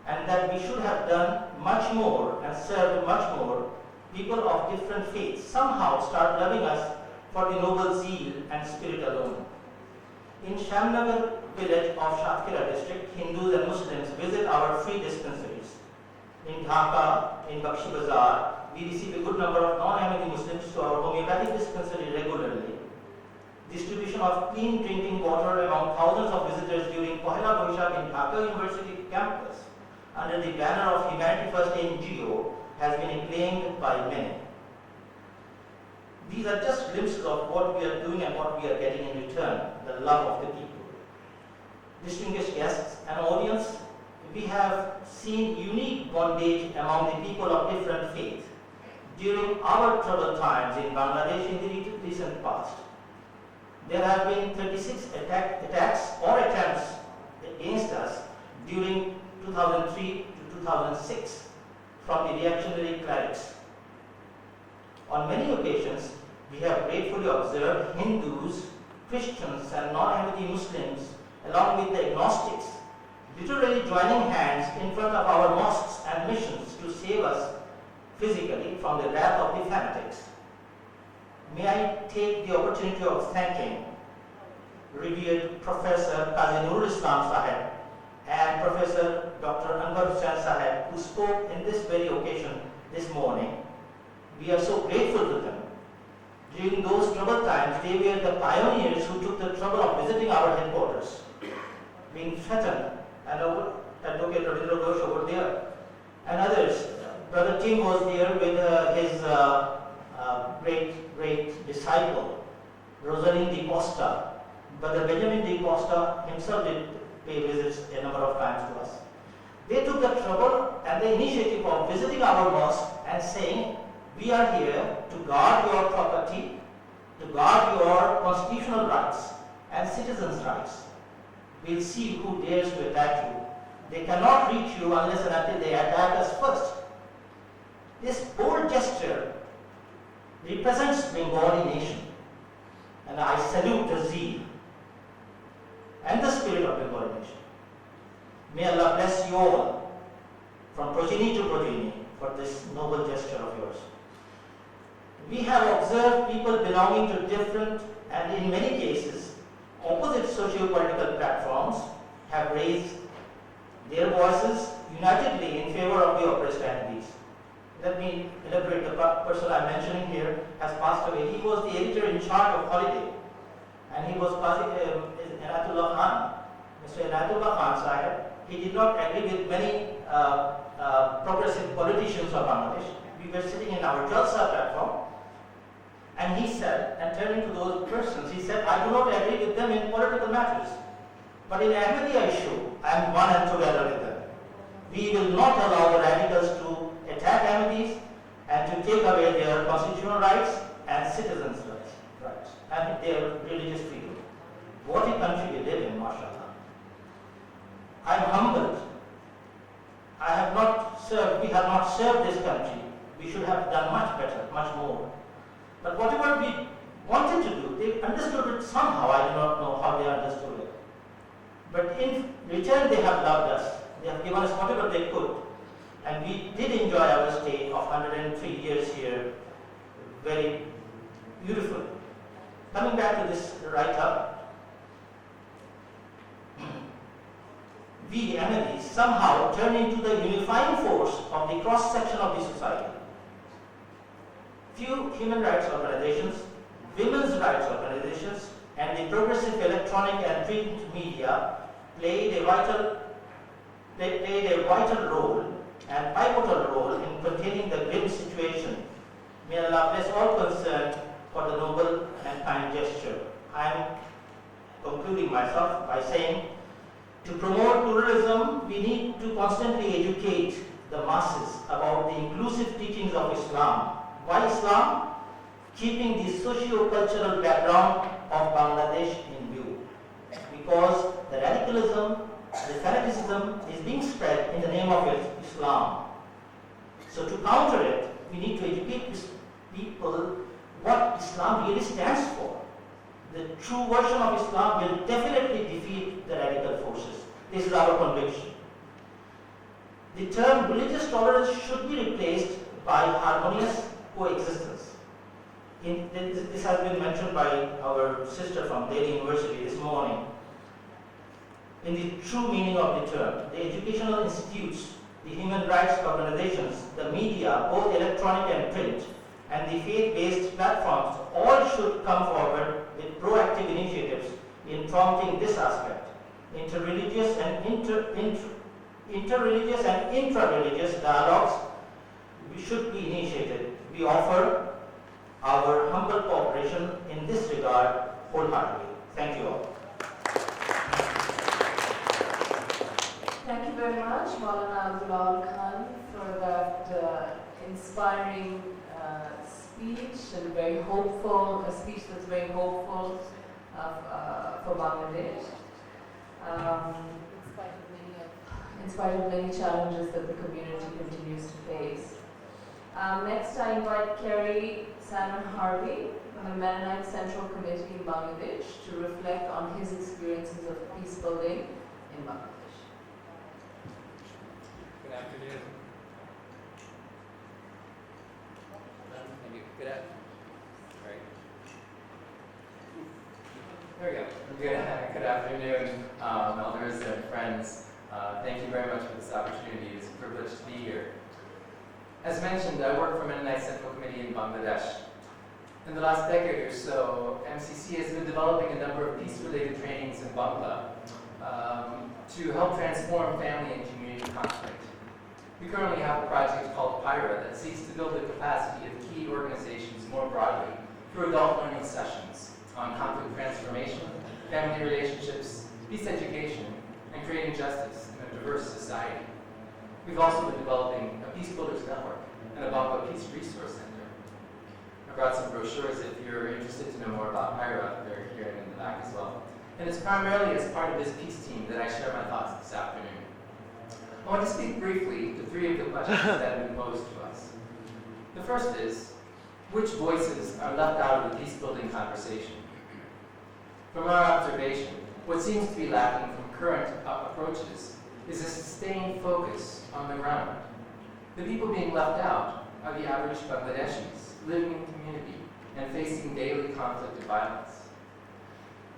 and that we should have done much more and served much more, people of different faiths somehow start loving us for the noble zeal and spirit alone. In Shamnagar village of Shatkhira district, Hindus and Muslims visit our free dispensaries. In Dhaka, in Bakshi Bazar, we receive a good number of non-Ahmadi Muslims to our homeopathic dispensary regularly. Distribution of clean drinking water among thousands of visitors during Pohela Boishakh in Dhaka University campus under the banner of Humanity First NGO has been acclaimed by many. These are just glimpses of what we are doing and what we are getting in return, the love of the people. Distinguished guests and audience, we have seen unique bondage among the people of different faiths during our troubled times in Bangladesh in the recent past. There have been 36 attacks or attempts against us during 2003 to 2006 from the reactionary clerics. On many occasions, we have gratefully observed Hindus, Christians and non-Ahmadi Muslims along with the agnostics literally joining hands in front of our mosques and missions to save us physically from the wrath of the fanatics. May I take the opportunity of thanking revered Professor Qazi Nurul Islam Sahib and Professor Dr. Anwar Hussain Sahib, who spoke in this very occasion this morning. We are so grateful to them. During those troubled times, they were the pioneers who took the trouble of visiting our headquarters, being threatened, and Advocate Rabindra Ghosh over there, and others. Brother Tim was there with his great disciple, Rosaline Di Costa. Brother Benjamin Di Costa himself did pay visits a number of times to us. They took the trouble and the initiative of visiting our mosque and saying, we are here to guard your property, to guard your constitutional rights and citizens' rights. We'll see who dares to attack you. They cannot reach you unless and until they attack us first. This bold gesture represents Bengali nation, and I salute the zeal and the spirit of Bengali nation. May Allah bless you all, from progeny to progeny, for this noble gesture of yours. We have observed people belonging to different and in many cases opposite socio-political platforms have raised their voices unitedly in favor of the oppressed entities. Let me elaborate. The person I'm mentioning here has passed away. He was the editor in charge of Holiday, and he was Inayatullah Khan. Mr. Inayatullah Khan Sahib, he did not agree with many progressive politicians of Bangladesh. We were sitting in our Jalsa platform, and he said, and turning to those persons, he said, I do not agree with them in political matters, but in Ahmadiyya issue, I am one and together with them. We will not allow the radicals to attack Ahmadis and to take away their constitutional rights and citizens' rights and their religious freedom. What a country we live in, mashallah. I am humbled. We have not served this country. We should have done much better, much more. But whatever we wanted to do, they understood it somehow. I do not know how they understood it. But in return, they have loved us. They have given us whatever they could. And we did enjoy our stay of 103 years here very beautifully. Coming back to this write-up, we Ahmadis somehow turn into the unifying force of the cross-section of the society. Few human rights organizations, women's rights organizations, and the progressive electronic and print media played a vital role and pivotal role in containing the grim situation. May Allah bless all concerned for the noble and kind gesture. I am concluding myself by saying, to promote pluralism, we need to constantly educate the masses about the inclusive teachings of Islam. Why Islam? Keeping the socio-cultural background of Bangladesh in view. Because the radicalism, the fanaticism is being spread in the name of Islam. So to counter it, we need to educate people what Islam really stands for. The true version of Islam will definitely defeat the radical forces. This is our conviction. The term religious tolerance should be replaced by harmonious coexistence. This has been mentioned by our sister from Delhi University this morning. In the true meaning of the term, the educational institutes, the human rights organizations, the media, both electronic and print, and the faith-based platforms all should come forward with proactive initiatives in prompting this aspect. Interreligious and intra-religious dialogues should be initiated. We offer our humble cooperation in this regard wholeheartedly. Thank you all. Thank you very much, Maulana Abdul Khan, for that inspiring speech and very hopeful, a speech that's very hopeful for Bangladesh. In spite of many challenges that the community continues to face. Next, I invite Kerry Salmon Harvey from the Mennonite Central Committee in Bangladesh to reflect on his experiences of peacebuilding in Bangladesh. Good afternoon. afternoon, elders and friends. Thank you very much for this opportunity. It's a privilege to be here. As mentioned, I work for Mennonite Central Committee in Bangladesh. In the last decade or so, MCC has been developing a number of peace-related trainings in Bangla to help transform family and community conflict. We currently have a project called PIRA that seeks to build the capacity of key organizations more broadly through adult learning sessions on conflict transformation, family relationships, peace education, and creating justice in a diverse society. We've also been developing a Peacebuilders network and a Bangla Peace Resource Center. I brought some brochures if you're interested to know more about PIRA. They're here in the back as well. And it's primarily as part of this peace team that I share my thoughts this afternoon. I want to speak briefly to three of the questions that have been posed to us. The first is, which voices are left out of the peace-building conversation? From our observation, what seems to be lacking from current approaches is a sustained focus on the ground. The people being left out are the average Bangladeshis living in community and facing daily conflict and violence.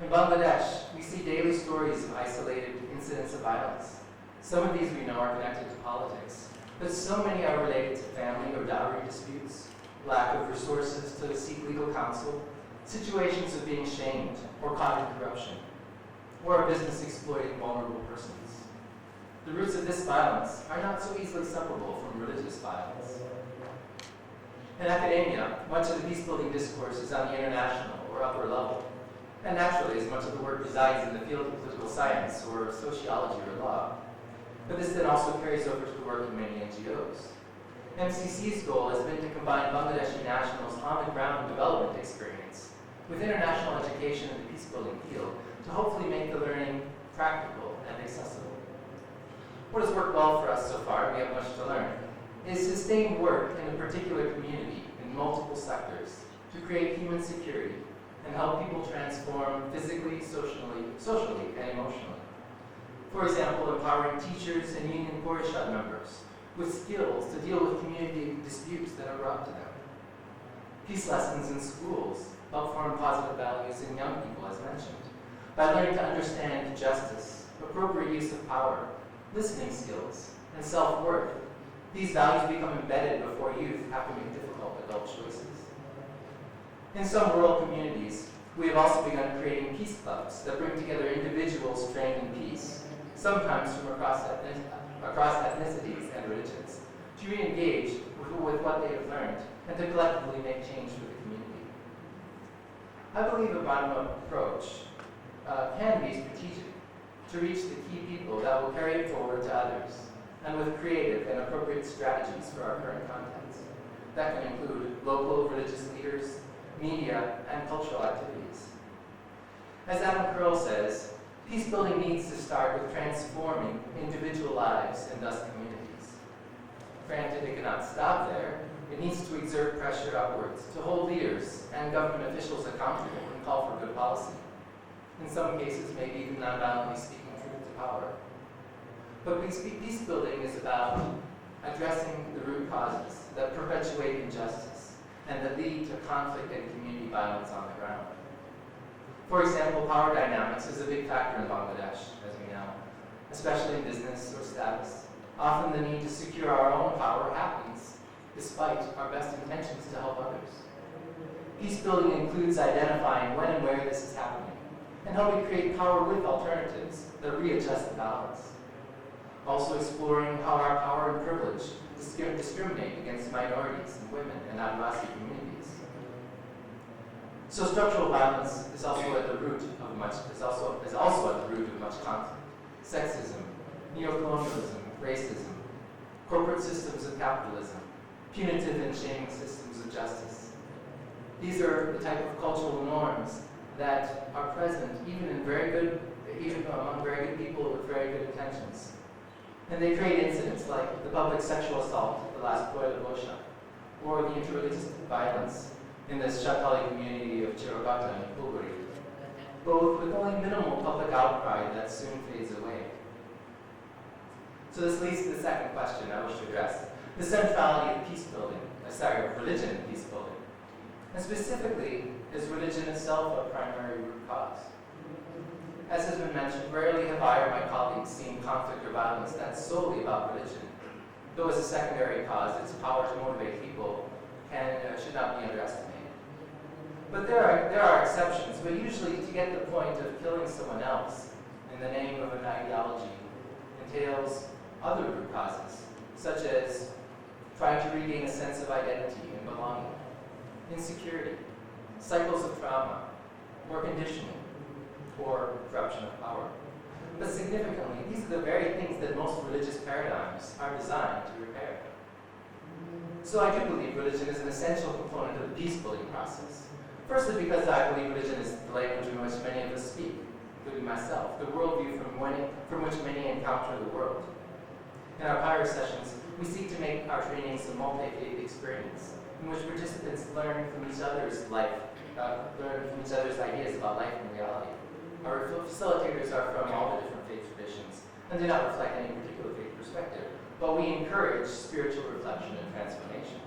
In Bangladesh, we see daily stories of isolated incidents of violence. Some of these we know are connected to politics, but so many are related to family or dowry disputes, lack of resources to seek legal counsel, situations of being shamed or caught in corruption, or a business exploiting vulnerable persons. The roots of this violence are not so easily separable from religious violence. In academia, much of the peace-building discourse is on the international or upper level, and naturally, as much of the work resides in the field of political science or sociology or law. But this then also carries over to the work of many NGOs. MCC's goal has been to combine Bangladeshi nationals' on-the-ground development experience with international education in the peace-building field to hopefully make the learning practical and accessible. What has worked well for us so far, and we have much to learn, is sustained work in a particular community in multiple sectors to create human security and help people transform physically, socially, and emotionally. For example, empowering teachers and union Porishad members with skills to deal with community disputes that are brought to them. Peace lessons in schools help form positive values in young people, as mentioned, by learning to understand justice, appropriate use of power, listening skills, and self-worth. These values become embedded before youth have to make difficult adult choices. In some rural communities, we have also begun creating peace clubs that bring together individuals trained in peace, sometimes from across ethnicities and religions, to re-engage with what they have learned and to collectively make change for the community. I believe a bottom-up approach can be strategic to reach the key people that will carry it forward to others, and with creative and appropriate strategies for our current contexts. That can include local religious leaders, media, and cultural activities. As Adam Curl says, peace-building needs to start with transforming individual lives and thus communities. Granted, it cannot stop there. It needs to exert pressure upwards to hold leaders and government officials accountable and call for good policy. In some cases, maybe even non-violently speaking truth to power. But peace-building is about addressing the root causes that perpetuate injustice and that lead to conflict and community violence on the ground. For example, power dynamics is a big factor in Bangladesh, as we know, especially in business or status. Often the need to secure our own power happens despite our best intentions to help others. Peace-building includes identifying when and where this is happening and helping create power with alternatives that readjust the balance. Also exploring how our power and privilege discriminate against minorities and women and Adivasi communities. So structural violence is also at the root of much conflict. Sexism, neocolonialism, racism, corporate systems of capitalism, punitive and shaming systems of justice. These are the type of cultural norms that are present even among very good people with very good intentions. And they create incidents like the public sexual assault at the last Poil of Osha, or the interreligious violence in the Shatali community of Chirogata and Pulguri, both with only minimal public outcry that soon fades away. So this leads to the second question I wish to address, the centrality of religion in peace building. And specifically, is religion itself a primary root cause? as has been mentioned, rarely have I or my colleagues seen conflict or violence that's solely about religion. Though as a secondary cause, its power to motivate people should not be underestimated. But there are exceptions, but usually to get the point of killing someone else in the name of an ideology entails other root causes, such as trying to regain a sense of identity and belonging, insecurity, cycles of trauma, or conditioning, or corruption of power. But significantly, these are the very things that most religious paradigms are designed to repair. So I do believe religion is an essential component of the peace-building process. Firstly, because I believe religion is the language in which many of us speak, including myself, the worldview from which many encounter the world. In our prior sessions, we seek to make our trainings a multi-faith experience, in which participants learn from each other's ideas about life and reality. Our facilitators are from all the different faith traditions and do not reflect any particular faith perspective, but we encourage spiritual reflection and transformation.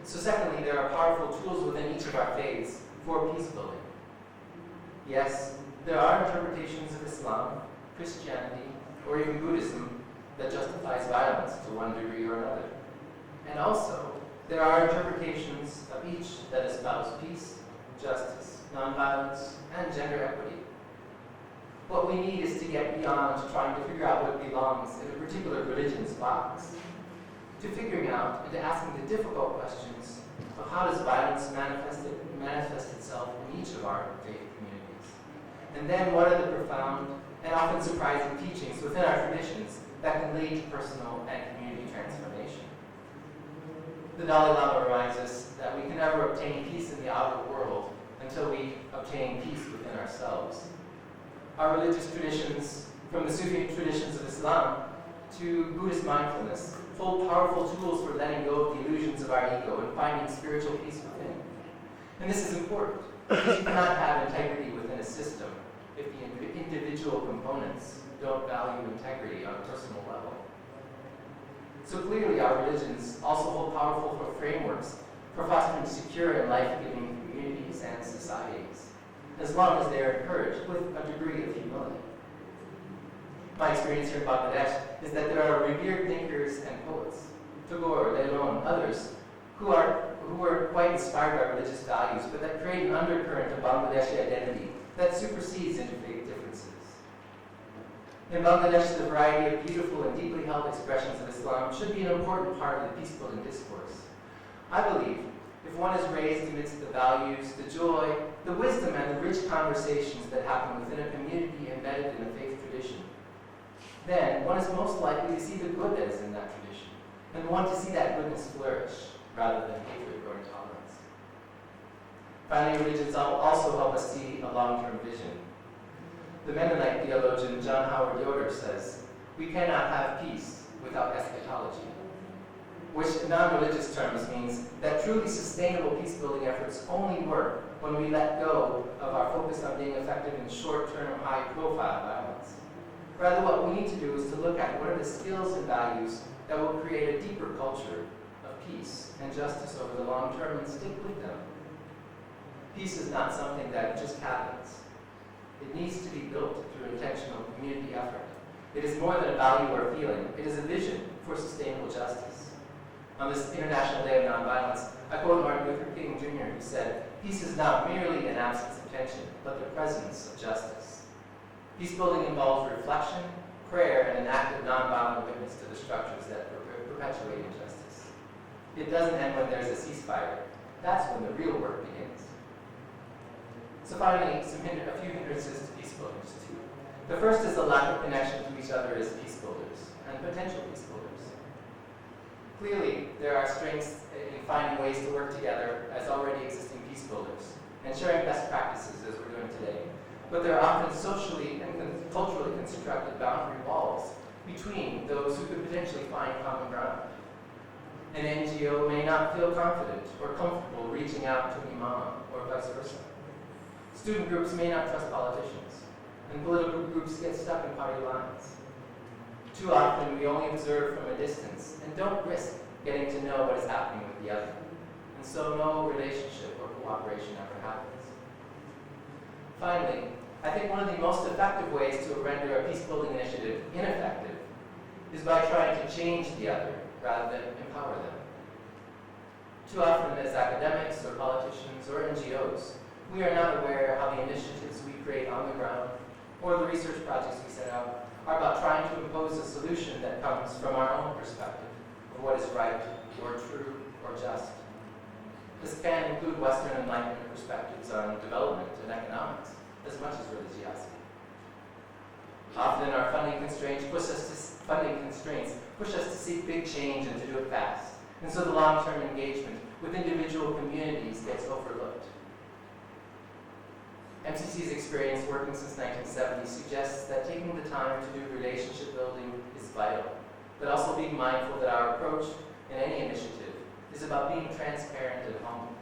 So secondly, there are powerful tools within each of our faiths for peace building. Yes, there are interpretations of Islam, Christianity, or even Buddhism that justifies violence to one degree or another. And also, there are interpretations of each that espouse peace, justice, nonviolence, and gender equity. What we need is to get beyond trying to figure out what belongs in a particular religion's box, to figuring out and to asking the difficult questions of how does violence manifest itself in each of our faith communities. And then what are the profound and often surprising teachings within our traditions that can lead to personal and community transformation. The Dalai Lama reminds us that we can never obtain peace in the outer world until we obtain peace within ourselves. Our religious traditions, from the Sufi traditions of Islam to Buddhist mindfulness, hold powerful tools for letting go of the illusions of our ego and finding spiritual peace within. And this is important, because you cannot have integrity within a system if the individual components don't value integrity on a personal level. So clearly our religions also hold powerful frameworks for fostering secure and life-giving communities and societies, as long as they are encouraged with a degree of humility. My experience here in Bangladesh is that there are revered thinkers and poets, Tagore, Leilon, others, who are quite inspired by religious values, but that create an undercurrent of Bangladeshi identity that supersedes interfaith differences. In Bangladesh, the variety of beautiful and deeply held expressions of Islam should be an important part of the peace-building discourse. I believe if one is raised amidst the values, the joy, the wisdom, and the rich conversations that happen within a community embedded in a faith tradition, then one is most likely to see the good that is in that tradition, and want to see that goodness flourish, rather than hatred or intolerance. Finally, religions also help us see a long-term vision. The Mennonite theologian John Howard Yoder says, "We cannot have peace without eschatology," which in non-religious terms means that truly sustainable peace-building efforts only work when we let go of our focus on being effective in short-term, high-profile violence. Rather, what we need to do is to look at what are the skills and values that will create a deeper culture of peace and justice over the long term and stick with them. Peace is not something that just happens. It needs to be built through intentional community effort. It is more than a value or a feeling. It is a vision for sustainable justice. On this International Day of Nonviolence, I quote Martin Luther King Jr., who said, "Peace is not merely an absence of tension, but the presence of justice." Peace-building involves reflection, prayer, and an active nonviolent witness to the structures that perpetuate injustice. It doesn't end when there's a ceasefire. That's when the real work begins. So finally, a few hindrances to peace-building, just two. The first is the lack of connection to each other as peace-builders and potential peace-builders. Clearly, there are strengths in finding ways to work together as already existing peace-builders and sharing best practices as we're doing today. But there are often socially and culturally constructed boundary walls between those who could potentially find common ground. An NGO may not feel confident or comfortable reaching out to an imam or vice versa. Student groups may not trust politicians, and political groups get stuck in party lines. Too often, we only observe from a distance and don't risk getting to know what is happening with the other, and so no relationship or cooperation ever happens. Finally, I think one of the most effective ways to render a peace-building initiative ineffective is by trying to change the other rather than empower them. Too often as academics or politicians or NGOs, we are not aware how the initiatives we create on the ground or the research projects we set out are about trying to impose a solution that comes from our own perspective of what is right or true or just. This can include Western Enlightenment perspectives on development and economics as much as religiosity. Often our funding constraints push us to seek big change and to do it fast. And so the long-term engagement with individual communities gets overlooked. MCC's experience working since 1970 suggests that taking the time to do relationship building is vital, but also being mindful that our approach in any initiative is about being transparent and humble,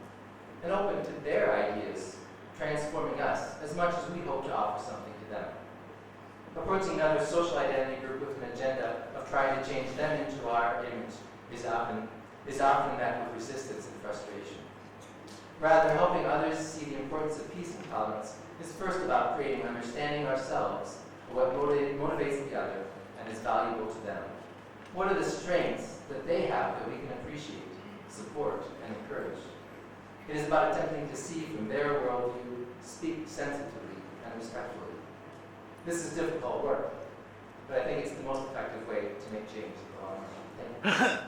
and open to their ideas, transforming us as much as we hope to offer something to them. Approaching another social identity group with an agenda of trying to change them into our image is often met with resistance and frustration. Rather, helping others see the importance of peace and tolerance is first about creating understanding ourselves of what motivates the other and is valuable to them. What are the strengths that they have that we can appreciate, support, and encourage? It is about attempting to see from their worldview, speak sensitively and respectfully. This is difficult work, but I think it's the most effective way to make change in the long run. Thank you.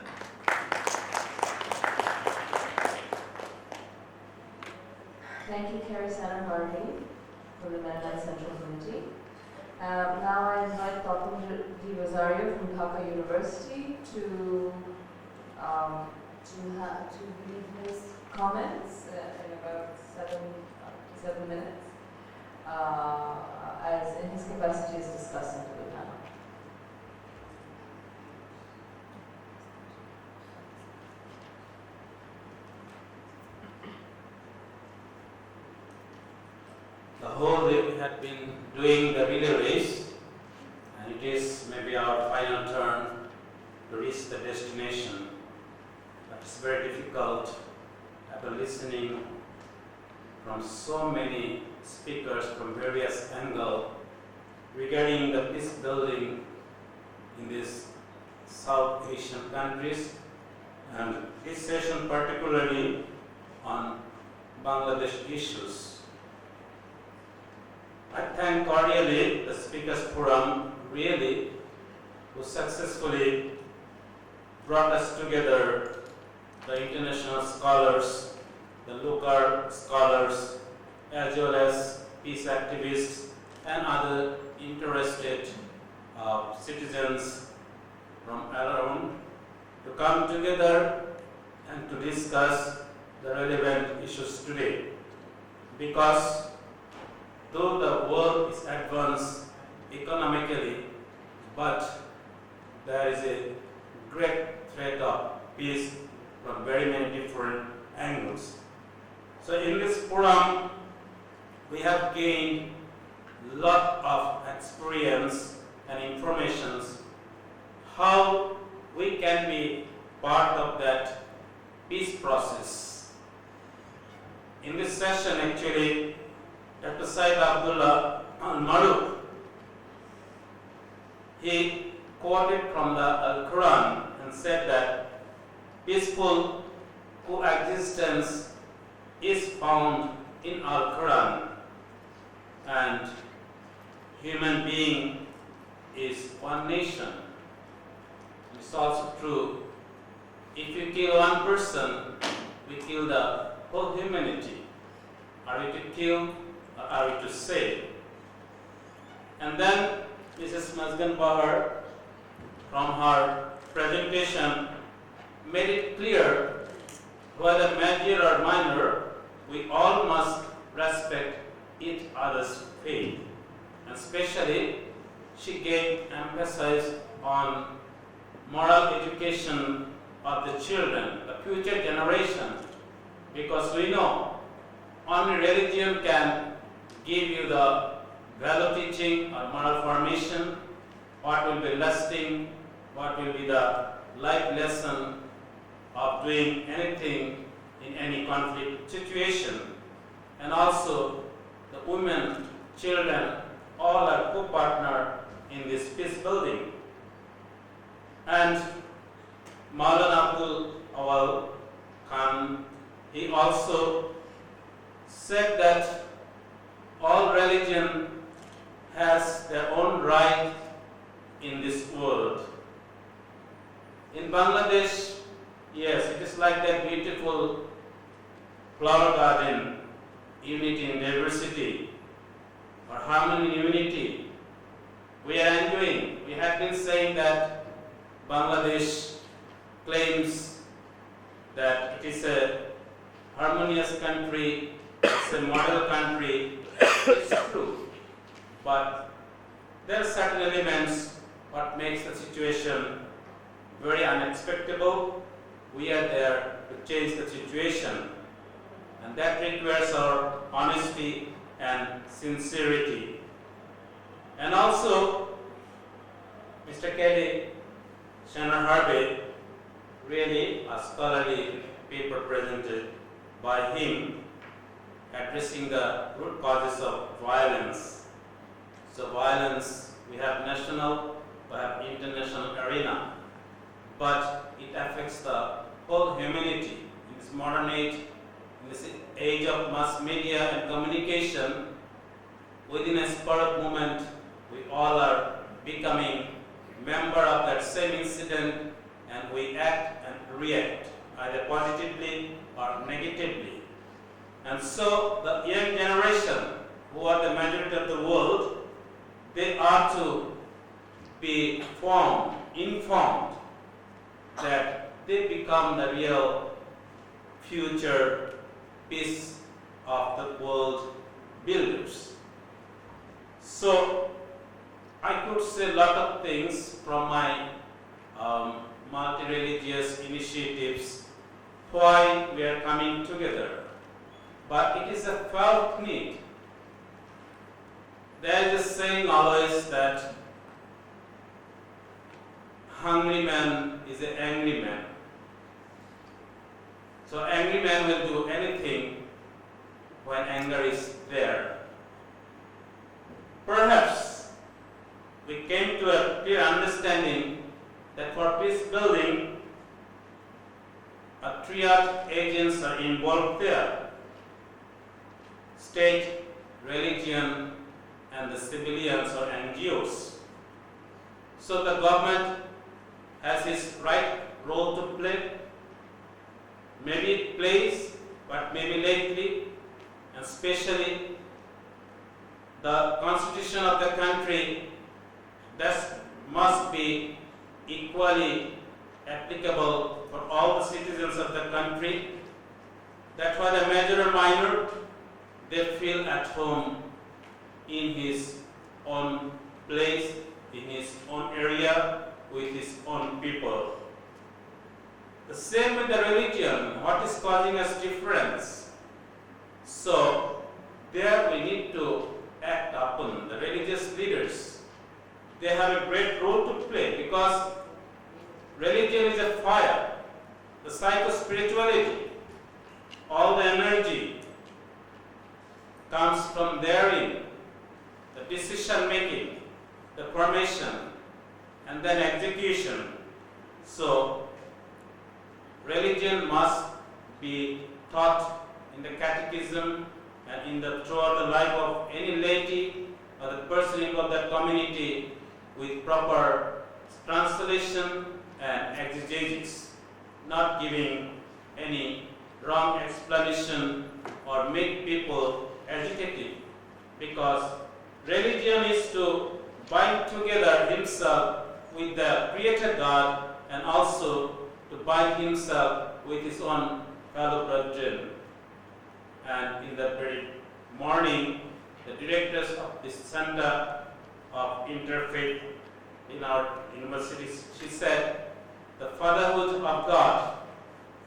Thank you, Carrie Sanner-Hardy, for the Mennonite Central Committee. Now I invite Dr. Di Rosario from Dhaka University to give his comments in about seven minutes, as in his capacity as discussant to the panel. The whole day we had been doing the relay race, and it is maybe our final turn to reach the destination. But it's very difficult after listening from so many speakers from various angles regarding the peace building in these South Asian countries, and this session particularly on Bangladesh issues. I thank cordially the Speakers Forum, really, who successfully brought us together, the international scholars, the local scholars, as well as peace activists and other interested citizens from around, to come together and to discuss the relevant issues today. Because though the world is advanced economically, but there is a great threat of peace from very many different angles. So in this forum, we have gained a lot of experience and information how we can be part of that peace process. In this session, actually, Dr. Said Abdullah Al-Maruf, he quoted from the Al-Quran and said that peaceful coexistence is found in Al-Quran, and human being is one nation. It's also true. If you kill one person, we kill the whole humanity. Are we to kill or are we to save? And then Mrs. Mazgan Bahar, from her presentation, made it clear, whether major or minor, we all must respect each other's faith. And especially, she gave emphasis on moral education of the children, the future generation, because we know only religion can give you the value teaching or moral formation, what will be lasting, what will be the life lesson of doing anything in any conflict situation. And also the women children, all are co-partner in this peace building. And Maulana Abdul Awal Khan, he also said that all religion has their own right in this world. In Bangladesh, yes, it is like that beautiful flower garden, unity in diversity, or harmony in unity. We are enjoying. We have been saying that Bangladesh claims that it is a harmonious country, it's a model country. It's true. But there are certain elements what makes the situation very unexpected. We are there to change the situation, and that requires our honesty and sincerity. And also, Mr. Kelly Shannon Harvey, really a scholarly paper presented by him addressing the root causes of violence. So violence, we have national, we have international arena, but it affects the whole humanity. In this modern age, in this age of mass media and communication, within a spur of moment, we all are becoming member of that same incident, and we act and react either positively or negatively. And so the young generation, who are the majority of the world, they are to be informed that they become the real future peace of the world builders. So I could say a lot of things from my multi-religious initiatives, why we are coming together. But it is a felt need. There is a saying always that hungry man is an angry man. So angry man will do anything when anger is there. Perhaps we came to a clear understanding that for peace building, a triad agents are involved there: state, religion, and the civilians or NGOs. So the government has its right role to play. Maybe it plays, but maybe lately, and especially the constitution of the country, that must be equally applicable for all the citizens of the country. That's why the major or minor, they feel at home in his own place, in his own area, with his own people. The same with the religion, what is causing us difference? So there we need to act upon the religious leaders. They have a great role to play, because religion is a fire, the psycho-spirituality, all the energy comes from therein, the decision making, the formation, and then execution. So religion must be taught in the catechism and in the throughout the life of any laity or the person of that community with proper translation and exegesis, not giving any wrong explanation or make people agitated, because religion is to bind together himself with the Creator God and also to bind himself with his own fellow brethren. And in the very morning, the directors of this Center of Interfaith in our universities, she said, the fatherhood of God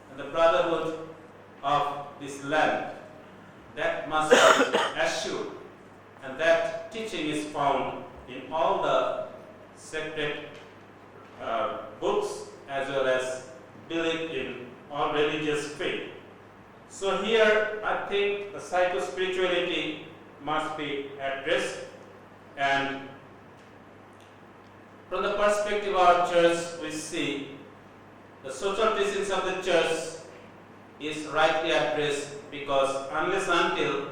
and the brotherhood of this land, that must be assured. And that teaching is found in all the sacred books as well as belief in all religious faith. So here I think the psycho-spirituality must be addressed, and from the perspective of our church, we see the social teachings of the church is rightly addressed, because unless until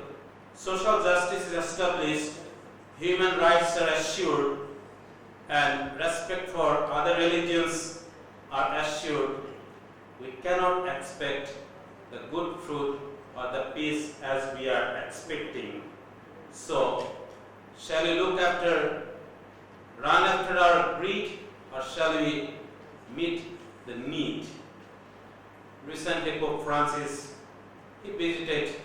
social justice is established, human rights are assured, and respect for other religions are assured, we cannot expect the good fruit or the peace as we are expecting. So, shall we run after our greed, or shall we meet the need? Recently, Pope Francis, he visited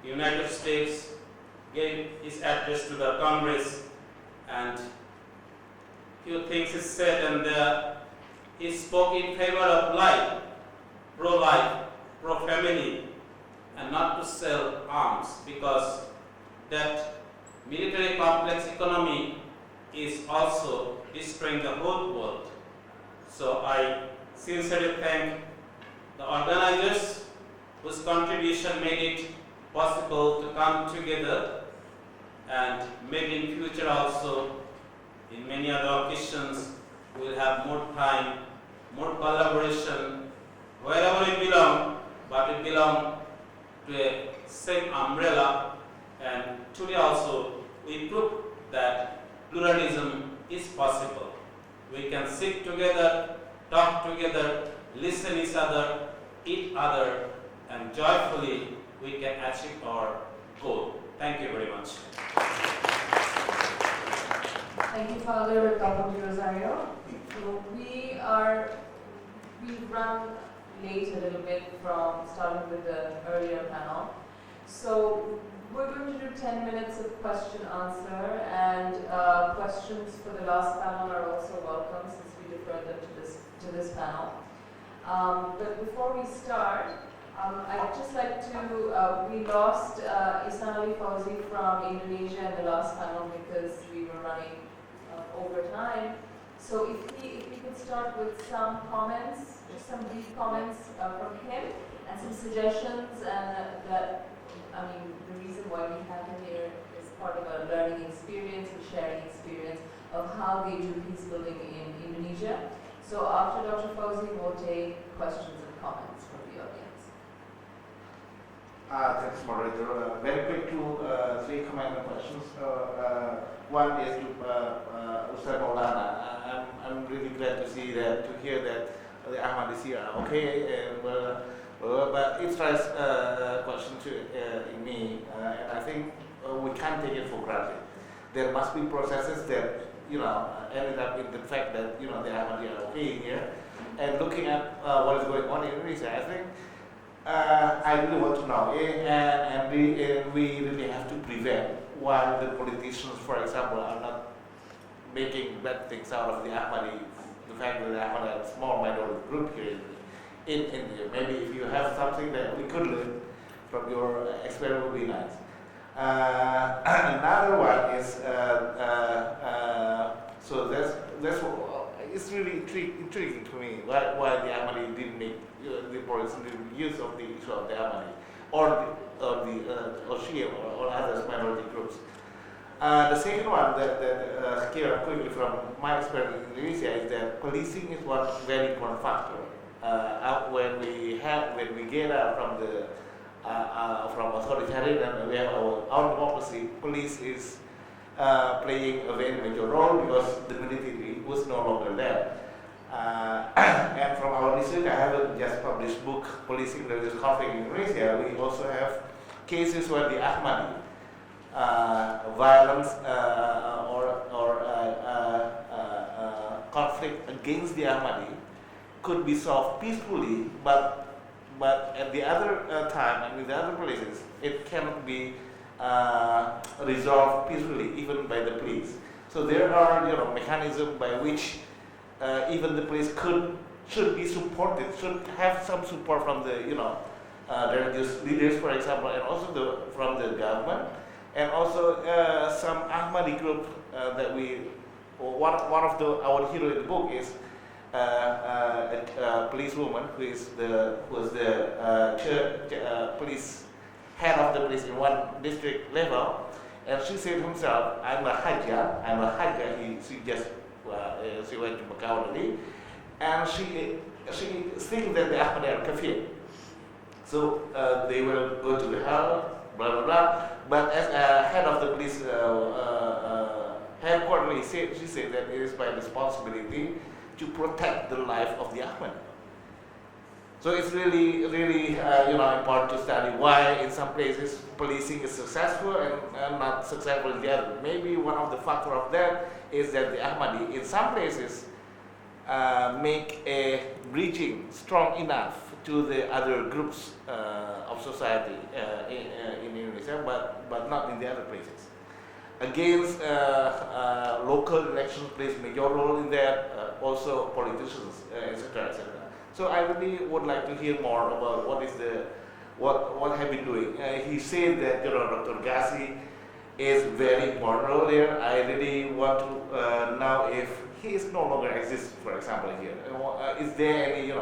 United States, gave his address to the Congress, and few things he said, and he spoke in favor of life, pro-life, pro-family, and not to sell arms, because that military complex economy is also destroying the whole world. So I sincerely thank the organizers whose contribution made it possible to come together, and maybe in future also, in many other occasions, we will have more time, more collaboration, wherever we belong, but we belong to a same umbrella, and today also we prove that pluralism is possible. We can sit together, talk together, listen each other, each other, and joyfully we can achieve our goal. Thank you very much. Thank you, Father Dr. Rosario. So we run late a little bit from starting with the earlier panel. So we're going to do 10 minutes of question-answer, and questions for the last panel are also welcome, since we deferred them to this panel. But before we start, I'd just like to, we lost Ihsan Ali Fauzi from Indonesia in the last panel because we were running over time. So if we could start with some comments, just some brief comments from him, and some suggestions, and the reason why we have him here is part of a learning experience and sharing experience of how they do peace building in Indonesia. So after Dr. Fauzi, we'll take questions and comments from the audience. Thanks, moderator. Very quick, three comment and questions. One is to Ustaz Maulana. I'm really glad to hear that the Ahmadis here are okay, and but it strikes a question in me, and I think we can't take it for granted. There must be processes that ended up in the fact that the Ahmadis are okay here, and looking at what is going on in Indonesia, I think I really want to know, and we really have to prevent while the politicians, for example, are not making bad things out of the Ahmadi. The fact that the Ahmadi are a small minority group here in India. Maybe if you have something that we could learn from your experience, would be nice. Another one is so that's it's really intriguing to me why the Ahmadi didn't make the politicians didn't use of the issue of the Ahmadi or Shia or other minority groups. The second one that here quickly from my experience in Indonesia is that policing is one very important factor. When we get out from authoritarian and we have our own democracy, police is playing a very major role because the military was no longer there. And from our research, I haven't just published book Policing Religious Conflict in Indonesia. We also have cases where the Ahmadi violence or conflict against the Ahmadi could be solved peacefully, but at the other time and with the other places, it cannot be resolved peacefully, even by the police. So there are mechanisms by which even the police should be supported, should have some support from the religious leaders, for example, and also from the government, and also some Ahmadi group that one of our hero in the book is a policewoman who was the police head of the police in one district level, And she said herself, I'm a Hajjah. She went to Macau already, and she thinks that the Ahmadi are kafir. So they will go to the hell, blah blah blah. But as head of the police headquarters, she said that it is my responsibility to protect the life of the Ahmadi. So it's really important to study why in some places policing is successful and not successful in the other. Maybe one of the factors of that is that the Ahmadi in some places make a bridging strong enough to the other groups of society in Indonesia, but not in the other places. Against local elections plays major role in that, also politicians, etc., etc. So I really would like to hear more about what have been doing. He said that Dr. Gassi is very important role there. I really want to know if he is no longer exists, for example, here. Is there any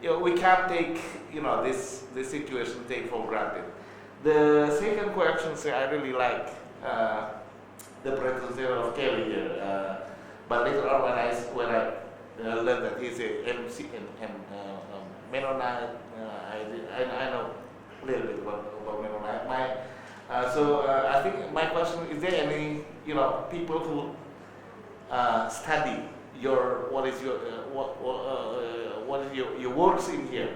we can't take this situation take for granted. The second question, I really like the presentation of Kelly here, but later on when I learned that he's a MC and Mennonite, I know a little bit about Mennonite. I think my question is there any people who study what is your works in here?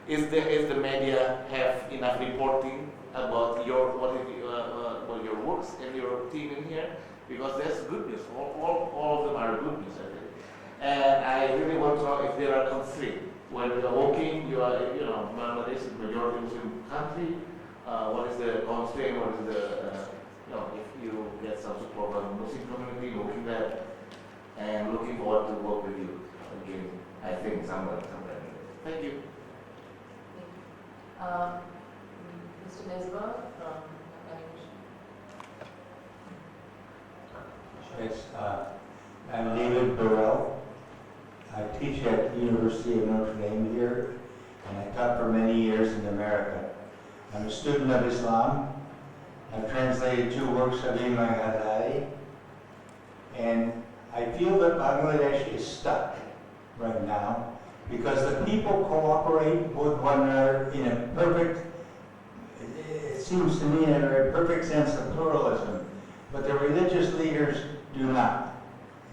Is the media have enough reporting about your works and your team in here? Because that's good news. All of them are good news, I think. And I really want to know if there are conflicts. When you are walking, you are Bangladesh is majority Muslim country. What is the constraint? What is the if you get some support from the Muslim community looking there and looking forward to work with you again. I think somewhere. Thank you. Mr. Mesbah from Yes, I'm David Derail. I teach at University of Notre Dame here, and I taught for many years in America. I'm a student of Islam. I've translated 2 works of Imam Ghazali, and I feel that Bangladesh is stuck right now because the people cooperate with one another in a perfect, it seems to me, in a very perfect sense of pluralism, but the religious leaders do not.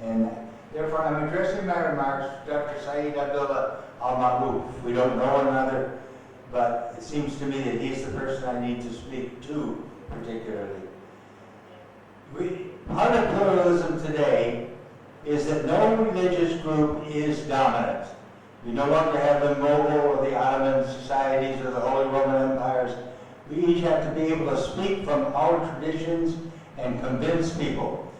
And therefore, I'm addressing my remarks to Dr. Saeed Abdullah Al-Maghlouf. We don't know one another, but it seems to me that he's the person I need to speak to particularly. Part of pluralism today is that no religious group is dominant. We no longer have the Mughal or the Ottoman societies or the Holy Roman Empires. We each have to be able to speak from our traditions and convince people.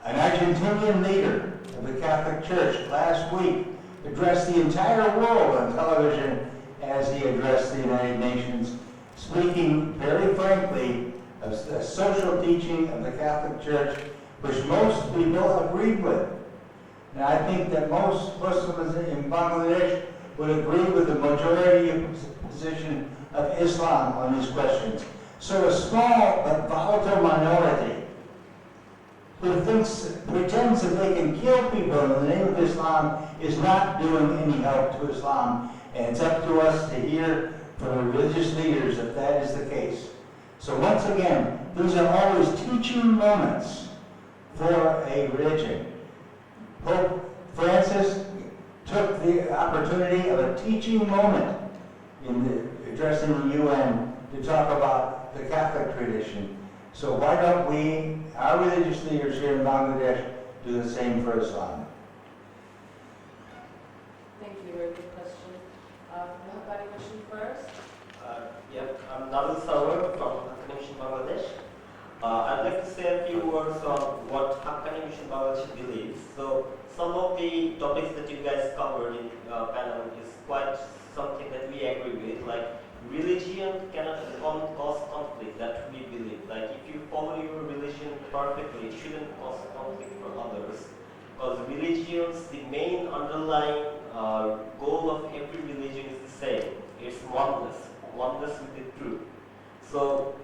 An Argentinian leader of the Catholic Church last week addressed the entire world on television as he addressed the United Nations, speaking very frankly of the social teaching of the Catholic Church, which most people agreed with. And I think that most Muslims in Bangladesh would agree with the majority position of Islam on these questions. So a small but volatile minority who pretends that they can kill people in the name of Islam is not doing any help to Islam. And it's up to us to hear from the religious leaders if that is the case. So once again, these are always teaching moments for a religion. Pope Francis took the opportunity of a teaching moment in addressing the UN to talk about the Catholic tradition. So why don't we, our religious leaders here in Bangladesh, do the same for Islam? Thank you, very good question. Mahabari question first. I'm Nabil Sawar from Haqqani Mission Bangladesh. I'd like to say a few words on what Haqqani Mission Bangladesh believes. So some of the topics that you guys covered in panel is quite something that we agree with, like religion cannot cause conflict, that we believe. Like if you follow your religion perfectly, it shouldn't cause conflict for others. Because religions, the main underlying goal of every religion is the same. It's oneness with the truth. So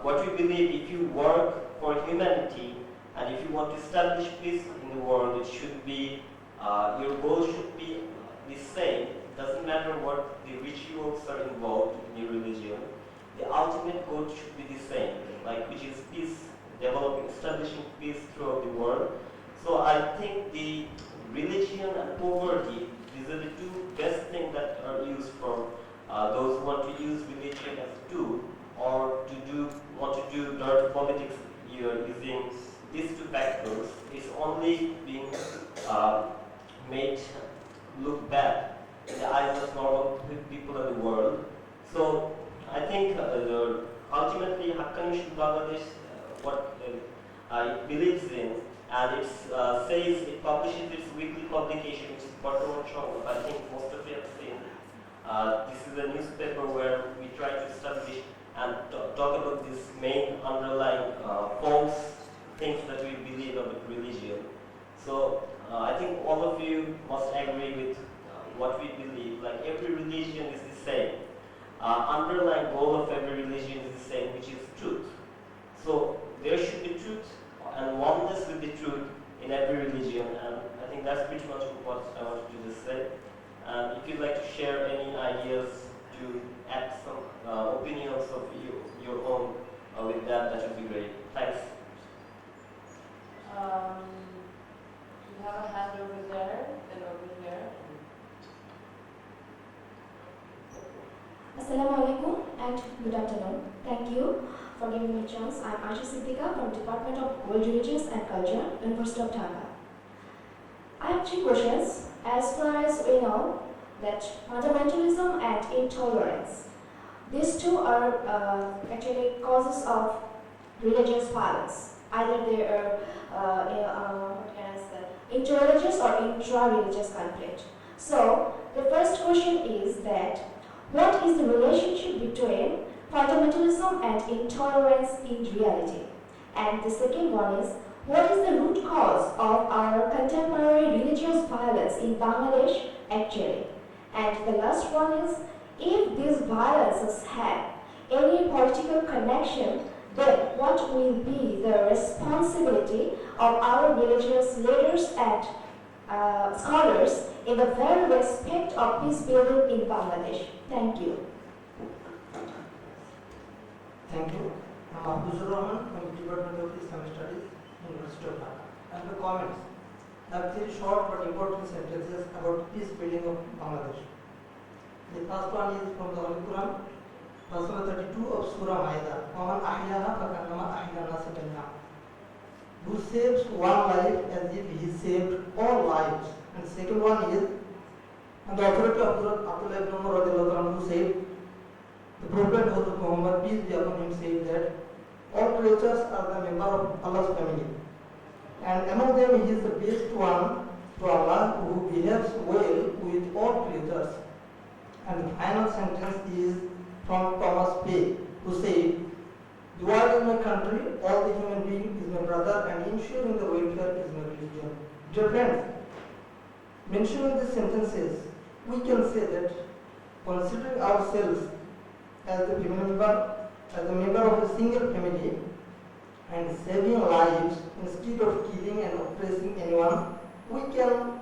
what we believe, if you work for humanity and if you want to establish peace in the world, it should be, your goal should be the same. It doesn't matter what the rituals are involved in your religion. The ultimate goal should be the same, like which is peace, developing, establishing peace throughout the world. So I think the religion and poverty, these are the two best things that are used from those who want to use religion as a tool or want to do dirty politics using these two factors. Is only being made look bad in the eyes of normal people in the world. So I think ultimately Haqqani Bangladesh, what it believes in, and it says it publishes its weekly publication, which is Bartolomé Chong. I think most of you have seen. This is a newspaper where we try to establish and talk about these main underlying false things that we believe about religion. So I think all of you must agree with what we believe. Like every religion is the same. Underlying goal of every religion is the same, which is truth. So there should be truth and oneness with the truth in every religion, and I think that's pretty much what I wanted to just say. And if you'd like to share any ideas to add some opinions of your own with that would be great. Thanks. We have a hand over there, then over here. Assalamu alaikum and good afternoon. Thank you for giving me a chance. I'm Aisha Siddiqa from Department of World Religions and Culture, University of Dhaka. I have three questions. As far as we know, that fundamentalism and intolerance, these two are actually causes of religious violence. Either they are interreligious or intra-religious conflict. So the first question is that what is the relationship between fundamentalism and intolerance in reality? And the second one is, what is the root cause of our contemporary religious violence in Bangladesh actually? And the last one is, if these violences have any political connection, then what will be the responsibility of our religious leaders and scholars in the very respect of peace building in Bangladesh? Thank you. Thank you. I'm Abdul Rahman from the Department of Islamic Studies, University of Dhaka. I have a comment. I have three short but important sentences about peace building of Bangladesh. The first one is from the Holy Quran, verse number 32 of Surah Maida. وَمَنْ أَحْيَاهَا فَكَأَنَّمَا أَحْيَا النَّاسَ جَمِيعًا. Who saves one life as if he saved all lives. And the second one is, and the authority of Abdullah ibn Umar who said, the Prophet Hazrat Muhammad, peace be upon him, said that all creatures are the member of Allah's family. And among them he is the best one to Allah who behaves well with all creatures. And the final sentence is from Thomas Paine, who said, the world is my country, all the human being is my brother, and ensuring the welfare is my religion. Dear friends, mentioning these sentences, we can say that considering ourselves as a member of a single family and saving lives instead of killing and oppressing anyone, we can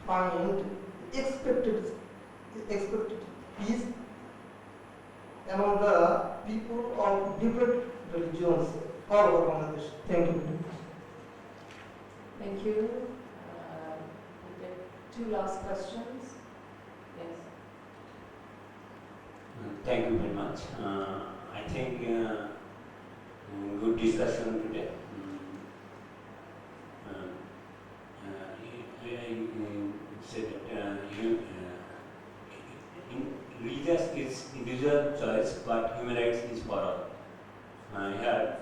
find expected peace among the people of different religions all over Bangladesh. Thank you. Thank you. We get two last questions. Yes. Thank you very much. I think good discussion today. I said religious is individual choice, but human rights is for all. Here,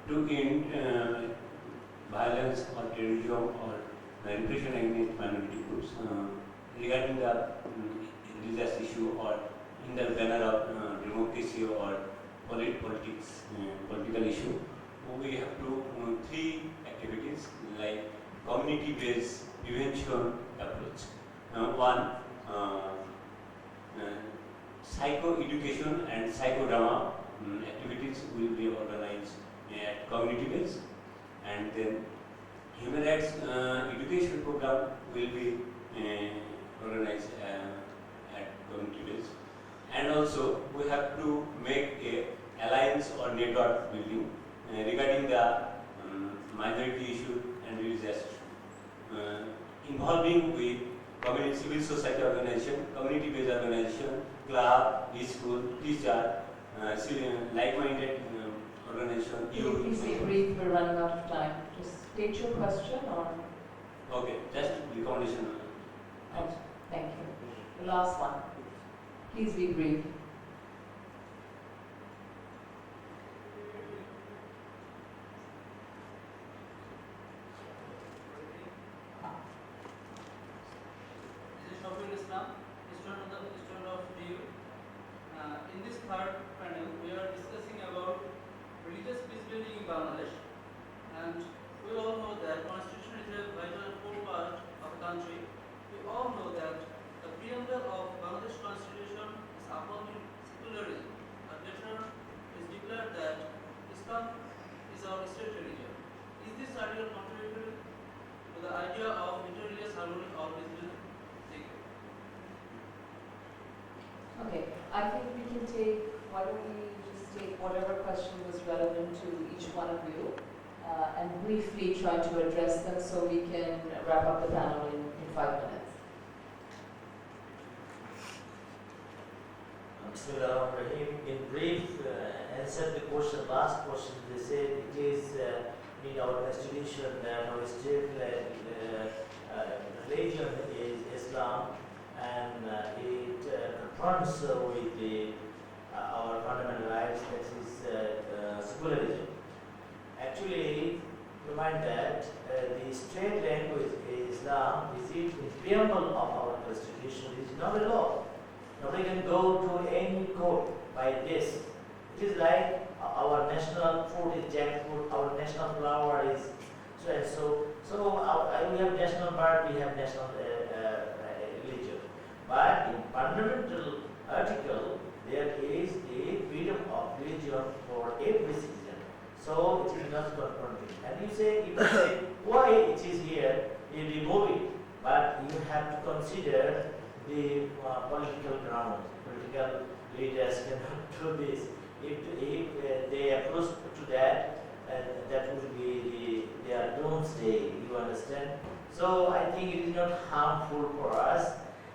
to end violence or terrorism or repression against minority groups, regarding the religious issue or in the banner of democracy or politics, political issue, we have to three activities like community-based prevention approach. One, psycho-education and psychodrama activities will be organized at community base, and then human rights education program will be organized at community base. And also we have to make a alliance or network building regarding the minority issue and religious issue, involving with community, civil society organization, community-based organization, club, school, teacher, like-minded organization. Please be brief, we're running out of time. Just state your question or? Okay, just recommendation. Thank you. The last one. Please be brief. In this third panel, we are discussing about religious peacebuilding in Bangladesh, and we all know that constitution is a vital core part of the country. We all know that the preamble of Bangladesh constitution is upholding secularism. The letter is declared that Islam is our state religion. Is this article contradictory to the idea of interreligious harmony or peacebuilding? Thank you. Okay, I think we can take, why don't we just take whatever question was relevant to each one of you and briefly try to address them so we can wrap up the panel in 5 minutes. In brief, answer the question, last question. They said it is in our constitution that our state religion is Islam, and it confronts with our fundamental rights, that is secularism. Actually, remind that the state language Islam is in preamble of our constitution. It is not a law. Nobody can go to any court by this. It is like our national food is jackfruit, our national flower is so and so. So we have national bird, we have national religion. But in fundamental article, there is a freedom of religion for every citizen. So it is not confronting. And you say, if you say why it is here, you remove it. But you have to consider the political ground. Political leaders cannot do this. If they approach to that, that will be their doomsday, you understand? So I think it is not harmful for us.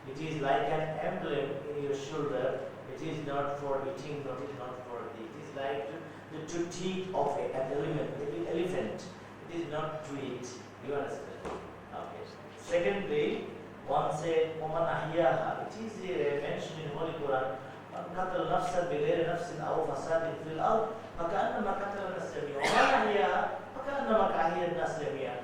It is like an emblem in your shoulder. It is not for eating, it is not for it. It is like the teeth of an elephant. It is not to eat. You understand? Okay. Secondly, one said, Oman Ahiyaha. It is mentioned in Holy Quran. من قتل نفسا بغير نفس أو فساد في الأرض فكأنما قتل الناس جميعا ومن أحياها فكأنما أحيا الناس جميعا.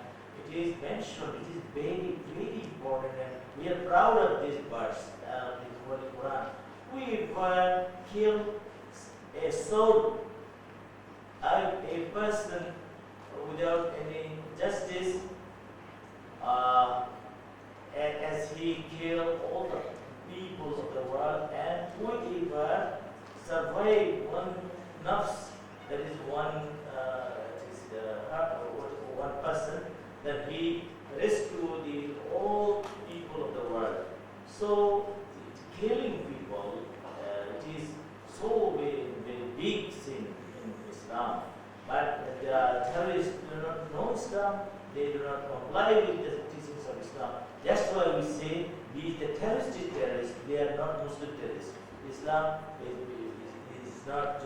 It is mentioned, it is very, very important, and we are proud of this verse in the Holy Quran. We kill a soul, a person without any justice, as he killed all the people of the world, and whoever survived one nafs, that is one person, that he rescued the all people of the world. So killing people, it is so very, very big sin in Islam. But the terrorists do not know Islam, they do not comply with the teachings of Islam. That's why we say the terrorists, they are not Muslim terrorists. Islam is not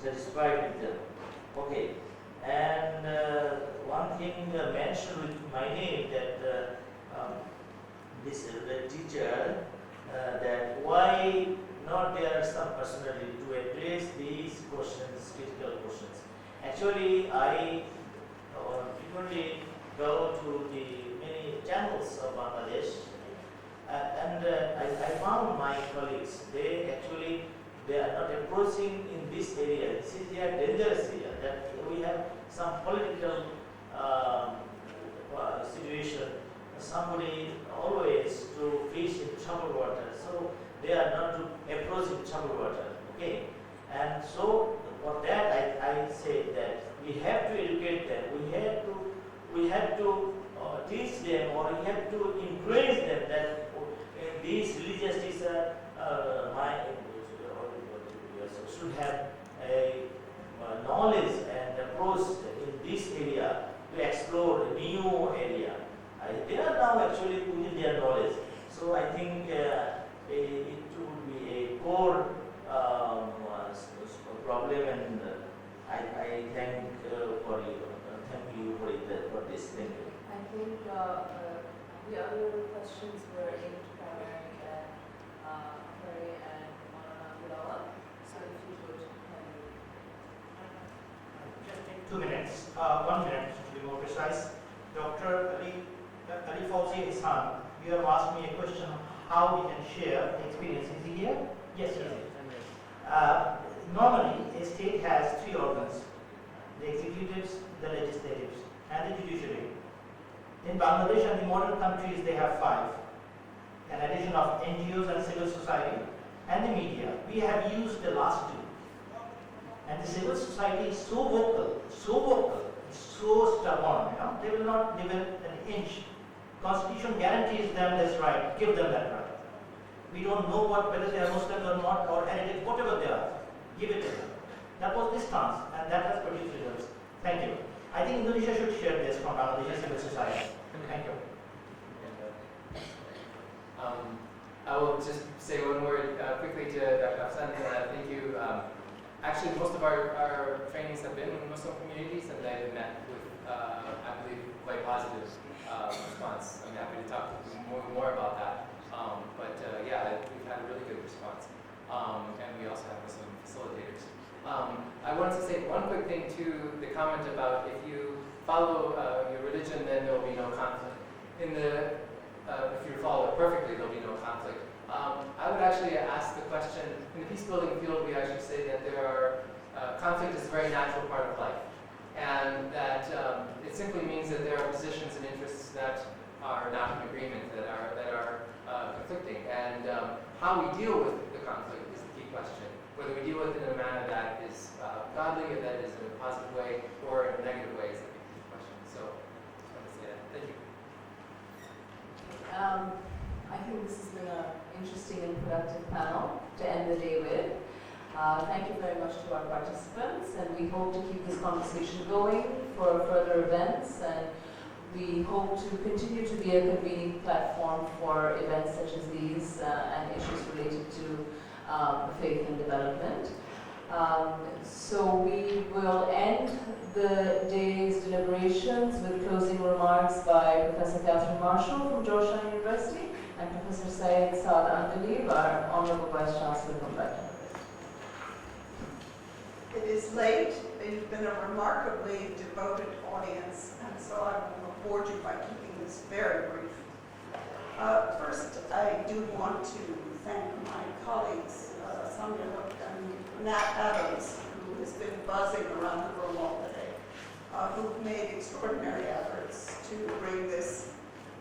satisfied with them. Okay. And one thing mentioned with my name, that the teacher, that why not there are some personality to address these questions, critical questions. Actually, I frequently go to the many channels of Bangladesh, and I found my colleagues, they are not approaching in this area. This is a dangerous area, that we have some political situation. Somebody always to fish in troubled water, so they are not to approach in troubled water. Okay, And so for that I say that we have to educate them, we have to teach them, or we have to encourage them that these religious teachers should have a knowledge and approach in this area to explore a new area. They are now actually putting their knowledge. So I think it would be a core problem, and I thank for you. Thank you for this. Thank you. I think the other questions were aimed primarily at Hari and Maulana Abdullah. So if you would just take 2 minutes, 1 minute to be more precise. Dr. Ali Fauzi Ihsan, you have asked me a question how we can share the experience. Is he here? Yes, he is. Normally, a state has 3 organs: the executives, the legislatives, and the judiciary. In Bangladesh and the modern countries, they have 5. An addition of NGOs and civil society and the media. We have used the last 2. And the civil society is so vocal, so stubborn, they will not give it an inch. Constitution guarantees them this right, give them that right. We don't know whether they are Muslims or not, or heritage, whatever they are, give it to them. That was this stance, and that has produced results. Thank you. I think Indonesia should share this from Bangladesh civil society. Thank you. I will just say one word quickly to Dr. Afsan. Thank you. Actually, most of our trainings have been in Muslim communities, and they've met with, I believe, quite positive response. I'm happy to talk more about that. Yeah, we've had a really good response. And we also have Muslim facilitators. I wanted to say one quick thing to the comment about if you follow your religion, then there will be no conflict. If you follow it perfectly, there will be no conflict. I would actually ask the question, in the peacebuilding field, we actually say that conflict is a very natural part of life. And that it simply means that there are positions and interests that are not in agreement, that are conflicting. And how we deal with the conflict is the key question. Whether we deal with it in a manner that is godly, or that is in a positive way, or in a negative way is the key question. So I just wanted to say that. Thank you. I think this has been an interesting and productive panel to end the day with. Thank you very much to our participants, and we hope to keep this conversation going for further events, and we hope to continue to be a convening platform for events such as these and issues related to faith and development. So we will end the day's deliberations with closing remarks by Professor Catherine Marshall from Georgetown University and Professor Syed Saad Andalib, our Honorable Vice Chancellor from Berkeley. It is late. You've been a remarkably devoted audience, and so I will reward you by keeping this very brief. First, I do want to thank my colleagues, Sonia Hook and Nat Adams, who has been buzzing around the room all day, who've made extraordinary efforts to bring this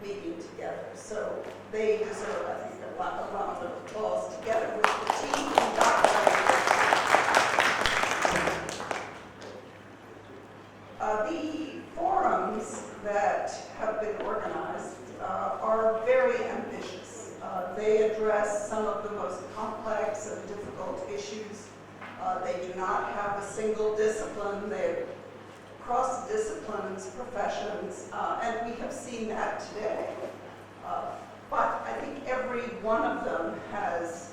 meeting together. So they deserve, I think, a round of applause together with the team and Dr. The forums that have been organized are very ambitious. They address some of the most complex and difficult issues. They do not have a single discipline. They're cross disciplines, professions, and we have seen that today. But I think every one of them has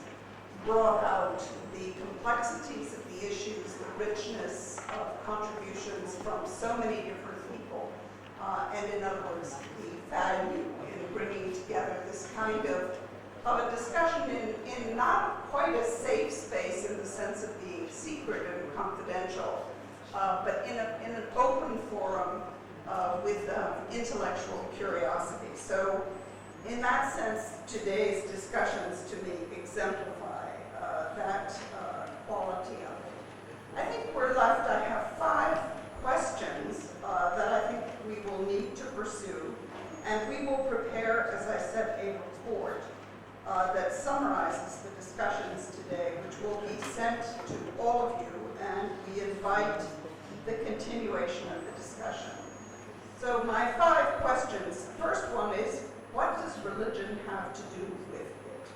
brought out the complexities of the issues, the richness of contributions from so many different people, and in other words, the value in bringing together this kind of a discussion in not quite a safe space in the sense of being secret and confidential, but in an open forum with intellectual curiosity. So in that sense, today's discussions to me exemplify that quality of it. I think we're left, I have 5 questions that I think we will need to pursue, and we will prepare, as I said, a report that summarizes the discussions today, which will be sent to all of you, and we invite the continuation of the discussion. So my 5 questions. First one is, what does religion have to do with it?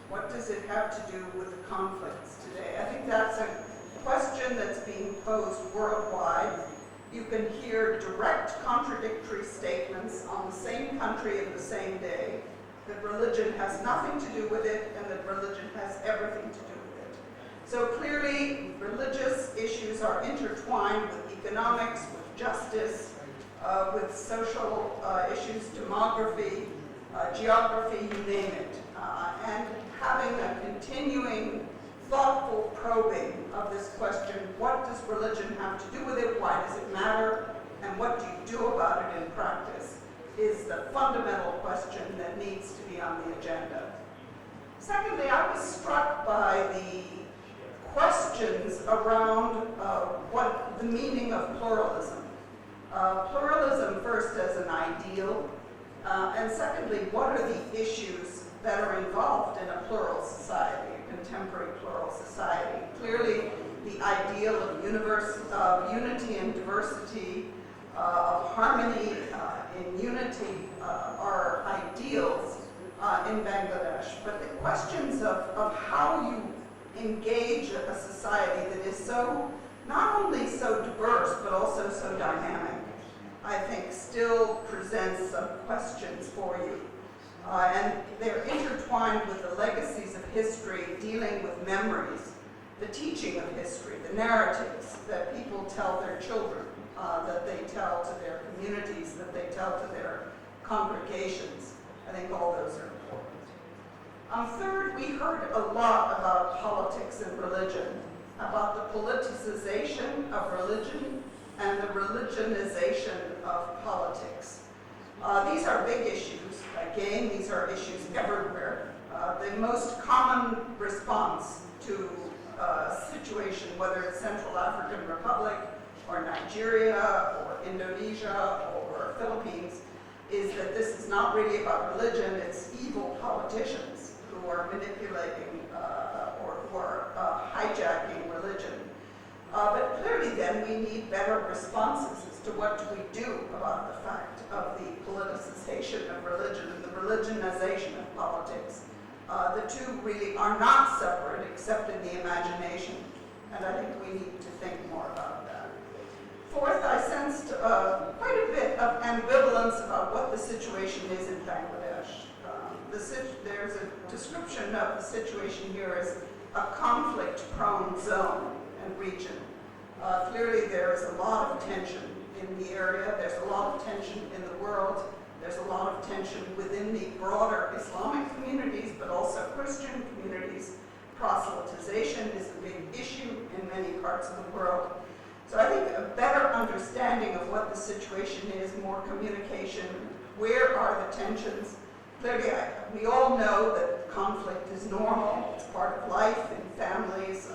What does it have to do with the conflicts today? I think that's a question that's being posed worldwide. You can hear direct contradictory statements on the same country in the same day, that religion has nothing to do with it and that religion has everything to do with it. So clearly, religious issues are intertwined with economics, with justice, with social issues, demography, geography, you name it. And having a continuing, thoughtful probing of this question, what does religion have to do with it, why does it matter, and what do you do about it in practice, is the fundamental question that needs to be on the agenda. Secondly, I was struck by the questions around what the meaning of pluralism. Pluralism first as an ideal, and secondly, what are the issues that are involved in a plural society, a contemporary plural society? Clearly, the ideal of unity and diversity, of harmony in unity are ideals in Bangladesh. But the questions of how you engage a society that is so, not only so diverse, but also so dynamic, I think still presents some questions for you. And they're intertwined with the legacies of history, dealing with memories, the teaching of history, the narratives that people tell their children, that they tell to their communities, that they tell to their congregations. I think all those are important. Third, we heard a lot about politics and religion, about the politicization of religion and the religionization of politics. These are big issues. Again, these are issues everywhere. The most common response to a situation, whether it's Central African Republic or Nigeria or Indonesia or Philippines, is that this is not really about religion, it's evil politicians who are manipulating or who are hijacking religion. But clearly then we need better responses as to what do we do about the fact of the politicization of religion and the religionization of politics. The two really are not separate except in the imagination, and I think we need to think more about that. Fourth, I sensed quite a bit of ambivalence about what the situation is in Bangladesh. There's a description of the situation here as a conflict-prone zone and region. Clearly there is a lot of tension in the area, there's a lot of tension in the world, there's a lot of tension within the broader Islamic communities, but also Christian communities. Proselytization is a big issue in many parts of the world. So I think a better understanding of what the situation is, more communication, where are the tensions. Clearly, we all know that conflict is normal, it's part of life in families,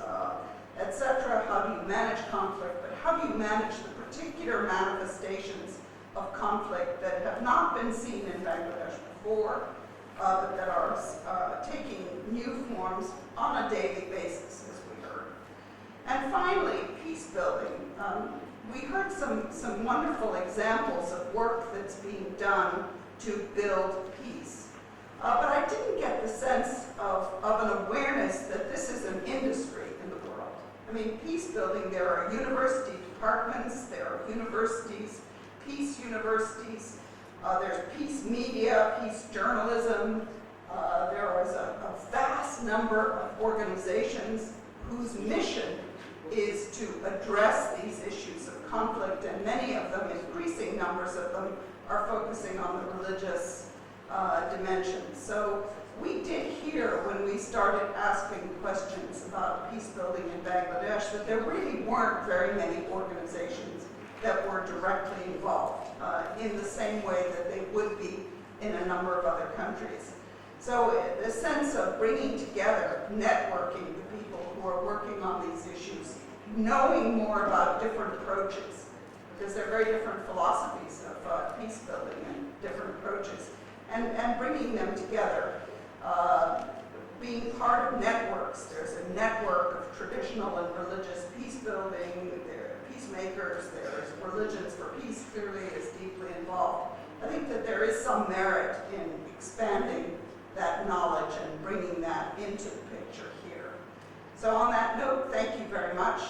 etc. How do you manage conflict, but how do you manage the particular manifestations of conflict that have not been seen in Bangladesh before, but that are taking new forms on a daily basis, as we heard. And finally, peace building. We heard some wonderful examples of work that's being done to build peace. But I didn't get the sense of an awareness that this is an industry in the world. I mean, peace building, there are university departments, there are universities, peace universities, there's peace media, peace journalism. There is a vast number of organizations whose mission is to address these issues of conflict, and many of them, increasing numbers of them, are focusing on the religious dimension. So we did hear when we started asking questions about peace building in Bangladesh that there really weren't very many organizations that were directly involved in the same way that they would be in a number of other countries. So the sense of bringing together, networking the people who are working on these issues, knowing more about different approaches, because there are very different philosophies of peace building and different approaches, and bringing them together. Being part of networks, there's a network of traditional and religious peace building, there are peacemakers, there's religions for peace clearly is deeply involved. I think that there is some merit in expanding that knowledge and bringing that into the picture here. So on that note, thank you very much,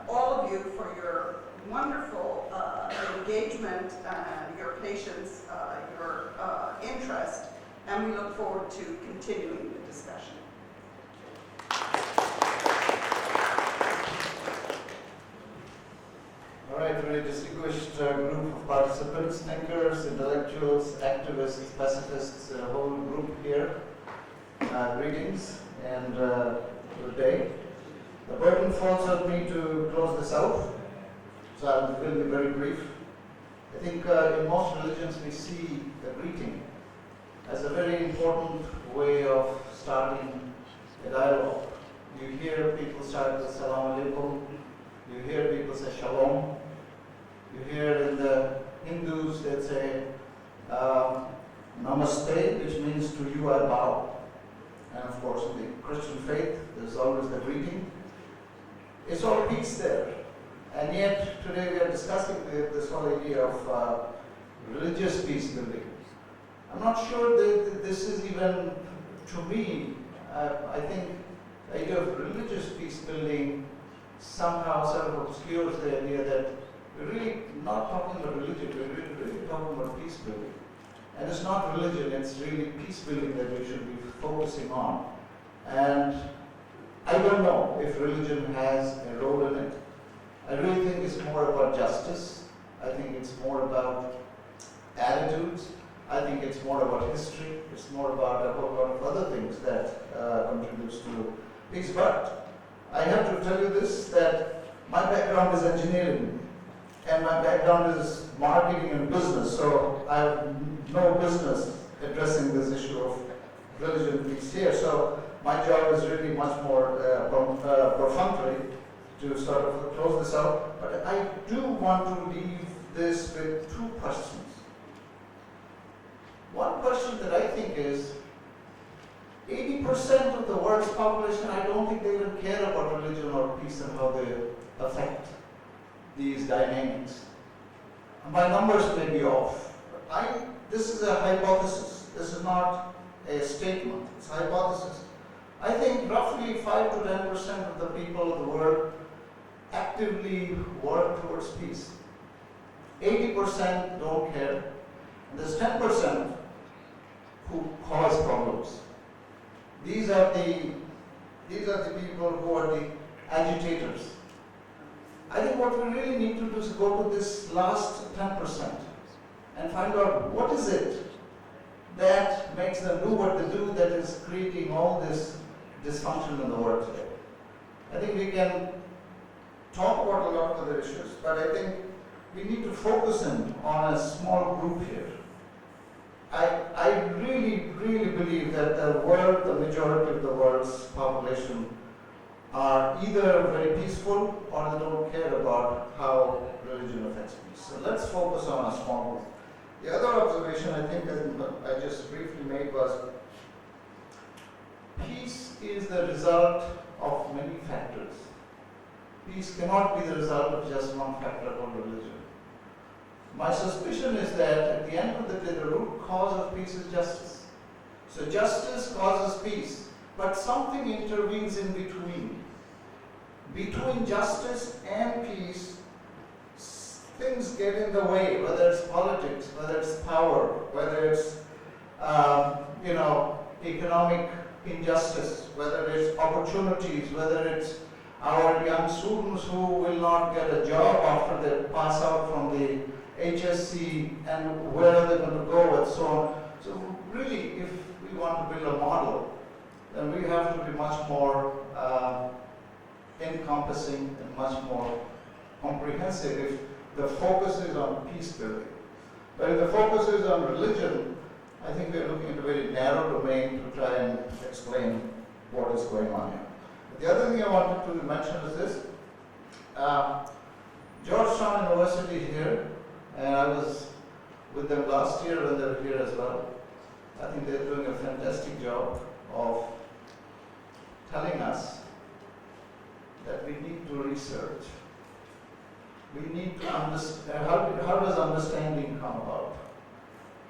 all of you, for your wonderful engagement, your patience, your interest, and we look forward to continuing the discussion. All right, very distinguished group of participants, thinkers, intellectuals, activists, pacifists, a whole group here. Greetings and good day. The burden falls on me to close this out, so I will be very brief. I think in most religions we see the greeting as a very important way of starting a dialogue. You hear people start with Salam Alaikum, you hear people say Shalom, you hear in the Hindus they say Namaste, which means to you I bow. And of course in the Christian faith there's always the greeting. It's all peace there. And yet today we are discussing this whole idea of religious peace building. I'm not sure that this is even, to me, I think the idea of religious peace building somehow sort of obscures the idea that we're really not talking about religion, we're really talking about peace building. And it's not religion, it's really peace building that we should be focusing on. And I don't know if religion has a role in it. I really think it's more about justice. I think it's more about attitudes. I think it's more about history. It's more about a whole lot of other things that contributes to peace. But I have to tell you this, that my background is engineering and my background is marketing and business, so I have no business addressing this issue of religion peace here. So my job is really much more perfunctory to sort of close this out. But I do want to leave this with two questions. One question that I think is, 80% of the world's population, I don't think they even care about religion or peace and how they affect these dynamics. My numbers may be off. This is a hypothesis. This is not a statement. It's a hypothesis. I think roughly 5 to 10% of the people of the world actively work towards peace. 80% don't care. And there's 10% who cause problems. These are the people who are the agitators. I think what we really need to do is go to this last 10% and find out what is it that makes them do what they do that is creating all this dysfunction in the world today. I think we can talk about a lot of other issues, but I think we need to focus in on a small group here. I really, really believe that the world, the majority of the world's population are either very peaceful or they don't care about how religion affects peace. So let's focus on a small group. The other observation I think that I just briefly made was peace is the result of many factors. Peace cannot be the result of just one factor called religion. My suspicion is that at the end of the day, the root cause of peace is justice. So justice causes peace, but something intervenes in between. Between justice and peace, things get in the way, whether it's politics, whether it's power, whether it's economic injustice, whether it's opportunities, whether it's our young students who will not get a job after they pass out from the HSC and where are they going to go and so on. So really, if we want to build a model, then we have to be much more encompassing and much more comprehensive if the focus is on peace building. But if the focus is on religion, I think we're looking at a very narrow domain to try and explain what is going on here. The other thing I wanted to mention is this. Georgetown University here, and I was with them last year when they were here as well. I think they're doing a fantastic job of telling us that we need to research need to understand, how does understanding come about?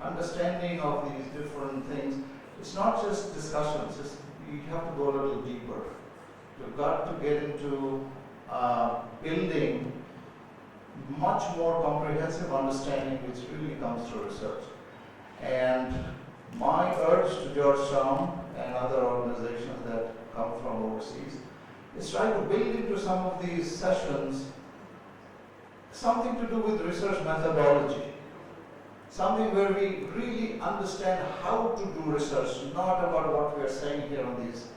Understanding of these different things, it's not just discussions, you have to go a little deeper. You've got to get into building much more comprehensive understanding which really comes through research. And my urge to Georgetown and other organizations that come from overseas is try to build into some of these sessions something to do with research methodology. Something where we really understand how to do research, not about what we are saying here on these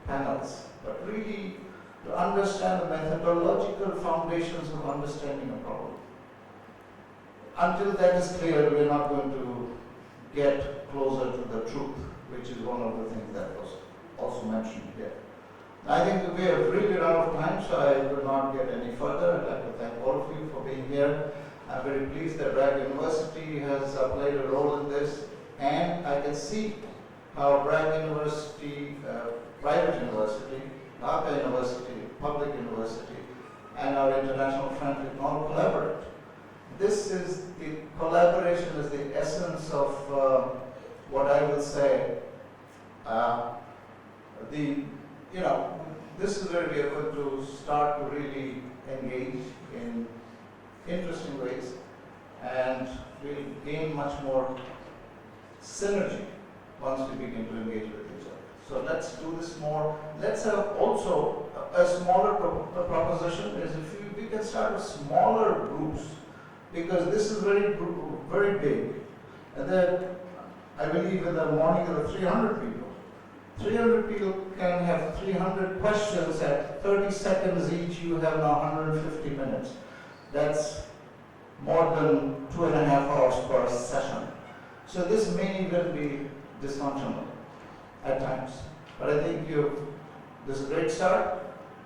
panels, but really to understand the methodological foundations of understanding a problem. Until that is clear, we are not going to get closer to the truth, which is one of the things that was also mentioned here. I think that we have really run out of time, so I will not get any further. I'd like to thank all of you for being here. I'm very pleased that Bragg University has played a role in this, and I can see how Bragg University, private university, Dhaka University, public university, and our international friends can all collaborate. This is the collaboration is the essence of what I will say. This is where we are going to start to really engage in interesting ways, and we'll gain much more synergy once we begin to engage with each other. So let's do this more. Let's have also a smaller proposition is if we can start with smaller groups, because this is very big. And then I believe in the morning of the 300 people. 300 people can have 300 questions at 30 seconds each. You have now 150 minutes. That's more than 2.5 hours per session. So this may even be dysfunctional at times. But I think this is a great start,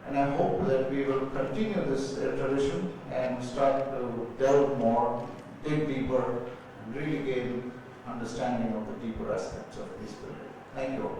and I hope that we will continue this tradition and start to delve more, dig deeper, and really gain understanding of the deeper aspects of peacebuilding. Thank you all.